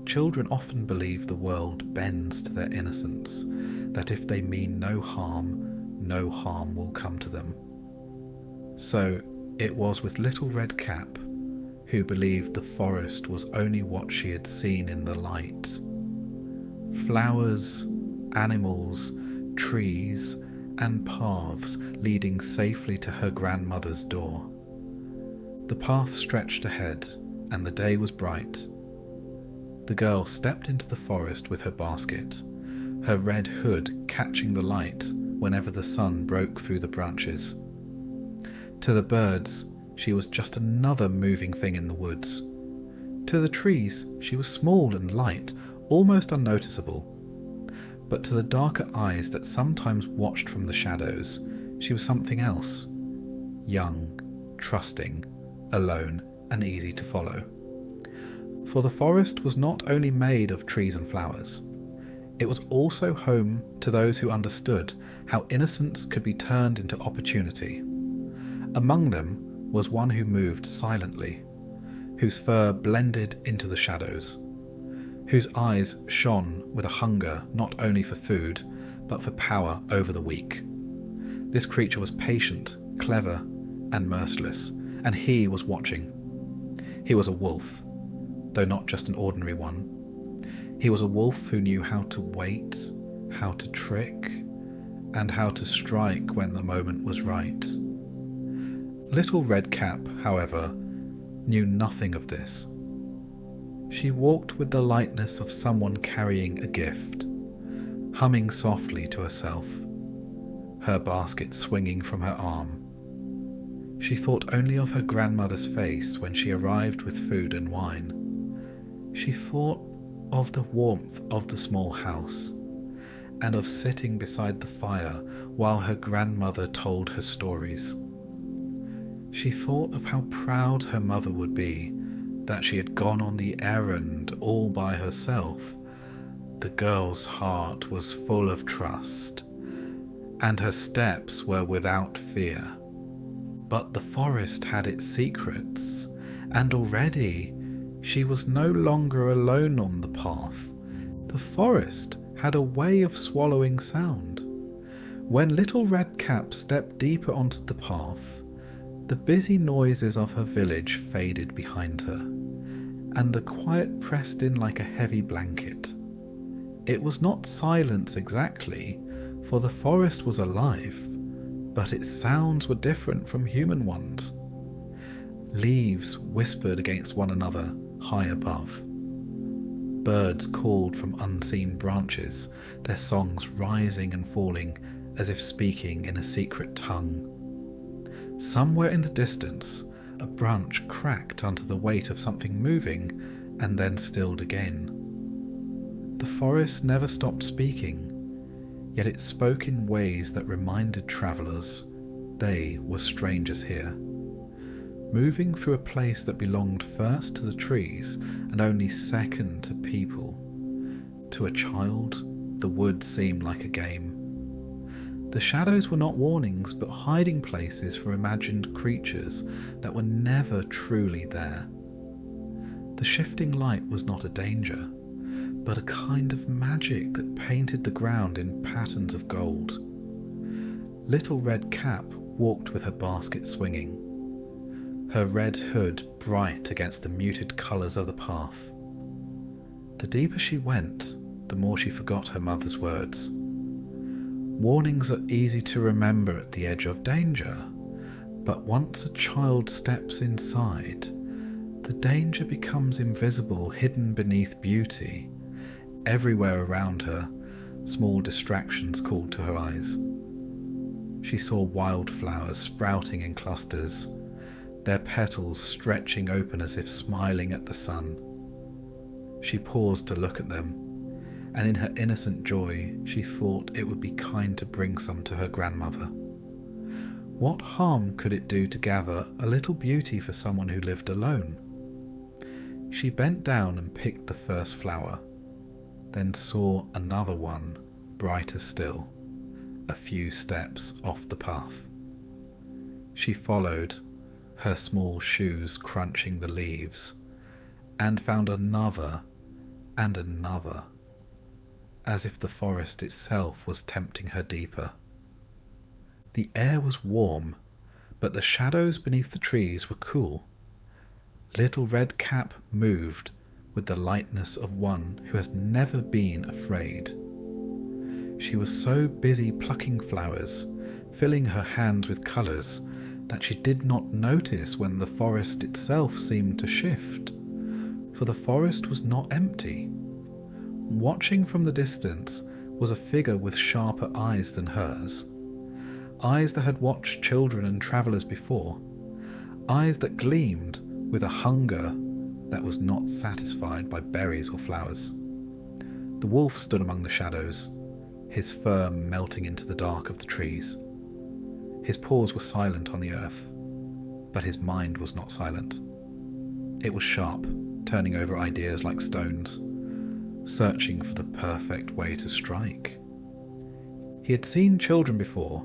Children often believe the world bends to their innocence, that if they mean no harm will come to them. So it was with Little Red Cap, who believed the forest was only what she had seen in the light. Flowers, animals, trees, and paths leading safely to her grandmother's door. The path stretched ahead, and the day was bright. The girl stepped into the forest with her basket, her red hood catching the light whenever the sun broke through the branches. To the birds, she was just another moving thing in the woods. To the trees, she was small and light, almost unnoticeable. But to the darker eyes that sometimes watched from the shadows, she was something else. Young, trusting, alone, and easy to follow. For the forest was not only made of trees and flowers, it was also home to those who understood how innocence could be turned into opportunity. Among them was one who moved silently, whose fur blended into the shadows, whose eyes shone with a hunger not only for food, but for power over the weak. This creature was patient, clever, and merciless, and he was watching. He was a wolf, though not just an ordinary one. He was a wolf who knew how to wait, how to trick, and how to strike when the moment was right. Little Red Cap, however, knew nothing of this. She walked with the lightness of someone carrying a gift, humming softly to herself, her basket swinging from her arm. She thought only of her grandmother's face when she arrived with food and wine. She thought of the warmth of the small house, and of sitting beside the fire while her grandmother told her stories. She thought of how proud her mother would be that she had gone on the errand all by herself. The girl's heart was full of trust, and her steps were without fear. But the forest had its secrets, and already she was no longer alone on the path. The forest had a way of swallowing sound. When Little Red Cap stepped deeper onto the path, the busy noises of her village faded behind her, and the quiet pressed in like a heavy blanket. It was not silence exactly, for the forest was alive, but its sounds were different from human ones. Leaves whispered against one another high above. Birds called from unseen branches, their songs rising and falling as if speaking in a secret tongue. Somewhere in the distance, a branch cracked under the weight of something moving and then stilled again. The forest never stopped speaking, yet it spoke in ways that reminded travellers they were strangers here, moving through a place that belonged first to the trees and only second to people. To a child, the woods seemed like a game. The shadows were not warnings, but hiding places for imagined creatures that were never truly there. The shifting light was not a danger, but a kind of magic that painted the ground in patterns of gold. Little Red Cap walked with her basket swinging, her red hood bright against the muted colours of the path. The deeper she went, the more she forgot her mother's words. Warnings are easy to remember at the edge of danger, but once a child steps inside, the danger becomes invisible, hidden beneath beauty. Everywhere around her, small distractions called to her eyes. She saw wildflowers sprouting in clusters, their petals stretching open as if smiling at the sun. She paused to look at them, and in her innocent joy, she thought it would be kind to bring some to her grandmother. What harm could it do to gather a little beauty for someone who lived alone? She bent down and picked the first flower, then saw another one, brighter still, a few steps off the path. She followed, her small shoes crunching the leaves, and found another and another, as if the forest itself was tempting her deeper. The air was warm, but the shadows beneath the trees were cool. Little Red Cap moved with the lightness of one who has never been afraid. She was so busy plucking flowers, filling her hands with colours, that she did not notice when the forest itself seemed to shift, for the forest was not empty. Watching from the distance was a figure with sharper eyes than hers, eyes that had watched children and travellers before, eyes that gleamed with a hunger that was not satisfied by berries or flowers. The wolf stood among the shadows, his fur melting into the dark of the trees. His paws were silent on the earth, but his mind was not silent. It was sharp, turning over ideas like stones, searching for the perfect way to strike. He had seen children before,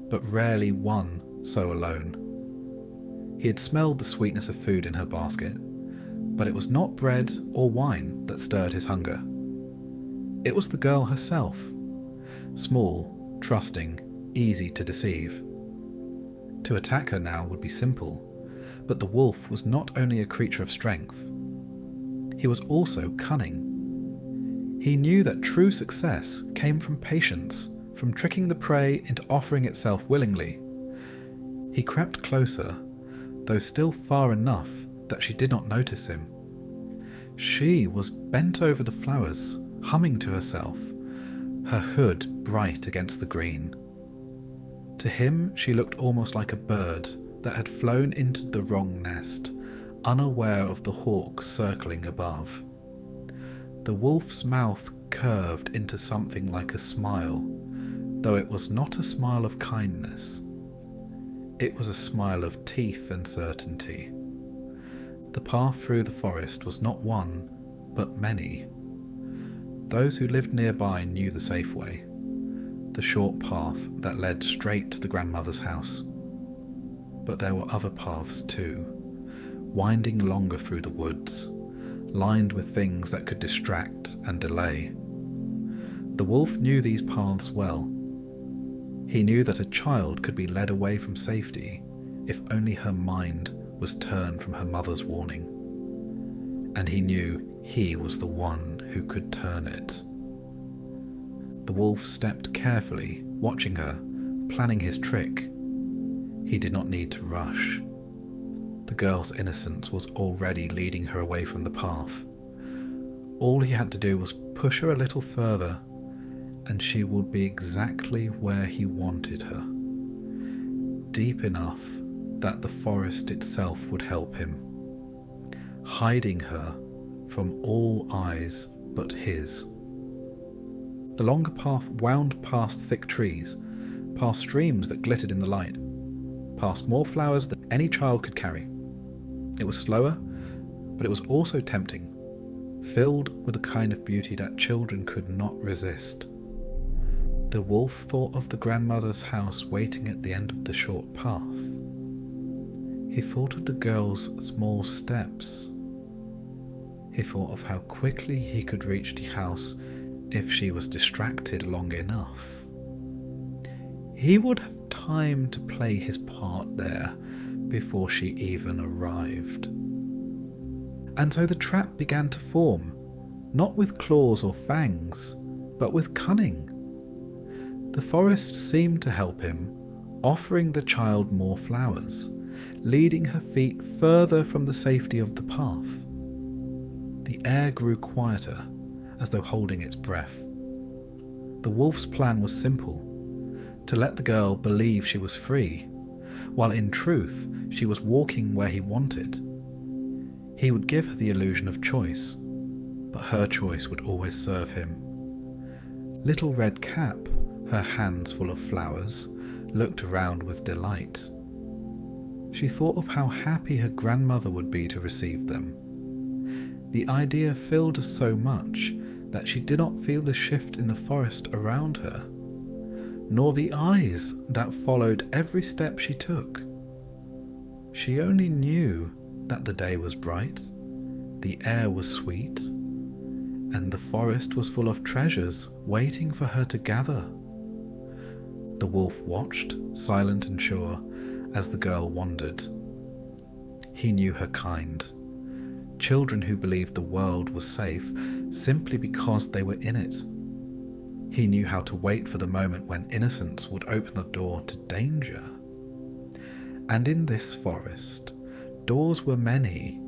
but rarely one so alone. He had smelled the sweetness of food in her basket, but it was not bread or wine that stirred his hunger. It was the girl herself, small, trusting, easy to deceive. To attack her now would be simple, but the wolf was not only a creature of strength, he was also cunning. He knew that true success came from patience, from tricking the prey into offering itself willingly. He crept closer, though still far enough that she did not notice him. She was bent over the flowers, humming to herself, her hood bright against the green. To him she looked almost like a bird that had flown into the wrong nest, unaware of the hawk circling above. The wolf's mouth curved into something like a smile, though it was not a smile of kindness. It was a smile of teeth and certainty. The path through the forest was not one, but many. Those who lived nearby knew the safe way, the short path that led straight to the grandmother's house. But there were other paths too, winding longer through the woods, lined with things that could distract and delay. The wolf knew these paths well. He knew that a child could be led away from safety if only her mind was turned from her mother's warning. And he knew he was the one who could turn it. The wolf stepped carefully, watching her, planning his trick. He did not need to rush. The girl's innocence was already leading her away from the path. All he had to do was push her a little further, and she would be exactly where he wanted her. Deep enough that the forest itself would help him, hiding her from all eyes but his. The longer path wound past thick trees, past streams that glittered in the light, past more flowers than any child could carry. It was slower, but it was also tempting, filled with a kind of beauty that children could not resist. The wolf thought of the grandmother's house waiting at the end of the short path. He thought of the girl's small steps. He thought of how quickly he could reach the house if she was distracted long enough. He would have time to play his part there before she even arrived. And so the trap began to form, not with claws or fangs, but with cunning. The forest seemed to help him, offering the child more flowers, leading her feet further from the safety of the path. The air grew quieter, as though holding its breath. The wolf's plan was simple: to let the girl believe she was free, while in truth she was walking where he wanted. He would give her the illusion of choice, but her choice would always serve him. Little Red Cap, her hands full of flowers, looked around with delight. She thought of how happy her grandmother would be to receive them. The idea filled her so much that she did not feel the shift in the forest around her, nor the eyes that followed every step she took. She only knew that the day was bright, the air was sweet, and the forest was full of treasures waiting for her to gather. The wolf watched, silent and sure, as the girl wandered. He knew her kind. Children who believed the world was safe simply because they were in it. He knew how to wait for the moment when innocence would open the door to danger. And in this forest, doors were many,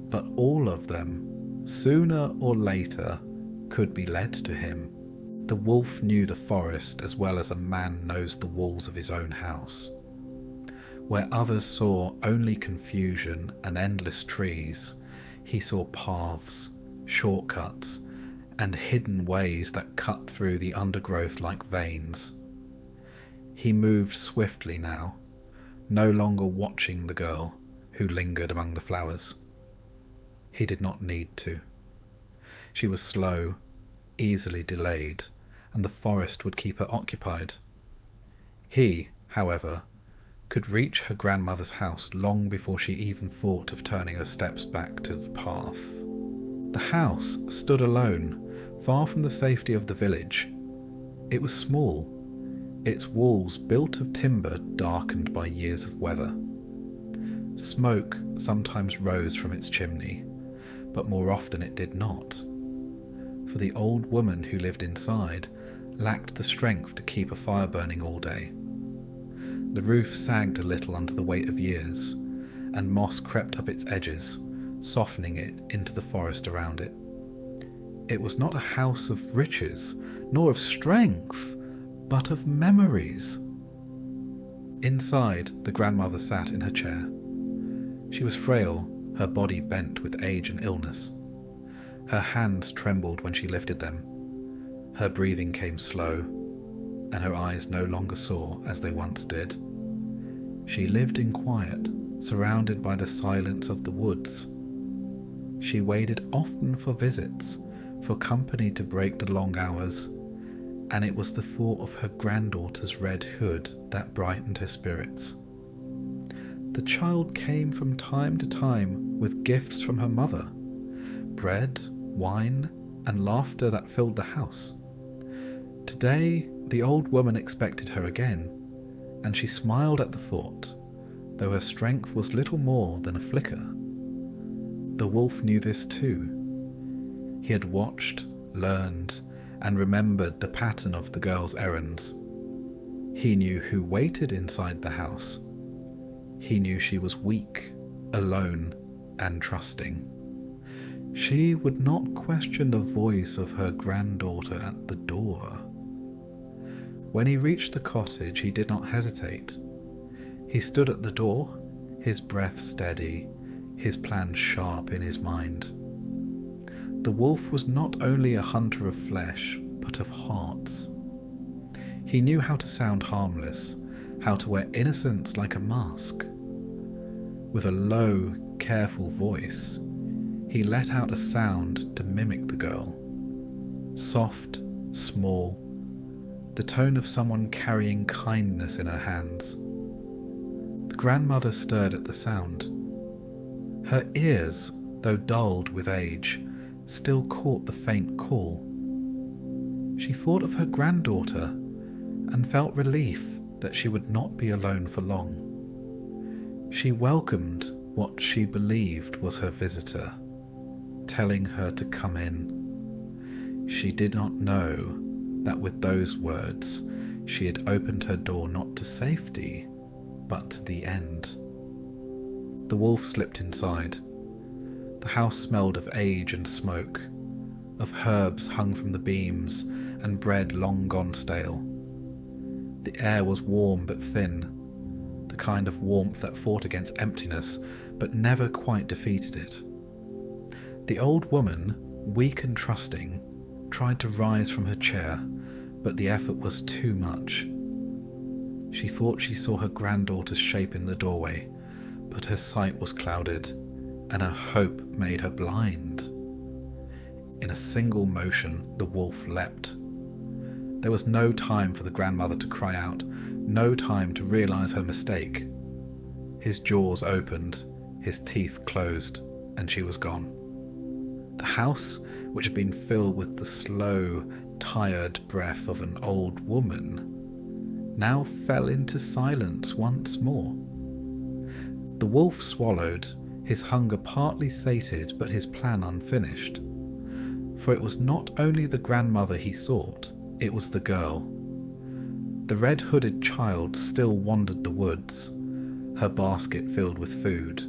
but all of them, sooner or later, could be led to him. The wolf knew the forest as well as a man knows the walls of his own house. Where others saw only confusion and endless trees, he saw paths, shortcuts, and hidden ways that cut through the undergrowth like veins. He moved swiftly now, no longer watching the girl who lingered among the flowers. He did not need to. She was slow, easily delayed, and the forest would keep her occupied. He, however, could reach her grandmother's house long before she even thought of turning her steps back to the path. The house stood alone, far from the safety of the village. It was small, its walls built of timber darkened by years of weather. Smoke sometimes rose from its chimney, but more often it did not, for the old woman who lived inside lacked the strength to keep a fire burning all day. The roof sagged a little under the weight of years, and moss crept up its edges, softening it into the forest around it. It was not a house of riches, nor of strength, but of memories. Inside, the grandmother sat in her chair. She was frail, her body bent with age and illness. Her hands trembled when she lifted them. Her breathing came slow, and her eyes no longer saw as they once did. She lived in quiet, surrounded by the silence of the woods. She waited often for visits, for company to break the long hours, and it was the thought of her granddaughter's red hood that brightened her spirits. The child came from time to time with gifts from her mother, bread, wine, and laughter that filled the house. Today, the old woman expected her again, and she smiled at the thought, though her strength was little more than a flicker. The wolf knew this too. He had watched, learned, and remembered the pattern of the girl's errands. He knew who waited inside the house. He knew she was weak, alone, and trusting. She would not question the voice of her granddaughter at the door. When he reached the cottage, he did not hesitate. He stood at the door, his breath steady, his plan sharp in his mind. The wolf was not only a hunter of flesh, but of hearts. He knew how to sound harmless, how to wear innocence like a mask. With a low, careful voice, he let out a sound to mimic the girl. Soft, small, the tone of someone carrying kindness in her hands. The grandmother stirred at the sound. Her ears, though dulled with age, still caught the faint call. She thought of her granddaughter and felt relief that she would not be alone for long. She welcomed what she believed was her visitor, telling her to come in. She did not know that with those words she had opened her door not to safety, but to the end. The wolf slipped inside. The house smelled of age and smoke, of herbs hung from the beams and bread long gone stale. The air was warm but thin, the kind of warmth that fought against emptiness but never quite defeated it. The old woman, weak and trusting, tried to rise from her chair, but the effort was too much. She thought she saw her granddaughter's shape in the doorway, but her sight was clouded, and her hope made her blind. In a single motion, the wolf leapt. There was no time for the grandmother to cry out, no time to realize her mistake. His jaws opened, his teeth closed, and she was gone. The house, which had been filled with the slow, tired breath of an old woman, now fell into silence once more. The wolf swallowed, his hunger partly sated but his plan unfinished. For it was not only the grandmother he sought, it was the girl. The red-hooded child still wandered the woods, her basket filled with food,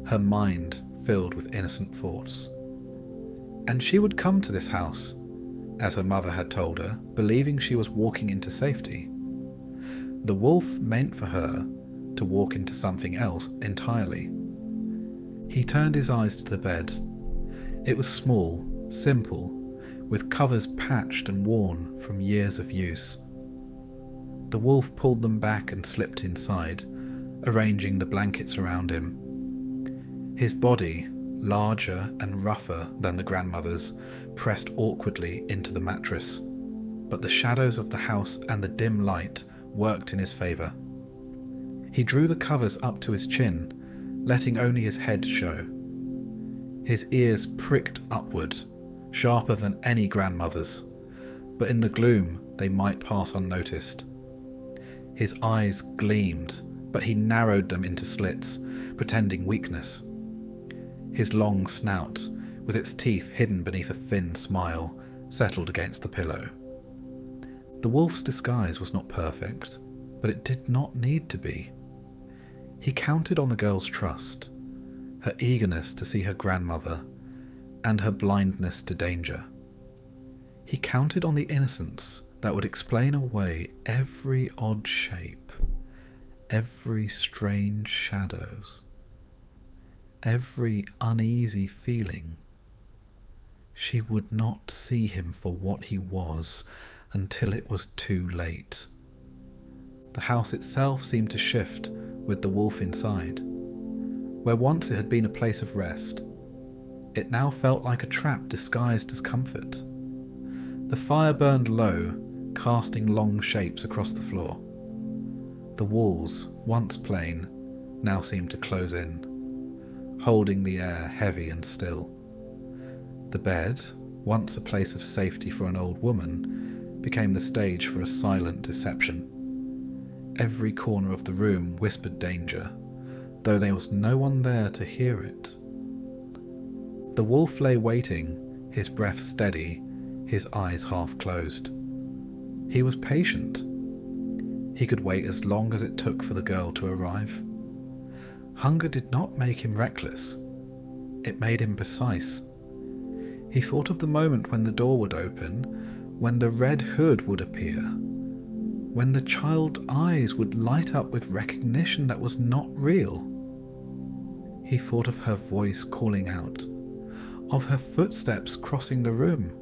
her mind filled with innocent thoughts. And she would come to this house, as her mother had told her, believing she was walking into safety. The wolf meant for her to walk into something else entirely. He turned his eyes to the bed. It was small, simple, with covers patched and worn from years of use. The wolf pulled them back and slipped inside, arranging the blankets around him. His body, larger and rougher than the grandmother's, pressed awkwardly into the mattress, but the shadows of the house and the dim light worked in his favour. He drew the covers up to his chin, letting only his head show. His ears pricked upward, sharper than any grandmother's, but in the gloom they might pass unnoticed. His eyes gleamed, but he narrowed them into slits, pretending weakness. His long snout, with its teeth hidden beneath a thin smile, settled against the pillow. The wolf's disguise was not perfect, but it did not need to be. He counted on the girl's trust, her eagerness to see her grandmother, and her blindness to danger. He counted on the innocence that would explain away every odd shape, every strange shadows, every uneasy feeling. She would not see him for what he was until it was too late. The house itself seemed to shift with the wolf inside. Where once it had been a place of rest, it now felt like a trap disguised as comfort. The fire burned low, casting long shapes across the floor. The walls, once plain, now seemed to close in, holding the air heavy and still. The bed, once a place of safety for an old woman, became the stage for a silent deception. Every corner of the room whispered danger, though there was no one there to hear it. The wolf lay waiting, his breath steady, his eyes half closed. He was patient. He could wait as long as it took for the girl to arrive. Hunger did not make him reckless. It made him precise. He thought of the moment when the door would open, when the red hood would appear, when the child's eyes would light up with recognition that was not real. He thought of her voice calling out, of her footsteps crossing the room,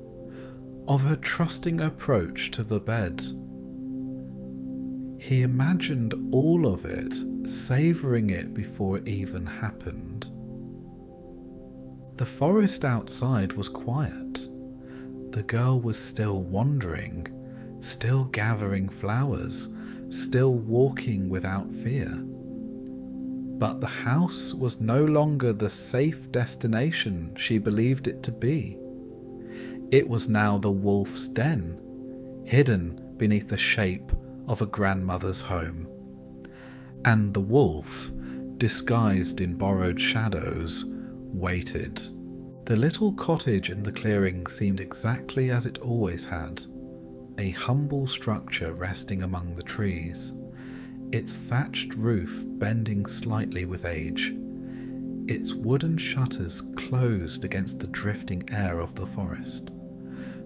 of her trusting approach to the bed. He imagined all of it, savouring it before it even happened. The forest outside was quiet. The girl was still wandering, still gathering flowers, still walking without fear. But the house was no longer the safe destination she believed it to be. It was now the wolf's den, hidden beneath the shape of a grandmother's home. And the wolf, disguised in borrowed shadows, waited. The little cottage in the clearing seemed exactly as it always had, a humble structure resting among the trees, its thatched roof bending slightly with age, its wooden shutters closed against the drifting air of the forest.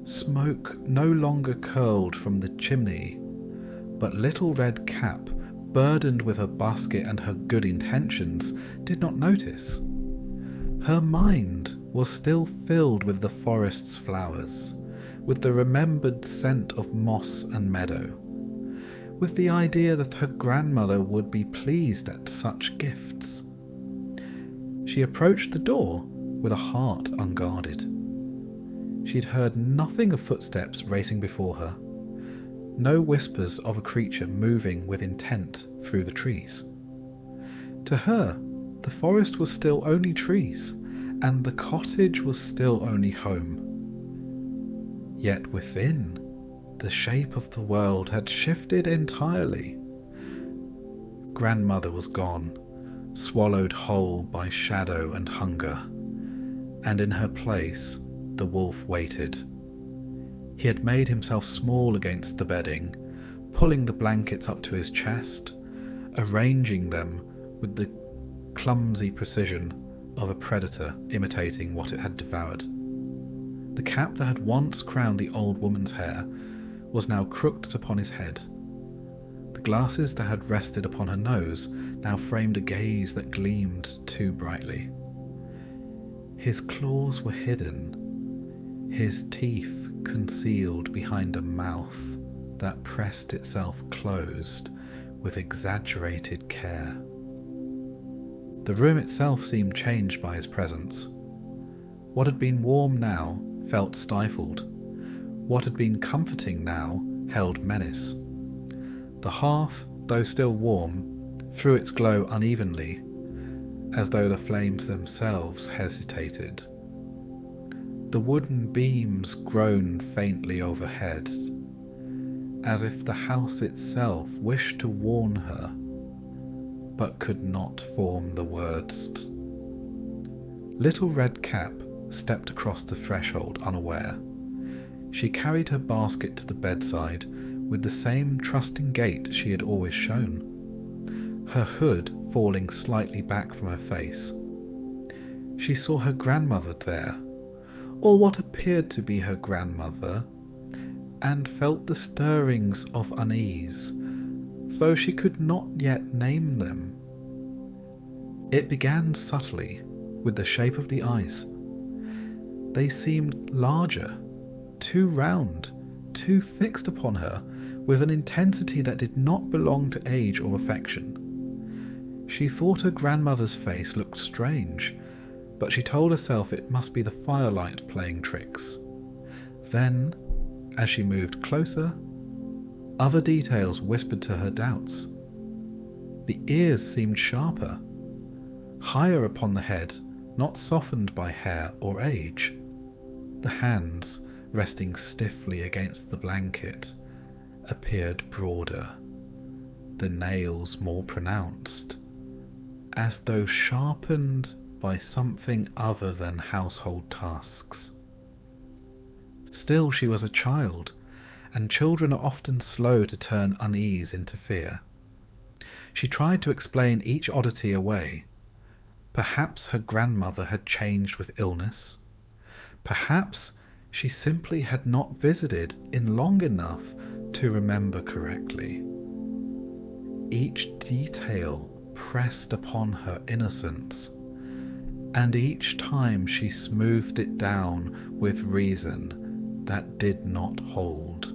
Smoke no longer curled from the chimney, but Little Red Cap, burdened with her basket and her good intentions, did not notice. Her mind was still filled with the forest's flowers, with the remembered scent of moss and meadow, with the idea that her grandmother would be pleased at such gifts. She approached the door with a heart unguarded. She had heard nothing of footsteps racing before her, no whispers of a creature moving with intent through the trees. To her, the forest was still only trees, and the cottage was still only home. Yet within, the shape of the world had shifted entirely. Grandmother was gone, swallowed whole by shadow and hunger, and in her place the wolf waited. He had made himself small against the bedding, pulling the blankets up to his chest, arranging them with the clumsy precision of a predator imitating what it had devoured. The cap that had once crowned the old woman's hair was now crooked upon his head. The glasses that had rested upon her nose now framed a gaze that gleamed too brightly. His claws were hidden, his teeth concealed behind a mouth that pressed itself closed with exaggerated care. The room itself seemed changed by his presence. What had been warm now felt stifled. What had been comforting now held menace. The hearth, though still warm, threw its glow unevenly, as though the flames themselves hesitated. The wooden beams groaned faintly overhead, as if the house itself wished to warn her, but could not form the words. Little Red Cap stepped across the threshold unaware. She carried her basket to the bedside with the same trusting gait she had always shown, her hood falling slightly back from her face. She saw her grandmother there, or what appeared to be her grandmother, and felt the stirrings of unease, though she could not yet name them. It began subtly with the shape of the eyes. They seemed larger, too round, too fixed upon her, with an intensity that did not belong to age or affection. She thought her grandmother's face looked strange, but she told herself it must be the firelight playing tricks. Then, as she moved closer, other details whispered to her doubts. The ears seemed sharper, higher upon the head, not softened by hair or age. The hands, resting stiffly against the blanket, appeared broader, the nails more pronounced, as though sharpened by something other than household tasks. Still, she was a child, and children are often slow to turn unease into fear. She tried to explain each oddity away. Perhaps her grandmother had changed with illness. Perhaps she simply had not visited in long enough to remember correctly. Each detail pressed upon her innocence, and each time she smoothed it down with reason that did not hold.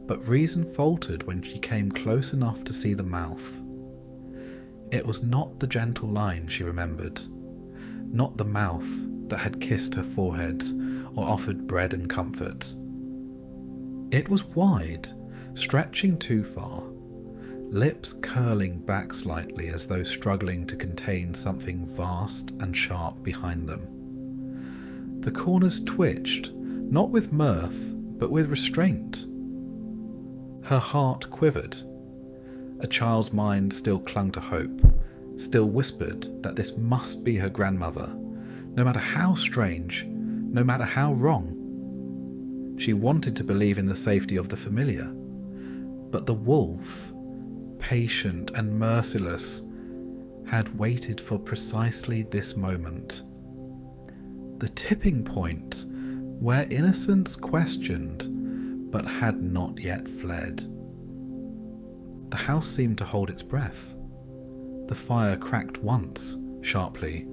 But reason faltered when she came close enough to see the mouth. It was not the gentle line she remembered, not the mouth that had kissed her forehead or offered bread and comfort. It was wide, stretching too far, lips curling back slightly as though struggling to contain something vast and sharp behind them. The corners twitched, not with mirth, but with restraint. Her heart quivered. A child's mind still clung to hope, still whispered that this must be her grandmother, no matter how strange, no matter how wrong. She wanted to believe in the safety of the familiar, but the wolf, patient and merciless, had waited for precisely this moment. The tipping point where innocence questioned but had not yet fled. The house seemed to hold its breath. The fire cracked once, sharply.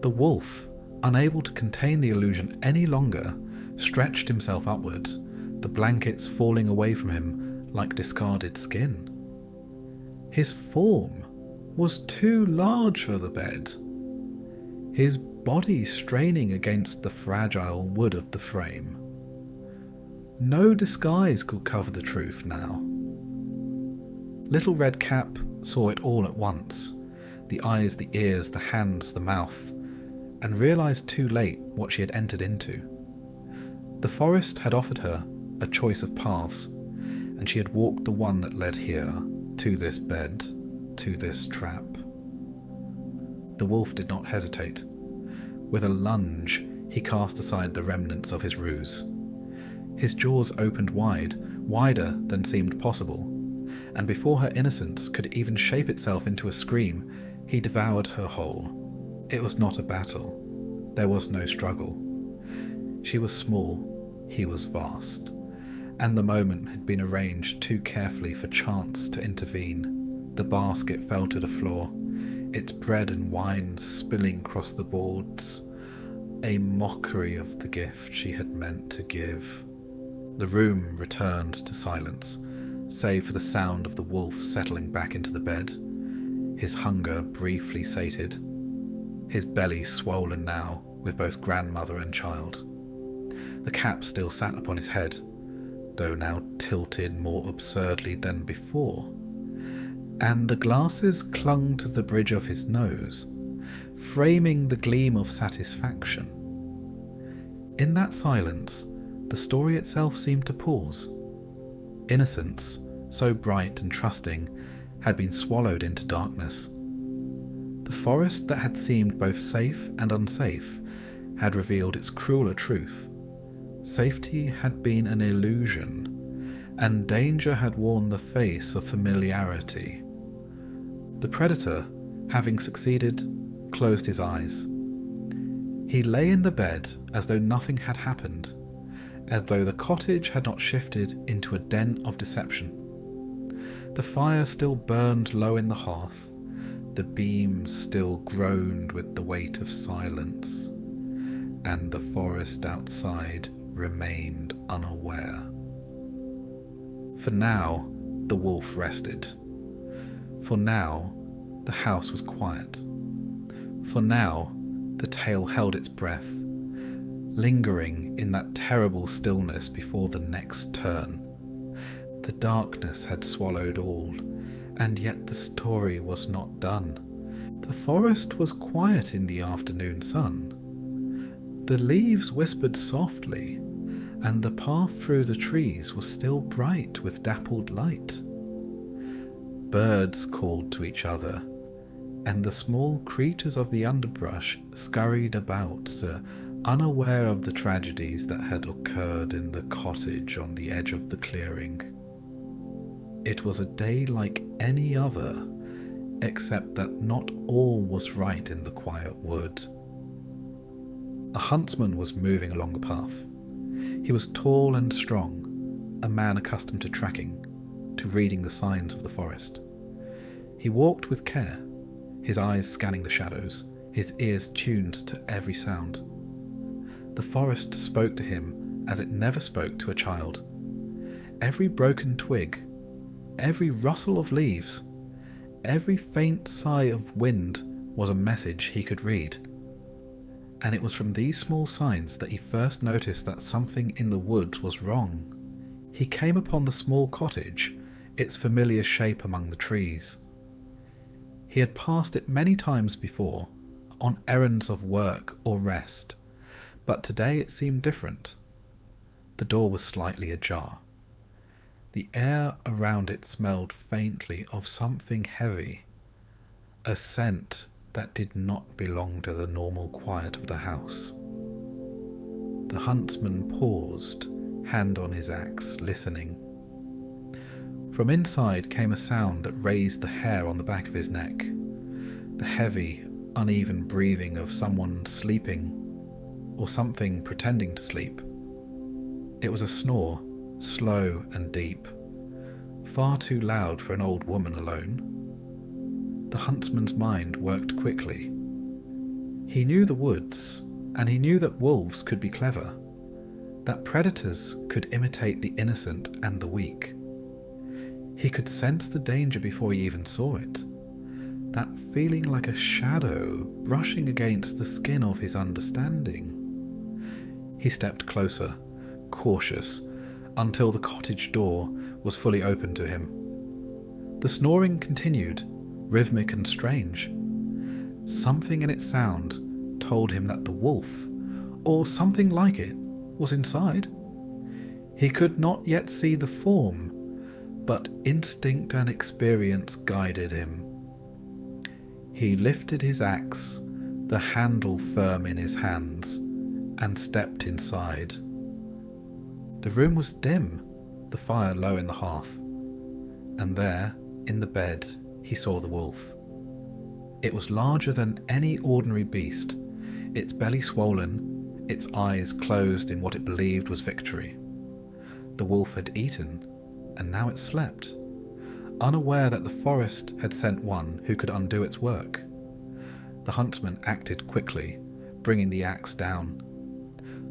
The wolf, unable to contain the illusion any longer, stretched himself upward, the blankets falling away from him like discarded skin. His form was too large for the bed, his body straining against the fragile wood of the frame. No disguise could cover the truth now. Little Red Cap saw it all at once, the eyes, the ears, the hands, the mouth, and realised too late what she had entered into. The forest had offered her a choice of paths, and she had walked the one that led here, to this bed, to this trap. The wolf did not hesitate. With a lunge, he cast aside the remnants of his ruse. His jaws opened wide, wider than seemed possible, and before her innocence could even shape itself into a scream, he devoured her whole. It was not a battle. There was no struggle. She was small, he was vast, and the moment had been arranged too carefully for chance to intervene. The basket fell to the floor, its bread and wine spilling across the boards, a mockery of the gift she had meant to give. The room returned to silence, save for the sound of the wolf settling back into the bed, his hunger briefly sated, his belly swollen now with both grandmother and child. The cap still sat upon his head, though now tilted more absurdly than before, and the glasses clung to the bridge of his nose, framing the gleam of satisfaction. In that silence, the story itself seemed to pause. Innocence, so bright and trusting, had been swallowed into darkness. The forest that had seemed both safe and unsafe had revealed its crueler truth. Safety had been an illusion, and danger had worn the face of familiarity. The predator, having succeeded, closed his eyes. He lay in the bed as though nothing had happened, as though the cottage had not shifted into a den of deception. The fire still burned low in the hearth, the beams still groaned with the weight of silence, and the forest outside remained unaware. For now, the wolf rested. For now, the house was quiet. For now, the tale held its breath, lingering in that terrible stillness before the next turn. The darkness had swallowed all, and yet the story was not done. The forest was quiet in the afternoon sun. The leaves whispered softly, and the path through the trees was still bright with dappled light. Birds called to each other, and the small creatures of the underbrush scurried about, unaware of the tragedies that had occurred in the cottage on the edge of the clearing. It was a day like any other, except that not all was right in the quiet wood. A huntsman was moving along the path. He was tall and strong, a man accustomed to tracking, to reading the signs of the forest. He walked with care, his eyes scanning the shadows, his ears tuned to every sound. The forest spoke to him as it never spoke to a child. Every broken twig, every rustle of leaves, every faint sigh of wind was a message he could read. And it was from these small signs that he first noticed that something in the woods was wrong. He came upon the small cottage, its familiar shape among the trees. He had passed it many times before, on errands of work or rest, but today it seemed different. The door was slightly ajar. The air around it smelled faintly of something heavy, a scent that did not belong to the normal quiet of the house. The huntsman paused, hand on his axe, listening. From inside came a sound that raised the hair on the back of his neck, the heavy, uneven breathing of someone sleeping, or something pretending to sleep. It was a snore, slow and deep, far too loud for an old woman alone. The huntsman's mind worked quickly. He knew the woods, and he knew that wolves could be clever, that predators could imitate the innocent and the weak. He could sense the danger before he even saw it, that feeling like a shadow brushing against the skin of his understanding. He stepped closer, cautious, until the cottage door was fully open to him. The snoring continued, rhythmic and strange. Something in its sound told him that the wolf, or something like it, was inside. He could not yet see the form, but instinct and experience guided him. He lifted his axe, the handle firm in his hands, and stepped inside. The room was dim, the fire low in the hearth, and there, in the bed, he saw the wolf. It was larger than any ordinary beast, its belly swollen, its eyes closed in what it believed was victory. The wolf had eaten, and now it slept, unaware that the forest had sent one who could undo its work. The huntsman acted quickly, bringing the axe down.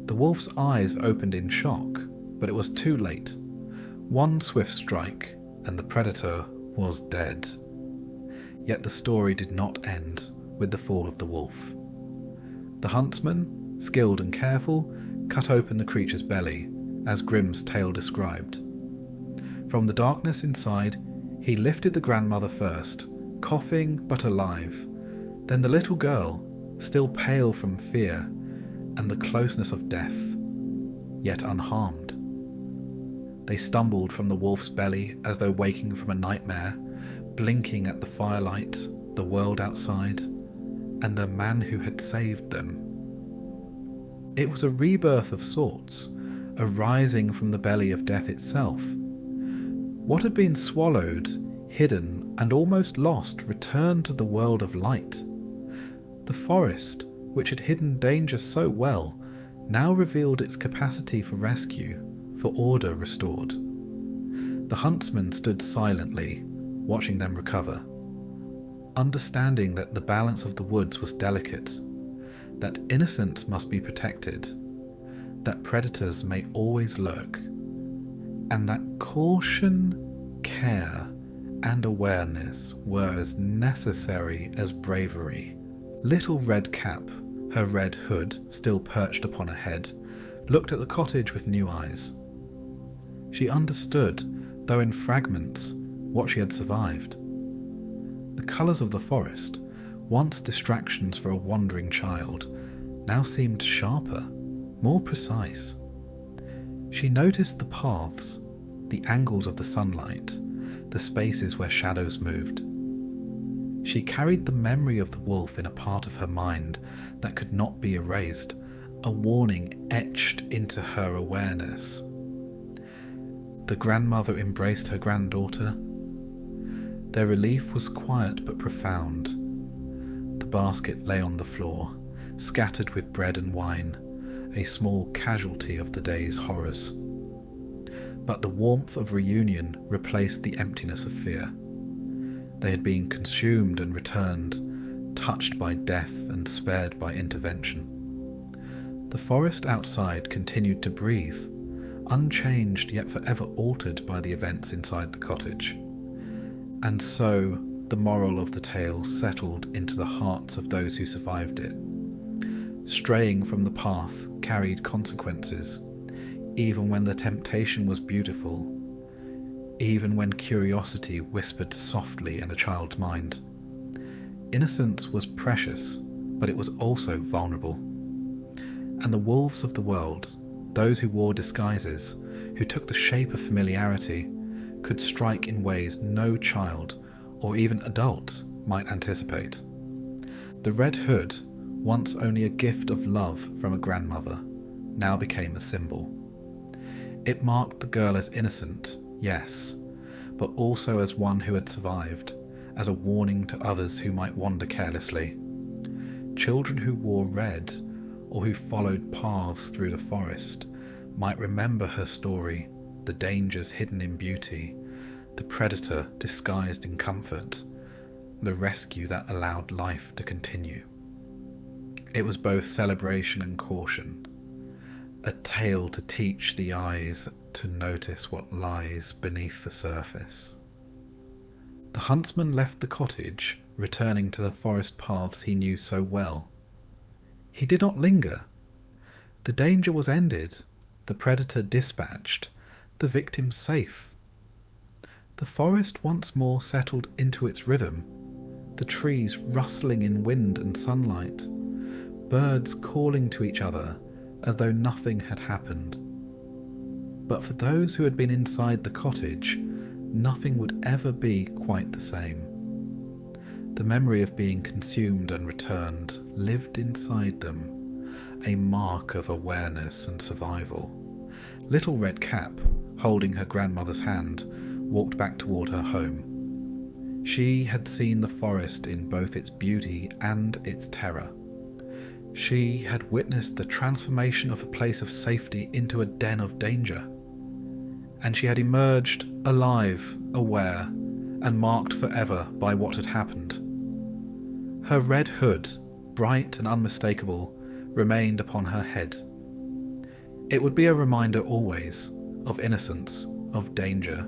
The wolf's eyes opened in shock, but it was too late. One swift strike, and the predator was dead. Yet the story did not end with the fall of the wolf. The huntsman, skilled and careful, cut open the creature's belly, as Grimm's tale described. From the darkness inside, he lifted the grandmother first, coughing but alive, then the little girl, still pale from fear and the closeness of death, yet unharmed. They stumbled from the wolf's belly as though waking from a nightmare, blinking at the firelight, the world outside, and the man who had saved them. It was a rebirth of sorts, a rising from the belly of death itself. What had been swallowed, hidden, and almost lost returned to the world of light. The forest, which had hidden danger so well, now revealed its capacity for rescue, for order restored. The huntsman stood silently, watching them recover, understanding that the balance of the woods was delicate, that innocence must be protected, that predators may always lurk, and that caution, care, and awareness were as necessary as bravery. Little Red Cap, her red hood still perched upon her head, looked at the cottage with new eyes. She understood, though in fragments, what she had survived. The colours of the forest, once distractions for a wandering child, now seemed sharper, more precise. She noticed the paths, the angles of the sunlight, the spaces where shadows moved. She carried the memory of the wolf in a part of her mind that could not be erased, a warning etched into her awareness. The grandmother embraced her granddaughter. Their relief was quiet but profound. The basket lay on the floor, scattered with bread and wine, a small casualty of the day's horrors. but the warmth of reunion replaced the emptiness of fear. They had been consumed and returned, touched by death and spared by intervention. The forest outside continued to breathe, unchanged yet forever altered by the events inside the cottage. And so the moral of the tale settled into the hearts of those who survived it. Straying from the path carried consequences, even when the temptation was beautiful, even when curiosity whispered softly in a child's mind. Innocence was precious, but it was also vulnerable. And the wolves of the world, those who wore disguises, who took the shape of familiarity, could strike in ways no child or even adult might anticipate. The red hood, once only a gift of love from a grandmother, now became a symbol. It marked the girl as innocent, yes, but also as one who had survived, as a warning to others who might wander carelessly. Children who wore red, or who followed paths through the forest, might remember her story, the dangers hidden in beauty, the predator disguised in comfort, the rescue that allowed life to continue. It was both celebration and caution, a tale to teach the eyes to notice what lies beneath the surface. The huntsman left the cottage, returning to the forest paths he knew so well. He did not linger. The danger was ended, the predator dispatched, the victim safe. The forest once more settled into its rhythm, the trees rustling in wind and sunlight, birds calling to each other as though nothing had happened. But for those who had been inside the cottage, nothing would ever be quite the same. The memory of being consumed and returned lived inside them, a mark of awareness and survival. Little Red Cap, holding her grandmother's hand, walked back toward her home. She had seen the forest in both its beauty and its terror. She had witnessed the transformation of a place of safety into a den of danger. And she had emerged alive, aware, and marked forever by what had happened. Her red hood, bright and unmistakable, remained upon her head. It would be a reminder always of innocence, of danger,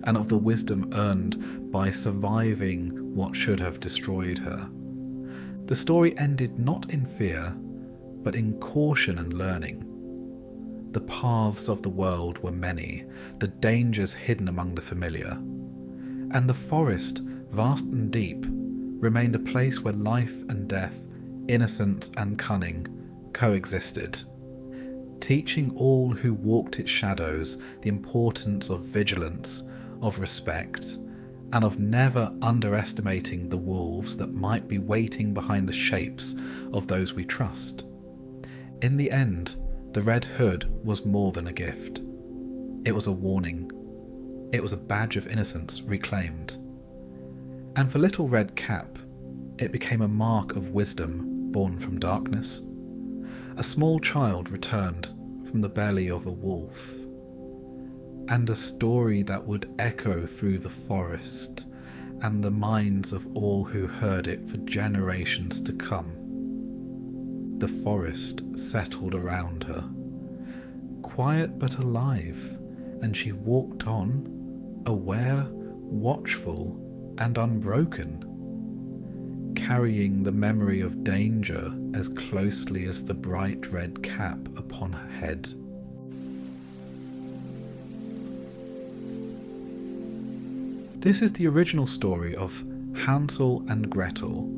and of the wisdom earned by surviving what should have destroyed her. The story ended not in fear, but in caution and learning. The paths of the world were many, the dangers hidden among the familiar, and the forest, vast and deep, remained a place where life and death, innocence and cunning, coexisted, teaching all who walked its shadows the importance of vigilance, of respect, and of never underestimating the wolves that might be waiting behind the shapes of those we trust. In the end, the red hood was more than a gift. It was a warning. It was a badge of innocence reclaimed. And for Little Red Cap, it became a mark of wisdom born from darkness. A small child returned from the belly of a wolf, and a story that would echo through the forest and the minds of all who heard it for generations to come. The forest settled around her, quiet but alive, and she walked on, aware, watchful, and unbroken, carrying the memory of danger as closely as the bright red cap upon her head. This is the original story of Hansel and Gretel,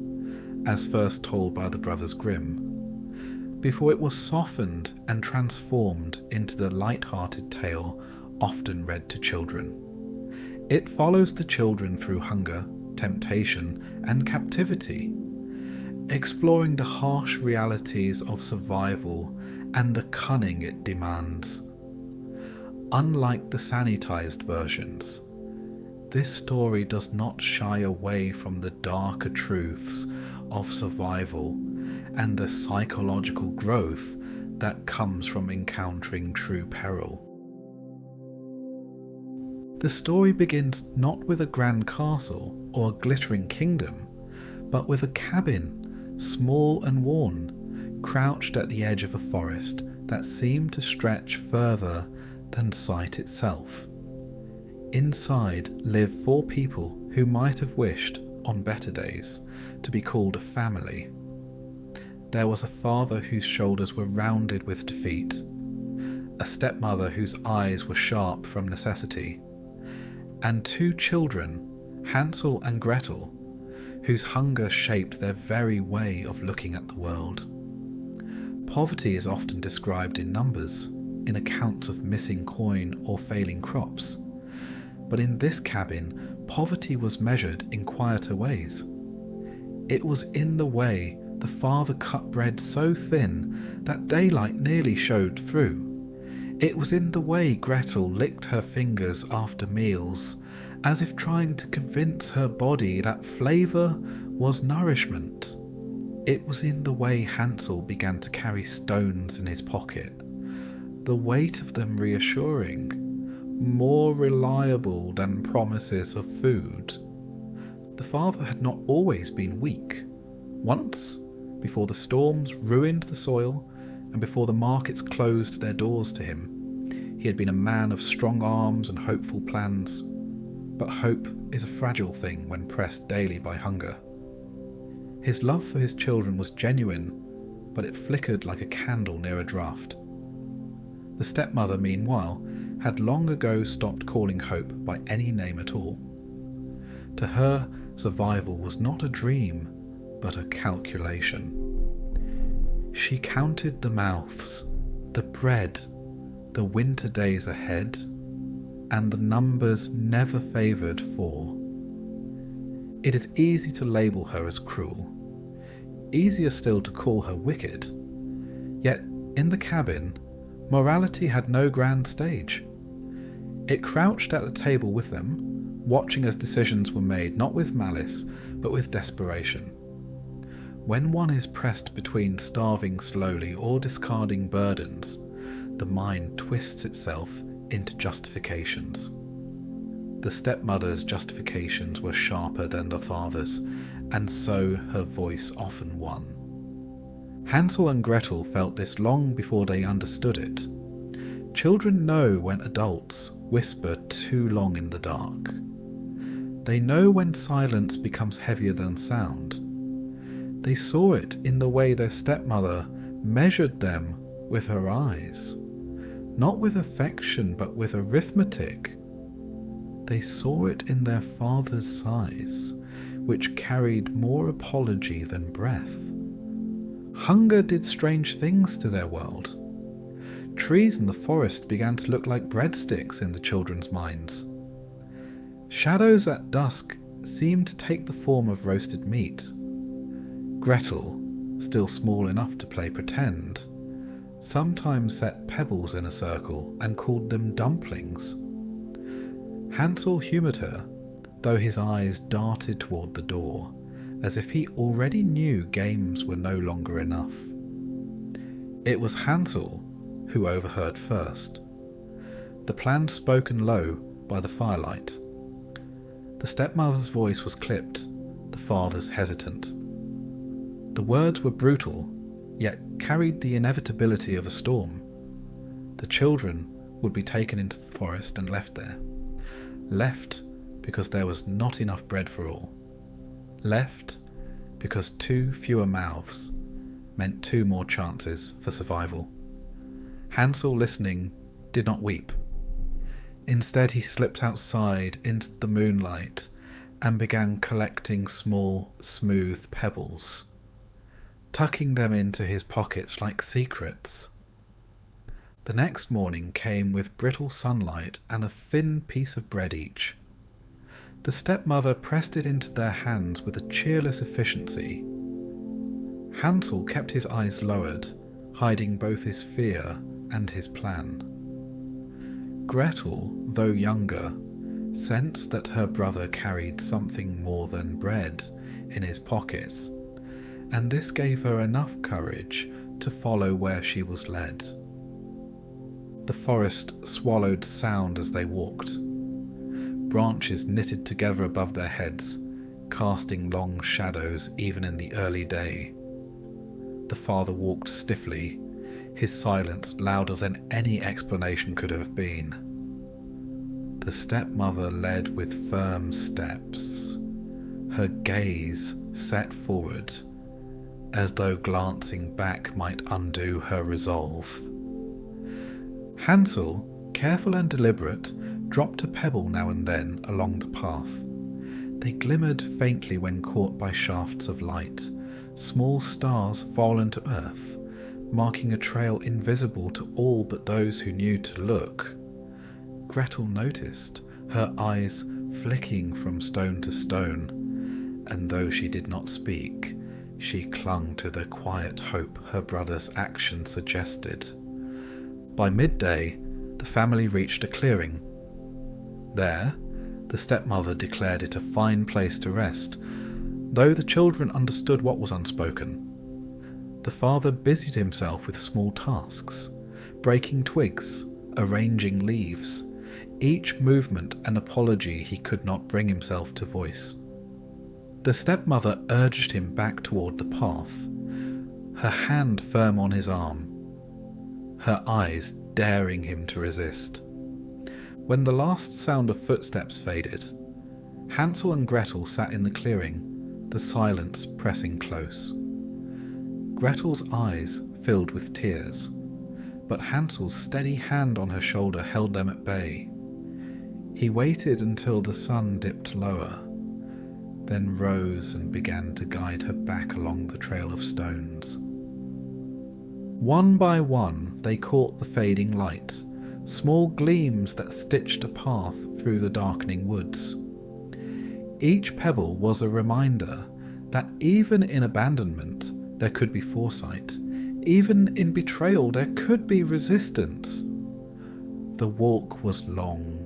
as first told by the Brothers Grimm, before it was softened and transformed into the light-hearted tale often read to children. It follows the children through hunger, temptation, and captivity, exploring the harsh realities of survival and the cunning it demands. Unlike the sanitized versions, this story does not shy away from the darker truths of survival and the psychological growth that comes from encountering true peril. The story begins not with a grand castle or a glittering kingdom, but with a cabin, small and worn, crouched at the edge of a forest that seemed to stretch further than sight itself. Inside live 4 people who might have wished, on better days, to be called a family. There was a father whose shoulders were rounded with defeat, a stepmother whose eyes were sharp from necessity, and 2 children, Hansel and Gretel, whose hunger shaped their very way of looking at the world. Poverty is often described in numbers, in accounts of missing coin or failing crops, but in this cabin, poverty was measured in quieter ways. It was in the way the father cut bread so thin that daylight nearly showed through. It was in the way Gretel licked her fingers after meals, as if trying to convince her body that flavour was nourishment. It was in the way Hansel began to carry stones in his pocket, the weight of them reassuring, more reliable than promises of food. The father had not always been weak. Once, before the storms ruined the soil and before the markets closed their doors to him, he had been a man of strong arms and hopeful plans. But hope is a fragile thing when pressed daily by hunger. His love for his children was genuine, but it flickered like a candle near a draught. The stepmother, meanwhile, had long ago stopped calling hope by any name at all. To her, survival was not a dream, but a calculation. She counted the mouths, the bread, the winter days ahead, and the numbers never favoured 4. It is easy to label her as cruel, easier still to call her wicked. Yet, in the cabin, morality had no grand stage. It crouched at the table with them, watching as decisions were made not with malice, but with desperation. When one is pressed between starving slowly or discarding burdens, the mind twists itself into justifications. The stepmother's justifications were sharper than the father's, and so her voice often won. Hansel and Gretel felt this long before they understood it. Children know when adults whisper too long in the dark. They know when silence becomes heavier than sound. They saw it in the way their stepmother measured them with her eyes, not with affection but with arithmetic. They saw it in their father's sighs, which carried more apology than breath. Hunger did strange things to their world. Trees in the forest began to look like breadsticks in the children's minds. Shadows at dusk seemed to take the form of roasted meat. Gretel, still small enough to play pretend, sometimes set pebbles in a circle and called them dumplings. Hansel humoured her, though his eyes darted toward the door, as if he already knew games were no longer enough. It was Hansel who overheard first, the plan spoken low by the firelight. The stepmother's voice was clipped, the father's hesitant. The words were brutal, yet carried the inevitability of a storm. The children would be taken into the forest and left there. Left because there was not enough bread for all. Left because 2 fewer mouths meant 2 more chances for survival. Hansel, listening, did not weep. Instead, he slipped outside into the moonlight and began collecting small, smooth pebbles, tucking them into his pockets like secrets. The next morning came with brittle sunlight and a thin piece of bread each. The stepmother pressed it into their hands with a cheerless efficiency. Hansel kept his eyes lowered, hiding both his fear and his plan. Gretel, though younger, sensed that her brother carried something more than bread in his pockets, and this gave her enough courage to follow where she was led. The forest swallowed sound as they walked. branches knitted together above their heads, casting long shadows even in the early day. The father walked stiffly, his silence louder than any explanation could have been. The stepmother led with firm steps, her gaze set forward, as though glancing back might undo her resolve. Hansel, careful and deliberate, dropped a pebble now and then along the path. They glimmered faintly when caught by shafts of light, small stars fallen to earth, marking a trail invisible to all but those who knew to look. Gretel noticed, her eyes flicking from stone to stone, and though she did not speak, she clung to the quiet hope her brother's action suggested. By midday, the family reached a clearing. There, the stepmother declared it a fine place to rest, though the children understood what was unspoken. The father busied himself with small tasks, breaking twigs, arranging leaves, each movement an apology he could not bring himself to voice. The stepmother urged him back toward the path, her hand firm on his arm, her eyes daring him to resist. When the last sound of footsteps faded, Hansel and Gretel sat in the clearing, the silence pressing close. Gretel's eyes filled with tears, but Hansel's steady hand on her shoulder held them at bay. He waited until the sun dipped lower, then rose and began to guide her back along the trail of stones. One by one they caught the fading light, small gleams that stitched a path through the darkening woods. Each pebble was a reminder that even in abandonment there could be foresight, even in betrayal there could be resistance. The walk was long,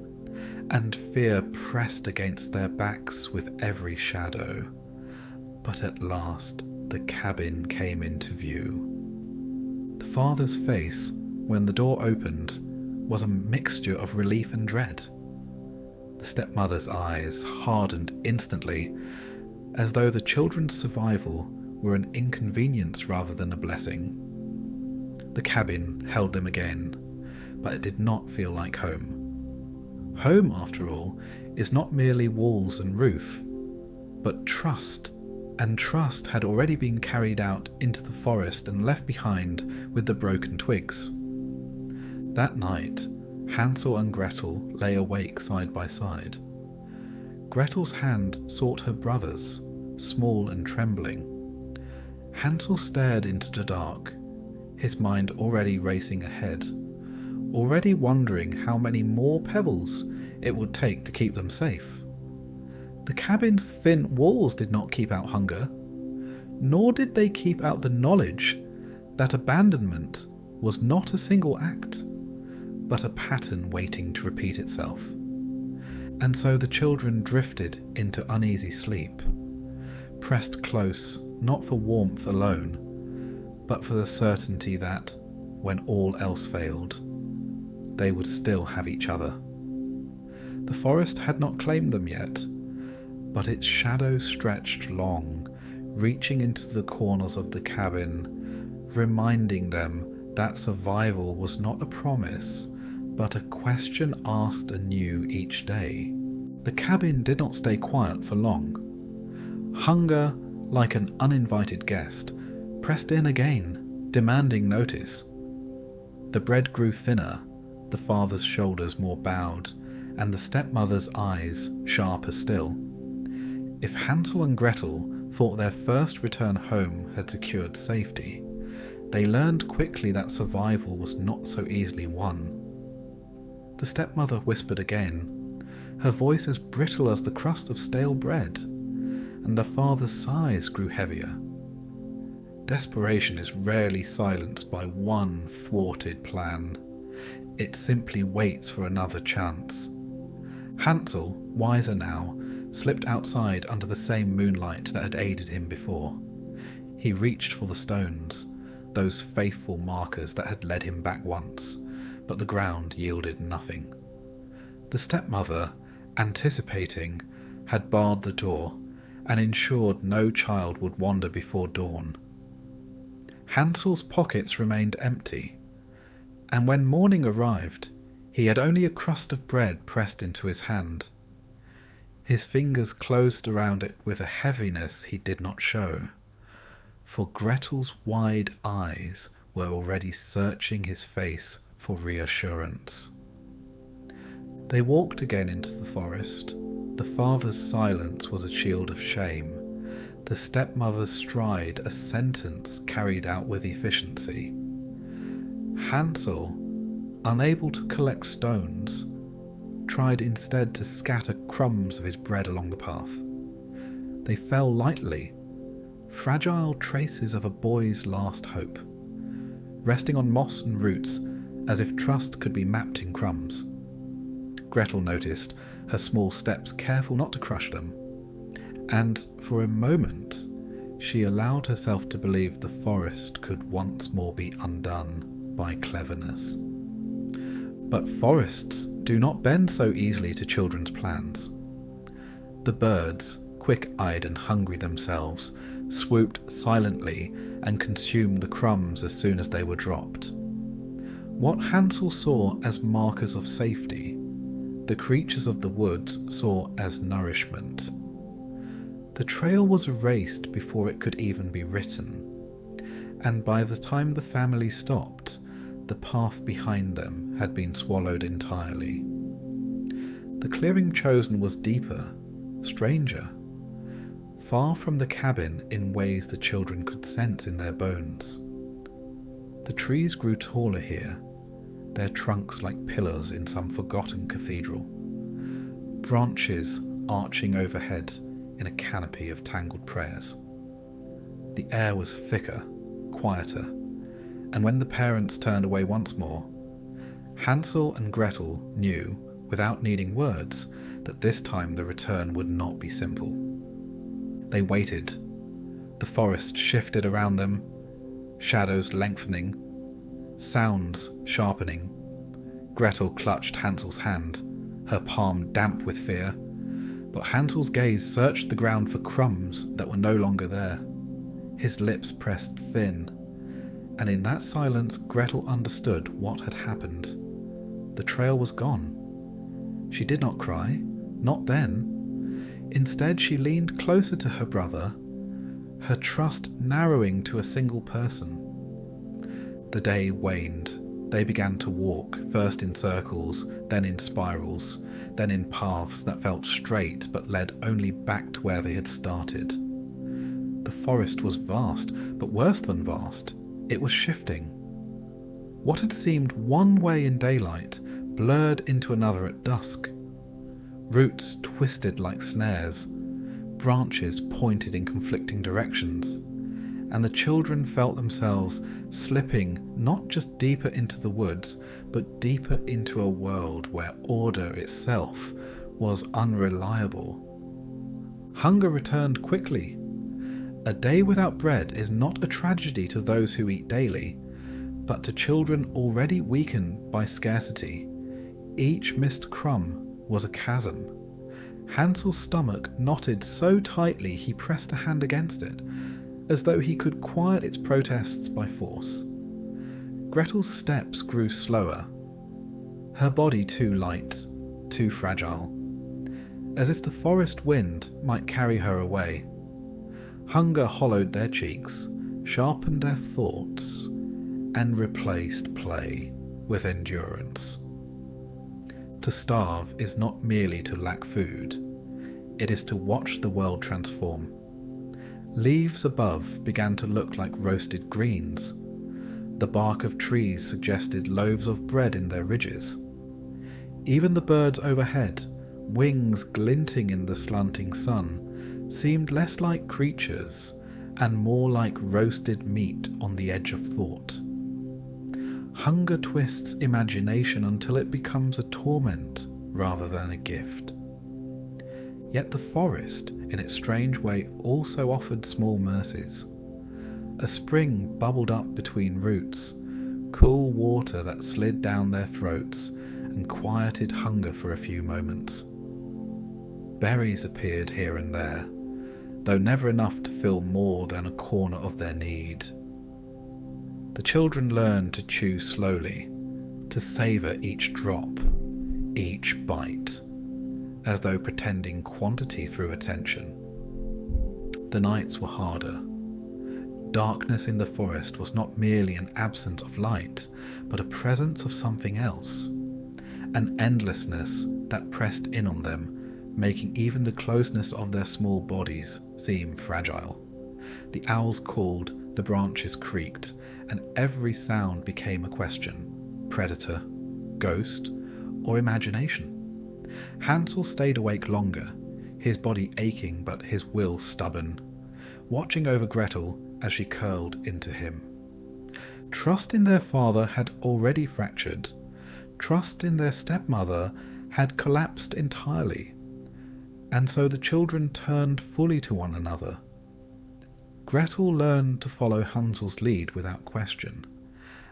and fear pressed against their backs with every shadow, but at last the cabin came into view. The father's face, when the door opened, was a mixture of relief and dread. The stepmother's eyes hardened instantly, as though the children's survival were an inconvenience rather than a blessing. The cabin held them again, but it did not feel like home. Home, after all, is not merely walls and roof, but trust, and trust had already been carried out into the forest and left behind with the broken twigs. That night, Hansel and Gretel lay awake side by side. Gretel's hand sought her brother's, small and trembling. Hansel stared into the dark, his mind already racing ahead, already wondering how many more pebbles it would take to keep them safe. The cabin's thin walls did not keep out hunger, nor did they keep out the knowledge that abandonment was not a single act, but a pattern waiting to repeat itself. And so the children drifted into uneasy sleep, pressed close not for warmth alone, but for the certainty that, when all else failed, they would still have each other. The forest had not claimed them yet, but its shadow stretched long, reaching into the corners of the cabin, reminding them that survival was not a promise, but a question asked anew each day. The cabin did not stay quiet for long. Hunger, like an uninvited guest, pressed in again, demanding notice. The bread grew thinner, the father's shoulders more bowed, and the stepmother's eyes sharper still. If Hansel and Gretel thought their first return home had secured safety, they learned quickly that survival was not so easily won. The stepmother whispered again, her voice as brittle as the crust of stale bread, and the father's sighs grew heavier. Desperation is rarely silenced by one thwarted plan. It simply waits for another chance. Hansel, wiser now, slipped outside under the same moonlight that had aided him before. He reached for the stones, those faithful markers that had led him back once, but the ground yielded nothing. The stepmother, anticipating, had barred the door and ensured no child would wander before dawn. Hansel's pockets remained empty, and when morning arrived, he had only a crust of bread pressed into his hand. His fingers closed around it with a heaviness he did not show, for Gretel's wide eyes were already searching his face for reassurance. They walked again into the forest. The father's silence was a shield of shame, the stepmother's stride a sentence carried out with efficiency. Hansel, unable to collect stones, tried instead to scatter crumbs of his bread along the path. They fell lightly, fragile traces of a boy's last hope, resting on moss and roots as if trust could be mapped in crumbs. Gretel noticed, her small steps careful not to crush them, and for a moment she allowed herself to believe the forest could once more be undone by cleverness. But forests do not bend so easily to children's plans. The birds, quick-eyed and hungry themselves, swooped silently and consumed the crumbs as soon as they were dropped. What Hansel saw as markers of safety, the creatures of the woods saw as nourishment. The trail was erased before it could even be written, and by the time the family stopped, the path behind them had been swallowed entirely. The clearing chosen was deeper, stranger, far from the cabin in ways the children could sense in their bones. The trees grew taller here, their trunks like pillars in some forgotten cathedral, branches arching overhead in a canopy of tangled prayers. The air was thicker, quieter, and when the parents turned away once more, Hansel and Gretel knew, without needing words, that this time the return would not be simple. They waited. The forest shifted around them, shadows lengthening, sounds sharpening. Gretel clutched Hansel's hand, her palm damp with fear, but Hansel's gaze searched the ground for crumbs that were no longer there. His lips pressed thin, and in that silence Gretel understood what had happened. The trail was gone. She did not cry, not then. Instead, she leaned closer to her brother, her trust narrowing to a single person. The day waned. They began to walk, first in circles, then in spirals, then in paths that felt straight but led only back to where they had started. The forest was vast, but worse than vast. It was shifting. What had seemed one way in daylight blurred into another at dusk. Roots twisted like snares, branches pointed in conflicting directions, and the children felt themselves slipping not just deeper into the woods, but deeper into a world where order itself was unreliable. Hunger returned quickly. A day without bread is not a tragedy to those who eat daily, but to children already weakened by scarcity, each missed crumb was a chasm. Hansel's stomach knotted so tightly he pressed a hand against it, as though he could quiet its protests by force. Gretel's steps grew slower, her body too light, too fragile, as if the forest wind might carry her away. Hunger hollowed their cheeks, sharpened their thoughts, and replaced play with endurance. To starve is not merely to lack food, it is to watch the world transform. Leaves above began to look like roasted greens. The bark of trees suggested loaves of bread in their ridges. Even the birds overhead, wings glinting in the slanting sun, seemed less like creatures and more like roasted meat on the edge of thought. Hunger twists imagination until it becomes a torment rather than a gift. Yet the forest, in its strange way, also offered small mercies. A spring bubbled up between roots, cool water that slid down their throats and quieted hunger for a few moments. Berries appeared here and there, though never enough to fill more than a corner of their need. The children learned to chew slowly, to savour each drop, each bite, as though pretending quantity through attention. The nights were harder. Darkness in the forest was not merely an absence of light, but a presence of something else, an endlessness that pressed in on them, making even the closeness of their small bodies seem fragile. The owls called, the branches creaked, and every sound became a question: predator, ghost, or imagination. Hansel stayed awake longer, his body aching but his will stubborn, watching over Gretel as she curled into him. Trust in their father had already fractured. Trust in their stepmother had collapsed entirely. And so the children turned fully to one another. Gretel learned to follow Hansel's lead without question,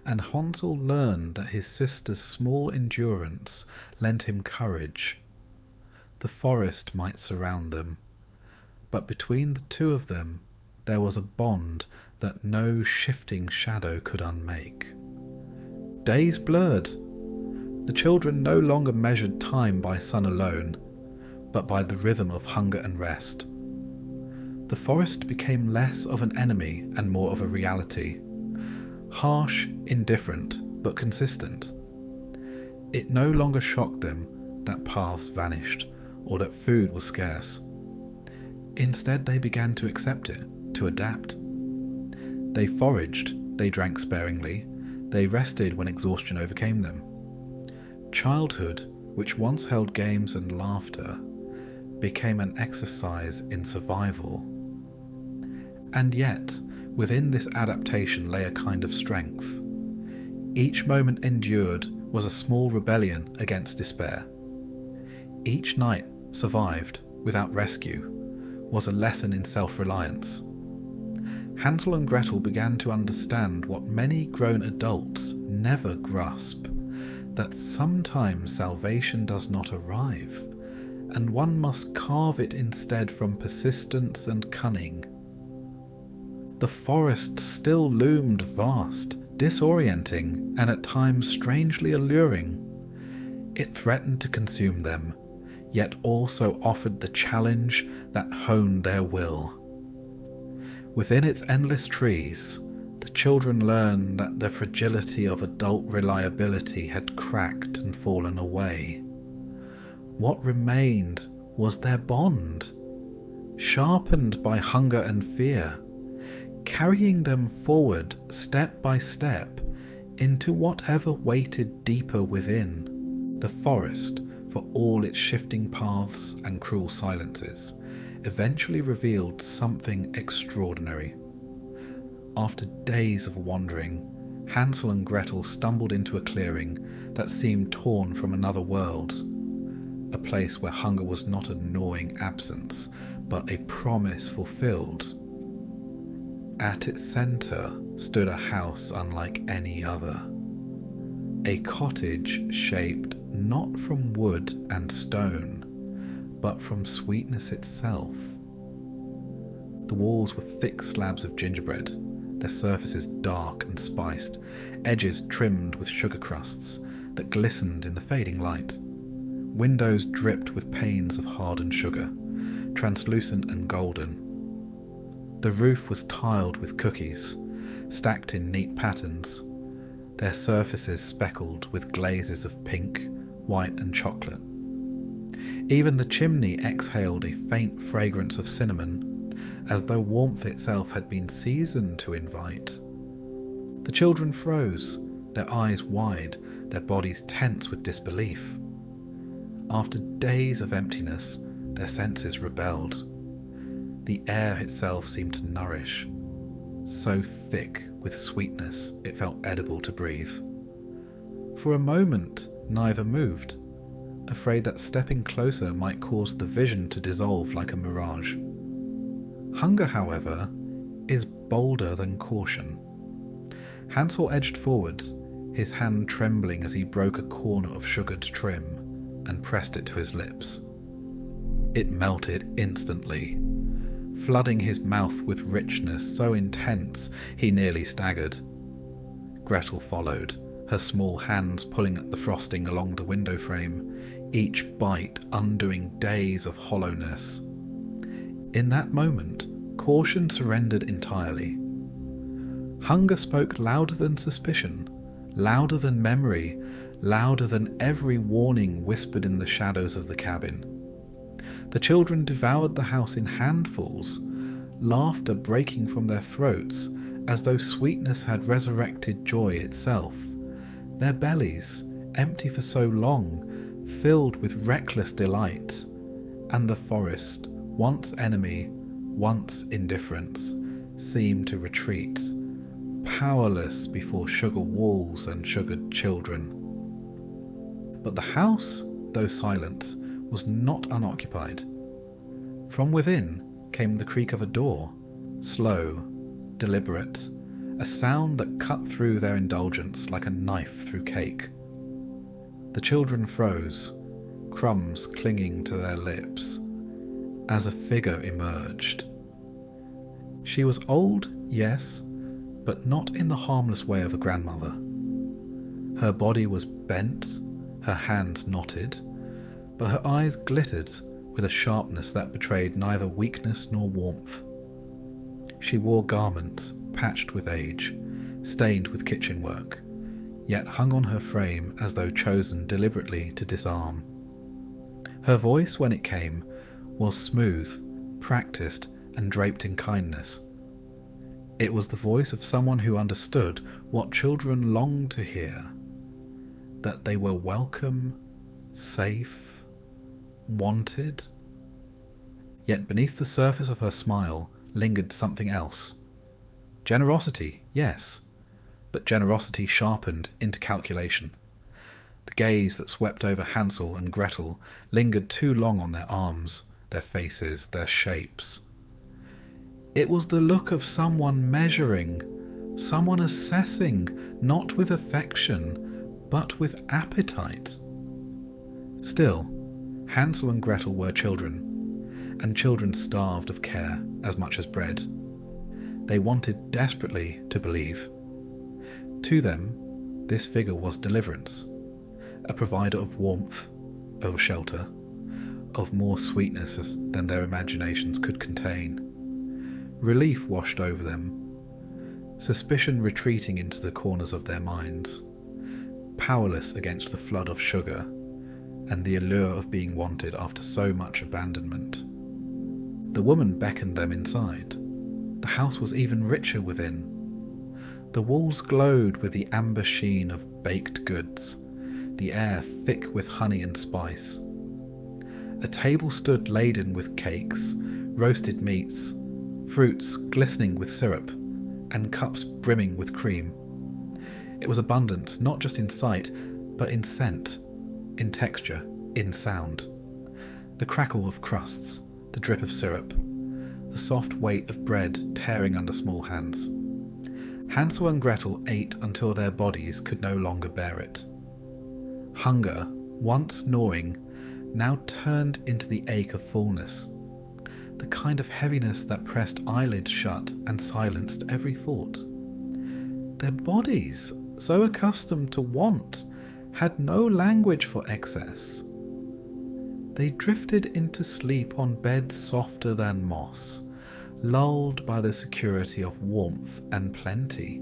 and Hansel learned that his sister's small endurance lent him courage. The forest might surround them, but between the two of them there was a bond that no shifting shadow could unmake. Days blurred. The children no longer measured time by sun alone, but by the rhythm of hunger and rest. The forest became less of an enemy and more of a reality. Harsh, indifferent, but consistent. It no longer shocked them that paths vanished or that food was scarce. Instead, they began to accept it, to adapt. They foraged, they drank sparingly, they rested when exhaustion overcame them. Childhood, which once held games and laughter, became an exercise in survival. And yet, within this adaptation lay a kind of strength. Each moment endured was a small rebellion against despair. Each night survived without rescue was a lesson in self-reliance. Hansel and Gretel began to understand what many grown adults never grasp, that sometimes salvation does not arrive, and one must carve it instead from persistence and cunning. The forest still loomed vast, disorienting, and at times strangely alluring. It threatened to consume them, yet also offered the challenge that honed their will. Within its endless trees, the children learned that the fragility of adult reliability had cracked and fallen away. What remained was their bond, sharpened by hunger and fear, carrying them forward step by step into whatever waited deeper within. The forest, for all its shifting paths and cruel silences, eventually revealed something extraordinary. After days of wandering, Hansel and Gretel stumbled into a clearing that seemed torn from another world, a place where hunger was not a gnawing absence, but a promise fulfilled. At its centre stood a house unlike any other, a cottage shaped not from wood and stone, but from sweetness itself. The walls were thick slabs of gingerbread, their surfaces dark and spiced, edges trimmed with sugar crusts that glistened in the fading light. Windows dripped with panes of hardened sugar, translucent and golden. The roof was tiled with cookies, stacked in neat patterns, their surfaces speckled with glazes of pink, white and chocolate. Even the chimney exhaled a faint fragrance of cinnamon, as though warmth itself had been seasoned to invite. The children froze, their eyes wide, their bodies tense with disbelief. After days of emptiness, their senses rebelled. The air itself seemed to nourish, so thick with sweetness it felt edible to breathe. For a moment, neither moved, afraid that stepping closer might cause the vision to dissolve like a mirage. Hunger, however, is bolder than caution. Hansel edged forwards, his hand trembling as he broke a corner of sugared trim and pressed it to his lips. It melted instantly, flooding his mouth with richness so intense he nearly staggered. Gretel followed, her small hands pulling at the frosting along the window frame, each bite undoing days of hollowness. In that moment, caution surrendered entirely. Hunger spoke louder than suspicion, louder than memory, louder than every warning whispered in the shadows of the cabin. The children devoured the house in handfuls, laughter breaking from their throats as though sweetness had resurrected joy itself. Their bellies, empty for so long, filled with reckless delight, and the forest, once enemy, once indifference, seemed to retreat, powerless before sugar walls and sugared children. But the house, though silent, was not unoccupied. From within came the creak of a door, slow, deliberate, a sound that cut through their indulgence like a knife through cake. The children froze, crumbs clinging to their lips, as a figure emerged. She was old, yes, but not in the harmless way of a grandmother. Her body was bent, her hands knotted, but her eyes glittered with a sharpness that betrayed neither weakness nor warmth. She wore garments patched with age, stained with kitchen work, yet hung on her frame as though chosen deliberately to disarm. Her voice, when it came, was smooth, practiced, and draped in kindness. It was the voice of someone who understood what children longed to hear, that they were welcome, safe, wanted. Yet beneath the surface of her smile lingered something else. Generosity, yes, but generosity sharpened into calculation. The gaze that swept over Hansel and Gretel lingered too long on their arms, their faces, their shapes. It was the look of someone measuring, someone assessing, not with affection, but with appetite. Still, Hansel and Gretel were children, and children starved of care as much as bread. They wanted desperately to believe. To them, this figure was deliverance, a provider of warmth, of shelter, of more sweetness than their imaginations could contain. Relief washed over them, suspicion retreating into the corners of their minds, powerless against the flood of sugar and the allure of being wanted after so much abandonment. The woman beckoned them inside. The house was even richer within. The walls glowed with the amber sheen of baked goods, the air thick with honey and spice. A table stood laden with cakes, roasted meats, fruits glistening with syrup, and cups brimming with cream. It was abundant not just in sight, but in scent, in texture, in sound. The crackle of crusts, the drip of syrup, the soft weight of bread tearing under small hands. Hansel and Gretel ate until their bodies could no longer bear it. Hunger, once gnawing, now turned into the ache of fullness, the kind of heaviness that pressed eyelids shut and silenced every thought. Their bodies, so accustomed to want, had no language for excess. They drifted into sleep on beds softer than moss, lulled by the security of warmth and plenty.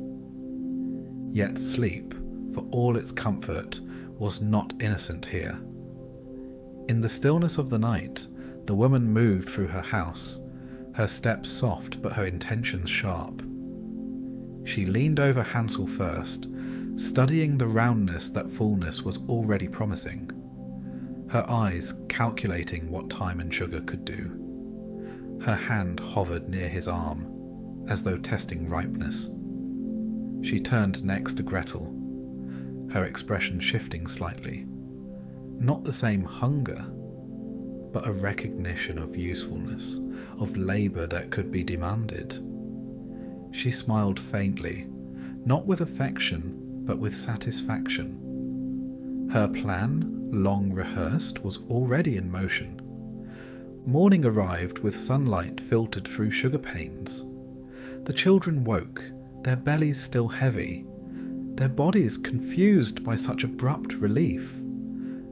Yet sleep, for all its comfort, was not innocent here. In the stillness of the night, the woman moved through her house, her steps soft but her intentions sharp. She leaned over Hansel first, studying the roundness that fullness was already promising, her eyes calculating what time and sugar could do. Her hand hovered near his arm, as though testing ripeness. She turned next to Gretel, her expression shifting slightly. Not the same hunger, but a recognition of usefulness, of labour that could be demanded. She smiled faintly, not with affection, but with satisfaction. Her plan, long rehearsed, was already in motion. Morning arrived with sunlight filtered through sugar panes. The children woke, their bellies still heavy, their bodies confused by such abrupt relief.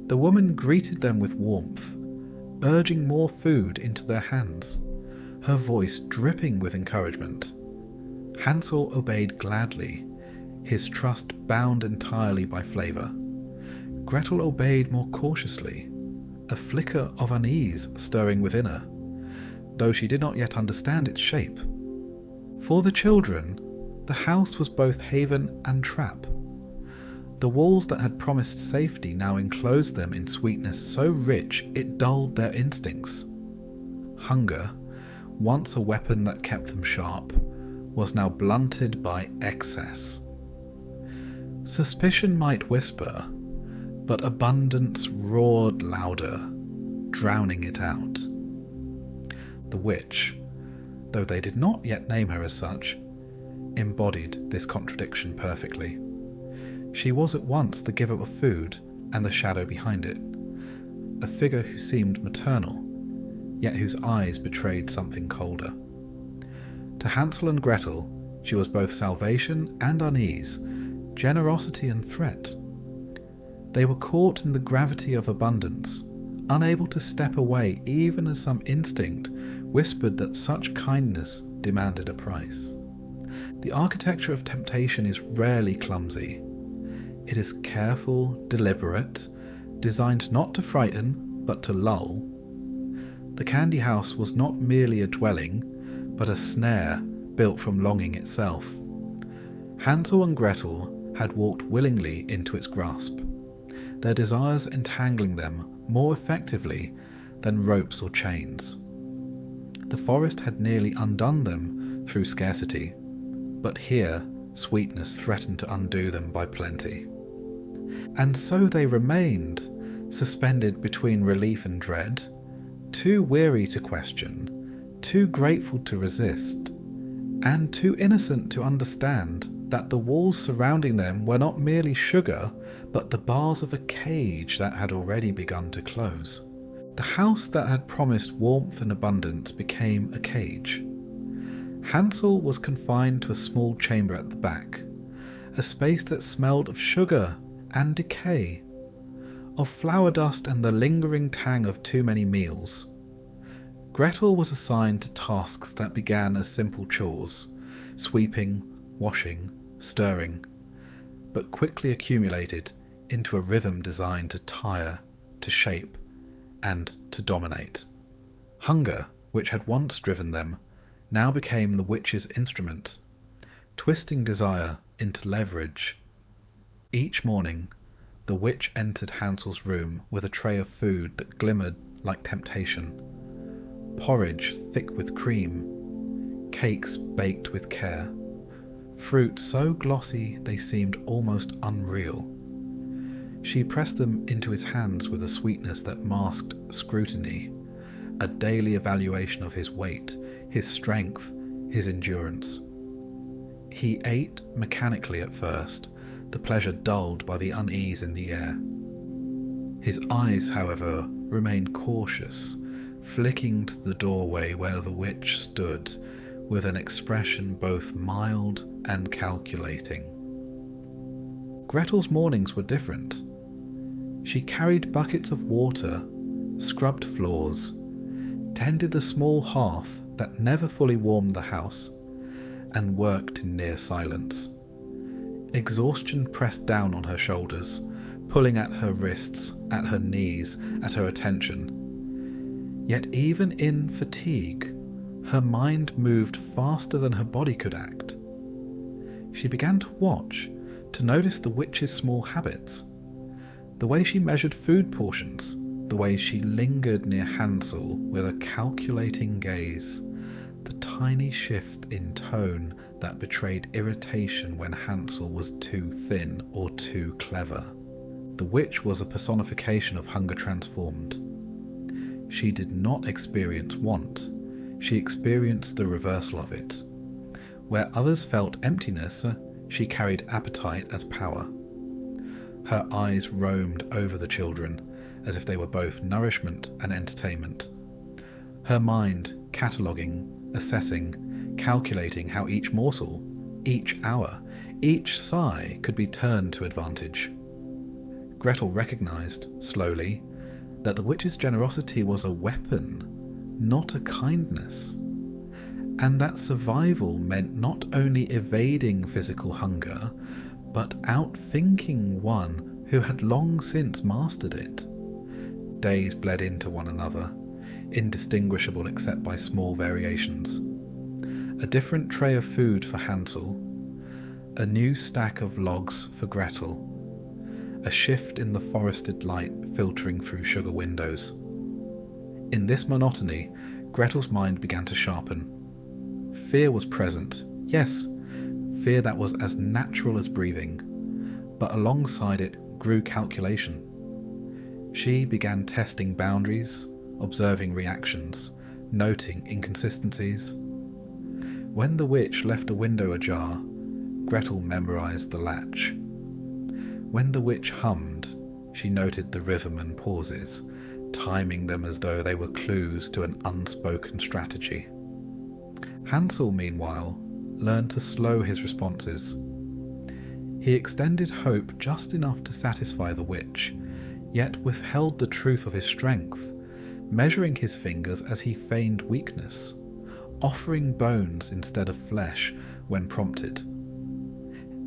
The woman greeted them with warmth, urging more food into their hands, her voice dripping with encouragement. Hansel obeyed gladly, his trust bound entirely by flavour. Gretel obeyed more cautiously, a flicker of unease stirring within her, though she did not yet understand its shape. For the children, the house was both haven and trap. The walls that had promised safety now enclosed them in sweetness so rich it dulled their instincts. Hunger, once a weapon that kept them sharp, was now blunted by excess. Suspicion might whisper, but abundance roared louder, drowning it out. The witch, though they did not yet name her as such, embodied this contradiction perfectly. She was at once the giver of food and the shadow behind it, a figure who seemed maternal, yet whose eyes betrayed something colder. To Hansel and Gretel, she was both salvation and unease, generosity and threat. They were caught in the gravity of abundance, unable to step away even as some instinct whispered that such kindness demanded a price. The architecture of temptation is rarely clumsy. It is careful, deliberate, designed not to frighten, but to lull. The candy house was not merely a dwelling, but a snare built from longing itself. Hansel and Gretel had walked willingly into its grasp, their desires entangling them more effectively than ropes or chains. The forest had nearly undone them through scarcity, but here sweetness threatened to undo them by plenty. And so they remained, suspended between relief and dread, too weary to question, too grateful to resist, and too innocent to understand that the walls surrounding them were not merely sugar, but the bars of a cage that had already begun to close. The house that had promised warmth and abundance became a cage. Hansel was confined to a small chamber at the back, a space that smelled of sugar and decay, of flour dust and the lingering tang of too many meals. Gretel was assigned to tasks that began as simple chores, sweeping, washing, stirring, but quickly accumulated into a rhythm designed to tire, to shape, and to dominate. Hunger, which had once driven them, now became the witch's instrument, twisting desire into leverage. Each morning, the witch entered Hansel's room with a tray of food that glimmered like temptation. Porridge thick with cream, cakes baked with care, fruit so glossy they seemed almost unreal. She pressed them into his hands with a sweetness that masked scrutiny, a daily evaluation of his weight, his strength, his endurance. He ate mechanically at first, the pleasure dulled by the unease in the air. His eyes, however, remained cautious, flicking to the doorway where the witch stood, with an expression both mild and calculating. Gretel's mornings were different. She carried buckets of water, scrubbed floors, tended the small hearth that never fully warmed the house, and worked in near silence. Exhaustion pressed down on her shoulders, pulling at her wrists, at her knees, at her attention. Yet even in fatigue, her mind moved faster than her body could act. She began to watch, to notice the witch's small habits, the way she measured food portions, the way she lingered near Hansel with a calculating gaze, the tiny shift in tone that betrayed irritation when Hansel was too thin or too clever. The witch was a personification of hunger transformed. She did not experience want, she experienced the reversal of it. Where others felt emptiness, she carried appetite as power. Her eyes roamed over the children, as if they were both nourishment and entertainment. her mind cataloguing, assessing, calculating how each morsel, each hour, each sigh could be turned to advantage. Gretel recognised, slowly, that the witch's generosity was a weapon, not a kindness, and that survival meant not only evading physical hunger, but outthinking one who had long since mastered it. Days bled into one another, indistinguishable except by small variations. A different tray of food for Hansel, a new stack of logs for Gretel, a shift in the forested light filtering through sugar windows. In this monotony, Gretel's mind began to sharpen. Fear was present, yes, fear that was as natural as breathing, but alongside it grew calculation. She began testing boundaries, observing reactions, noting inconsistencies. When the witch left a window ajar, Gretel memorized the latch. When the witch hummed, she noted the rhythm and pauses, timing them as though they were clues to an unspoken strategy. Hansel, meanwhile, learned to slow his responses. He extended hope just enough to satisfy the witch, yet withheld the truth of his strength, measuring his fingers as he feigned weakness, offering bones instead of flesh when prompted.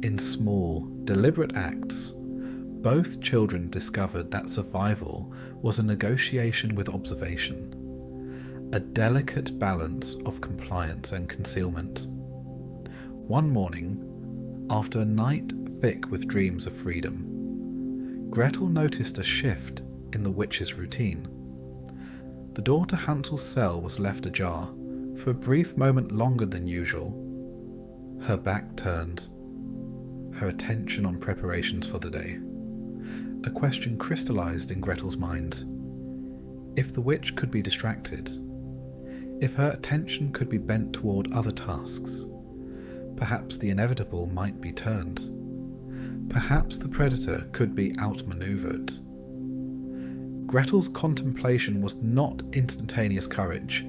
In small, deliberate acts, both children discovered that survival was a negotiation with observation, a delicate balance of compliance and concealment. One morning, after a night thick with dreams of freedom, Gretel noticed a shift in the witch's routine. The door to Hansel's cell was left ajar, for a brief moment longer than usual. Her back turned, her attention on preparations for the day. A question crystallized in Gretel's mind. If the witch could be distracted, if her attention could be bent toward other tasks, perhaps the inevitable might be turned. Perhaps the predator could be outmaneuvered. Gretel's contemplation was not instantaneous courage.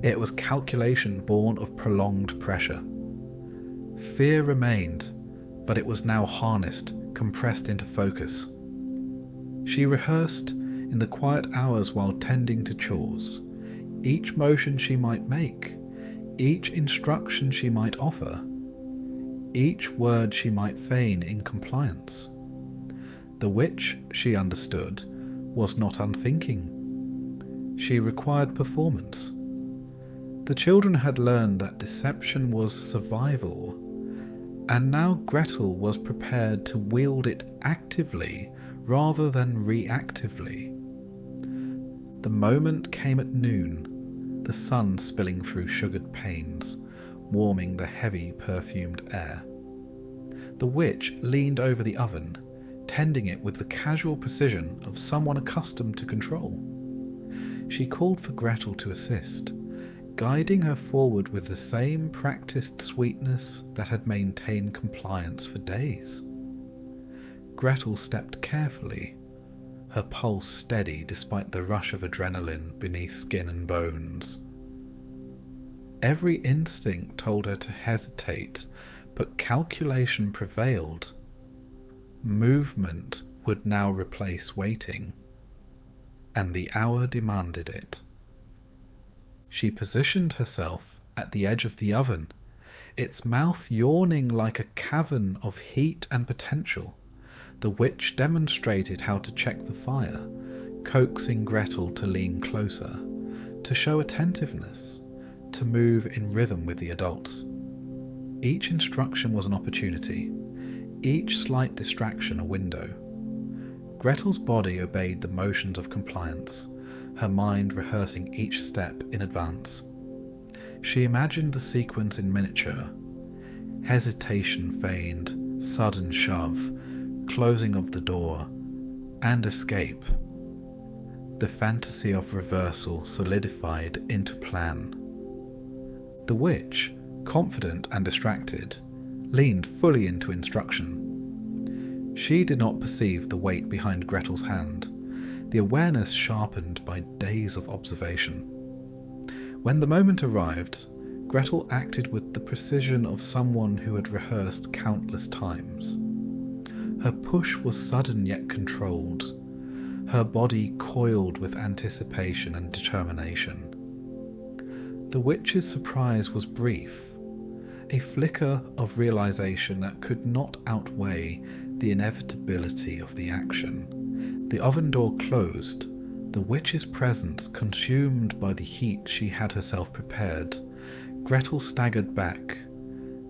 It was calculation born of prolonged pressure. Fear remained, but it was now harnessed, compressed into focus. She rehearsed in the quiet hours while tending to chores, each motion she might make, each instruction she might offer, each word she might feign in compliance. The witch, she understood, was not unthinking. She required performance. The children had learned that deception was survival, and now Gretel was prepared to wield it actively rather than reactively. The moment came at noon, the sun spilling through sugared panes, warming the heavy, perfumed air. The witch leaned over the oven, tending it with the casual precision of someone accustomed to control. She called for Gretel to assist, guiding her forward with the same practiced sweetness that had maintained compliance for days. Gretel stepped carefully, her pulse steady despite the rush of adrenaline beneath skin and bones. Every instinct told her to hesitate, but calculation prevailed. Movement would now replace waiting, and the hour demanded it. She positioned herself at the edge of the oven, its mouth yawning like a cavern of heat and potential. The witch demonstrated how to check the fire, coaxing Gretel to lean closer, to show attentiveness, to move in rhythm with the adults. Each instruction was an opportunity, each slight distraction a window. Gretel's body obeyed the motions of compliance, her mind rehearsing each step in advance. She imagined the sequence in miniature: hesitation feigned, sudden shove, closing of the door, and escape. The fantasy of reversal solidified into plan. The witch, confident and distracted, leaned fully into instruction. She did not perceive the weight behind Gretel's hand, the awareness sharpened by days of observation. When the moment arrived, Gretel acted with the precision of someone who had rehearsed countless times. Her push was sudden yet controlled, her body coiled with anticipation and determination. The witch's surprise was brief, a flicker of realization that could not outweigh the inevitability of the action. The oven door closed, the witch's presence consumed by the heat she had herself prepared. Gretel staggered back,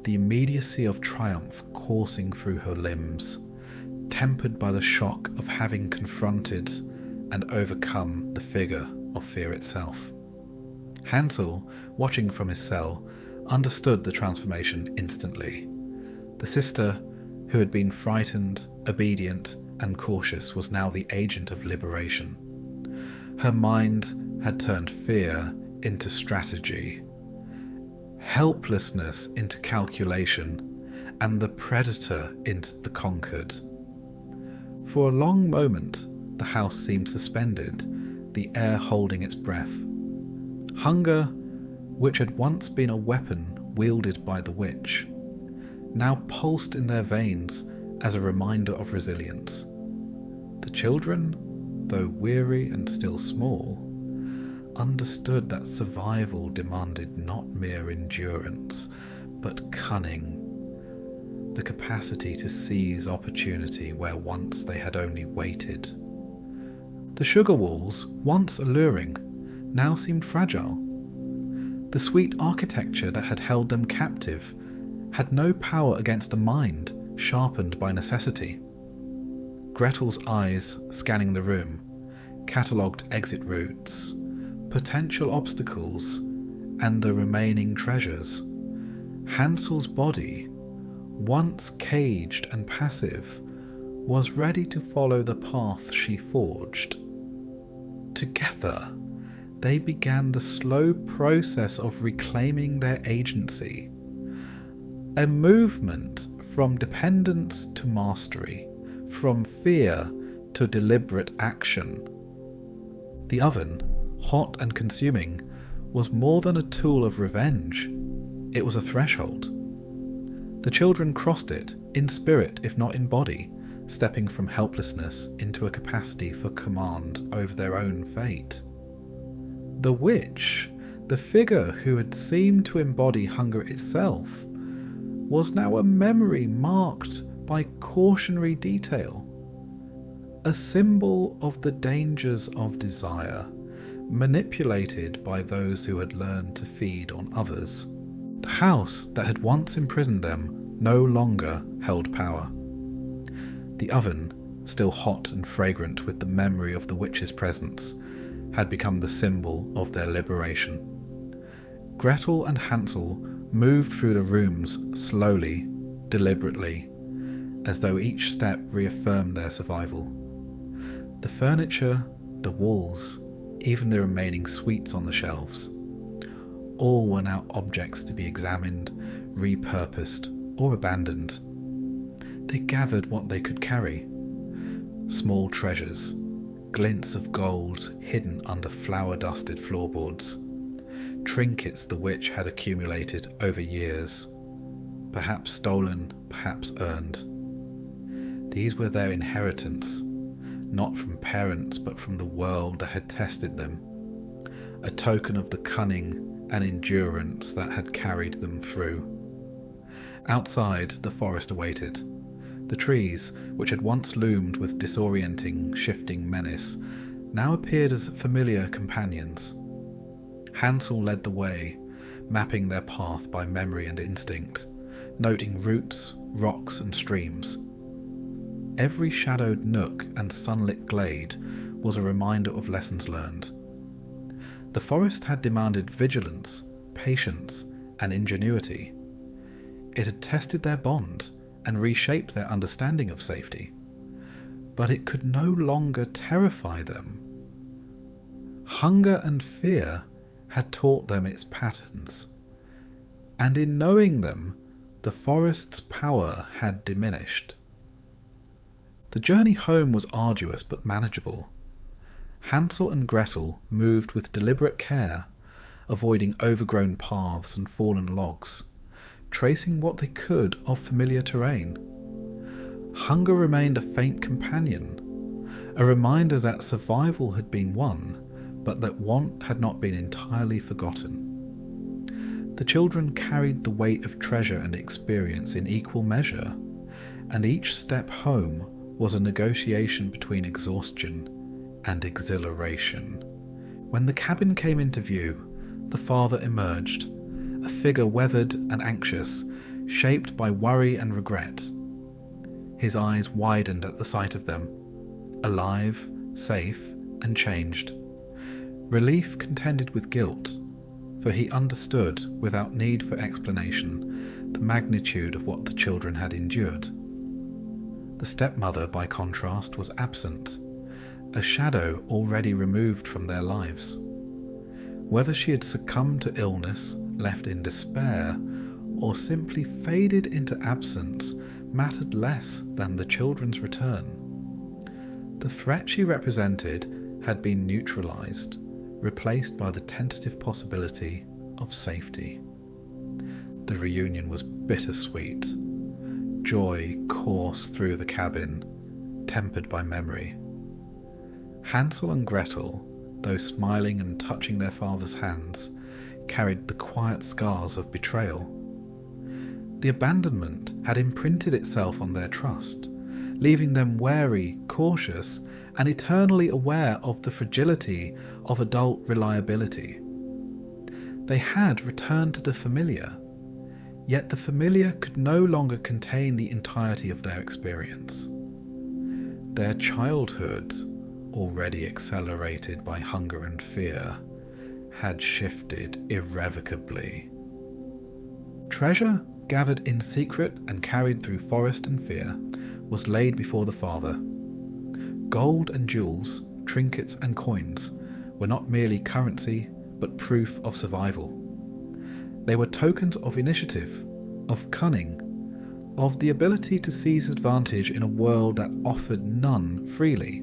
the immediacy of triumph coursing through her limbs, tempered by the shock of having confronted and overcome the figure of fear itself. Hansel, watching from his cell, understood the transformation instantly. The sister, who had been frightened, obedient, and cautious, was now the agent of liberation. Her mind had turned fear into strategy, helplessness into calculation, and the predator into the conquered. For a long moment, the house seemed suspended, the air holding its breath. Hunger, which had once been a weapon wielded by the witch, now pulsed in their veins as a reminder of resilience. The children, though weary and still small, understood that survival demanded not mere endurance, but cunning, the capacity to seize opportunity where once they had only waited. The sugar walls, once alluring, now seemed fragile. The sweet architecture that had held them captive had no power against a mind sharpened by necessity. Gretel's eyes, scanning the room, catalogued exit routes, potential obstacles, and the remaining treasures. Hansel's body, once caged and passive, was ready to follow the path she forged. Together, they began the slow process of reclaiming their agency, a movement from dependence to mastery, from fear to deliberate action. The oven, hot and consuming, was more than a tool of revenge. It was a threshold. The children crossed it, in spirit if not in body, stepping from helplessness into a capacity for command over their own fate. The witch, the figure who had seemed to embody hunger itself, was now a memory marked by cautionary detail, a symbol of the dangers of desire, manipulated by those who had learned to feed on others. The house that had once imprisoned them no longer held power. The oven, still hot and fragrant with the memory of the witch's presence, had become the symbol of their liberation. Gretel and Hansel moved through the rooms slowly, deliberately, as though each step reaffirmed their survival. The furniture, the walls, even the remaining sweets on the shelves, all were now objects to be examined, repurposed, or abandoned. They gathered what they could carry. Small treasures, glints of gold hidden under flour-dusted floorboards, trinkets the witch had accumulated over years, perhaps stolen, perhaps earned. These were their inheritance, not from parents but from the world that had tested them, a token of the cunning and endurance that had carried them through. Outside, the forest awaited. The trees, which had once loomed with disorienting, shifting menace, now appeared as familiar companions. Hansel led the way, mapping their path by memory and instinct, noting routes, rocks and streams. Every shadowed nook and sunlit glade was a reminder of lessons learned. The forest had demanded vigilance, patience, and ingenuity. It had tested their bond and reshaped their understanding of safety, but it could no longer terrify them. Hunger and fear had taught them its patterns, and in knowing them, the forest's power had diminished. The journey home was arduous but manageable. Hansel and Gretel moved with deliberate care, avoiding overgrown paths and fallen logs, tracing what they could of familiar terrain. Hunger remained a faint companion, a reminder that survival had been won, but that want had not been entirely forgotten. The children carried the weight of treasure and experience in equal measure, and each step home was a negotiation between exhaustion and exhilaration. When the cabin came into view, the father emerged, a figure weathered and anxious, shaped by worry and regret. His eyes widened at the sight of them, alive, safe, and changed. Relief contended with guilt, for he understood, without need for explanation, the magnitude of what the children had endured. The stepmother, by contrast, was absent, a shadow already removed from their lives. Whether she had succumbed to illness, left in despair, or simply faded into absence mattered less than the children's return. The threat she represented had been neutralized, replaced by the tentative possibility of safety. The reunion was bittersweet. Joy coursed through the cabin, tempered by memory. Hansel and Gretel, though smiling and touching their father's hands, carried the quiet scars of betrayal. The abandonment had imprinted itself on their trust, leaving them wary, cautious, and eternally aware of the fragility of adult reliability. They had returned to the familiar, yet the familiar could no longer contain the entirety of their experience. Their childhood, already accelerated by hunger and fear, had shifted irrevocably. Treasure, gathered in secret and carried through forest and fear, was laid before the father. Gold and jewels, trinkets and coins were not merely currency, but proof of survival. They were tokens of initiative, of cunning, of the ability to seize advantage in a world that offered none freely.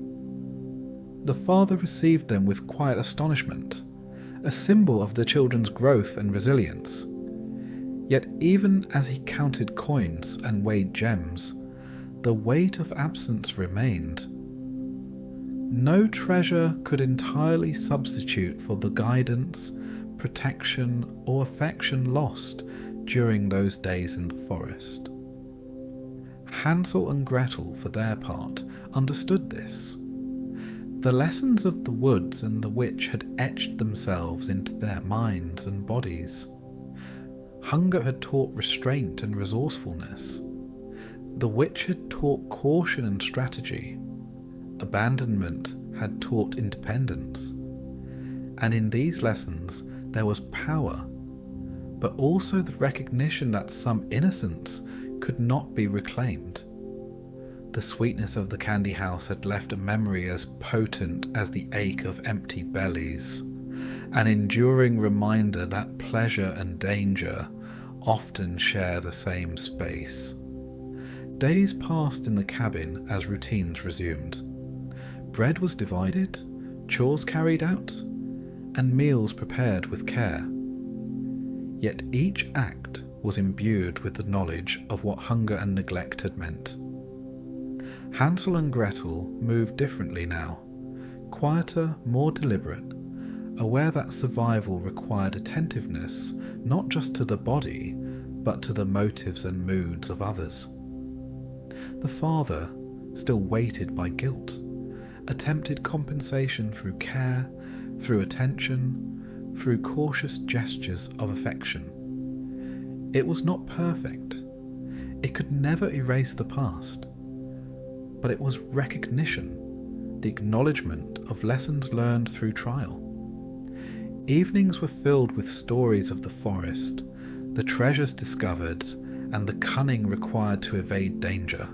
The father received them with quiet astonishment, a symbol of the children's growth and resilience. Yet even as he counted coins and weighed gems, the weight of absence remained. No treasure could entirely substitute for the guidance, protection, or affection lost during those days in the forest. Hansel and Gretel, for their part, understood this. The lessons of the woods and the witch had etched themselves into their minds and bodies. Hunger had taught restraint and resourcefulness. The witch had taught caution and strategy. Abandonment had taught independence. And in these lessons there was power, but also the recognition that some innocence could not be reclaimed. The sweetness of the candy house had left a memory as potent as the ache of empty bellies, an enduring reminder that pleasure and danger often share the same space. Days passed in the cabin as routines resumed. Bread was divided, chores carried out, and meals prepared with care. Yet each act was imbued with the knowledge of what hunger and neglect had meant. Hansel and Gretel moved differently now, quieter, more deliberate, aware that survival required attentiveness not just to the body, but to the motives and moods of others. The father, still weighted by guilt, attempted compensation through care, through attention, through cautious gestures of affection. It was not perfect. It could never erase the past. But it was recognition, the acknowledgement of lessons learned through trial. Evenings were filled with stories of the forest, the treasures discovered, and the cunning required to evade danger.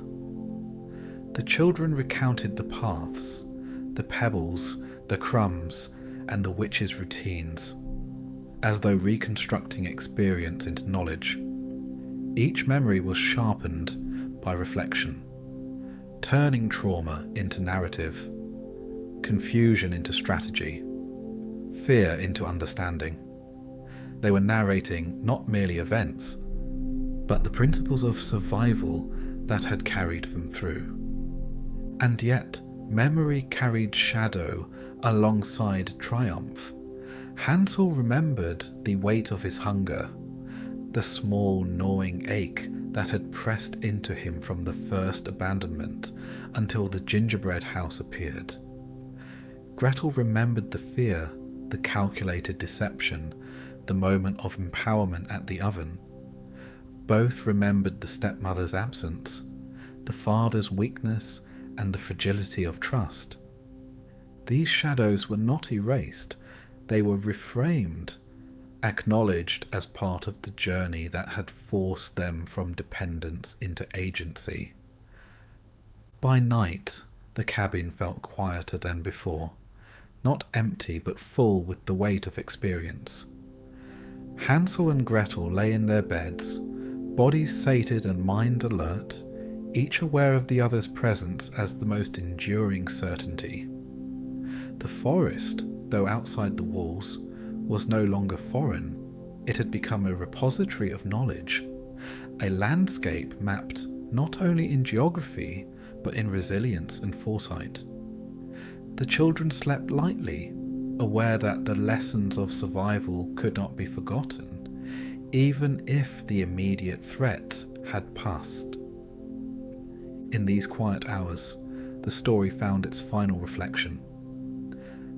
The children recounted the paths, the pebbles, the crumbs, and the witch's routines, as though reconstructing experience into knowledge. Each memory was sharpened by reflection, turning trauma into narrative, confusion into strategy, fear into understanding. They were narrating not merely events, but the principles of survival that had carried them through. And yet, memory carried shadow alongside triumph. Hansel remembered the weight of his hunger, the small gnawing ache that had pressed into him from the first abandonment until the gingerbread house appeared. Gretel remembered the fear, the calculated deception, the moment of empowerment at the oven. Both remembered the stepmother's absence, the father's weakness, and the fragility of trust. These shadows were not erased, they were reframed, acknowledged as part of the journey that had forced them from dependence into agency. By night, the cabin felt quieter than before, not empty but full with the weight of experience. Hansel and Gretel lay in their beds, bodies sated and minds alert, each aware of the other's presence as the most enduring certainty. The forest, though outside the walls, was no longer foreign. It had become a repository of knowledge, a landscape mapped not only in geography, but in resilience and foresight. The children slept lightly, aware that the lessons of survival could not be forgotten, even if the immediate threat had passed. In these quiet hours, the story found its final reflection.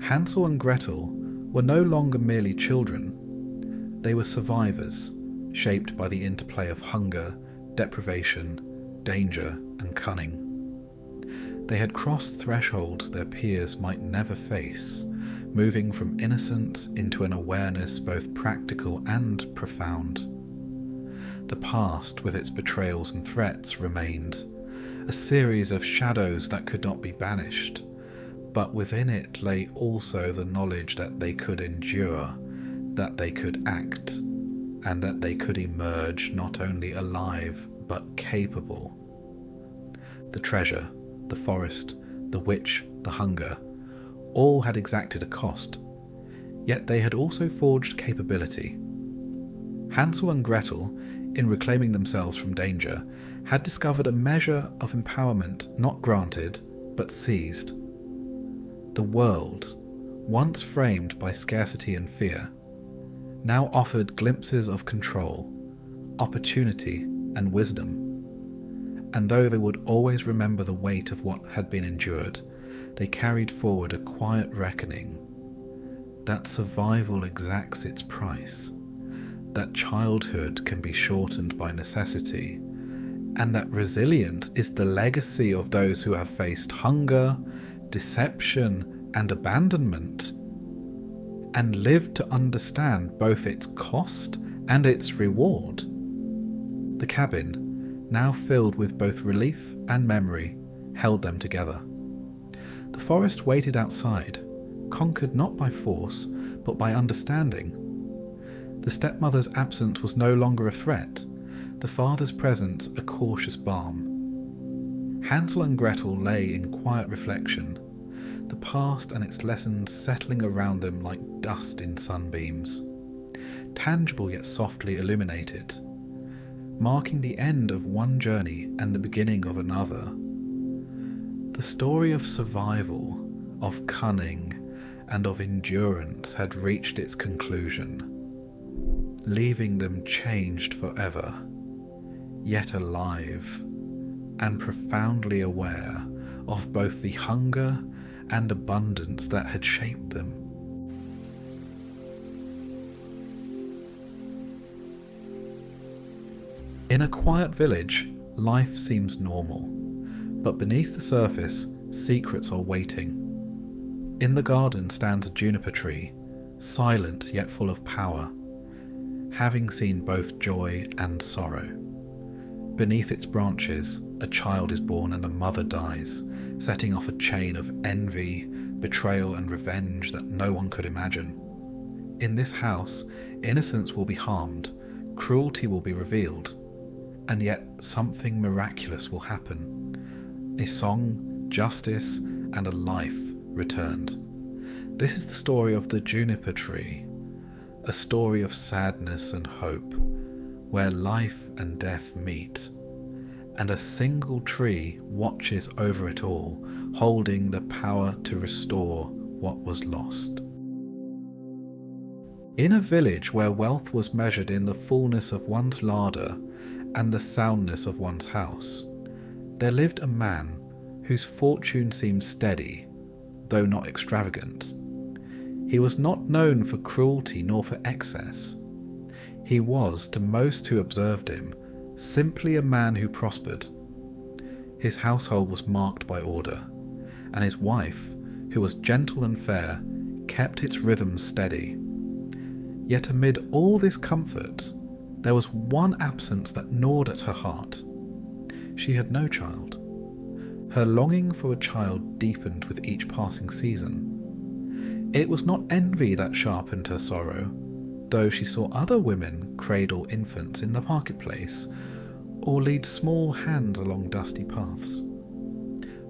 Hansel and Gretel were no longer merely children. They were survivors, shaped by the interplay of hunger, deprivation, danger, and cunning. They had crossed thresholds their peers might never face, moving from innocence into an awareness both practical and profound. The past, with its betrayals and threats, remained, a series of shadows that could not be banished, but within it lay also the knowledge that they could endure, that they could act, and that they could emerge not only alive but capable. The treasure, the forest, the witch, the hunger, all had exacted a cost, yet they had also forged capability. Hansel and Gretel, in reclaiming themselves from danger, had discovered a measure of empowerment not granted, but seized. The world, once framed by scarcity and fear, now offered glimpses of control, opportunity, and wisdom. And though they would always remember the weight of what had been endured, they carried forward a quiet reckoning that survival exacts its price, that childhood can be shortened by necessity, and that resilience is the legacy of those who have faced hunger, deception, and abandonment, and lived to understand both its cost and its reward. The cabin, now filled with both relief and memory, held them together. The forest waited outside, conquered not by force, but by understanding. The stepmother's absence was no longer a threat, the father's presence a cautious balm. Hansel and Gretel lay in quiet reflection, the past and its lessons settling around them like dust in sunbeams, tangible yet softly illuminated, marking the end of one journey and the beginning of another. The story of survival, of cunning, and of endurance had reached its conclusion, leaving them changed forever, yet alive, and profoundly aware of both the hunger and abundance that had shaped them. In a quiet village, life seems normal, but beneath the surface, secrets are waiting. In the garden stands a juniper tree, silent yet full of power, having seen both joy and sorrow. Beneath its branches, a child is born and a mother dies, setting off a chain of envy, betrayal, and revenge that no one could imagine. In this house, innocence will be harmed, cruelty will be revealed, and yet something miraculous will happen. A song, justice, and a life returned. This is the story of the Juniper Tree, a story of sadness and hope, where life and death meet, and a single tree watches over it all, holding the power to restore what was lost. In a village where wealth was measured in the fullness of one's larder and the soundness of one's house, there lived a man whose fortune seemed steady, though not extravagant. He was not known for cruelty nor for excess. He was, to most who observed him, simply a man who prospered. His household was marked by order, and his wife, who was gentle and fair, kept its rhythms steady. Yet amid all this comfort, there was one absence that gnawed at her heart. She had no child. Her longing for a child deepened with each passing season. It was not envy that sharpened her sorrow, though she saw other women cradle infants in the marketplace or lead small hands along dusty paths.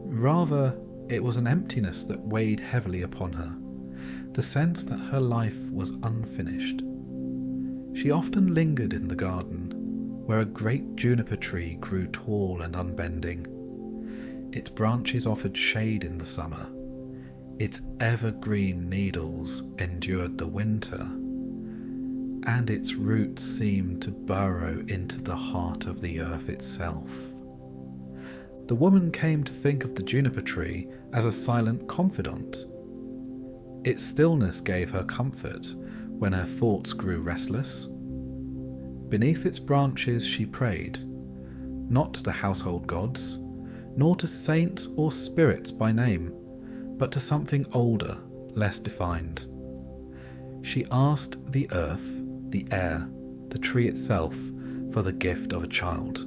Rather, it was an emptiness that weighed heavily upon her, the sense that her life was unfinished. She often lingered in the garden, where a great juniper tree grew tall and unbending. Its branches offered shade in the summer. Its evergreen needles endured the winter, and its roots seemed to burrow into the heart of the earth itself. The woman came to think of the juniper tree as a silent confidant. Its stillness gave her comfort when her thoughts grew restless. Beneath its branches she prayed, not to the household gods, nor to saints or spirits by name, but to something older, less defined. She asked the earth, the air, the tree itself for the gift of a child.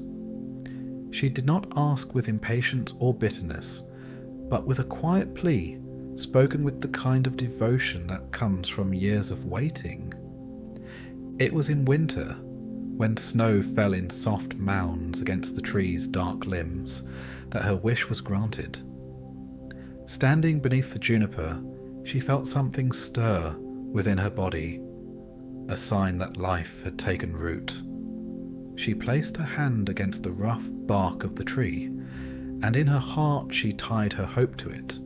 She did not ask with impatience or bitterness, but with a quiet plea, spoken with the kind of devotion that comes from years of waiting. It was in winter, when snow fell in soft mounds against the tree's dark limbs, that her wish was granted. Standing beneath the juniper, she felt something stir within her body, a sign that life had taken root. She placed her hand against the rough bark of the tree, and in her heart she tied her hope to it.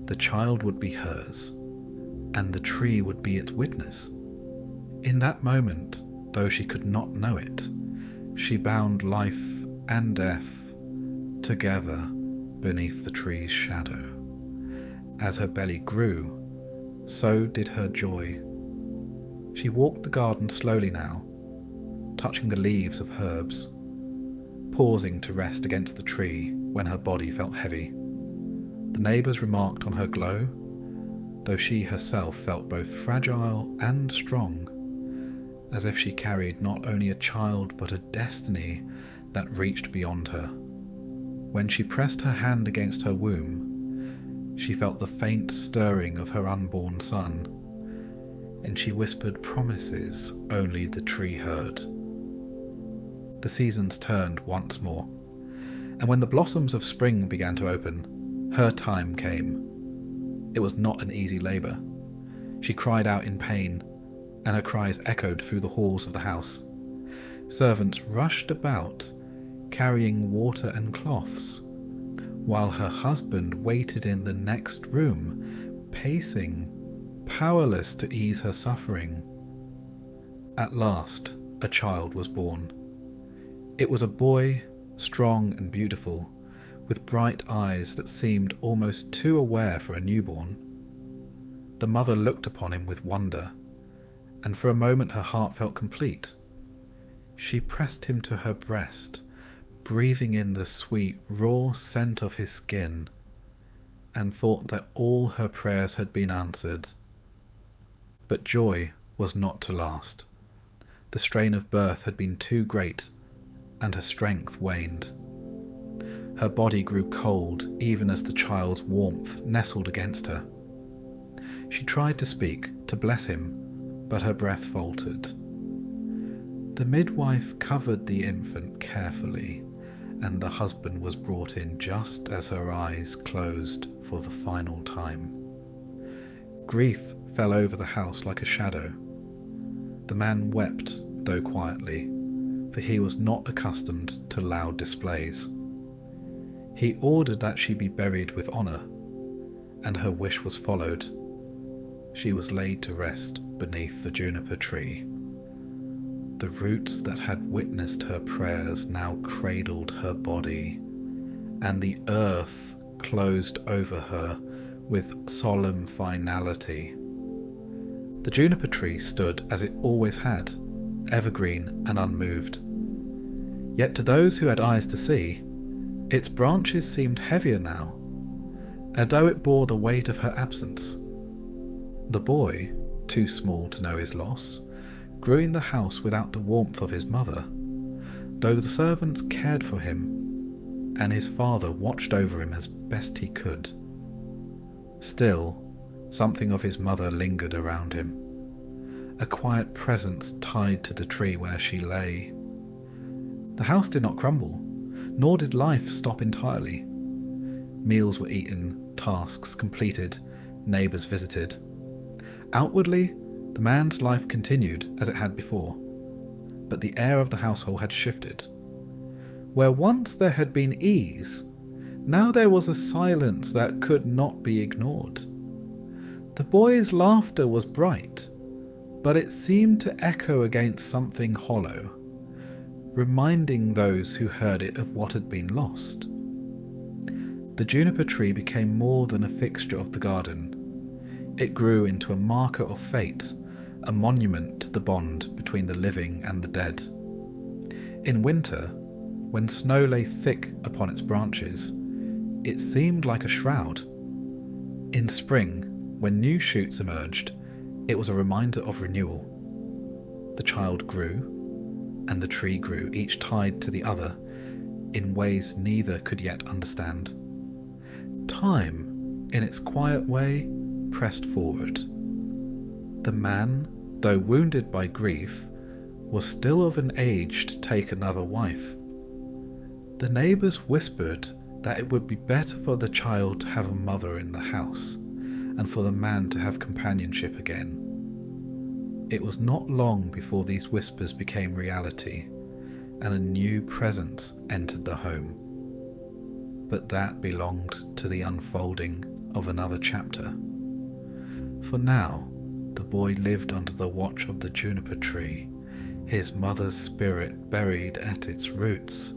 The child would be hers, and the tree would be its witness. In that moment, though she could not know it, she bound life and death together beneath the tree's shadow. As her belly grew, so did her joy. She walked the garden slowly now, touching the leaves of herbs, pausing to rest against the tree when her body felt heavy. The neighbours remarked on her glow, though she herself felt both fragile and strong, as if she carried not only a child but a destiny that reached beyond her. When she pressed her hand against her womb, she felt the faint stirring of her unborn son, and she whispered promises only the tree heard. The seasons turned once more, and when the blossoms of spring began to open, her time came. It was not an easy labour. She cried out in pain, and her cries echoed through the halls of the house. Servants rushed about, carrying water and cloths, while her husband waited in the next room, pacing, powerless to ease her suffering. At last, a child was born. It was a boy, strong and beautiful, with bright eyes that seemed almost too aware for a newborn. The mother looked upon him with wonder, and for a moment her heart felt complete. She pressed him to her breast, breathing in the sweet, raw scent of his skin, and thought that all her prayers had been answered. But joy was not to last. The strain of birth had been too great, and her strength waned. Her body grew cold even as the child's warmth nestled against her. She tried to speak, to bless him, but her breath faltered. The midwife covered the infant carefully, and the husband was brought in just as her eyes closed for the final time. Grief fell over the house like a shadow. The man wept, though quietly, for he was not accustomed to loud displays. He ordered that she be buried with honour, and her wish was followed. She was laid to rest beneath the juniper tree. The roots that had witnessed her prayers now cradled her body, and the earth closed over her with solemn finality. The juniper tree stood as it always had, evergreen and unmoved. Yet to those who had eyes to see, its branches seemed heavier now, as though it bore the weight of her absence. The boy, too small to know his loss, grew in the house without the warmth of his mother, though the servants cared for him, and his father watched over him as best he could. Still, something of his mother lingered around him, a quiet presence tied to the tree where she lay. The house did not crumble, nor did life stop entirely. Meals were eaten, tasks completed, neighbours visited. Outwardly, the man's life continued as it had before, but the air of the household had shifted. Where once there had been ease, now there was a silence that could not be ignored. The boy's laughter was bright, but it seemed to echo against something hollow, reminding those who heard it of what had been lost. The juniper tree became more than a fixture of the garden. It grew into a marker of fate, a monument to the bond between the living and the dead. In winter, when snow lay thick upon its branches, it seemed like a shroud. In spring, when new shoots emerged, it was a reminder of renewal. The child grew, and the tree grew, each tied to the other, in ways neither could yet understand. Time, in its quiet way, pressed forward. The man, though wounded by grief, was still of an age to take another wife. The neighbours whispered that it would be better for the child to have a mother in the house, and for the man to have companionship again. It was not long before these whispers became reality, and a new presence entered the home. But that belonged to the unfolding of another chapter. For now, the boy lived under the watch of the juniper tree, his mother's spirit buried at its roots,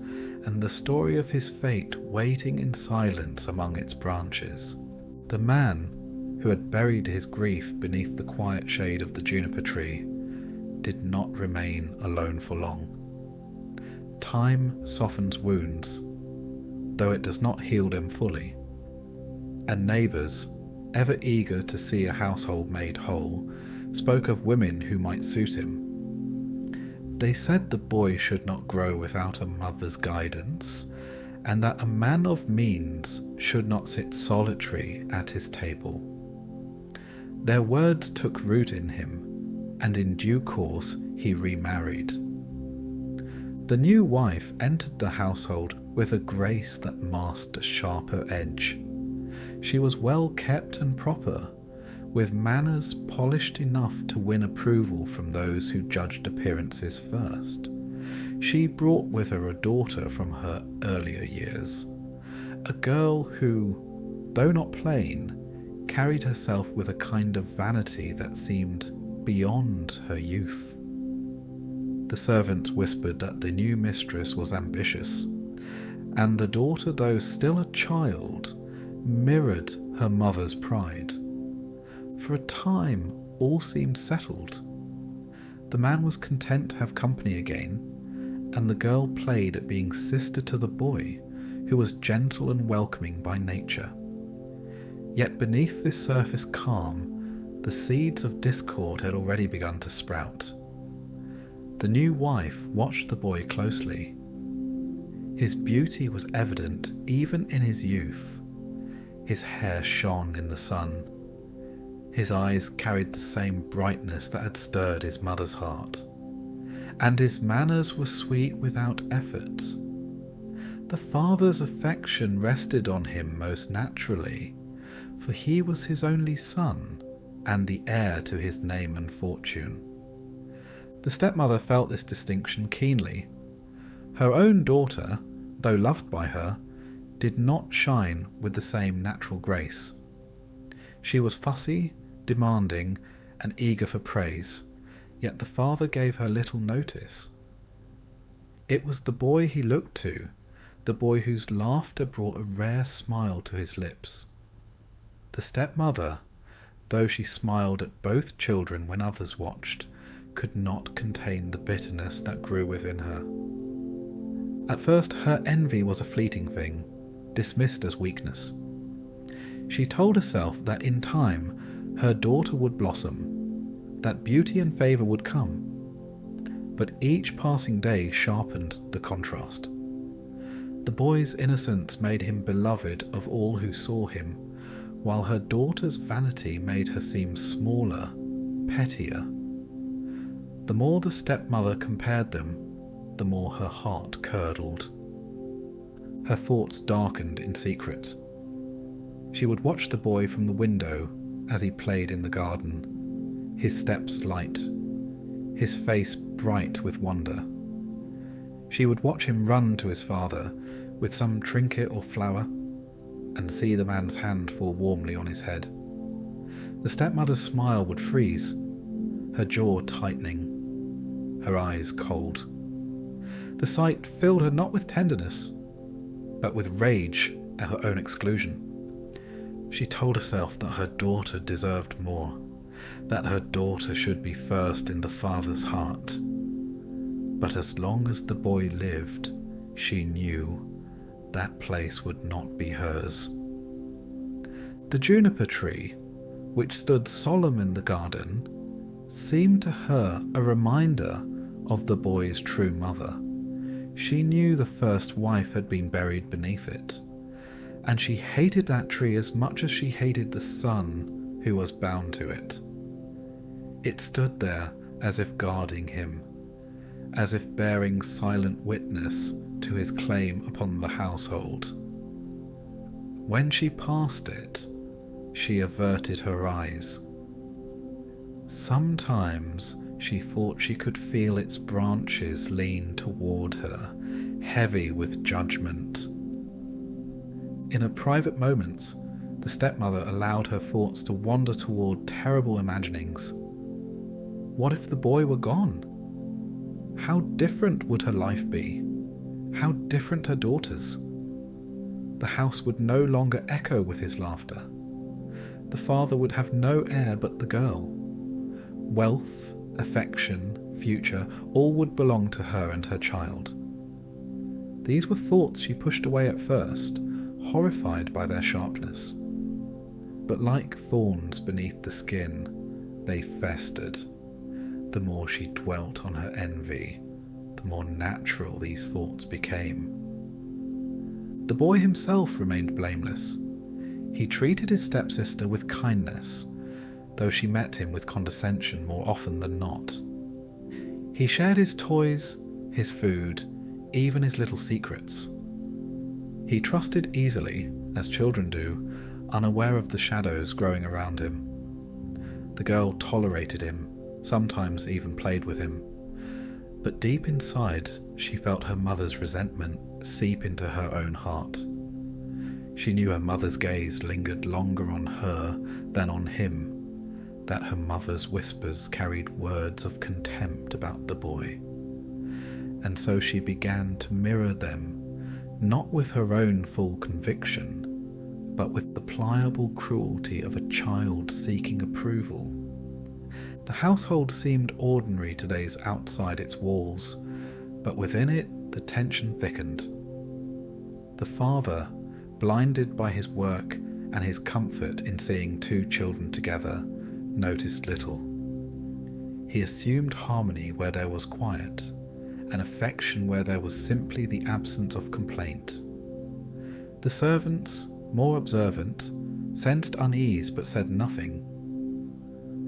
and the story of his fate waiting in silence among its branches. The man, who had buried his grief beneath the quiet shade of the juniper tree, did not remain alone for long. Time softens wounds, though it does not heal them fully, and neighbours, ever eager to see a household made whole, spoke of women who might suit him. They said the boy should not grow without a mother's guidance, and that a man of means should not sit solitary at his table. Their words took root in him, and in due course he remarried. The new wife entered the household with a grace that masked a sharper edge. She was well kept and proper, with manners polished enough to win approval from those who judged appearances first. She brought with her a daughter from her earlier years, a girl who, though not plain, carried herself with a kind of vanity that seemed beyond her youth. The servants whispered that the new mistress was ambitious, and the daughter, though still a child, mirrored her mother's pride. For a time, all seemed settled. The man was content to have company again, and the girl played at being sister to the boy, who was gentle and welcoming by nature. Yet beneath this surface calm, the seeds of discord had already begun to sprout. The new wife watched the boy closely. His beauty was evident even in his youth. His hair shone in the sun. His eyes carried the same brightness that had stirred his mother's heart, and his manners were sweet without effort. The father's affection rested on him most naturally, for he was his only son and the heir to his name and fortune. The stepmother felt this distinction keenly. Her own daughter, though loved by her, did not shine with the same natural grace. She was fussy, demanding, and eager for praise, yet the father gave her little notice. It was the boy he looked to, the boy whose laughter brought a rare smile to his lips. The stepmother, though she smiled at both children when others watched, could not contain the bitterness that grew within her. At first her envy was a fleeting thing, dismissed as weakness. She told herself that in time her daughter would blossom, that beauty and favour would come. But each passing day sharpened the contrast. The boy's innocence made him beloved of all who saw him, while her daughter's vanity made her seem smaller, pettier. The more the stepmother compared them, the more her heart curdled. Her thoughts darkened in secret. She would watch the boy from the window as he played in the garden, his steps light, his face bright with wonder. She would watch him run to his father with some trinket or flower, and see the man's hand fall warmly on his head. The stepmother's smile would freeze, her jaw tightening, her eyes cold. The sight filled her not with tenderness, but with rage at her own exclusion. She told herself that her daughter deserved more, that her daughter should be first in the father's heart. But as long as the boy lived, she knew that place would not be hers. The juniper tree, which stood solemn in the garden, seemed to her a reminder of the boy's true mother. She knew the first wife had been buried beneath it, and she hated that tree as much as she hated the son who was bound to it. It stood there as if guarding him, as if bearing silent witness to his claim upon the household. When she passed it, she averted her eyes. Sometimes she thought she could feel its branches lean toward her, heavy with judgment. In her private moments, the stepmother allowed her thoughts to wander toward terrible imaginings. What if the boy were gone? How different would her life be? How different her daughter's? The house would no longer echo with his laughter. The father would have no heir but the girl. Wealth, affection, future, all would belong to her and her child. These were thoughts she pushed away at first, horrified by their sharpness. But like thorns beneath the skin, they festered. The more she dwelt on her envy, the more natural these thoughts became. The boy himself remained blameless. He treated his stepsister with kindness, though she met him with condescension more often than not. He shared his toys, his food, even his little secrets. He trusted easily, as children do, unaware of the shadows growing around him. The girl tolerated him, sometimes even played with him. But deep inside, she felt her mother's resentment seep into her own heart. She knew her mother's gaze lingered longer on her than on him, that her mother's whispers carried words of contempt about the boy. And so she began to mirror them, not with her own full conviction, but with the pliable cruelty of a child seeking approval. The household seemed ordinary to those outside its walls, but within it the tension thickened. The father, blinded by his work and his comfort in seeing two children together, noticed little. He assumed harmony where there was quiet, and affection where there was simply the absence of complaint. The servants, more observant, sensed unease but said nothing.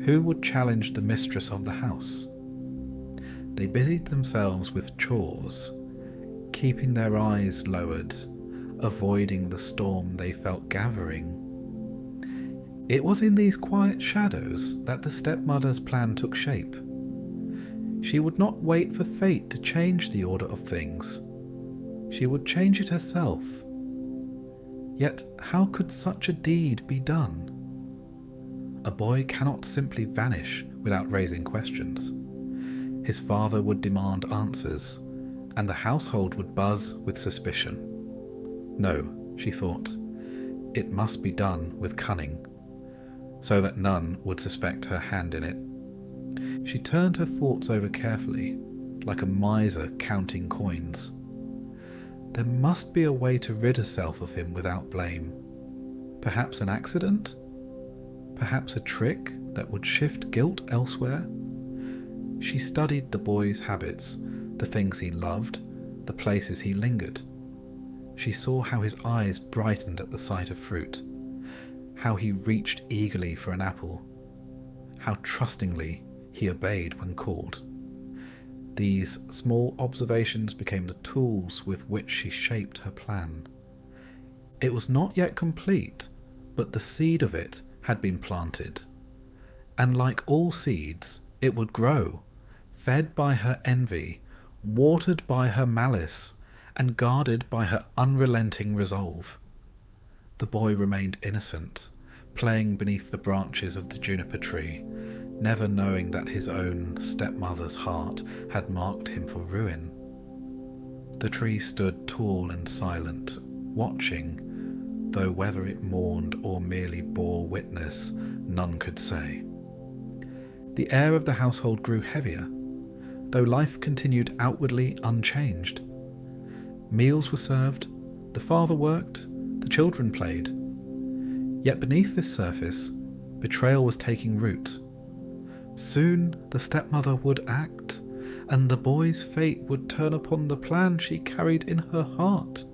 Who would challenge the mistress of the house? They busied themselves with chores, keeping their eyes lowered, avoiding the storm they felt gathering. It was in these quiet shadows that the stepmother's plan took shape. She would not wait for fate to change the order of things. She would change it herself. Yet how could such a deed be done? A boy cannot simply vanish without raising questions. His father would demand answers, and the household would buzz with suspicion. No, she thought, it must be done with cunning, so that none would suspect her hand in it. She turned her thoughts over carefully, like a miser counting coins. There must be a way to rid herself of him without blame. Perhaps an accident? Perhaps a trick that would shift guilt elsewhere? She studied the boy's habits, the things he loved, the places he lingered. She saw how his eyes brightened at the sight of fruit, how he reached eagerly for an apple, how trustingly he obeyed when called. These small observations became the tools with which she shaped her plan. It was not yet complete, but the seed of it had been planted. And like all seeds, it would grow, fed by her envy, watered by her malice, and guarded by her unrelenting resolve. The boy remained innocent, playing beneath the branches of the juniper tree, never knowing that his own stepmother's heart had marked him for ruin. The tree stood tall and silent, watching, though whether it mourned or merely bore witness, none could say. The air of the household grew heavier, though life continued outwardly unchanged. Meals were served, the father worked, the children played. Yet beneath this surface, betrayal was taking root. Soon the stepmother would act, and the boy's fate would turn upon the plan she carried in her heart.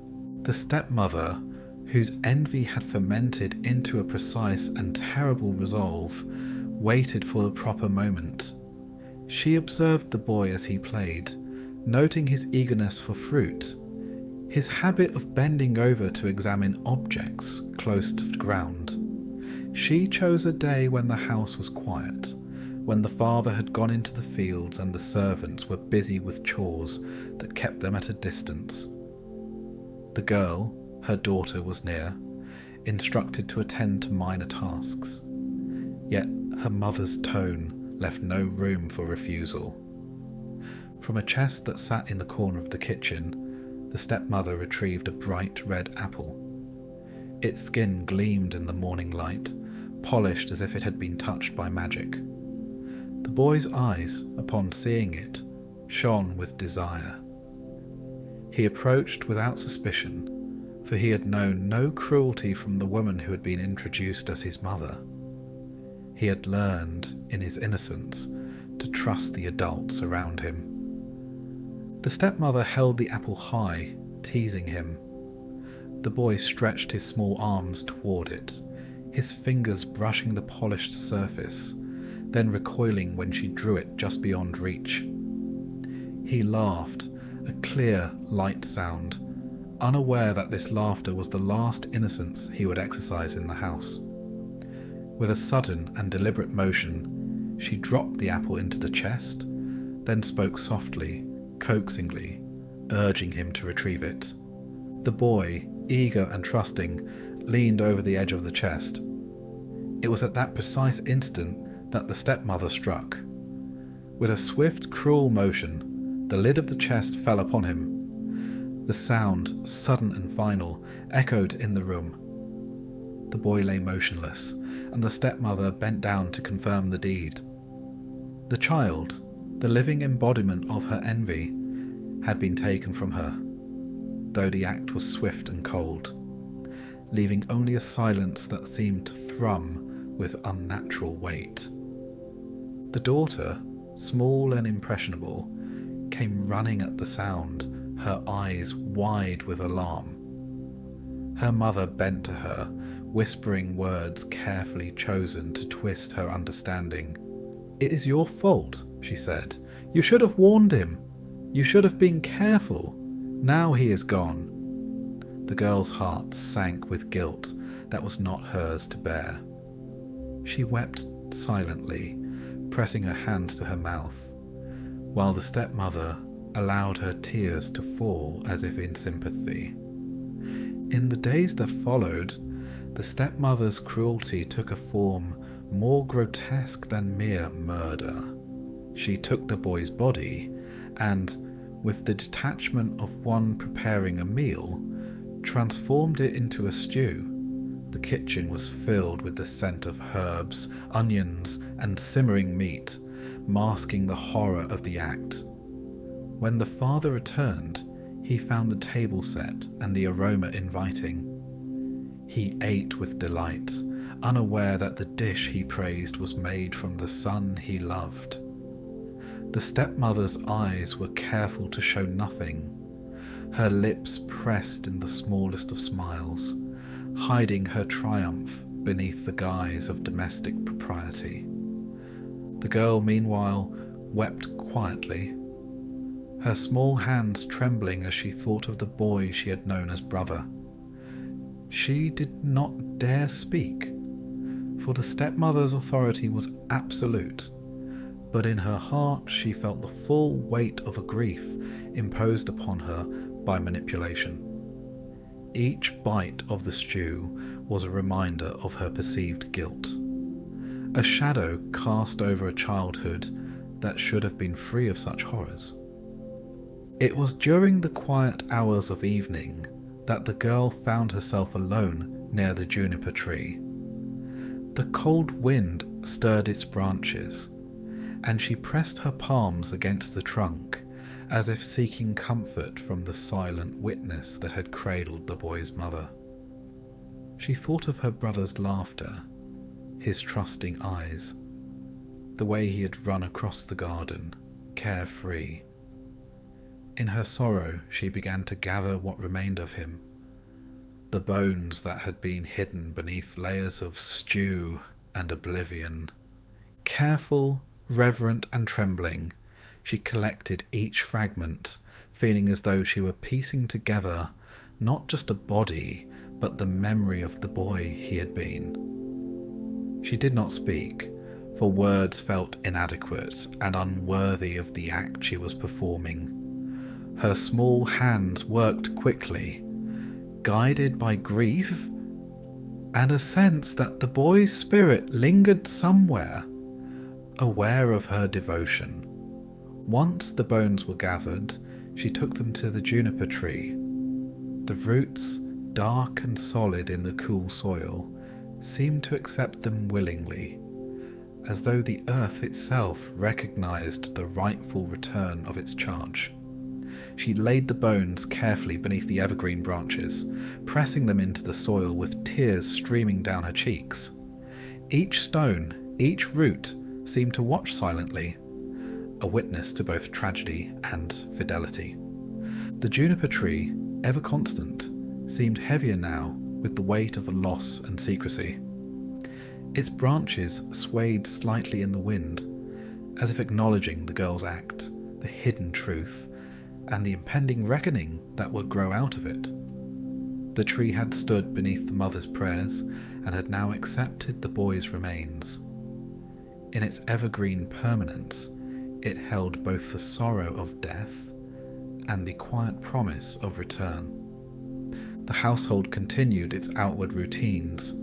The stepmother, whose envy had fermented into a precise and terrible resolve, waited for the proper moment. She observed the boy as he played, noting his eagerness for fruit, his habit of bending over to examine objects close to the ground. She chose a day when the house was quiet, when the father had gone into the fields and the servants were busy with chores that kept them at a distance. The girl, her daughter, was near, instructed to attend to minor tasks. Yet her mother's tone left no room for refusal. From a chest that sat in the corner of the kitchen, the stepmother retrieved a bright red apple. Its skin gleamed in the morning light, polished as if it had been touched by magic. The boy's eyes, upon seeing it, shone with desire. He approached without suspicion, for he had known no cruelty from the woman who had been introduced as his mother. He had learned, in his innocence, to trust the adults around him. The stepmother held the apple high, teasing him. The boy stretched his small arms toward it, his fingers brushing the polished surface, then recoiling when she drew it just beyond reach. He laughed, a clear, light sound, unaware that this laughter was the last innocence he would exercise in the house. With a sudden and deliberate motion, she dropped the apple into the chest, then spoke softly, coaxingly, urging him to retrieve it. The boy, eager and trusting, leaned over the edge of the chest. It was at that precise instant that the stepmother struck. With a swift, cruel motion, the lid of the chest fell upon him. The sound, sudden and final, echoed in the room. The boy lay motionless, and the stepmother bent down to confirm the deed. The child, the living embodiment of her envy, had been taken from her, though the act was swift and cold, leaving only a silence that seemed to thrum with unnatural weight. The daughter, small and impressionable, came running at the sound, her eyes wide with alarm. Her mother bent to her, whispering words carefully chosen to twist her understanding. "It is your fault," she said. "You should have warned him. You should have been careful. Now he is gone." The girl's heart sank with guilt that was not hers to bear. She wept silently, pressing her hands to her mouth. while the stepmother allowed her tears to fall as if in sympathy. In the days that followed, the stepmother's cruelty took a form more grotesque than mere murder. She took the boy's body and, with the detachment of one preparing a meal, transformed it into a stew. The kitchen was filled with the scent of herbs, onions, and simmering meat, masking the horror of the act. When the father returned, he found the table set and the aroma inviting. He ate with delight, unaware that the dish he praised was made from the son he loved. The stepmother's eyes were careful to show nothing, her lips pressed in the smallest of smiles, hiding her triumph beneath the guise of domestic propriety. The girl, meanwhile, wept quietly, her small hands trembling as she thought of the boy she had known as brother. She did not dare speak, for the stepmother's authority was absolute, but in her heart she felt the full weight of a grief imposed upon her by manipulation. Each bite of the stew was a reminder of her perceived guilt, a shadow cast over a childhood that should have been free of such horrors. It was during the quiet hours of evening that the girl found herself alone near the juniper tree. The cold wind stirred its branches, and she pressed her palms against the trunk as if seeking comfort from the silent witness that had cradled the boy's mother. She thought of her brother's laughter, his trusting eyes, the way he had run across the garden, carefree. In her sorrow, she began to gather what remained of him, the bones that had been hidden beneath layers of stew and oblivion. Careful, reverent and trembling, she collected each fragment, feeling as though she were piecing together not just a body, but the memory of the boy he had been. She did not speak, for words felt inadequate and unworthy of the act she was performing. Her small hands worked quickly, guided by grief and a sense that the boy's spirit lingered somewhere, aware of her devotion. Once the bones were gathered, she took them to the juniper tree. The roots, dark and solid in the cool soil, seemed to accept them willingly, as though the earth itself recognized the rightful return of its charge. She laid the bones carefully beneath the evergreen branches, pressing them into the soil with tears streaming down her cheeks. Each stone, each root, seemed to watch silently, a witness to both tragedy and fidelity. The juniper tree, ever constant, seemed heavier now with the weight of a loss and secrecy. Its branches swayed slightly in the wind, as if acknowledging the girl's act, the hidden truth, and the impending reckoning that would grow out of it. The tree had stood beneath the mother's prayers and had now accepted the boy's remains. In its evergreen permanence, it held both the sorrow of death and the quiet promise of return. The household continued its outward routines.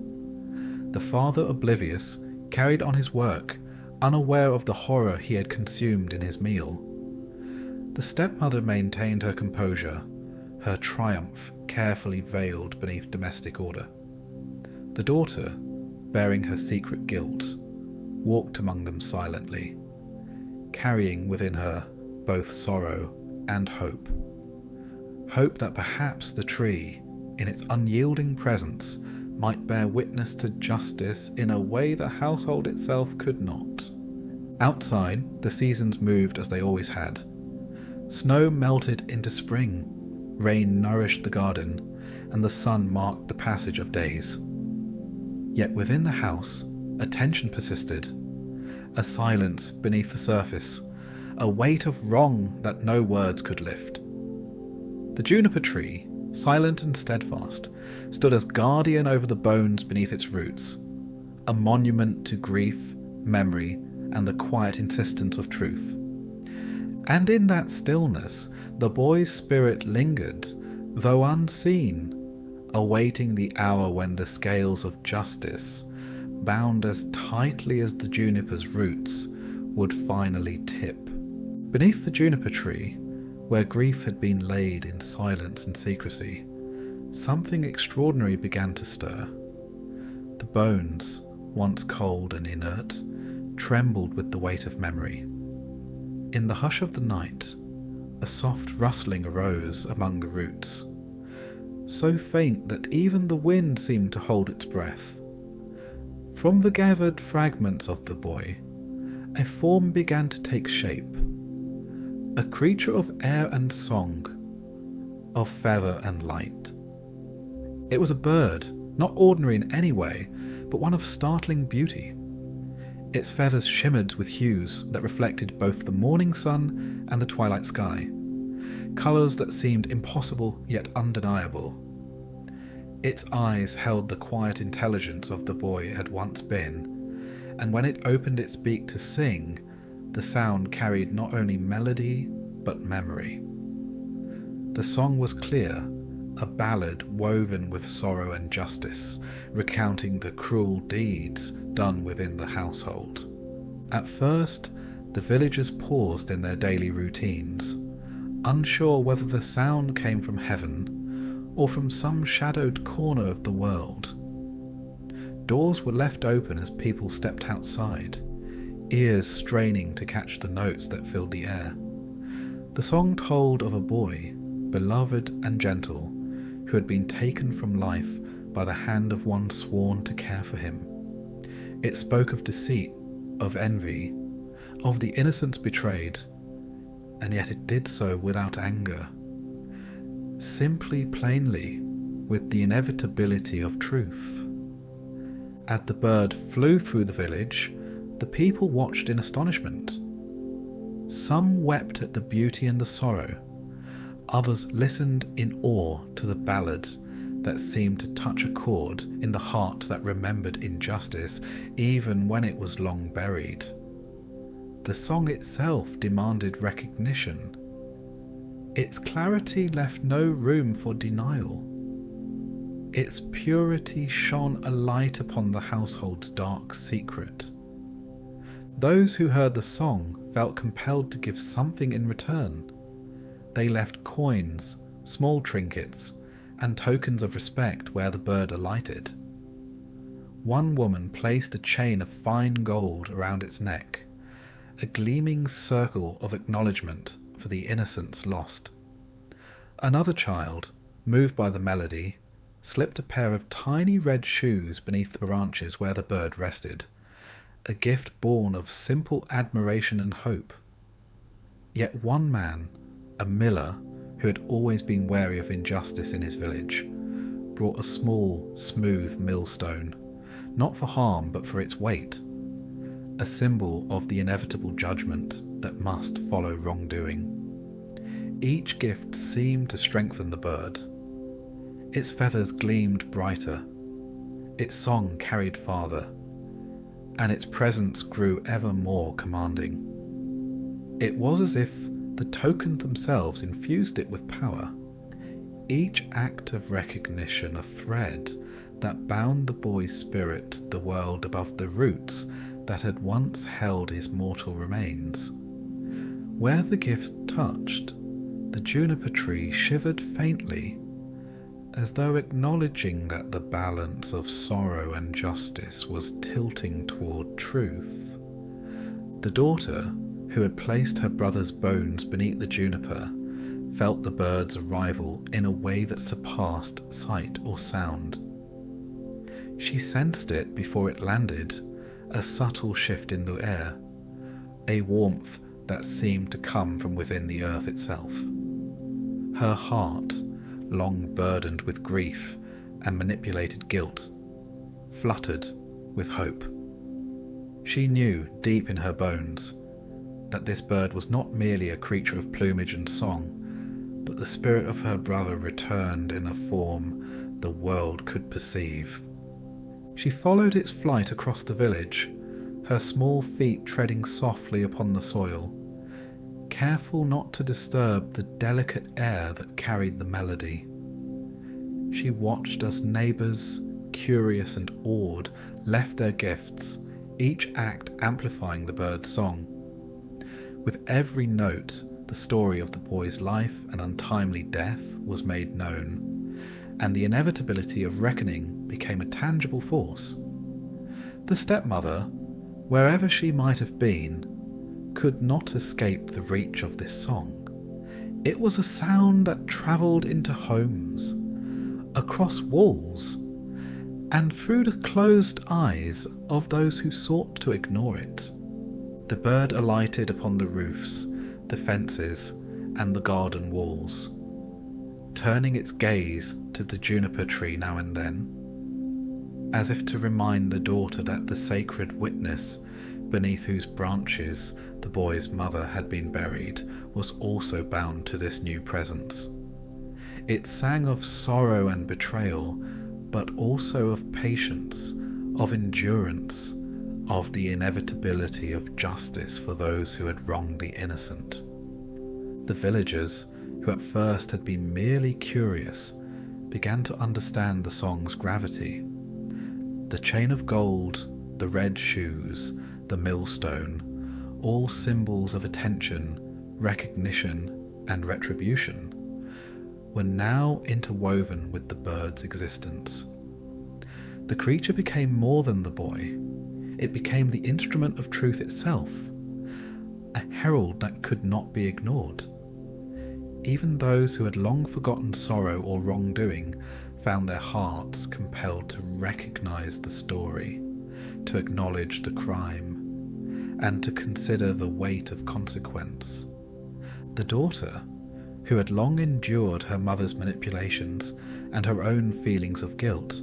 The father, oblivious, carried on his work, unaware of the horror he had consumed in his meal. The stepmother maintained her composure, her triumph carefully veiled beneath domestic order. The daughter, bearing her secret guilt, walked among them silently, carrying within her both sorrow and hope. Hope that perhaps the tree, in its unyielding presence, might bear witness to justice in a way the household itself could not. Outside, the seasons moved as they always had. Snow melted into spring, rain nourished the garden, and the sun marked the passage of days. Yet within the house, a tension persisted, a silence beneath the surface, a weight of wrong that no words could lift. The juniper tree, silent and steadfast, stood as guardian over the bones beneath its roots, a monument to grief, memory, and the quiet insistence of truth. And in that stillness, the boy's spirit lingered, though unseen, awaiting the hour when the scales of justice, bound as tightly as the juniper's roots, would finally tip. Beneath the juniper tree, where grief had been laid in silence and secrecy, something extraordinary began to stir. The bones, once cold and inert, trembled with the weight of memory. In the hush of the night, a soft rustling arose among the roots, so faint that even the wind seemed to hold its breath. From the gathered fragments of the boy, a form began to take shape, a creature of air and song, of feather and light. It was a bird, not ordinary in any way, but one of startling beauty. Its feathers shimmered with hues that reflected both the morning sun and the twilight sky, colours that seemed impossible yet undeniable. Its eyes held the quiet intelligence of the boy it had once been, and when it opened its beak to sing, the sound carried not only melody but memory. The song was clear, a ballad woven with sorrow and justice, recounting the cruel deeds done within the household. At first, the villagers paused in their daily routines, unsure whether the sound came from heaven or from some shadowed corner of the world. Doors were left open as people stepped outside, ears straining to catch the notes that filled the air. The song told of a boy, beloved and gentle, who had been taken from life by the hand of one sworn to care for him. It spoke of deceit, of envy, of the innocence betrayed, and yet it did so without anger, simply plainly with the inevitability of truth. As the bird flew through the village, the people watched in astonishment. Some wept at the beauty and the sorrow, others listened in awe to the ballad that seemed to touch a chord in the heart that remembered injustice even when it was long buried. The song itself demanded recognition. Its clarity left no room for denial. Its purity shone a light upon the household's dark secret. Those who heard the song felt compelled to give something in return. They left coins, small trinkets, and tokens of respect where the bird alighted. One woman placed a chain of fine gold around its neck, a gleaming circle of acknowledgement for the innocence lost. Another child, moved by the melody, slipped a pair of tiny red shoes beneath the branches where the bird rested, a gift born of simple admiration and hope. Yet one man, a miller who had always been wary of injustice in his village, brought a small, smooth millstone, not for harm but for its weight, a symbol of the inevitable judgment that must follow wrongdoing. Each gift seemed to strengthen the bird. Its feathers gleamed brighter, its song carried farther, and its presence grew ever more commanding. It was as if the tokens themselves infused it with power, each act of recognition a thread that bound the boy's spirit to the world above the roots that had once held his mortal remains. Where the gifts touched, the juniper tree shivered faintly, as though acknowledging that the balance of sorrow and justice was tilting toward truth. The daughter, who had placed her brother's bones beneath the juniper, felt the bird's arrival in a way that surpassed sight or sound. She sensed it before it landed, a subtle shift in the air, a warmth that seemed to come from within the earth itself. Her heart, long burdened with grief and manipulated guilt, fluttered with hope. She knew deep in her bones that this bird was not merely a creature of plumage and song, but the spirit of her brother returned in a form the world could perceive. She followed its flight across the village, her small feet treading softly upon the soil, careful not to disturb the delicate air that carried the melody. She watched as neighbours, curious and awed, left their gifts, each act amplifying the bird's song. With every note, the story of the boy's life and untimely death was made known, and the inevitability of reckoning became a tangible force. The stepmother, wherever she might have been, could not escape the reach of this song. It was a sound that travelled into homes, across walls, and through the closed eyes of those who sought to ignore it. The bird alighted upon the roofs, the fences, and the garden walls, turning its gaze to the juniper tree now and then, as if to remind the daughter that the sacred witness beneath whose branches the boy's mother had been buried was also bound to this new presence. It sang of sorrow and betrayal, but also of patience, of endurance, of the inevitability of justice for those who had wronged the innocent. The villagers, who at first had been merely curious, began to understand the song's gravity. The chain of gold, the red shoes, the millstone, all symbols of attention, recognition, and retribution, were now interwoven with the bird's existence. The creature became more than the boy. It became the instrument of truth itself, a herald that could not be ignored. Even those who had long forgotten sorrow or wrongdoing found their hearts compelled to recognize the story, to acknowledge the crime, and to consider the weight of consequence. The daughter, who had long endured her mother's manipulations and her own feelings of guilt,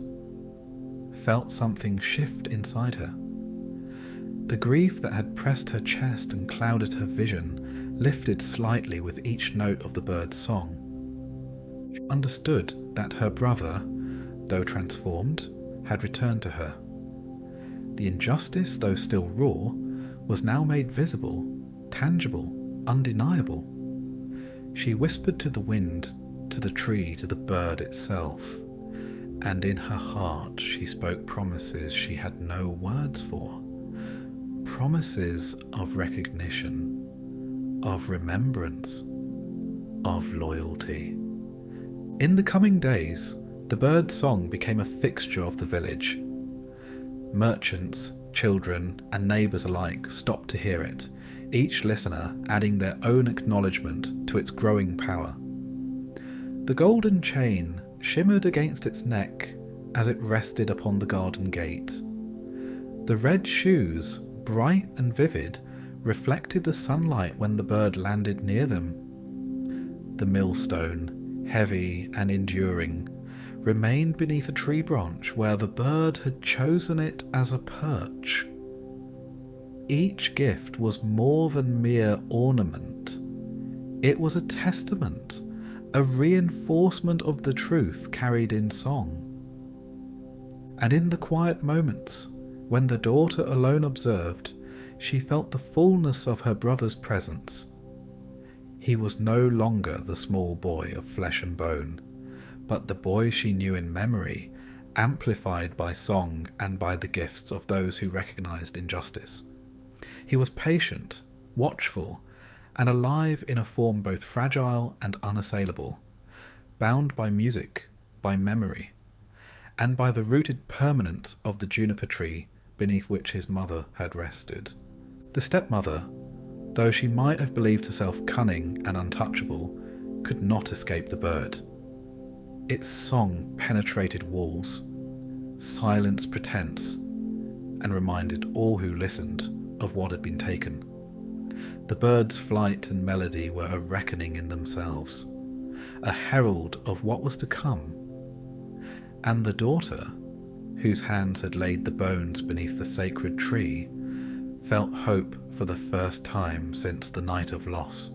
felt something shift inside her. The grief that had pressed her chest and clouded her vision lifted slightly with each note of the bird's song. She understood that her brother, though transformed, had returned to her. The injustice, though still raw, was now made visible, tangible, undeniable. She whispered to the wind, to the tree, to the bird itself, and in her heart she spoke promises she had no words for. Promises of recognition, of remembrance, of loyalty. In the coming days, the bird's song became a fixture of the village. Merchants, children, and neighbours alike stopped to hear it, each listener adding their own acknowledgement to its growing power. The golden chain shimmered against its neck as it rested upon the garden gate. The red shoes, bright and vivid, reflected the sunlight when the bird landed near them. The millstone, heavy and enduring, remained beneath a tree branch where the bird had chosen it as a perch. Each gift was more than mere ornament. It was a testament, a reinforcement of the truth carried in song. And in the quiet moments, when the daughter alone observed, she felt the fullness of her brother's presence. He was no longer the small boy of flesh and bone, but the boy she knew in memory, amplified by song and by the gifts of those who recognized injustice. He was patient, watchful, and alive in a form both fragile and unassailable, bound by music, by memory, and by the rooted permanence of the juniper tree beneath which his mother had rested. The stepmother, though she might have believed herself cunning and untouchable, could not escape the bird. Its song penetrated walls, silenced pretense, and reminded all who listened of what had been taken. The bird's flight and melody were a reckoning in themselves, a herald of what was to come. And the daughter, whose hands had laid the bones beneath the sacred tree, felt hope for the first time since the night of loss.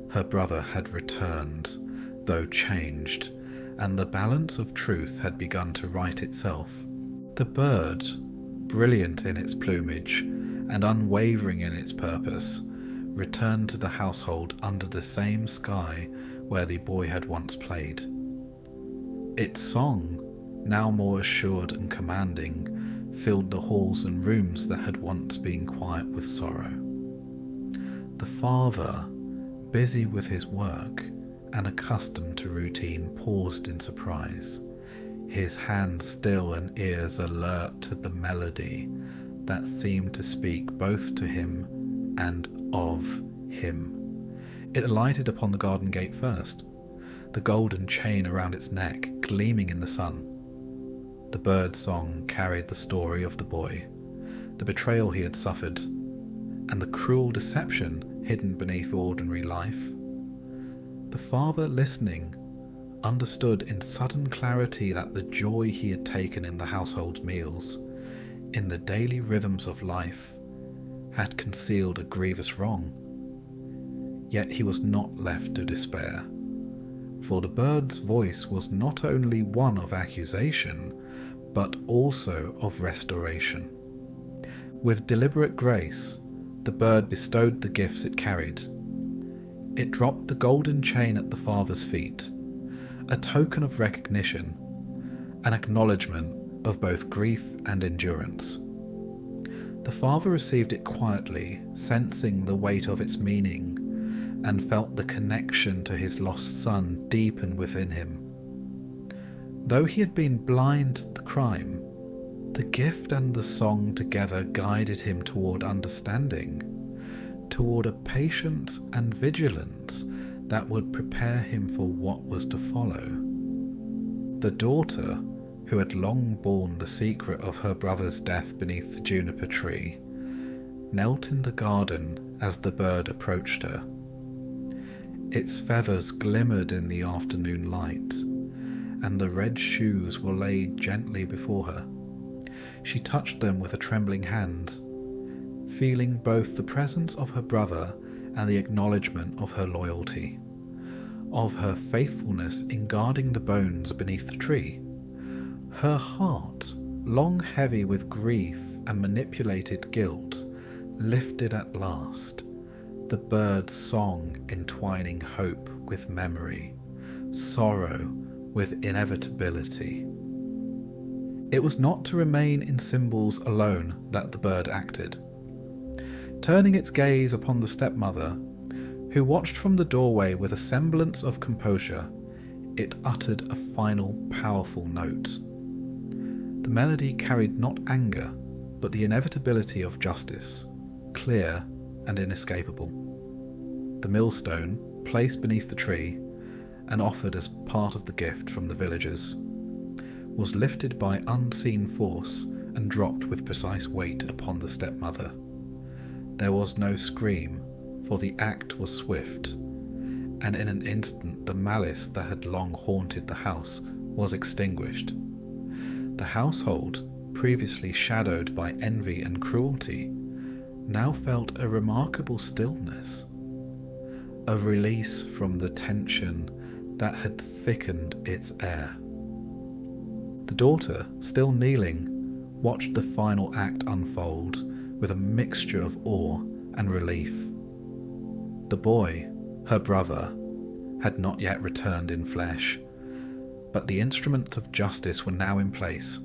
Her brother had returned, though changed, and the balance of truth had begun to right itself. The bird, brilliant in its plumage and unwavering in its purpose, returned to the household under the same sky where the boy had once played. Its song, now more assured and commanding, filled the halls and rooms that had once been quiet with sorrow. The father, busy with his work and accustomed to routine, paused in surprise, his hands still and ears alert to the melody that seemed to speak both to him and of him. It alighted upon the garden gate first, the golden chain around its neck gleaming in the sun. The bird song carried the story of the boy, the betrayal he had suffered, and the cruel deception hidden beneath ordinary life. The father, listening, understood in sudden clarity that the joy he had taken in the household's meals, in the daily rhythms of life, had concealed a grievous wrong. Yet he was not left to despair, for the bird's voice was not only one of accusation, but also of restoration. With deliberate grace, the bird bestowed the gifts it carried. It dropped the golden chain at the father's feet, a token of recognition, an acknowledgement of both grief and endurance. The father received it quietly, sensing the weight of its meaning, and felt the connection to his lost son deepen within him. Though he had been blind to the crime, the gift and the song together guided him toward understanding, toward a patience and vigilance that would prepare him for what was to follow. The daughter, who had long borne the secret of her brother's death beneath the juniper tree, knelt in the garden as the bird approached her. Its feathers glimmered in the afternoon light, and the red shoes were laid gently before her. She touched them with a trembling hand, feeling both the presence of her brother and the acknowledgement of her loyalty, of her faithfulness in guarding the bones beneath the tree. Her heart, long heavy with grief and manipulated guilt, lifted at last, the bird's song entwining hope with memory, sorrow with inevitability. It was not to remain in symbols alone that the bird acted. Turning its gaze upon the stepmother, who watched from the doorway with a semblance of composure, it uttered a final, powerful note. The melody carried not anger, but the inevitability of justice, clear and inescapable. The millstone, placed beneath the tree, and offered as part of the gift from the villagers, was lifted by unseen force and dropped with precise weight upon the stepmother. There was no scream, for the act was swift, and in an instant the malice that had long haunted the house was extinguished. The household, previously shadowed by envy and cruelty, now felt a remarkable stillness, a release from the tension that had thickened its air. The daughter, still kneeling, watched the final act unfold with a mixture of awe and relief. The boy, her brother, had not yet returned in flesh, but the instruments of justice were now in place.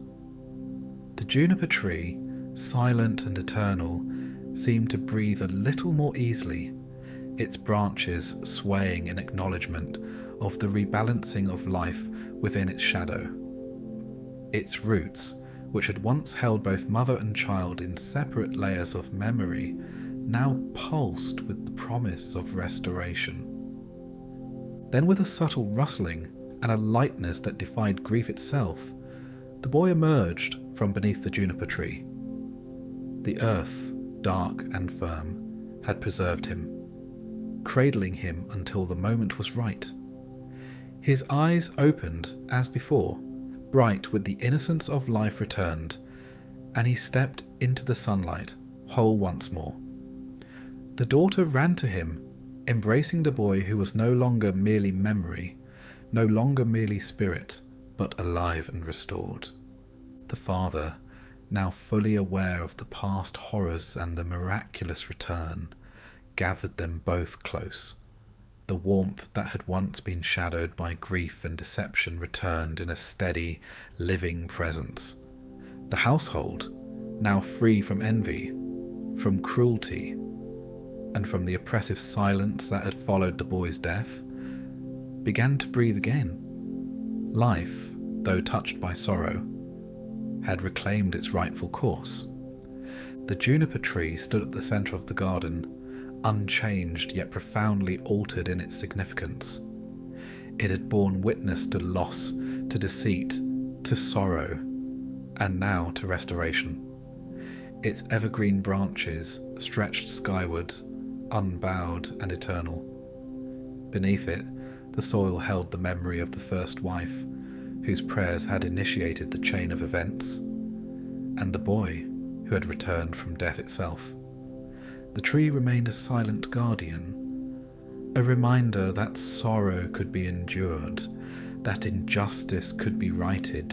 The juniper tree, silent and eternal, seemed to breathe a little more easily, its branches swaying in acknowledgement of the rebalancing of life within its shadow. Its roots, which had once held both mother and child in separate layers of memory, now pulsed with the promise of restoration. Then, with a subtle rustling and a lightness that defied grief itself, the boy emerged from beneath the juniper tree. The earth, dark and firm, had preserved him, cradling him until the moment was right. His eyes opened as before, bright with the innocence of life returned, and he stepped into the sunlight, whole once more. The daughter ran to him, embracing the boy who was no longer merely memory, no longer merely spirit, but alive and restored. The father, now fully aware of the past horrors and the miraculous return, gathered them both close. The warmth that had once been shadowed by grief and deception returned in a steady, living presence. The household, now free from envy, from cruelty, and from the oppressive silence that had followed the boy's death, began to breathe again. Life, though touched by sorrow, had reclaimed its rightful course. The juniper tree stood at the centre of the garden, unchanged yet profoundly altered in its significance. It had borne witness to loss, to deceit, to sorrow, and now to restoration. Its evergreen branches stretched skyward, unbowed and eternal. Beneath it, the soil held the memory of the first wife, whose prayers had initiated the chain of events, and the boy who had returned from death itself. The tree remained a silent guardian, a reminder that sorrow could be endured, that injustice could be righted,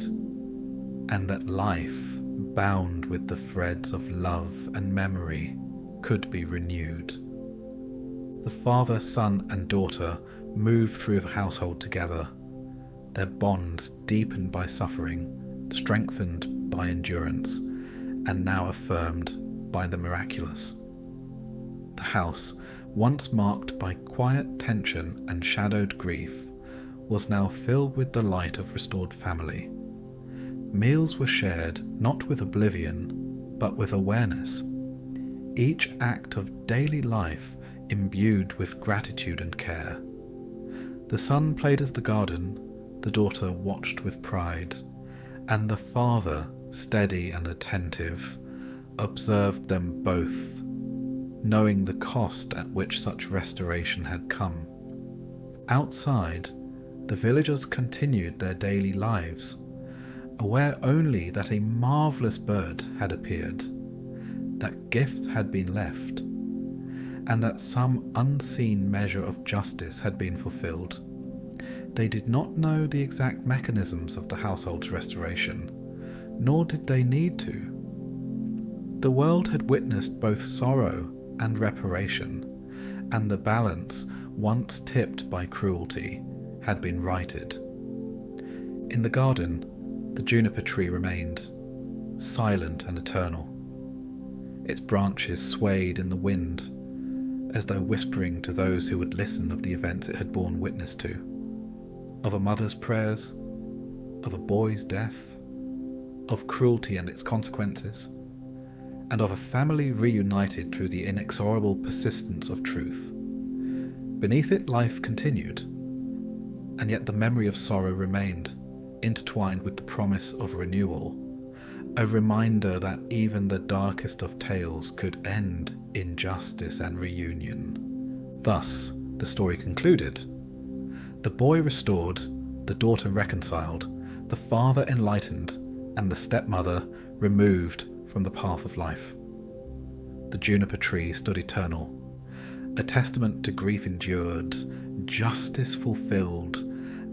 and that life, bound with the threads of love and memory, could be renewed. The father, son, and daughter moved through the household together, their bonds deepened by suffering, strengthened by endurance, and now affirmed by the miraculous. The house, once marked by quiet tension and shadowed grief, was now filled with the light of restored family. Meals were shared not with oblivion, but with awareness, each act of daily life imbued with gratitude and care. The son played as the garden, the daughter watched with pride, and the father, steady and attentive, observed them both, knowing the cost at which such restoration had come. Outside, the villagers continued their daily lives, aware only that a marvellous bird had appeared, that gifts had been left, and that some unseen measure of justice had been fulfilled. They did not know the exact mechanisms of the household's restoration, nor did they need to. The world had witnessed both sorrow and reparation, and the balance, once tipped by cruelty, had been righted. In the garden, the juniper tree remained, silent and eternal. Its branches swayed in the wind, as though whispering to those who would listen of the events it had borne witness to, of a mother's prayers, of a boy's death, of cruelty and its consequences, and of a family reunited through the inexorable persistence of truth. Beneath it, life continued, and yet the memory of sorrow remained, intertwined with the promise of renewal, a reminder that even the darkest of tales could end in justice and reunion. Thus, the story concluded. The boy restored, the daughter reconciled, the father enlightened, and the stepmother removed from the path of life. The juniper tree stood eternal, a testament to grief endured, justice fulfilled,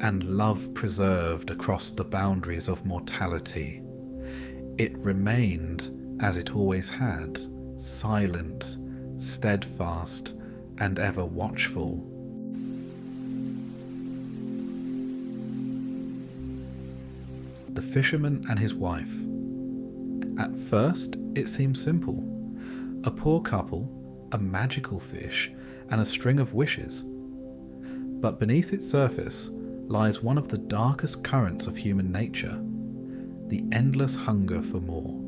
and love preserved across the boundaries of mortality. It remained, as it always had, silent, steadfast, and ever watchful. The Fisherman and His Wife. At first, it seems simple. A poor couple, a magical fish, and a string of wishes. But beneath its surface lies one of the darkest currents of human nature, the endless hunger for more.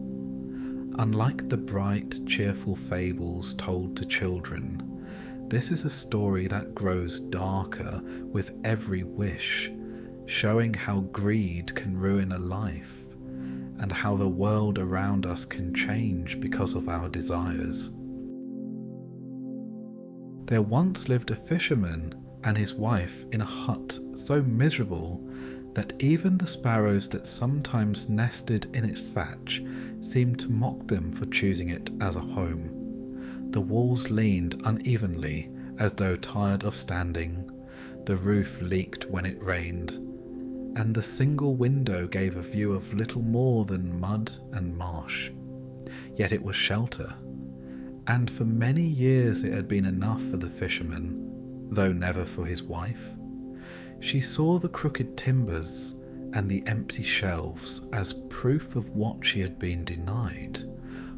Unlike the bright, cheerful fables told to children, this is a story that grows darker with every wish, showing how greed can ruin a life, and how the world around us can change because of our desires. There once lived a fisherman and his wife in a hut so miserable that even the sparrows that sometimes nested in its thatch seemed to mock them for choosing it as a home. The walls leaned unevenly as though tired of standing, the roof leaked when it rained, and the single window gave a view of little more than mud and marsh. Yet it was shelter, And for many years it had been enough for the fisherman, though never for his wife. She saw the crooked timbers and the empty shelves as proof of what she had been denied,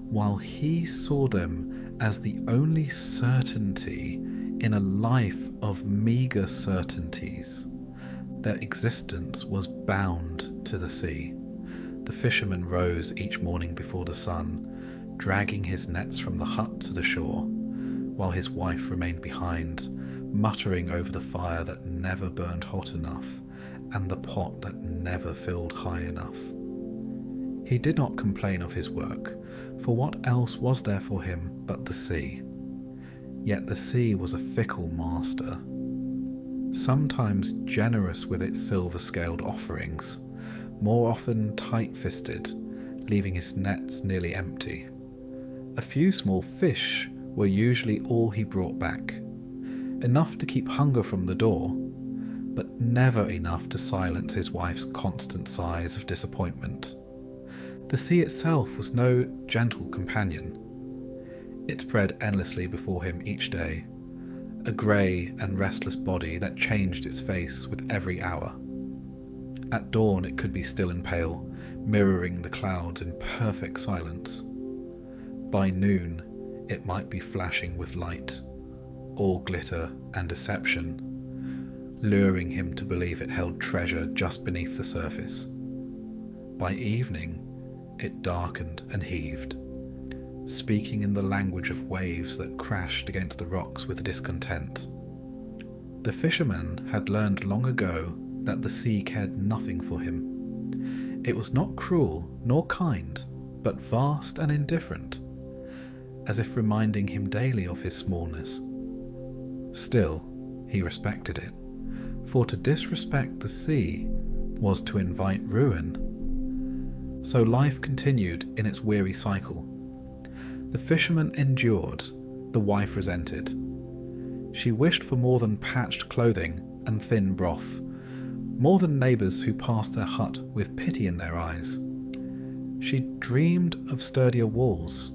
while he saw them as the only certainty in a life of meagre certainties. Their existence was bound to the sea. The fisherman rose each morning before the sun, dragging his nets from the hut to the shore, while his wife remained behind, muttering over the fire that never burned hot enough and the pot that never filled high enough. He did not complain of his work, for what else was there for him but the sea? Yet the sea was a fickle master, sometimes generous with its silver-scaled offerings, more often tight-fisted, leaving his nets nearly empty. A few small fish were usually all he brought back, enough to keep hunger from the door, but never enough to silence his wife's constant sighs of disappointment. The sea itself was no gentle companion. It spread endlessly before him each day, a grey and restless body that changed its face with every hour. At dawn it could be still and pale, mirroring the clouds in perfect silence. By noon it might be flashing with light, all glitter and deception, luring him to believe it held treasure just beneath the surface. By evening it darkened and heaved, speaking in the language of waves that crashed against the rocks with discontent. The fisherman had learned long ago that the sea cared nothing for him. It was not cruel nor kind, but vast and indifferent, as if reminding him daily of his smallness. Still, he respected it, for to disrespect the sea was to invite ruin. So life continued in its weary cycle. The fisherman endured, the wife resented. She wished for more than patched clothing and thin broth, more than neighbours who passed their hut with pity in their eyes. She dreamed of sturdier walls,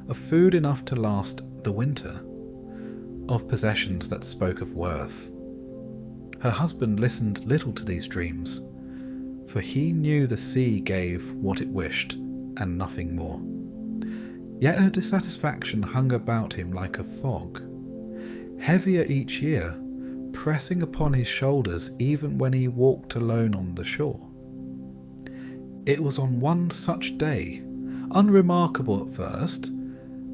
of food enough to last the winter, of possessions that spoke of worth. Her husband listened little to these dreams, for he knew the sea gave what it wished and nothing more. Yet her dissatisfaction hung about him like a fog, heavier each year, pressing upon his shoulders even when he walked alone on the shore. It was on one such day, unremarkable at first,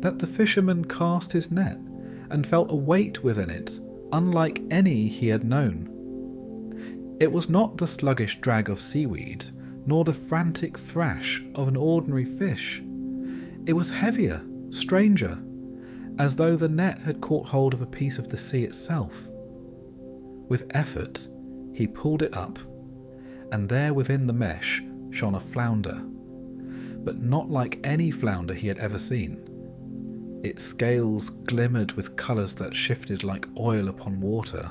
that the fisherman cast his net and felt a weight within it unlike any he had known. It was not the sluggish drag of seaweed, nor the frantic thrash of an ordinary fish. It was heavier, stranger, as though the net had caught hold of a piece of the sea itself. With effort, he pulled it up, and there within the mesh shone a flounder, but not like any flounder he had ever seen. Its scales glimmered with colours that shifted like oil upon water,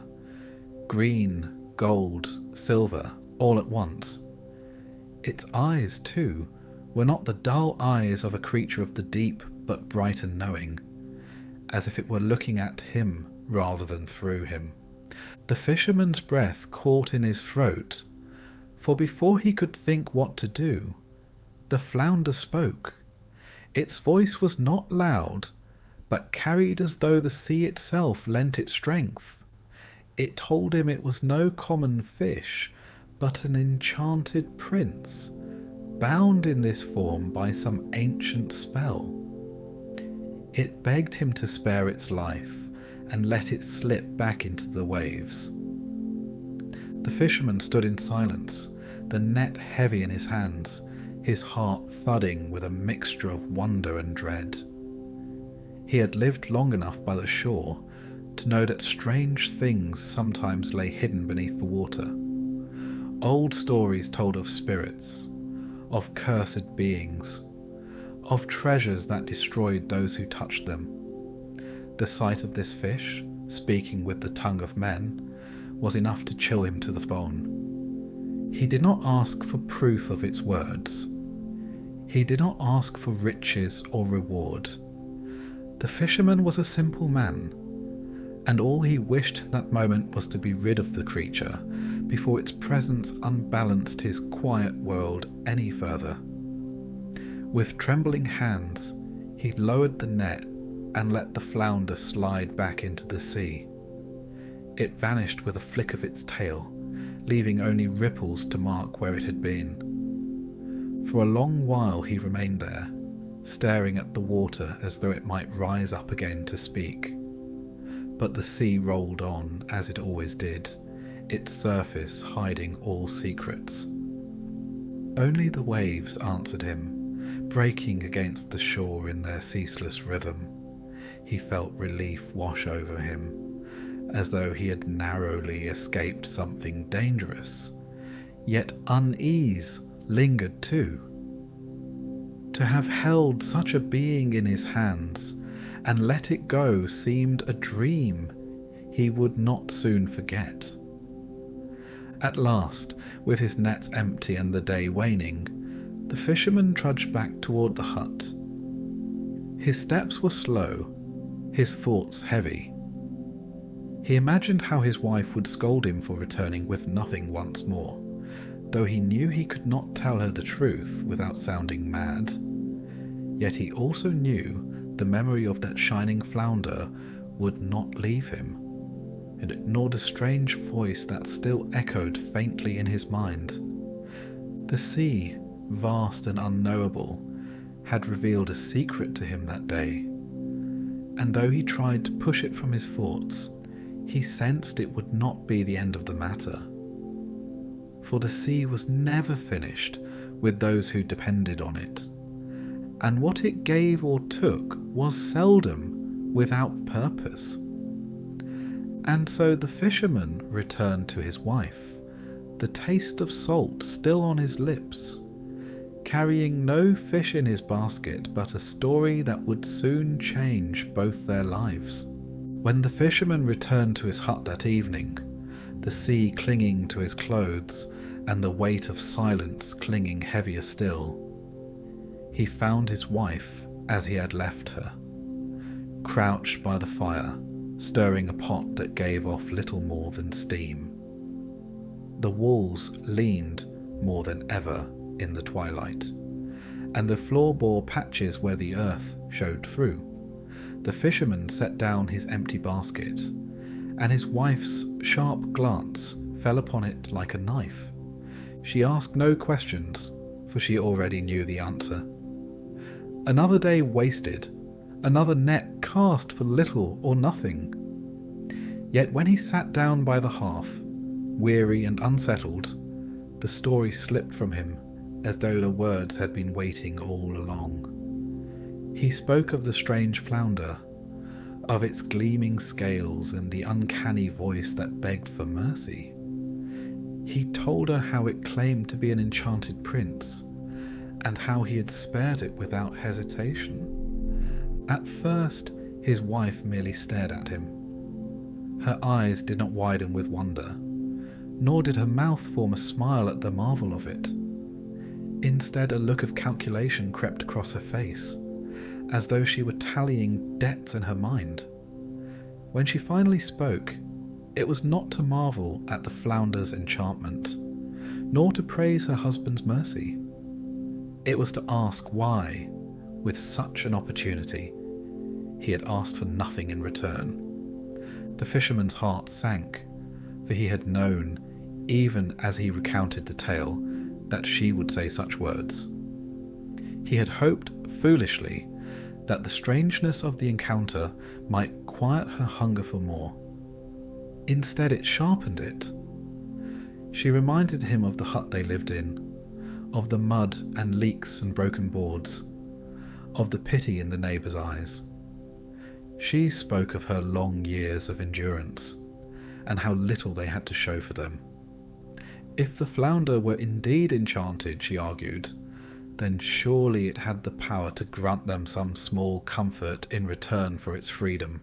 green, gold, silver, all at once. Its eyes, too, were not the dull eyes of a creature of the deep, but bright and knowing, as if it were looking at him rather than through him. The fisherman's breath caught in his throat, for before he could think what to do, the flounder spoke. Its voice was not loud, but carried as though the sea itself lent it strength. It told him it was no common fish, but an enchanted prince, bound in this form by some ancient spell. It begged him to spare its life and let it slip back into the waves. The fisherman stood in silence, the net heavy in his hands, his heart thudding with a mixture of wonder and dread. He had lived long enough by the shore to know that strange things sometimes lay hidden beneath the water. Old stories told of spirits, of cursed beings, of treasures that destroyed those who touched them. The sight of this fish, speaking with the tongue of men, was enough to chill him to the bone. He did not ask for proof of its words. He did not ask for riches or reward. The fisherman was a simple man, and all he wished in that moment was to be rid of the creature before its presence unbalanced his quiet world any further. With trembling hands, he lowered the net and let the flounder slide back into the sea. It vanished with a flick of its tail, leaving only ripples to mark where it had been. For a long while he remained there, staring at the water as though it might rise up again to speak. But the sea rolled on as it always did, its surface hiding all secrets. Only the waves answered him, breaking against the shore in their ceaseless rhythm. He felt relief wash over him, as though he had narrowly escaped something dangerous. Yet unease lingered too. To have held such a being in his hands and let it go seemed a dream he would not soon forget. At last, with his nets empty and the day waning, the fisherman trudged back toward the hut. His steps were slow, his thoughts heavy. He imagined how his wife would scold him for returning with nothing once more, though he knew he could not tell her the truth without sounding mad. Yet he also knew the memory of that shining flounder would not leave him, nor the strange voice that still echoed faintly in his mind. The sea, vast and unknowable, had revealed a secret to him that day, and though he tried to push it from his thoughts, he sensed it would not be the end of the matter. For the sea was never finished with those who depended on it, and what it gave or took was seldom without purpose. And so the fisherman returned to his wife, the taste of salt still on his lips, carrying no fish in his basket but a story that would soon change both their lives. When the fisherman returned to his hut that evening, the sea clinging to his clothes and the weight of silence clinging heavier still, he found his wife as he had left her, crouched by the fire, stirring a pot that gave off little more than steam. The walls leaned more than ever in the twilight, and the floor bore patches where the earth showed through. The fisherman set down his empty basket, and his wife's sharp glance fell upon it like a knife. She asked no questions, for she already knew the answer. Another day wasted, another net cast for little or nothing. Yet when he sat down by the hearth, weary and unsettled, the story slipped from him as though the words had been waiting all along. He spoke of the strange flounder, of its gleaming scales and the uncanny voice that begged for mercy. He told her how it claimed to be an enchanted prince, and how he had spared it without hesitation. At first, his wife merely stared at him. Her eyes did not widen with wonder, nor did her mouth form a smile at the marvel of it. Instead, a look of calculation crept across her face, as though she were tallying debts in her mind. When she finally spoke, it was not to marvel at the flounder's enchantment, nor to praise her husband's mercy. It was to ask why, with such an opportunity, he had asked for nothing in return. The fisherman's heart sank, for he had known, even as he recounted the tale, that she would say such words. He had hoped, foolishly, that the strangeness of the encounter might quiet her hunger for more. Instead, it sharpened it. She reminded him of the hut they lived in, of the mud and leaks and broken boards, of the pity in the neighbours' eyes. She spoke of her long years of endurance, and how little they had to show for them. If the flounder were indeed enchanted, she argued, then surely it had the power to grant them some small comfort in return for its freedom.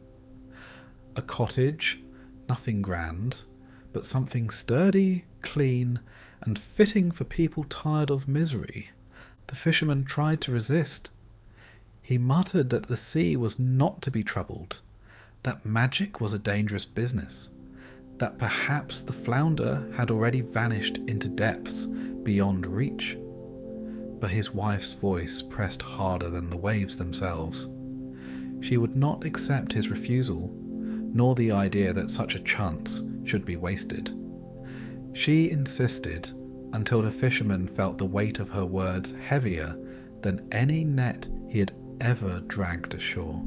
A cottage, nothing grand, but something sturdy, clean, and fitting for people tired of misery. The fisherman tried to resist. He muttered that the sea was not to be troubled, that magic was a dangerous business, that perhaps the flounder had already vanished into depths beyond reach. But his wife's voice pressed harder than the waves themselves. She would not accept his refusal, nor the idea that such a chance should be wasted. She insisted until the fisherman felt the weight of her words heavier than any net he had ever dragged ashore.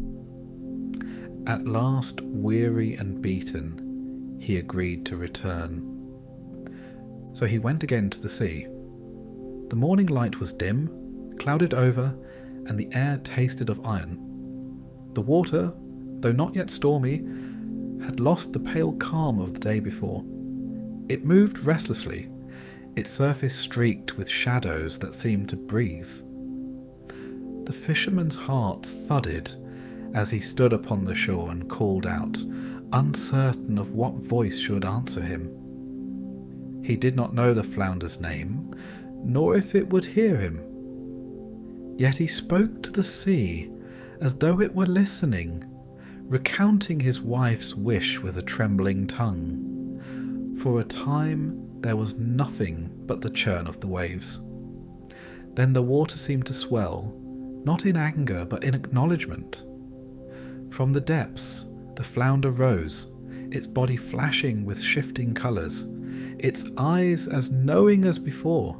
At last, weary and beaten, he agreed to return. So he went again to the sea. The morning light was dim, clouded over, and the air tasted of iron. The water, though not yet stormy, had lost the pale calm of the day before. It moved restlessly, its surface streaked with shadows that seemed to breathe. The fisherman's heart thudded as he stood upon the shore and called out, uncertain of what voice should answer him. He did not know the flounder's name, nor if it would hear him. Yet he spoke to the sea as though it were listening, recounting his wife's wish with a trembling tongue. For a time there was nothing but the churn of the waves. Then the water seemed to swell, not in anger but in acknowledgement. From the depths the flounder rose, its body flashing with shifting colours, its eyes as knowing as before.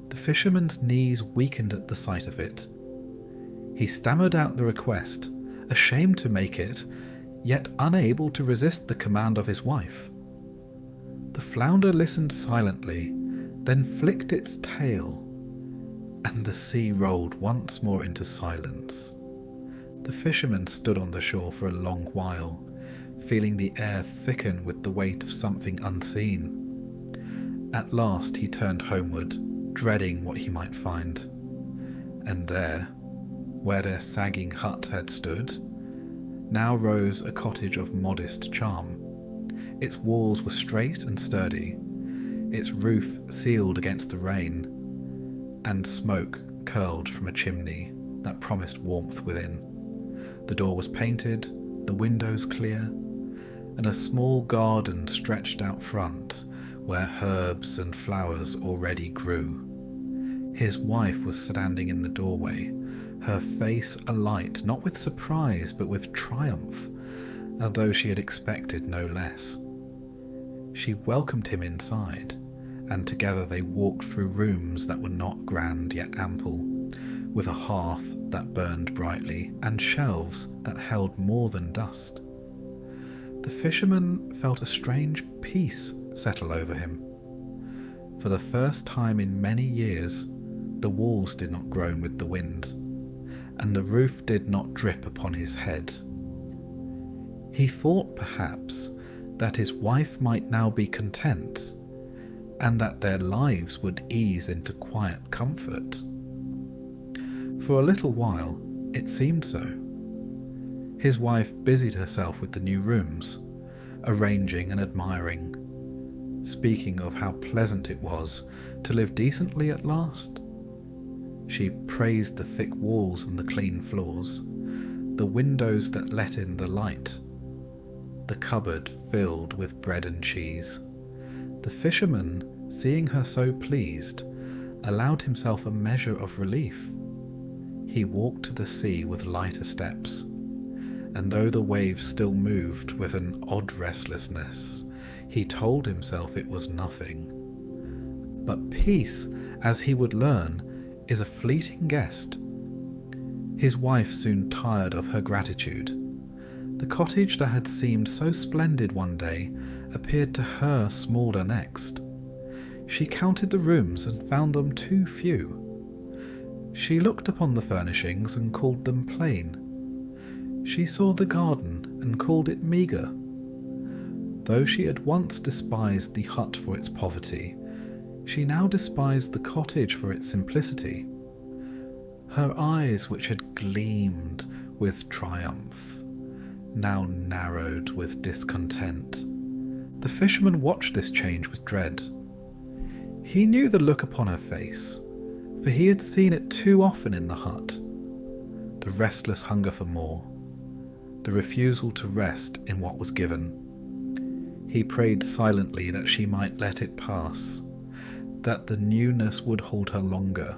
The fisherman's knees weakened at the sight of it. He stammered out the request, ashamed to make it, yet unable to resist the command of his wife. The flounder listened silently, then flicked its tail, and the sea rolled once more into silence. The fisherman stood on the shore for a long while, feeling the air thicken with the weight of something unseen. At last he turned homeward, dreading what he might find. And there, where their sagging hut had stood, now rose a cottage of modest charm. Its walls were straight and sturdy, its roof sealed against the rain, and smoke curled from a chimney that promised warmth within. The door was painted, the windows clear, and a small garden stretched out front where herbs and flowers already grew. His wife was standing in the doorway, her face alight not with surprise but with triumph, as though she had expected no less. She welcomed him inside, and together they walked through rooms that were not grand yet ample, with a hearth that burned brightly and shelves that held more than dust. The fisherman felt a strange peace settle over him. For the first time in many years, the walls did not groan with the wind, and the roof did not drip upon his head. He thought, perhaps, that his wife might now be content, and that their lives would ease into quiet comfort. For a little while, it seemed so. His wife busied herself with the new rooms, arranging and admiring, speaking of how pleasant it was to live decently at last. She praised the thick walls and the clean floors, the windows that let in the light, the cupboard filled with bread and cheese. The fisherman, seeing her so pleased, allowed himself a measure of relief. He walked to the sea with lighter steps, and though the waves still moved with an odd restlessness, he told himself it was nothing. But peace, as he would learn, is a fleeting guest. His wife soon tired of her gratitude. The cottage that had seemed so splendid one day appeared to her smaller next. She counted the rooms and found them too few. She looked upon the furnishings and called them plain. She saw the garden and called it meagre. Though she had once despised the hut for its poverty, she now despised the cottage for its simplicity. Her eyes, which had gleamed with triumph, now narrowed with discontent. The fisherman watched this change with dread. He knew the look upon her face, for he had seen it too often in the hut. the restless hunger for more, the refusal to rest in what was given. He prayed silently that she might let it pass, that the newness would hold her longer.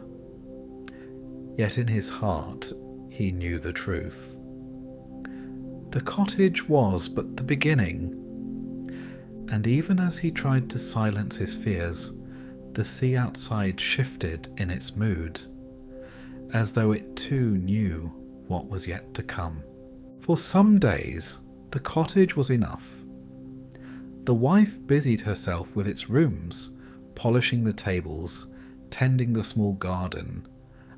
Yet in his heart he knew the truth. The cottage was but the beginning, and even as he tried to silence his fears, the sea outside shifted in its mood, as though it too knew what was yet to come. For some days the cottage was enough. The wife busied herself with its rooms, polishing the tables, tending the small garden,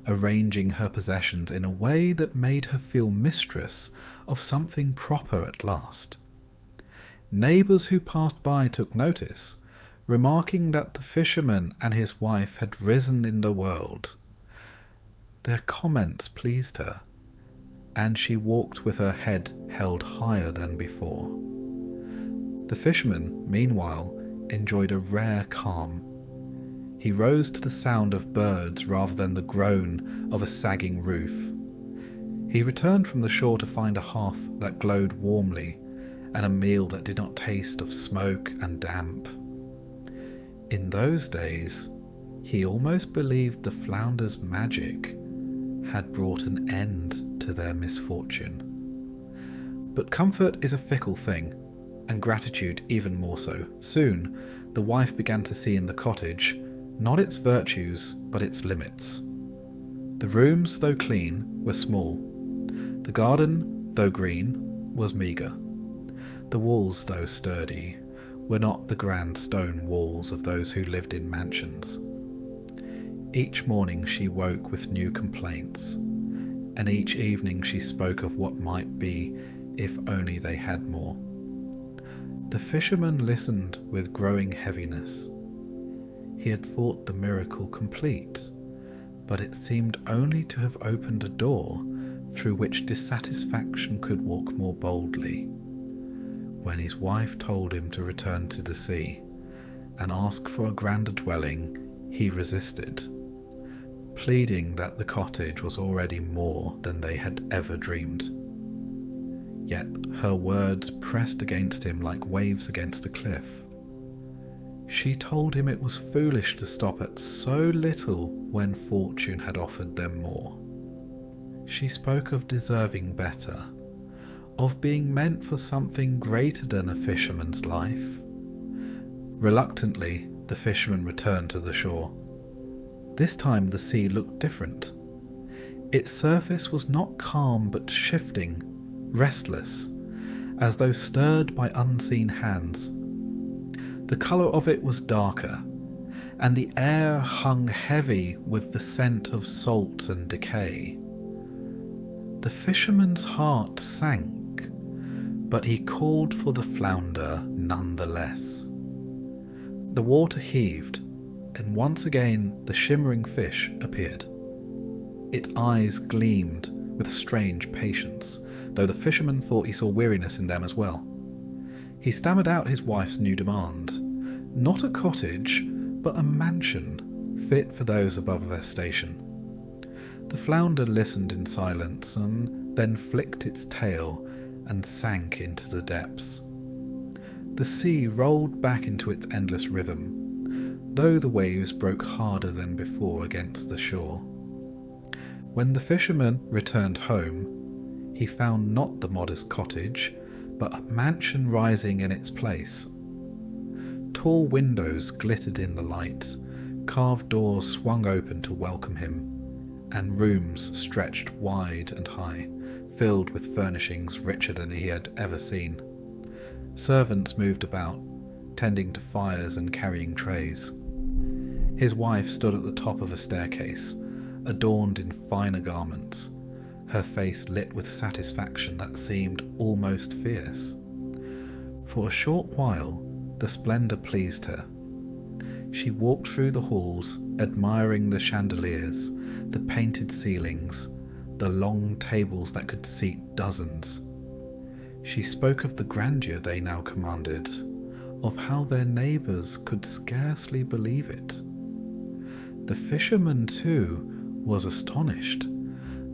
arranging her possessions in a way that made her feel mistress of something proper at last. Neighbours who passed by took notice, remarking that the fisherman and his wife had risen in the world. Their comments pleased her, and she walked with her head held higher than before. The fisherman, meanwhile, enjoyed a rare calm. He rose to the sound of birds rather than the groan of a sagging roof. He returned from the shore to find a hearth that glowed warmly and a meal that did not taste of smoke and damp. In those days, he almost believed the flounder's magic had brought an end to their misfortune. But comfort is a fickle thing, and gratitude even more so. Soon, the wife began to see in the cottage not its virtues, but its limits. The rooms, though clean, were small. The garden, though green, was meagre. The walls, though sturdy, were not the grand stone walls of those who lived in mansions. Each morning she woke with new complaints, and each evening she spoke of what might be if only they had more. The fisherman listened with growing heaviness. He had thought the miracle complete, but it seemed only to have opened a door through which dissatisfaction could walk more boldly. When his wife told him to return to the sea and ask for a grander dwelling, he resisted, pleading that the cottage was already more than they had ever dreamed. Yet her words pressed against him like waves against a cliff. She told him it was foolish to stop at so little when fortune had offered them more. She spoke of deserving better, of being meant for something greater than a fisherman's life. Reluctantly, the fisherman returned to the shore. This time the sea looked different. Its surface was not calm but shifting, restless, as though stirred by unseen hands. The colour of it was darker, and the air hung heavy with the scent of salt and decay. The fisherman's heart sank, but he called for the flounder nonetheless. The water heaved, and once again the shimmering fish appeared. Its eyes gleamed with a strange patience, though the fisherman thought he saw weariness in them as well. He stammered out his wife's new demand, not a cottage, but a mansion fit for those above their station. The flounder listened in silence and then flicked its tail and sank into the depths. The sea rolled back into its endless rhythm, though the waves broke harder than before against the shore. When the fisherman returned home, he found not the modest cottage, but a mansion rising in its place. Tall windows glittered in the light, carved doors swung open to welcome him, and rooms stretched wide and high, filled with furnishings richer than he had ever seen. Servants moved about, tending to fires and carrying trays. His wife stood at the top of a staircase, adorned in finer garments, her face lit with satisfaction that seemed almost fierce. For a short while, the splendour pleased her. She walked through the halls, admiring the chandeliers, the painted ceilings, the long tables that could seat dozens. She spoke of the grandeur they now commanded, of how their neighbours could scarcely believe it. The fisherman, too, was astonished,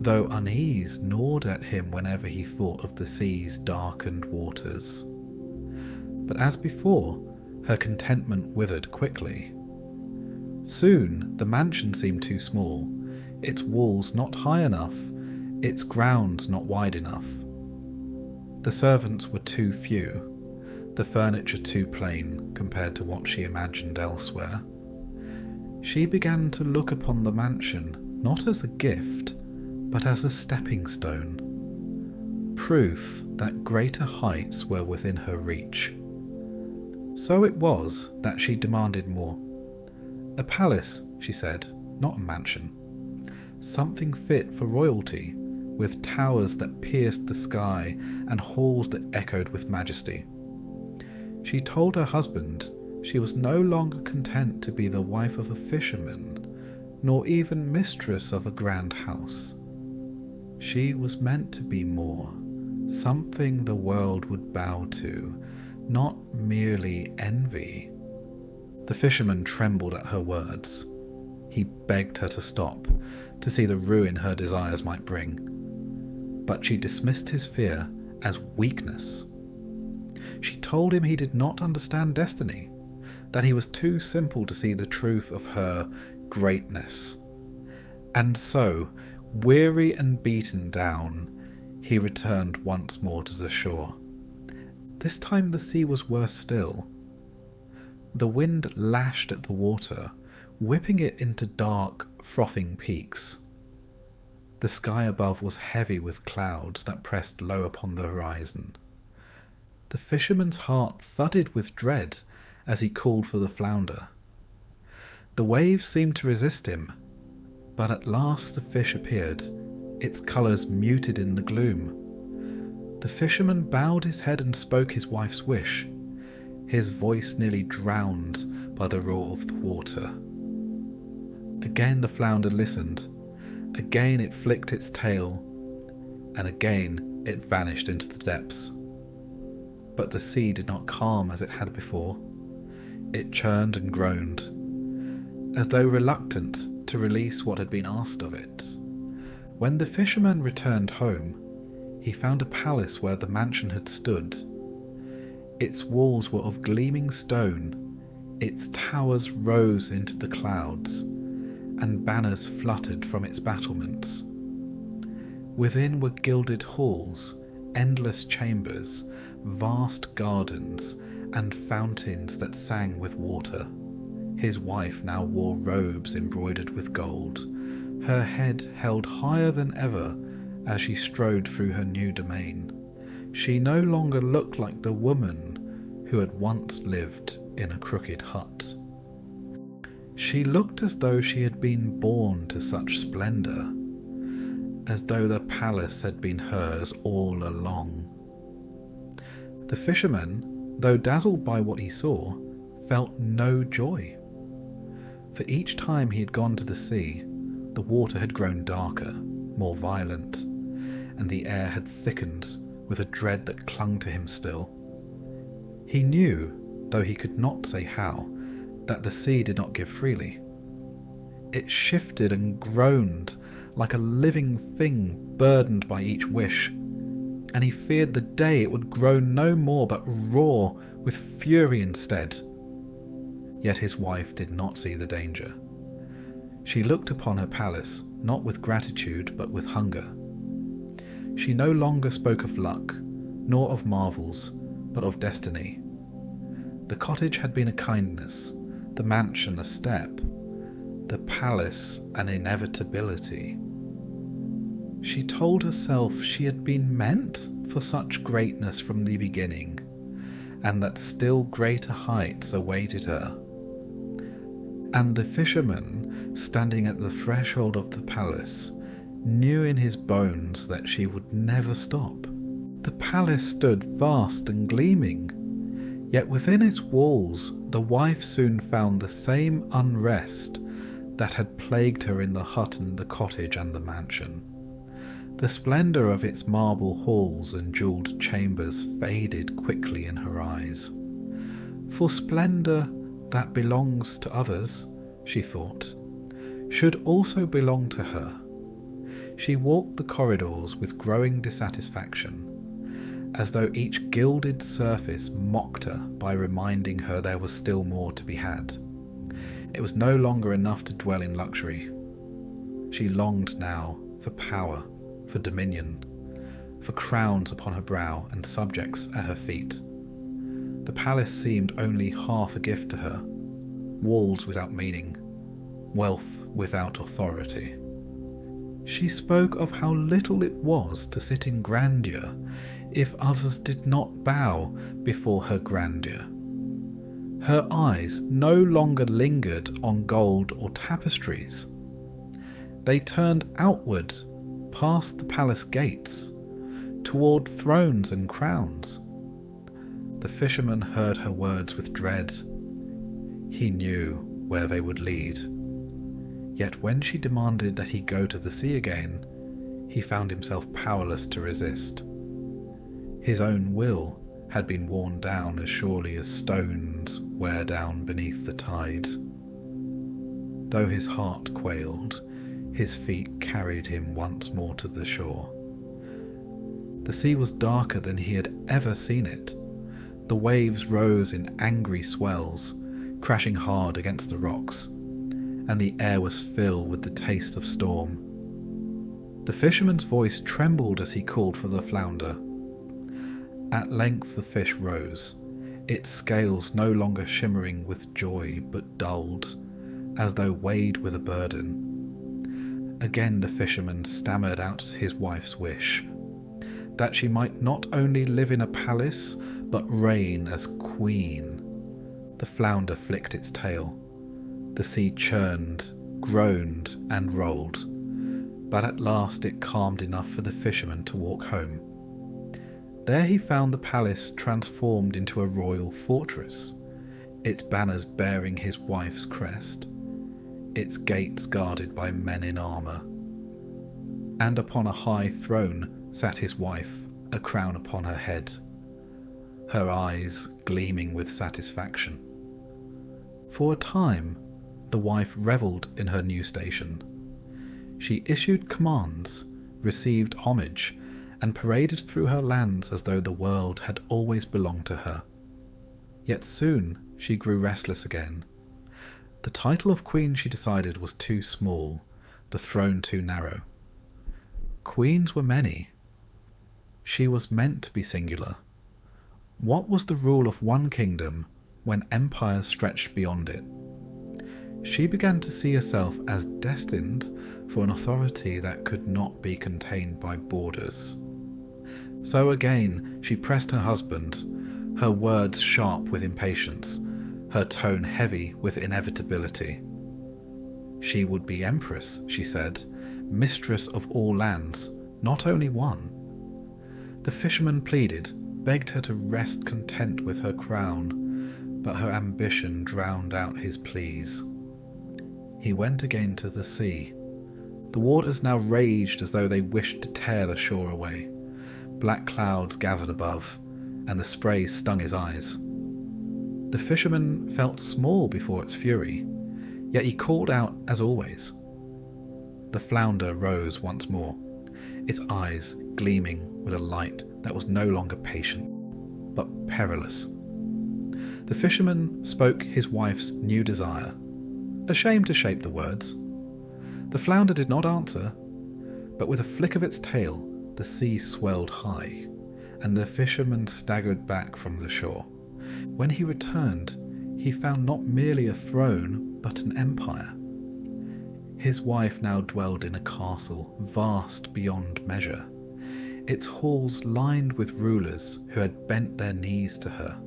though unease gnawed at him whenever he thought of the sea's darkened waters. But as before, her contentment withered quickly. Soon the mansion seemed too small, its walls not high enough, its grounds not wide enough. The servants were too few, the furniture too plain compared to what she imagined elsewhere. She began to look upon the mansion not as a gift, but as a stepping stone, proof that greater heights were within her reach. So it was that she demanded more. A palace, she said, not a mansion. Something fit for royalty, with towers that pierced the sky and halls that echoed with majesty. She told her husband she was no longer content to be the wife of a fisherman, nor even mistress of a grand house. She was meant to be more, something the world would bow to, not merely envy. The fisherman trembled at her words. He begged her to stop, to see the ruin her desires might bring. But she dismissed his fear as weakness. She told him he did not understand destiny, that he was too simple to see the truth of her greatness. And so, weary and beaten down, he returned once more to the shore. This time the sea was worse still. The wind lashed at the water, whipping it into dark, frothing peaks. The sky above was heavy with clouds that pressed low upon the horizon. The fisherman's heart thudded with dread as he called for the flounder. The waves seemed to resist him, but at last the fish appeared, its colours muted in the gloom. The fisherman bowed his head and spoke his wife's wish, his voice nearly drowned by the roar of the water. Again the flounder listened, again it flicked its tail, and again it vanished into the depths. But the sea did not calm as it had before. It churned and groaned, as though reluctant to release what had been asked of it. When the fisherman returned home, he found a palace where the mansion had stood. Its walls were of gleaming stone, its towers rose into the clouds, and banners fluttered from its battlements. Within were gilded halls, endless chambers, vast gardens, and fountains that sang with water. His wife now wore robes embroidered with gold, her head held higher than ever as she strode through her new domain. She no longer looked like the woman who had once lived in a crooked hut. She looked as though she had been born to such splendour, as though the palace had been hers all along. The fisherman, though dazzled by what he saw, felt no joy. For each time he had gone to the sea, the water had grown darker, more violent, and the air had thickened with a dread that clung to him still. He knew, though he could not say how, that the sea did not give freely. It shifted and groaned like a living thing burdened by each wish, and he feared the day it would groan no more but roar with fury instead. Yet his wife did not see the danger. She looked upon her palace not with gratitude but with hunger. She no longer spoke of luck, nor of marvels, but of destiny. The cottage had been a kindness, the mansion a step, the palace an inevitability. She told herself she had been meant for such greatness from the beginning, and that still greater heights awaited her. And the fisherman, standing at the threshold of the palace, knew in his bones that she would never stop. The palace stood vast and gleaming, yet within its walls the wife soon found the same unrest that had plagued her in the hut and the cottage and the mansion. The splendour of its marble halls and jewelled chambers faded quickly in her eyes. For splendour that belongs to others, she thought, should also belong to her. She walked the corridors with growing dissatisfaction, as though each gilded surface mocked her by reminding her there was still more to be had. It was no longer enough to dwell in luxury. She longed now for power, for dominion, for crowns upon her brow and subjects at her feet. The palace seemed only half a gift to her, walls without meaning, wealth without authority. She spoke of how little it was to sit in grandeur if others did not bow before her grandeur. Her eyes no longer lingered on gold or tapestries. They turned outward, past the palace gates, toward thrones and crowns. The fisherman heard her words with dread. He knew where they would lead. Yet when she demanded that he go to the sea again, he found himself powerless to resist. His own will had been worn down as surely as stones wear down beneath the tide. Though his heart quailed, his feet carried him once more to the shore. The sea was darker than he had ever seen it. The waves rose in angry swells, crashing hard against the rocks, and the air was filled with the taste of storm. The fisherman's voice trembled as he called for the flounder. At length the fish rose, its scales no longer shimmering with joy but dulled, as though weighed with a burden. Again the fisherman stammered out his wife's wish, that she might not only live in a palace, but reign as queen. The flounder flicked its tail. The sea churned, groaned, and rolled, but at last it calmed enough for the fisherman to walk home. There he found the palace transformed into a royal fortress, its banners bearing his wife's crest, its gates guarded by men in armour. And upon a high throne sat his wife, a crown upon her head, her eyes gleaming with satisfaction. For a time, the wife revelled in her new station. She issued commands, received homage, and paraded through her lands as though the world had always belonged to her. Yet soon she grew restless again. The title of queen, she decided, was too small, the throne too narrow. Queens were many. She was meant to be singular. What was the rule of one kingdom when empires stretched beyond it? She began to see herself as destined for an authority that could not be contained by borders. So again she pressed her husband, her words sharp with impatience, her tone heavy with inevitability. She would be empress, she said, mistress of all lands, not only one. The fisherman pleaded, begged her to rest content with her crown, but her ambition drowned out his pleas. He went again to the sea. The waters now raged as though they wished to tear the shore away. Black clouds gathered above, and the spray stung his eyes. The fisherman felt small before its fury, yet he called out as always. The flounder rose once more, its eyes gleaming with a light that was no longer patient, but perilous. The fisherman spoke his wife's new desire, ashamed to shape the words. The flounder did not answer, but with a flick of its tail, the sea swelled high, and the fisherman staggered back from the shore. When he returned, he found not merely a throne, but an empire. His wife now dwelled in a castle vast beyond measure, its halls lined with rulers who had bent their knees to her.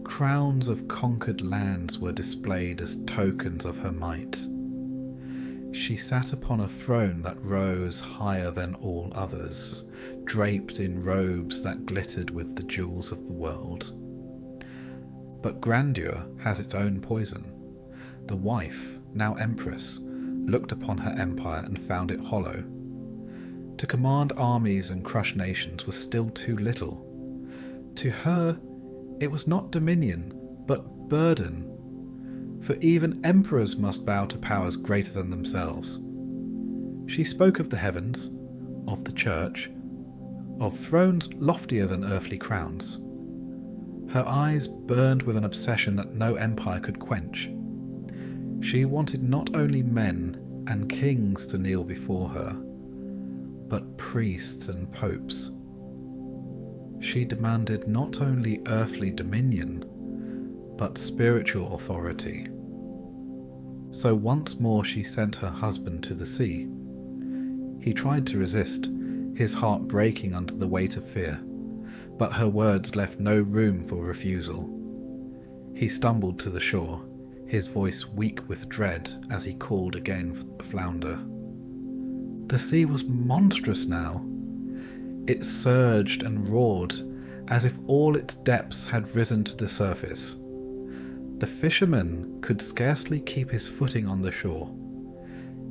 Crowns of conquered lands were displayed as tokens of her might. She sat upon a throne that rose higher than all others, draped in robes that glittered with the jewels of the world. But grandeur has its own poison. The wife, now empress, looked upon her empire and found it hollow. To command armies and crush nations was still too little. To her, it was not dominion, but burden. For even emperors must bow to powers greater than themselves. She spoke of the heavens, of the church, of thrones loftier than earthly crowns. Her eyes burned with an obsession that no empire could quench. She wanted not only men and kings to kneel before her, but priests and popes. She demanded not only earthly dominion, but spiritual authority. So once more she sent her husband to the sea. He tried to resist, his heart breaking under the weight of fear, but her words left no room for refusal. He stumbled to the shore, his voice weak with dread as he called again for the flounder. The sea was monstrous now. It surged and roared as if all its depths had risen to the surface. The fisherman could scarcely keep his footing on the shore.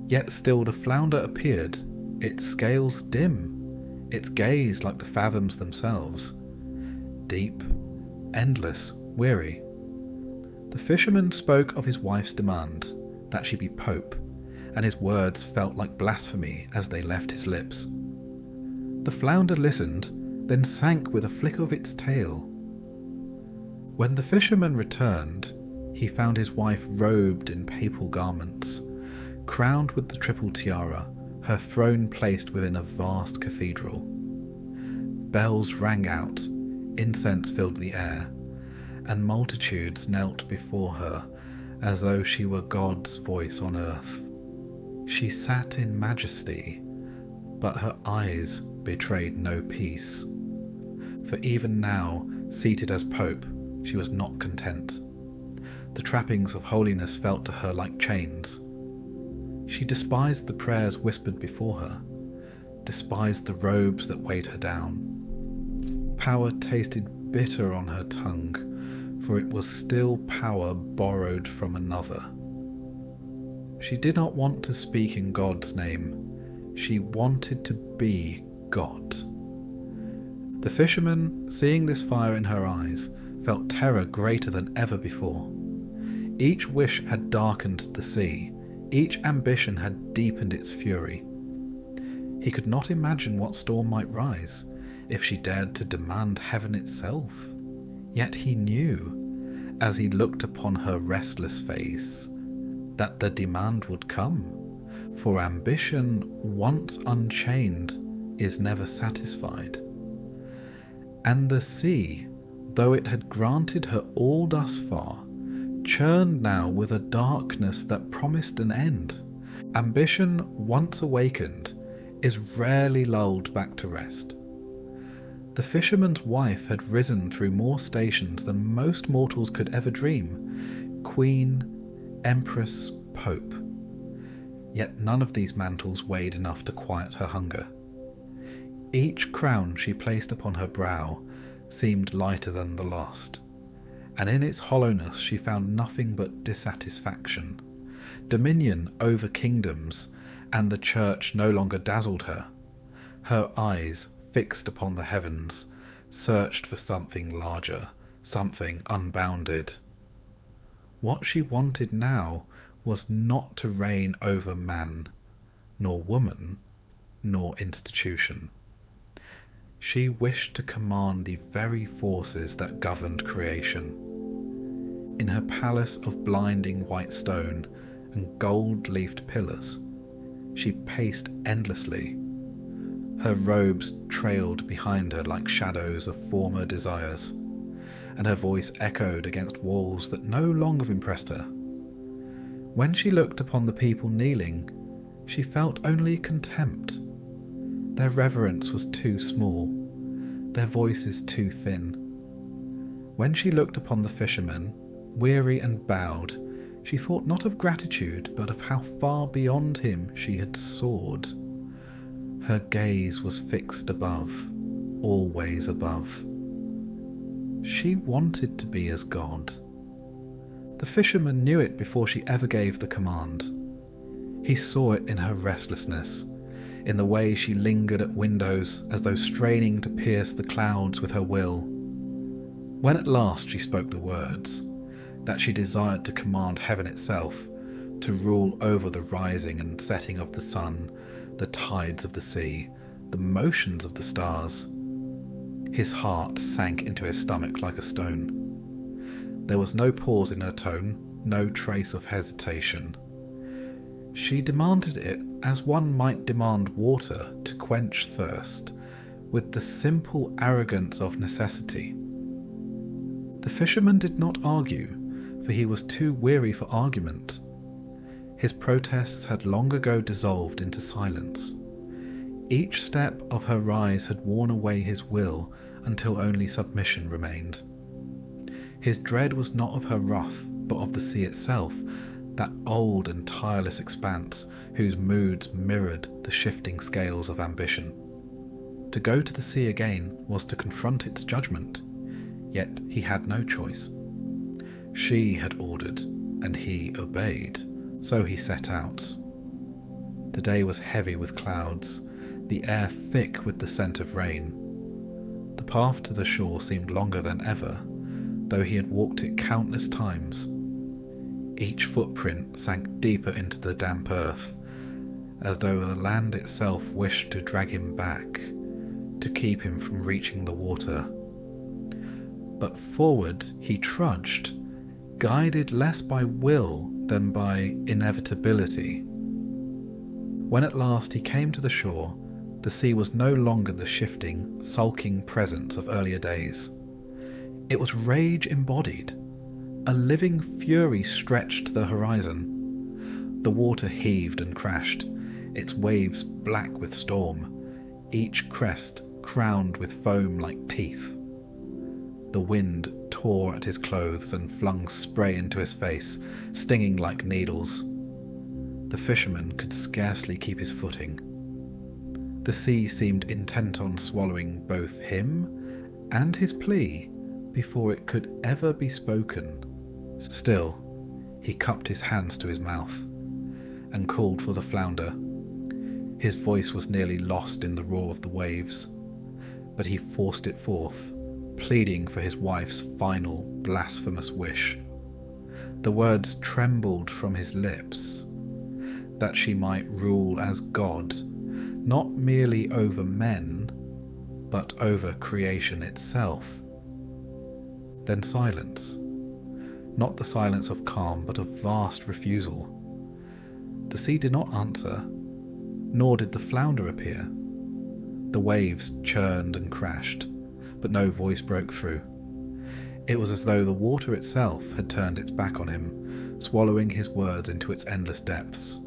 Yet still the flounder appeared, its scales dim, its gaze like the fathoms themselves, deep, endless, weary. The fisherman spoke of his wife's demand, that she be pope, and his words felt like blasphemy as they left his lips. The flounder listened, then sank with a flick of its tail. When the fisherman returned, he found his wife robed in papal garments, crowned with the triple tiara, her throne placed within a vast cathedral. Bells rang out, incense filled the air, and multitudes knelt before her as though she were God's voice on earth. She sat in majesty, but her eyes betrayed no peace. For even now, seated as Pope, she was not content. The trappings of holiness felt to her like chains. She despised the prayers whispered before her, despised the robes that weighed her down. Power tasted bitter on her tongue, for it was still power borrowed from another. She did not want to speak in God's name. She wanted to be God. The fisherman, seeing this fire in her eyes, felt terror greater than ever before. Each wish had darkened the sea. Each ambition had deepened its fury. He could not imagine what storm might rise if she dared to demand heaven itself. Yet he knew, as he looked upon her restless face, that the demand would come, for ambition, once unchained, is never satisfied. And the sea, though it had granted her all thus far, churned now with a darkness that promised an end. Ambition, once awakened, is rarely lulled back to rest. The fisherman's wife had risen through more stations than most mortals could ever dream: queen, empress, pope. Yet none of these mantles weighed enough to quiet her hunger. Each crown she placed upon her brow seemed lighter than the last, and in its hollowness she found nothing but dissatisfaction. Dominion over kingdoms and the church no longer dazzled her. Her eyes, fixed upon the heavens, searched for something larger, something unbounded. What she wanted now was not to reign over man, nor woman, nor institution. She wished to command the very forces that governed creation. In her palace of blinding white stone and gold-leafed pillars, she paced endlessly. Her robes trailed behind her like shadows of former desires, and her voice echoed against walls that no longer impressed her. When she looked upon the people kneeling, she felt only contempt. Their reverence was too small, their voices too thin. When she looked upon the fisherman, weary and bowed, she thought not of gratitude, but of how far beyond him she had soared. Her gaze was fixed above, always above. She wanted to be as God. The fisherman knew it before she ever gave the command. He saw it in her restlessness, in the way she lingered at windows as though straining to pierce the clouds with her will. When at last she spoke the words, that she desired to command heaven itself, to rule over the rising and setting of the sun, the tides of the sea, the motions of the stars. His heart sank into his stomach like a stone. There was no pause in her tone, no trace of hesitation. She demanded it as one might demand water to quench thirst, with the simple arrogance of necessity. The fisherman did not argue, for he was too weary for argument. His protests had long ago dissolved into silence. Each step of her rise had worn away his will until only submission remained. His dread was not of her wrath, but of the sea itself, that old and tireless expanse whose moods mirrored the shifting scales of ambition. To go to the sea again was to confront its judgment, yet he had no choice. She had ordered, and he obeyed, so he set out. The day was heavy with clouds, the air thick with the scent of rain. The path to the shore seemed longer than ever, though he had walked it countless times. Each footprint sank deeper into the damp earth, as though the land itself wished to drag him back, to keep him from reaching the water. But forward he trudged, guided less by will than by inevitability. When at last he came to the shore, the sea was no longer the shifting, sulking presence of earlier days. It was rage embodied. A living fury stretched the horizon. The water heaved and crashed, its waves black with storm, each crest crowned with foam like teeth. The wind tore at his clothes and flung spray into his face, stinging like needles. The fisherman could scarcely keep his footing. The sea seemed intent on swallowing both him and his plea before it could ever be spoken. Still, he cupped his hands to his mouth and called for the flounder. His voice was nearly lost in the roar of the waves, but he forced it forth, pleading for his wife's final blasphemous wish. The words trembled from his lips, that she might rule as God, not merely over men, but over creation itself. Then silence. Not the silence of calm, but of vast refusal. The sea did not answer, nor did the flounder appear. The waves churned and crashed, but no voice broke through. It was as though the water itself had turned its back on him, swallowing his words into its endless depths.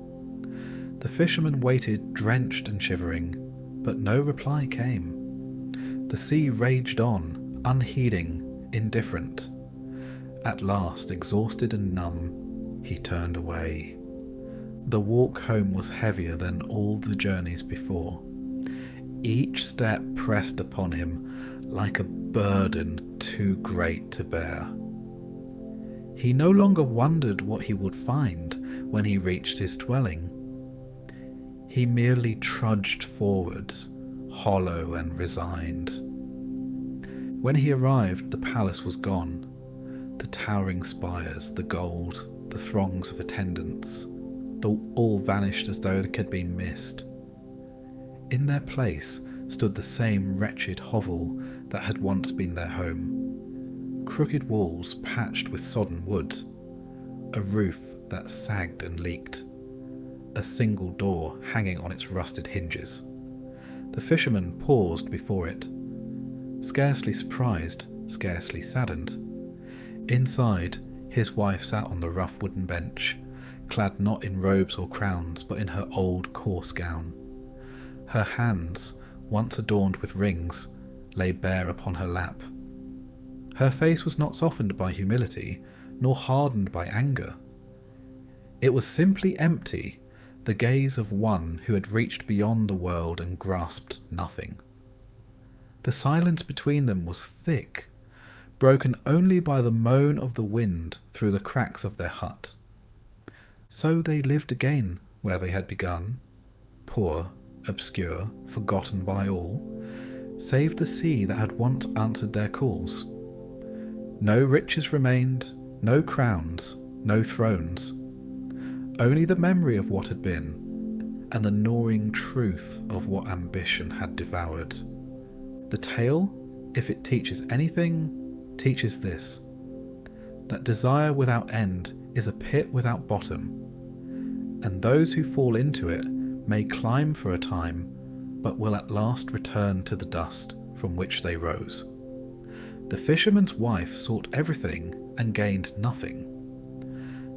The fisherman waited, drenched and shivering, but no reply came. The sea raged on, unheeding, indifferent. At last, exhausted and numb, he turned away. The walk home was heavier than all the journeys before. Each step pressed upon him like a burden too great to bear. He no longer wondered what he would find when he reached his dwelling. He merely trudged forward, hollow and resigned. When he arrived, the palace was gone. The towering spires, the gold, the throngs of attendants, all vanished as though it had been mist. In their place stood the same wretched hovel that had once been their home. Crooked walls patched with sodden wood, a roof that sagged and leaked, a single door hanging on its rusted hinges. The fisherman paused before it, scarcely surprised, scarcely saddened. Inside, his wife sat on the rough wooden bench, clad not in robes or crowns, but in her old coarse gown. Her hands, once adorned with rings, lay bare upon her lap. Her face was not softened by humility, nor hardened by anger. It was simply empty, the gaze of one who had reached beyond the world and grasped nothing. The silence between them was thick, broken only by the moan of the wind through the cracks of their hut. So they lived again where they had begun, poor, obscure, forgotten by all, save the sea that had once answered their calls. No riches remained, no crowns, no thrones, only the memory of what had been, and the gnawing truth of what ambition had devoured. The tale, if it teaches anything, teaches this: that desire without end is a pit without bottom, and those who fall into it may climb for a time, but will at last return to the dust from which they rose. The fisherman's wife sought everything and gained nothing.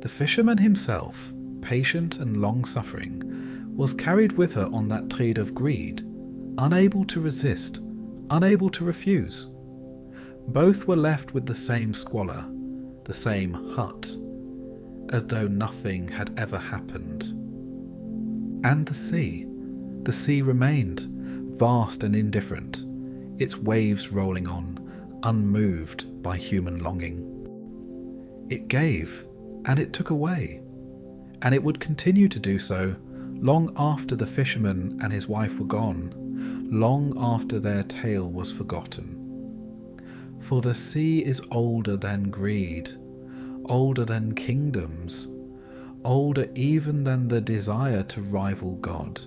The fisherman himself, patient and long-suffering, was carried with her on that tide of greed, unable to resist, unable to refuse. Both were left with the same squalor, the same hut, as though nothing had ever happened. And the sea remained, vast and indifferent, its waves rolling on, unmoved by human longing. It gave, and it took away, and it would continue to do so long after the fisherman and his wife were gone, long after their tale was forgotten. For the sea is older than greed, older than kingdoms, older even than the desire to rival God.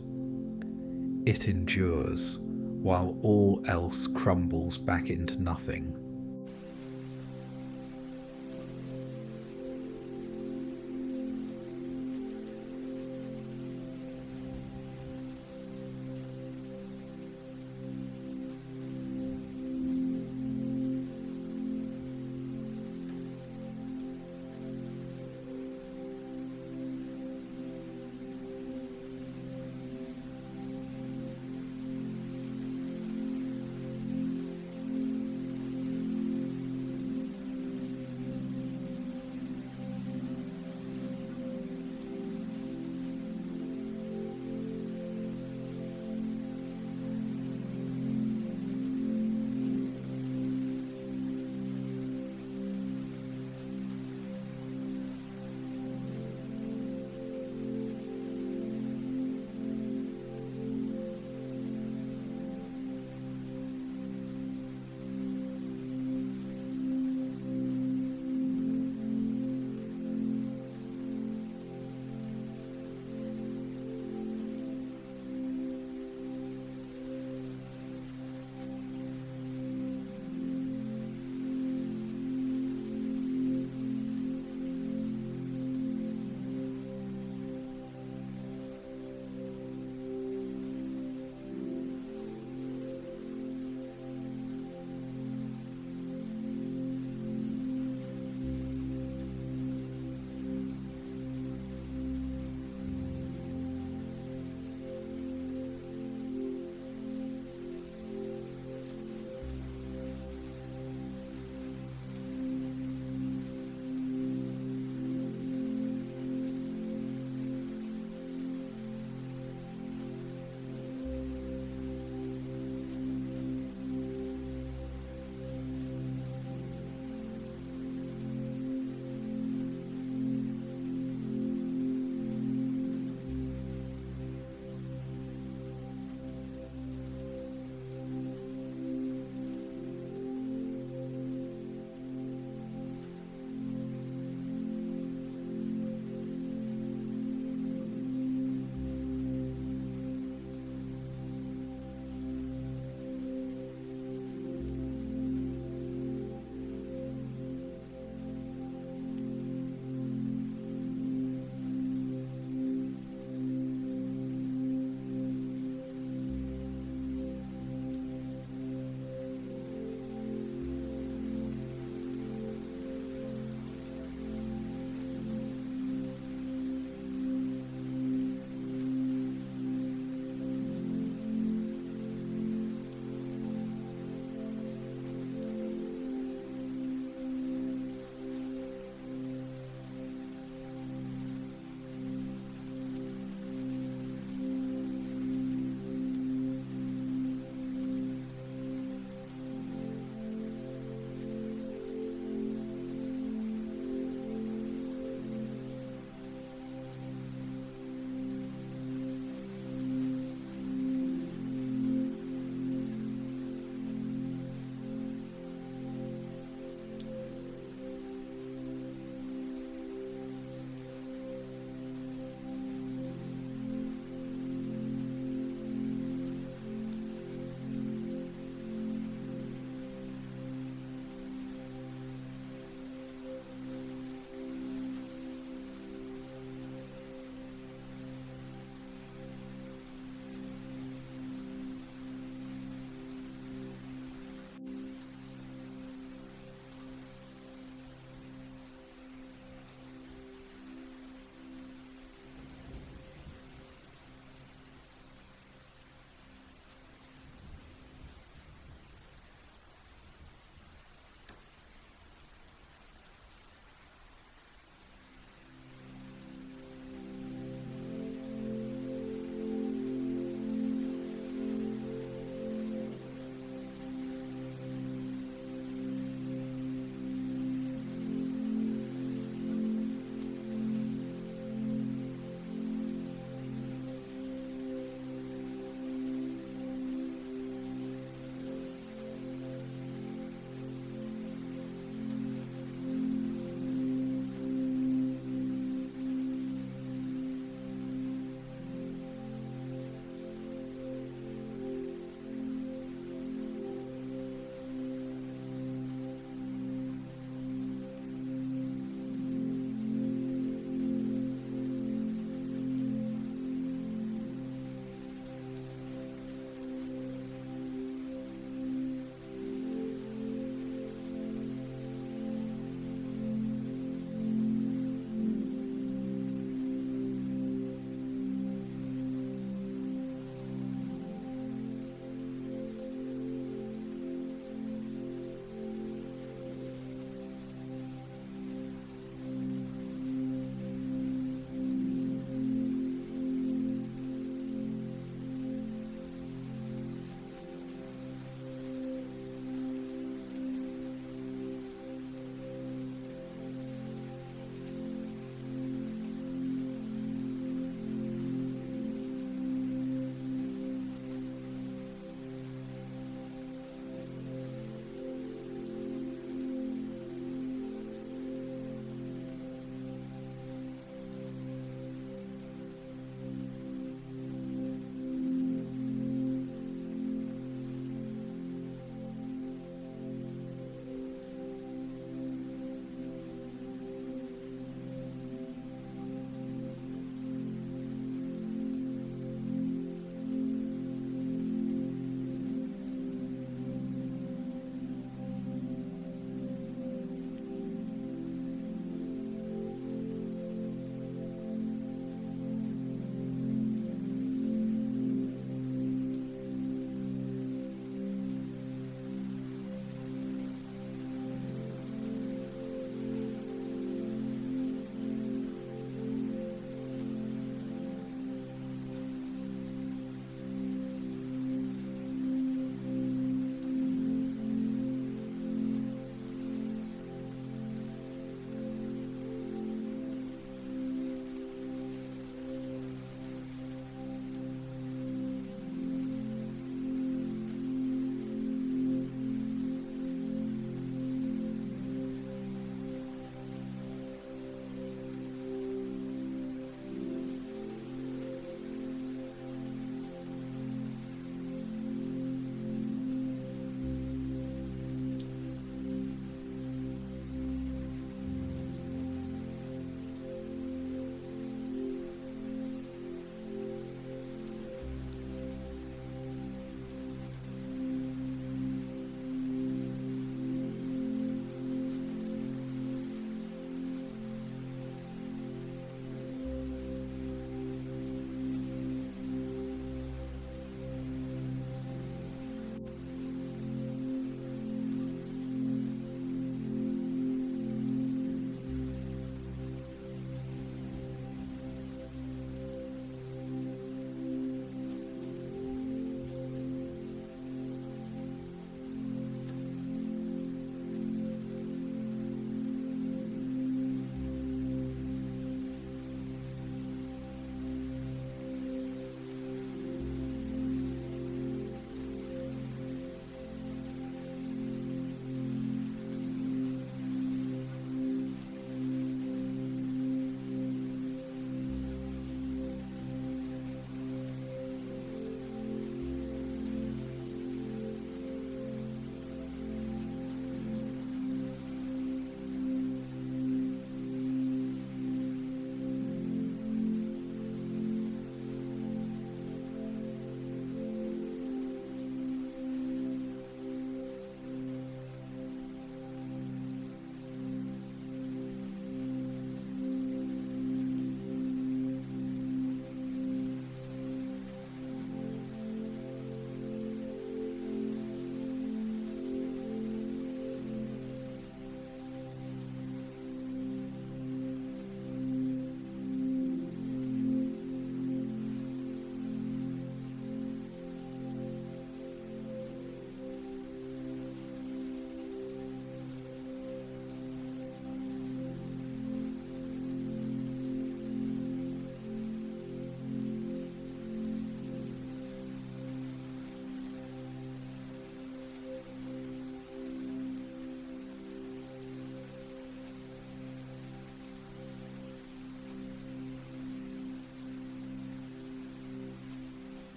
It endures while all else crumbles back into nothing.